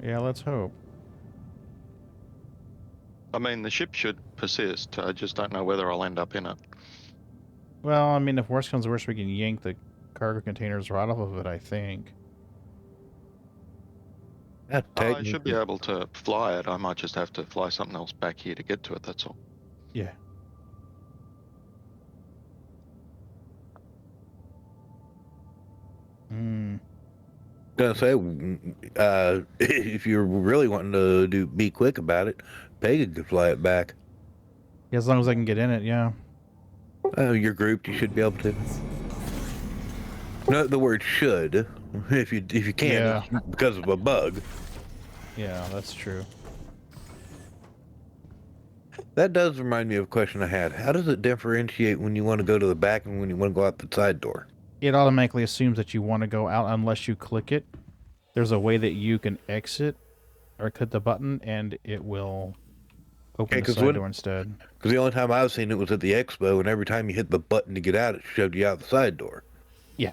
Yeah, let's hope. I mean, the ship should persist. I just don't know whether I'll end up in it. Well, I mean, if worse comes to worse, we can yank the cargo containers right off of it, I think. I should be able to fly it. I might just have to fly something else back here to get to it, that's all. Yeah. Gonna say, if you're really wanting to be quick about it, Pagan could fly it back. Yeah, as long as I can get in it, yeah. You're grouped, you should be able to. Not the word should, if you can, Yeah. because of a bug. Yeah, that's true. That does remind me of a question I had. How does it differentiate when you want to go to the back and when you want to go out the side door? It automatically assumes that you want to go out unless you click it. There's a way that you can exit or click the button, and it will open the side door instead. Because the only time I've seen it was at the expo, and every time you hit the button to get out, it showed you out the side door. Yeah.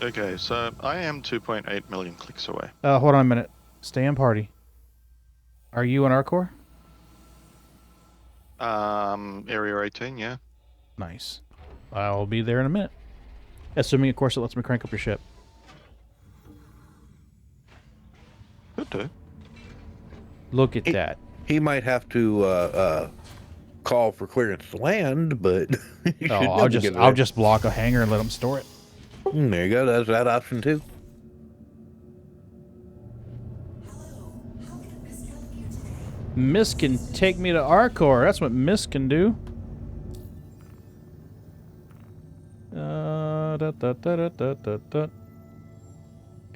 Okay, so I am 2.8 million clicks away. Hold on a minute. Stay in party. Are you on our core? Area 18, yeah. Nice. I'll be there in a minute. Assuming, of course, it lets me crank up your ship. Could do. Look at that. He might have to call for clearance to land, but I'll just block a hangar and let him store it. There you go. That's that option too. Miss can take me to our core. That's what Miss can do.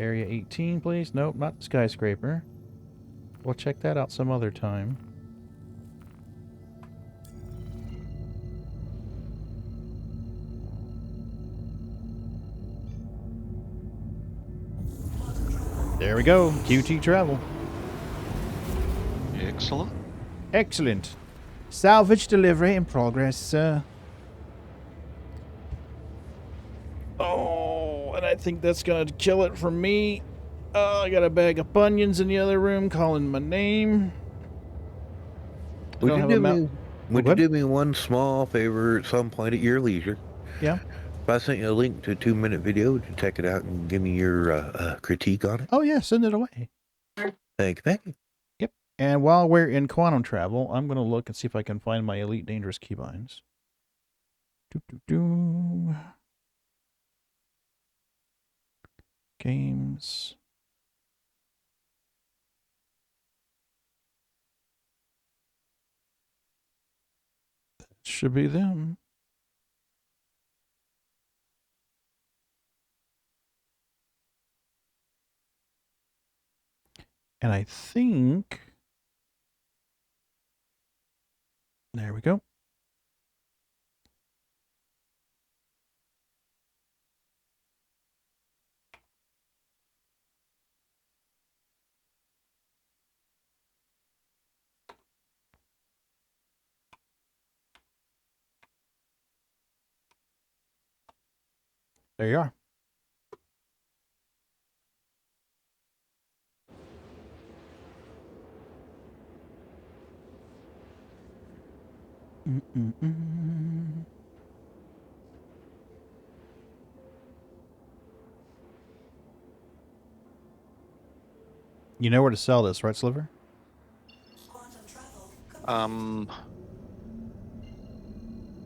Area 18, please. Nope, not the skyscraper. We'll check that out some other time. There we go. QT travel. Excellent. Excellent. Salvage delivery in progress, sir. Oh, and I think that's gonna kill it for me. I got a bag of bunions in the other room calling my name. Would you do me one small favor at some point at your leisure? Yeah. If I sent you a link to a 2-minute video, would you check it out and give me your critique on it? Oh yeah, send it away. Thank you. Yep. And while we're in quantum travel, I'm going to look and see if I can find my Elite Dangerous keybinds. Games. That should be them. And I think... There we go. There you are. You know where to sell this, right, Sliver? Compass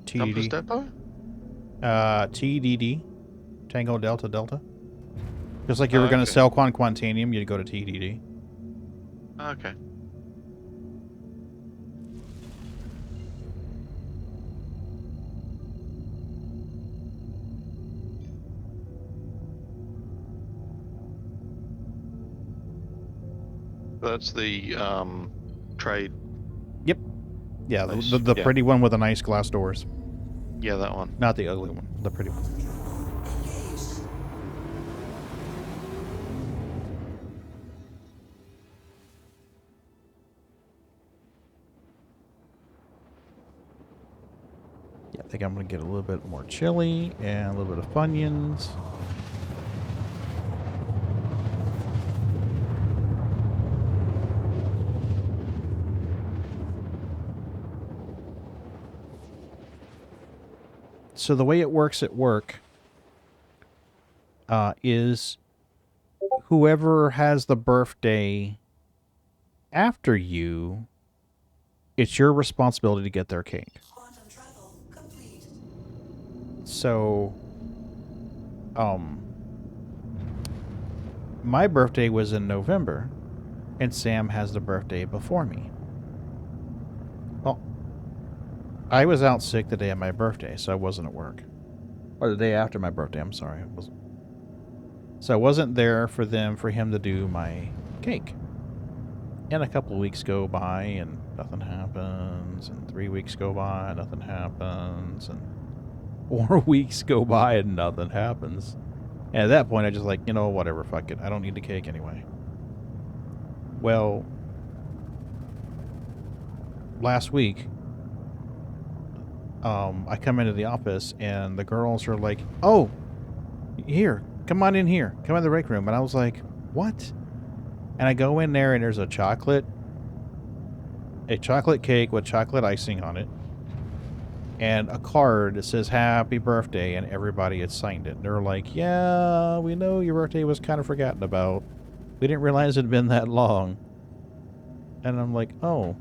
TDD. Depot? TDD. Tango Delta Delta. Just like you Oh, were going to okay. sell Quantanium, you'd go to TDD. Okay. That's the trade. Yep. Yeah, Nice. the Yeah. pretty one with the nice glass doors. Yeah, that one. Not the ugly one, the pretty one. Yeah, I think I'm going to get a little bit more chili and a little bit of Funyuns. So the way it works at work is whoever has the birthday after you, it's your responsibility to get their cake. So, my birthday was in November, and Sam has the birthday before me. Well, I was out sick the day of my birthday, so I wasn't at work. Or the day after my birthday, I'm sorry. So I wasn't there for him to do my cake. And a couple of weeks go by and nothing happens, and 3 weeks go by and nothing happens, and 4 weeks go by and nothing happens. And at that point, I just like, you know, whatever, fuck it. I don't need the cake anyway. Well, last week, I come into the office and the girls are like, oh, here, come on in here. Come in the break room. And I was like, what? And I go in there and there's a chocolate cake with chocolate icing on it. And a card that says happy birthday, and everybody had signed it. They're like, yeah, we know your birthday was kind of forgotten about. We didn't realize it had been that long. And I'm like, oh.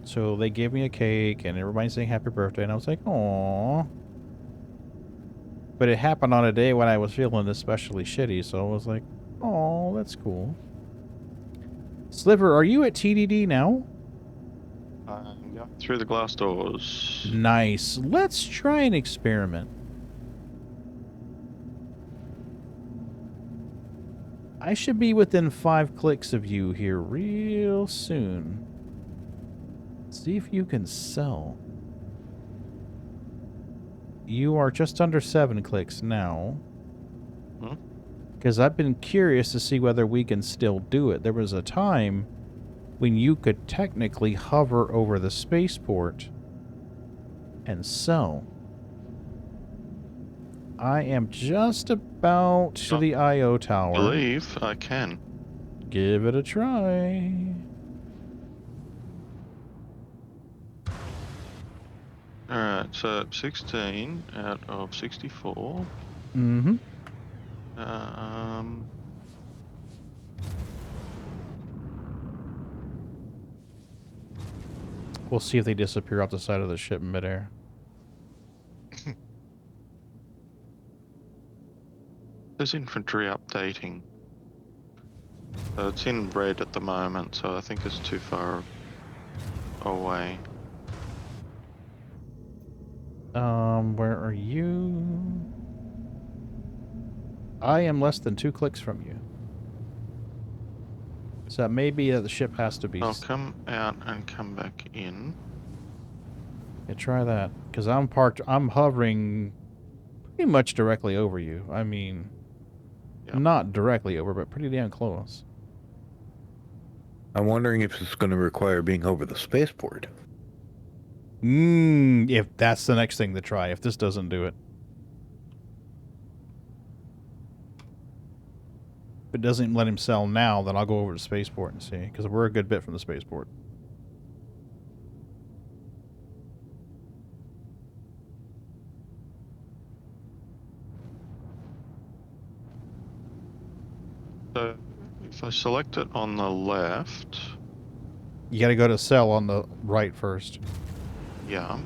So they gave me a cake, and everybody's saying happy birthday, and I was like, aww. But it happened on a day when I was feeling especially shitty, so I was like, oh, that's cool. Sliver, are you at TDD now? Yeah, through the glass doors. Nice. Let's try an experiment. I should be within 5 clicks of you here real soon. See if you can sell. You are just under 7 clicks now. Because I've been curious to see whether we can still do it. There was a time when you could technically hover over the spaceport and sell. I am just about to the IO tower. I believe I can. Give it a try. Alright, so 16 out of 64. Mm-hmm. We'll see if they disappear off the side of the ship in midair. There's infantry updating. So it's in red at the moment, so I think it's too far away. Where are you? I am less than 2 clicks from you. So maybe the ship has to be... I'll come out and come back in. Yeah, try that. Because I'm hovering pretty much directly over you. I mean, not directly over, but pretty damn close. I'm wondering if it's going to require being over the spaceport. If that's the next thing to try, if this doesn't do it. If it doesn't let him sell now, then I'll go over to spaceport and see, because we're a good bit from the spaceport. So if I select it on the left... You gotta go to sell on the right first. Yeah.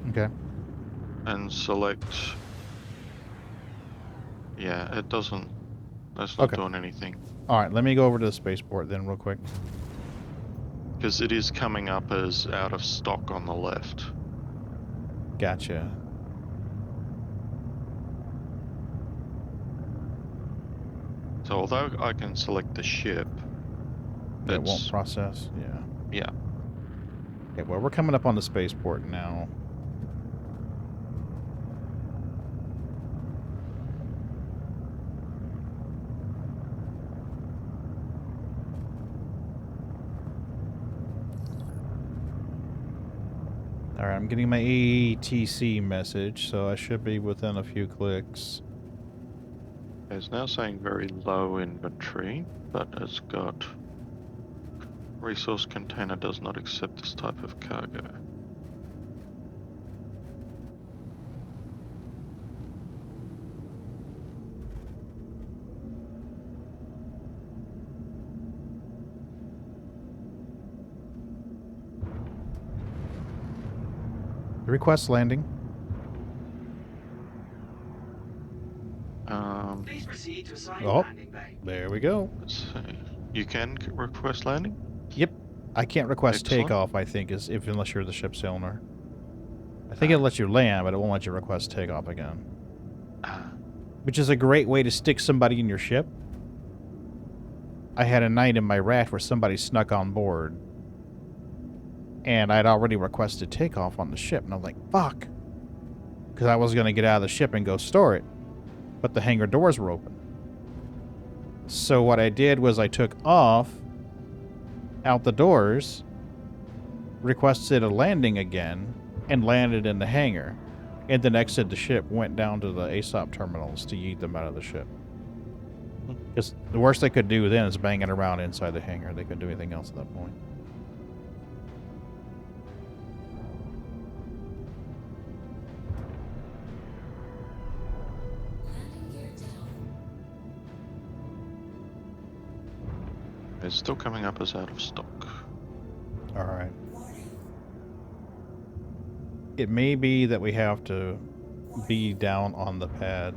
Okay. And select... Yeah, it doesn't... That's not doing anything. Alright, let me go over to the spaceport then real quick. Because it is coming up as out of stock on the left. Gotcha. So although I can select the ship... It won't process, yeah. Yeah. Okay, well, we're coming up on the spaceport now. Alright, I'm getting my ATC message, so I should be within a few clicks. It's now saying very low inventory, but it's got... Resource container does not accept this type of cargo. Request landing. Please proceed to assigned Oh, landing bay. there we go. Let's see. You can request landing? Yep. I can't request Excellent. takeoff, I think, unless you're the ship's owner. I think it'll let you land, but it won't let you request takeoff again. Which is a great way to stick somebody in your ship. I had a night in my raft where somebody snuck on board. And I'd already requested takeoff on the ship, and I'm like, fuck. Because I was going to get out of the ship and go store it. But the hangar doors were open. So what I did was I took off out the doors, requested a landing again, and landed in the hangar. And then exited the ship, went down to the ASOP terminals to yeet them out of the ship. Because the worst they could do then is banging around inside the hangar. They couldn't do anything else at that point. It's still coming up as out of stock. Alright. It may be that we have to be down on the pad.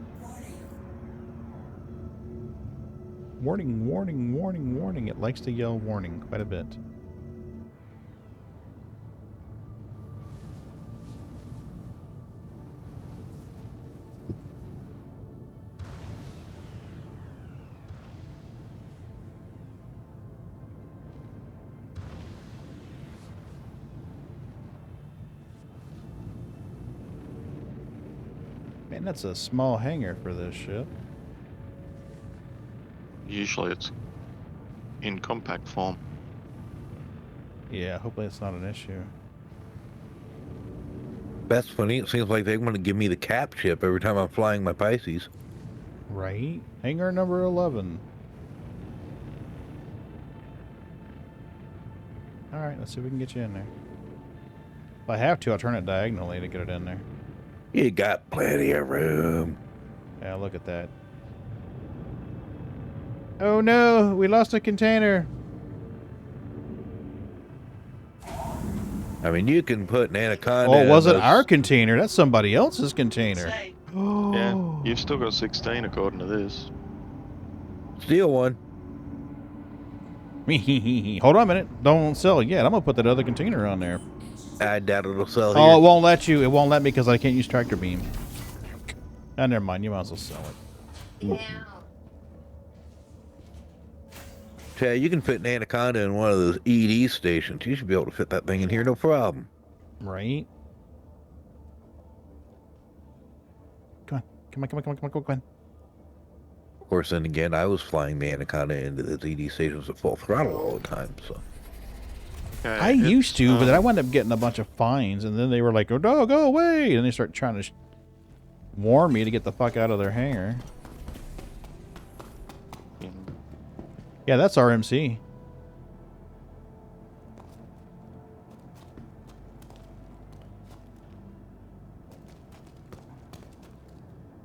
Warning, warning, warning, warning. It likes to yell warning quite a bit. Man, that's a small hangar for this ship. Usually it's in compact form. Yeah, hopefully it's not an issue. That's funny. It seems like they want to give me the cap ship every time I'm flying my Pisces. Right? Hangar number 11. Alright, let's see if we can get you in there. If I have to, I'll turn it diagonally to get it in there. You got plenty of room. Yeah, look at that. Oh no, we lost a container. I mean, you can put an anaconda. Oh, it wasn't in our container. That's somebody else's container. Yeah, you've still got 16 according to this. Steal one. Hold on a minute. Don't sell it yet. I'm gonna put that other container on there. I doubt it'll sell Oh, here. it won't let you. It won't let me because I can't use tractor beam. Oh, never mind. You might as well sell it. Yeah, you can fit an anaconda in one of those ED stations. You should be able to fit that thing in here, no problem. Right? Come on. Come on, come on, come on, come on, come on. Of course, then again, I was flying the anaconda into the ED stations at full throttle all the time, so. I used to, but then I wound up getting a bunch of fines, and then they were like, "Oh, no, go away!" And they start trying to warn me to get the fuck out of their hangar. Yeah, that's RMC.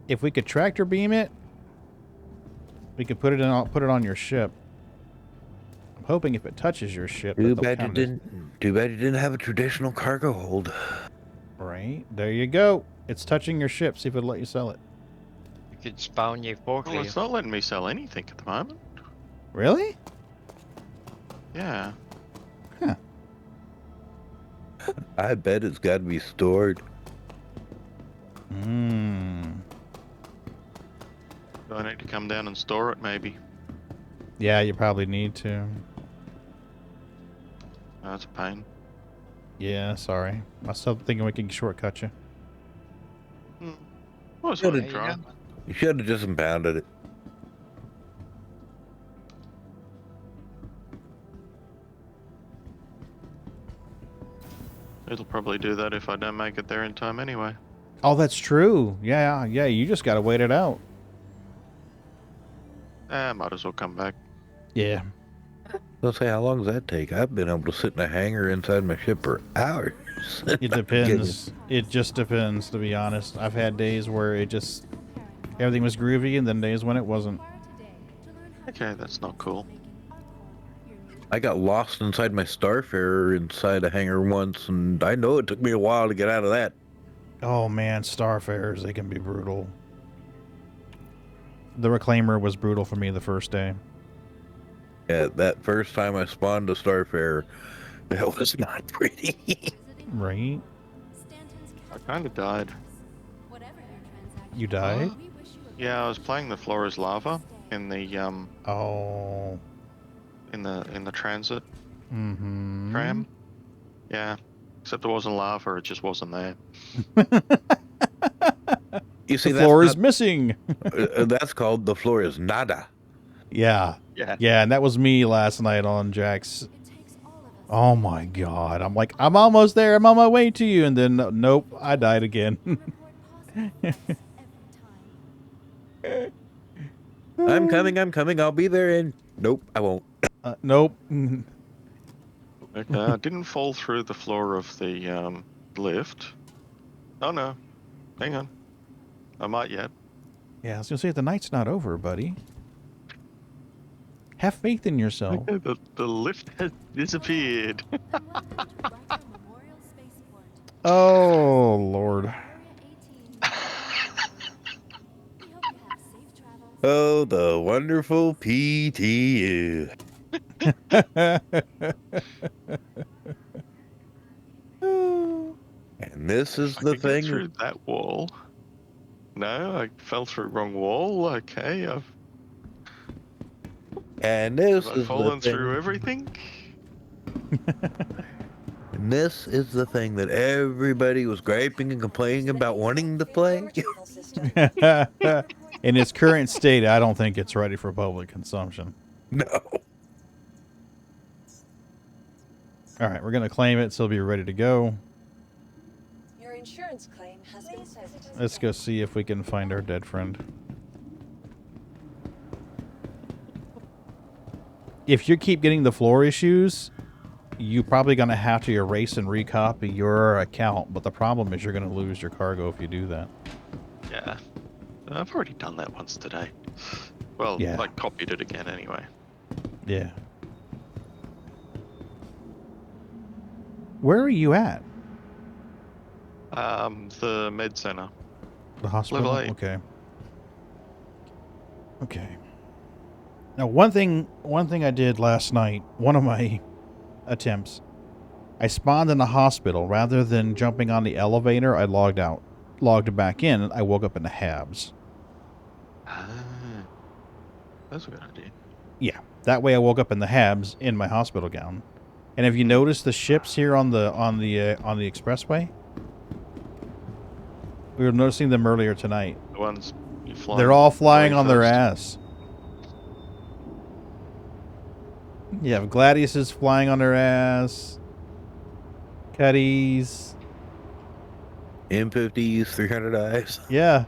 If we could tractor beam it, we could put it on your ship. I'm hoping if it touches your ship, Too bad you didn't have a traditional cargo hold. Right there, you go. It's touching your ship. See if it'll let you sell it. You could spawn your forklift. Well, it's not letting me sell anything at the moment. Really? Yeah. Huh. I bet it's got to be stored. Hmm. Do I need to come down and store it, maybe? Yeah, you probably need to. Oh, that's a pain. Yeah, sorry. I was still thinking we could shortcut you. Well, it's worth a try. You should have just impounded it. It'll probably do that if I don't make it there in time anyway. Oh, that's true. Yeah, yeah. You just gotta wait it out. Might as well come back. Yeah. Let's say, how long does that take? I've been able to sit in a hangar inside my ship for hours. It depends. It just depends, to be honest. I've had days where everything was groovy, and then days when it wasn't. Okay, that's not cool. I got lost inside my Starfarer inside a hangar once, and I know it took me a while to get out of that. Oh man, Starfarers, they can be brutal. The Reclaimer was brutal for me the first day. Yeah, that first time I spawned a Starfarer, that was not pretty. Right? I kind of died. You died? Yeah, I was playing the Flora's Lava in the Oh. in the transit Mm-hmm. tram. Yeah, except it wasn't lava; it just wasn't there. You see, the floor is missing. That's called the floor is nada. Yeah. Yeah. Yeah, and that was me last night on Jack's. Oh my god. I'm like, I'm almost there. I'm on my way to you. And then, nope, I died again. I'm coming. I'll be there in... Nope, I won't. Nope. Okay, I didn't fall through the floor of the lift. Oh no, hang on. I might yet. Yeah, I was going to say, the night's not over, buddy. Have faith in yourself. Okay, the lift has disappeared. Oh, Lord. Oh, the wonderful PTU. And this is the Get thing. through that wall. No, I fell through wrong wall. Okay, And this I've is the fallen thing. through everything. And this is the thing that everybody was griping and complaining about wanting to play. In its current state, I don't think it's ready for public consumption. No. All right, we're going to claim it, so it'll be ready to go. Your insurance claim has been sent. Let's go see if we can find our dead friend. If you keep getting the floor issues, you're probably going to have to erase and recopy your account. But the problem is you're going to lose your cargo if you do that. Yeah, I've already done that once today. Well, Yeah. I copied it again anyway. Yeah. Where are you at? The med center. The hospital? Level 8. Okay. Okay. Now, one thing I did last night, one of my attempts, I spawned in the hospital. Rather than jumping on the elevator, I logged back in, and I woke up in the Habs. That's a good idea. Yeah, that way I woke up in the Habs in my hospital gown. And have you noticed the ships here on the expressway? We were noticing them earlier tonight. The ones you fly. They're all flying on their ass. You have Gladiuses flying on their ass. Cuddies. M50s, 300Is. Yeah.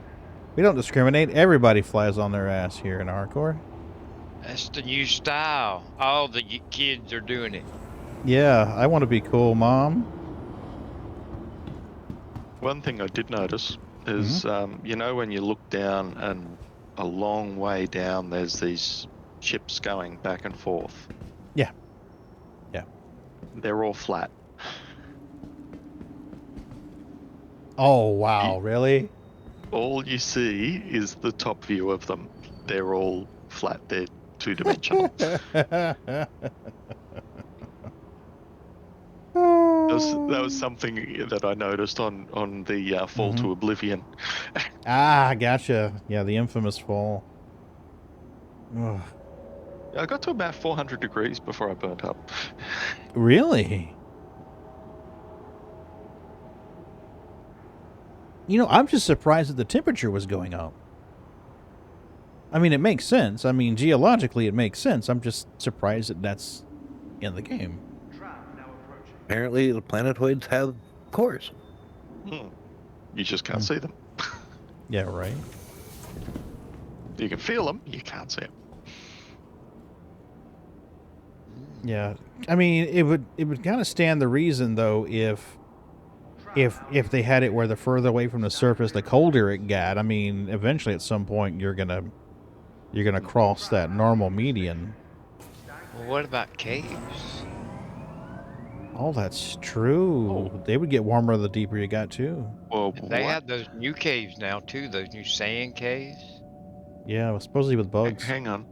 We don't discriminate. Everybody flies on their ass here in Hardcore. That's the new style. All the kids are doing it. Yeah, I want to be cool, Mom. One thing I did notice is, you know, when you look down and a long way down, there's these ships going back and forth. Yeah. Yeah. They're all flat. Oh, wow. Really? All you see is the top view of them. They're all flat. They're two-dimensional. That was something that I noticed on the fall to oblivion. Ah, gotcha. Yeah, the infamous fall. Ugh. I got to about 400 degrees before I burnt up. Really? You know, I'm just surprised that the temperature was going up. I mean, it makes sense. I mean, geologically, it makes sense. I'm just surprised that that's in the game. Apparently, the planetoids have cores. You just can't see them. Yeah, right. You can feel them. You can't see them. Yeah, I mean, it would kind of stand the reason though if they had it where the further away from the surface, the colder it got. I mean, eventually at some point you're gonna cross that normal median. Well, what about caves? Oh, that's true. They would get warmer the deeper you got too. Well, they have those new caves now too. Those new sand caves. Yeah, supposedly with bugs. Hang on.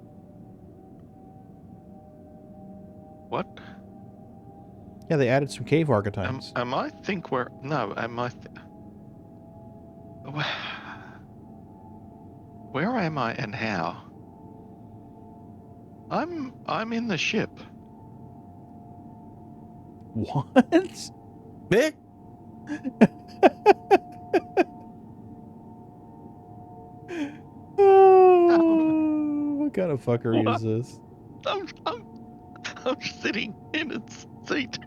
What? Yeah, they added some cave archetypes. Am I think where? No, am I? Where am I and how? I'm in the ship. What? Me? Oh, what kind of fuckery is this? I'm sitting in its seat.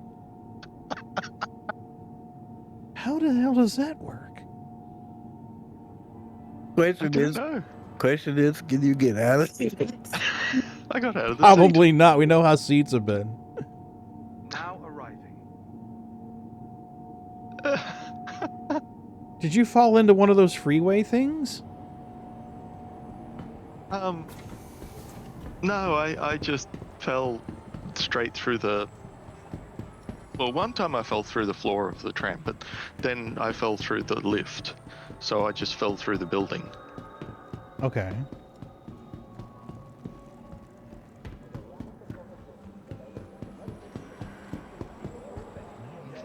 How the hell does that work? Question is, can you get out of it? I got out of the Probably seat. not. We know how seats have been. Now arriving. Did you fall into one of those freeway things? No, I just fell straight through the... Well, one time I fell through the floor of the tram, but then I fell through the lift. So I just fell through the building. Okay.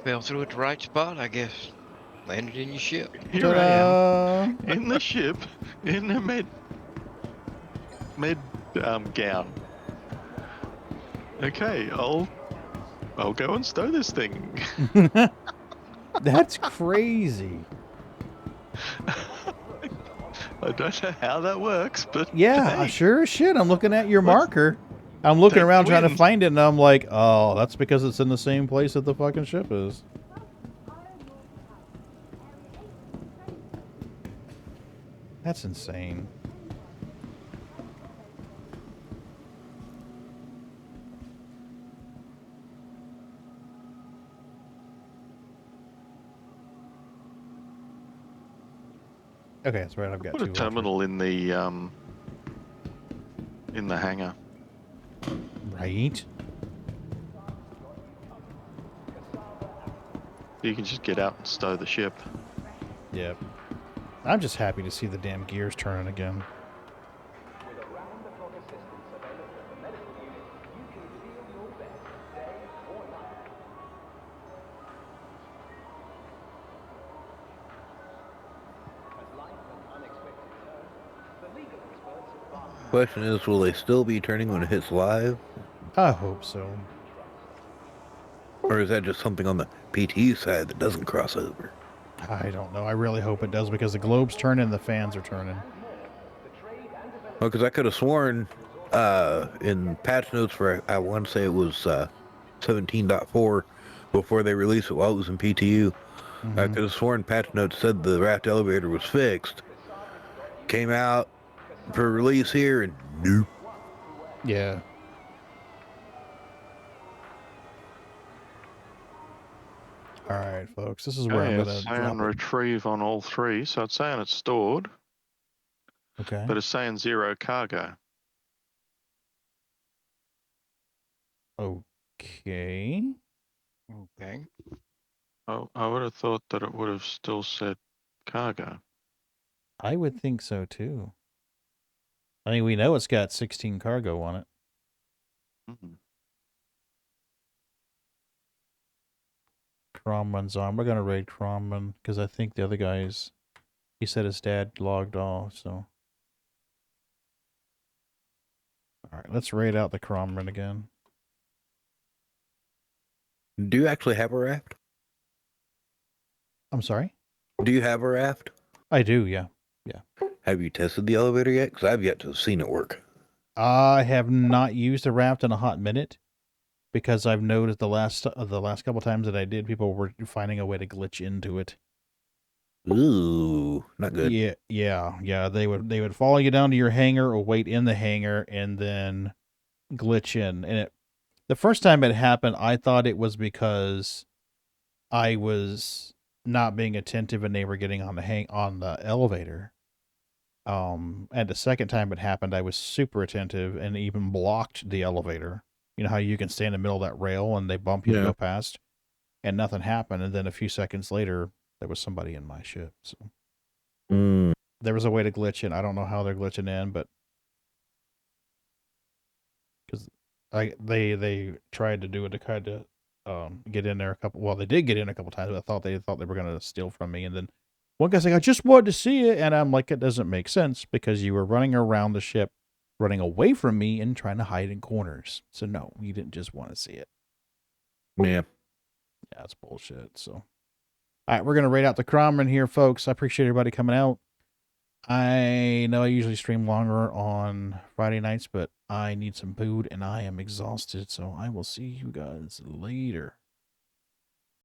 Fell through at the right spot, I guess. Landed in your ship. Here I am, in the ship, in a med gown. Okay, I'll go and stow this thing. That's crazy. I don't know how that works, but Yeah, hey, sure as shit. I'm looking at your marker. I'm looking take around the trying to wind. find it, and I'm like, oh, that's because it's in the same place that the fucking ship is. That's insane. Okay, that's right. I've got put a two. terminal in the hangar. Right. You can just get out and stow the ship. Yep. I'm just happy to see the damn gears turning again. Question is, will they still be turning when it hits live? I hope so. Or is that just something on the PT side that doesn't cross over? I don't know. I really hope it does because the globe's turning and the fans are turning. Well, because I could have sworn in patch notes for, I want to say it was 17.4 before they released it while it was in PTU. I could have sworn patch notes said the raft elevator was fixed. Came out for release here and nope. Yeah. All right, folks. This is where I'm It's going to saying drop it. retrieve on all three, so it's saying it's stored. Okay. But it's saying 0 cargo. Okay. Okay. Oh, I would have thought that it would have still said cargo. I would think so too. I mean, we know it's got 16 cargo on it. Mm-hmm. Cromman's on. We're going to raid Cromman because I think the other guys, he said his dad logged off, so. All right, let's raid out the Cromman again. Do you actually have a raft? I'm sorry? Do you have a raft? I do, yeah. Yeah. Have you tested the elevator yet? Because I've yet to have seen it work. I have not used a raft in a hot minute because I've noticed the last couple times that I did, people were finding a way to glitch into it. Ooh, not good. Yeah. They would follow you down to your hangar or wait in the hangar and then glitch in. And the first time it happened, I thought it was because I was not being attentive and they were getting on the elevator. And the second time it happened, I was super attentive and even blocked the elevator. You know how you can stay in the middle of that rail and they bump you to go past, and nothing happened. And then a few seconds later, there was somebody in my ship. So there was a way to glitch in. I don't know how they're glitching in, but because they tried to do it to kind of get in there a couple. Well, they did get in a couple times, but they thought they were going to steal from me, and then one guy's like, I just wanted to see it. And I'm like, it doesn't make sense because you were running around the ship, running away from me and trying to hide in corners. So no, you didn't just want to see it. Yeah. Yeah, it's bullshit. So, all right, we're going to raid out the Cromman here, folks. I appreciate everybody coming out. I know I usually stream longer on Friday nights, but I need some food and I am exhausted. So I will see you guys later.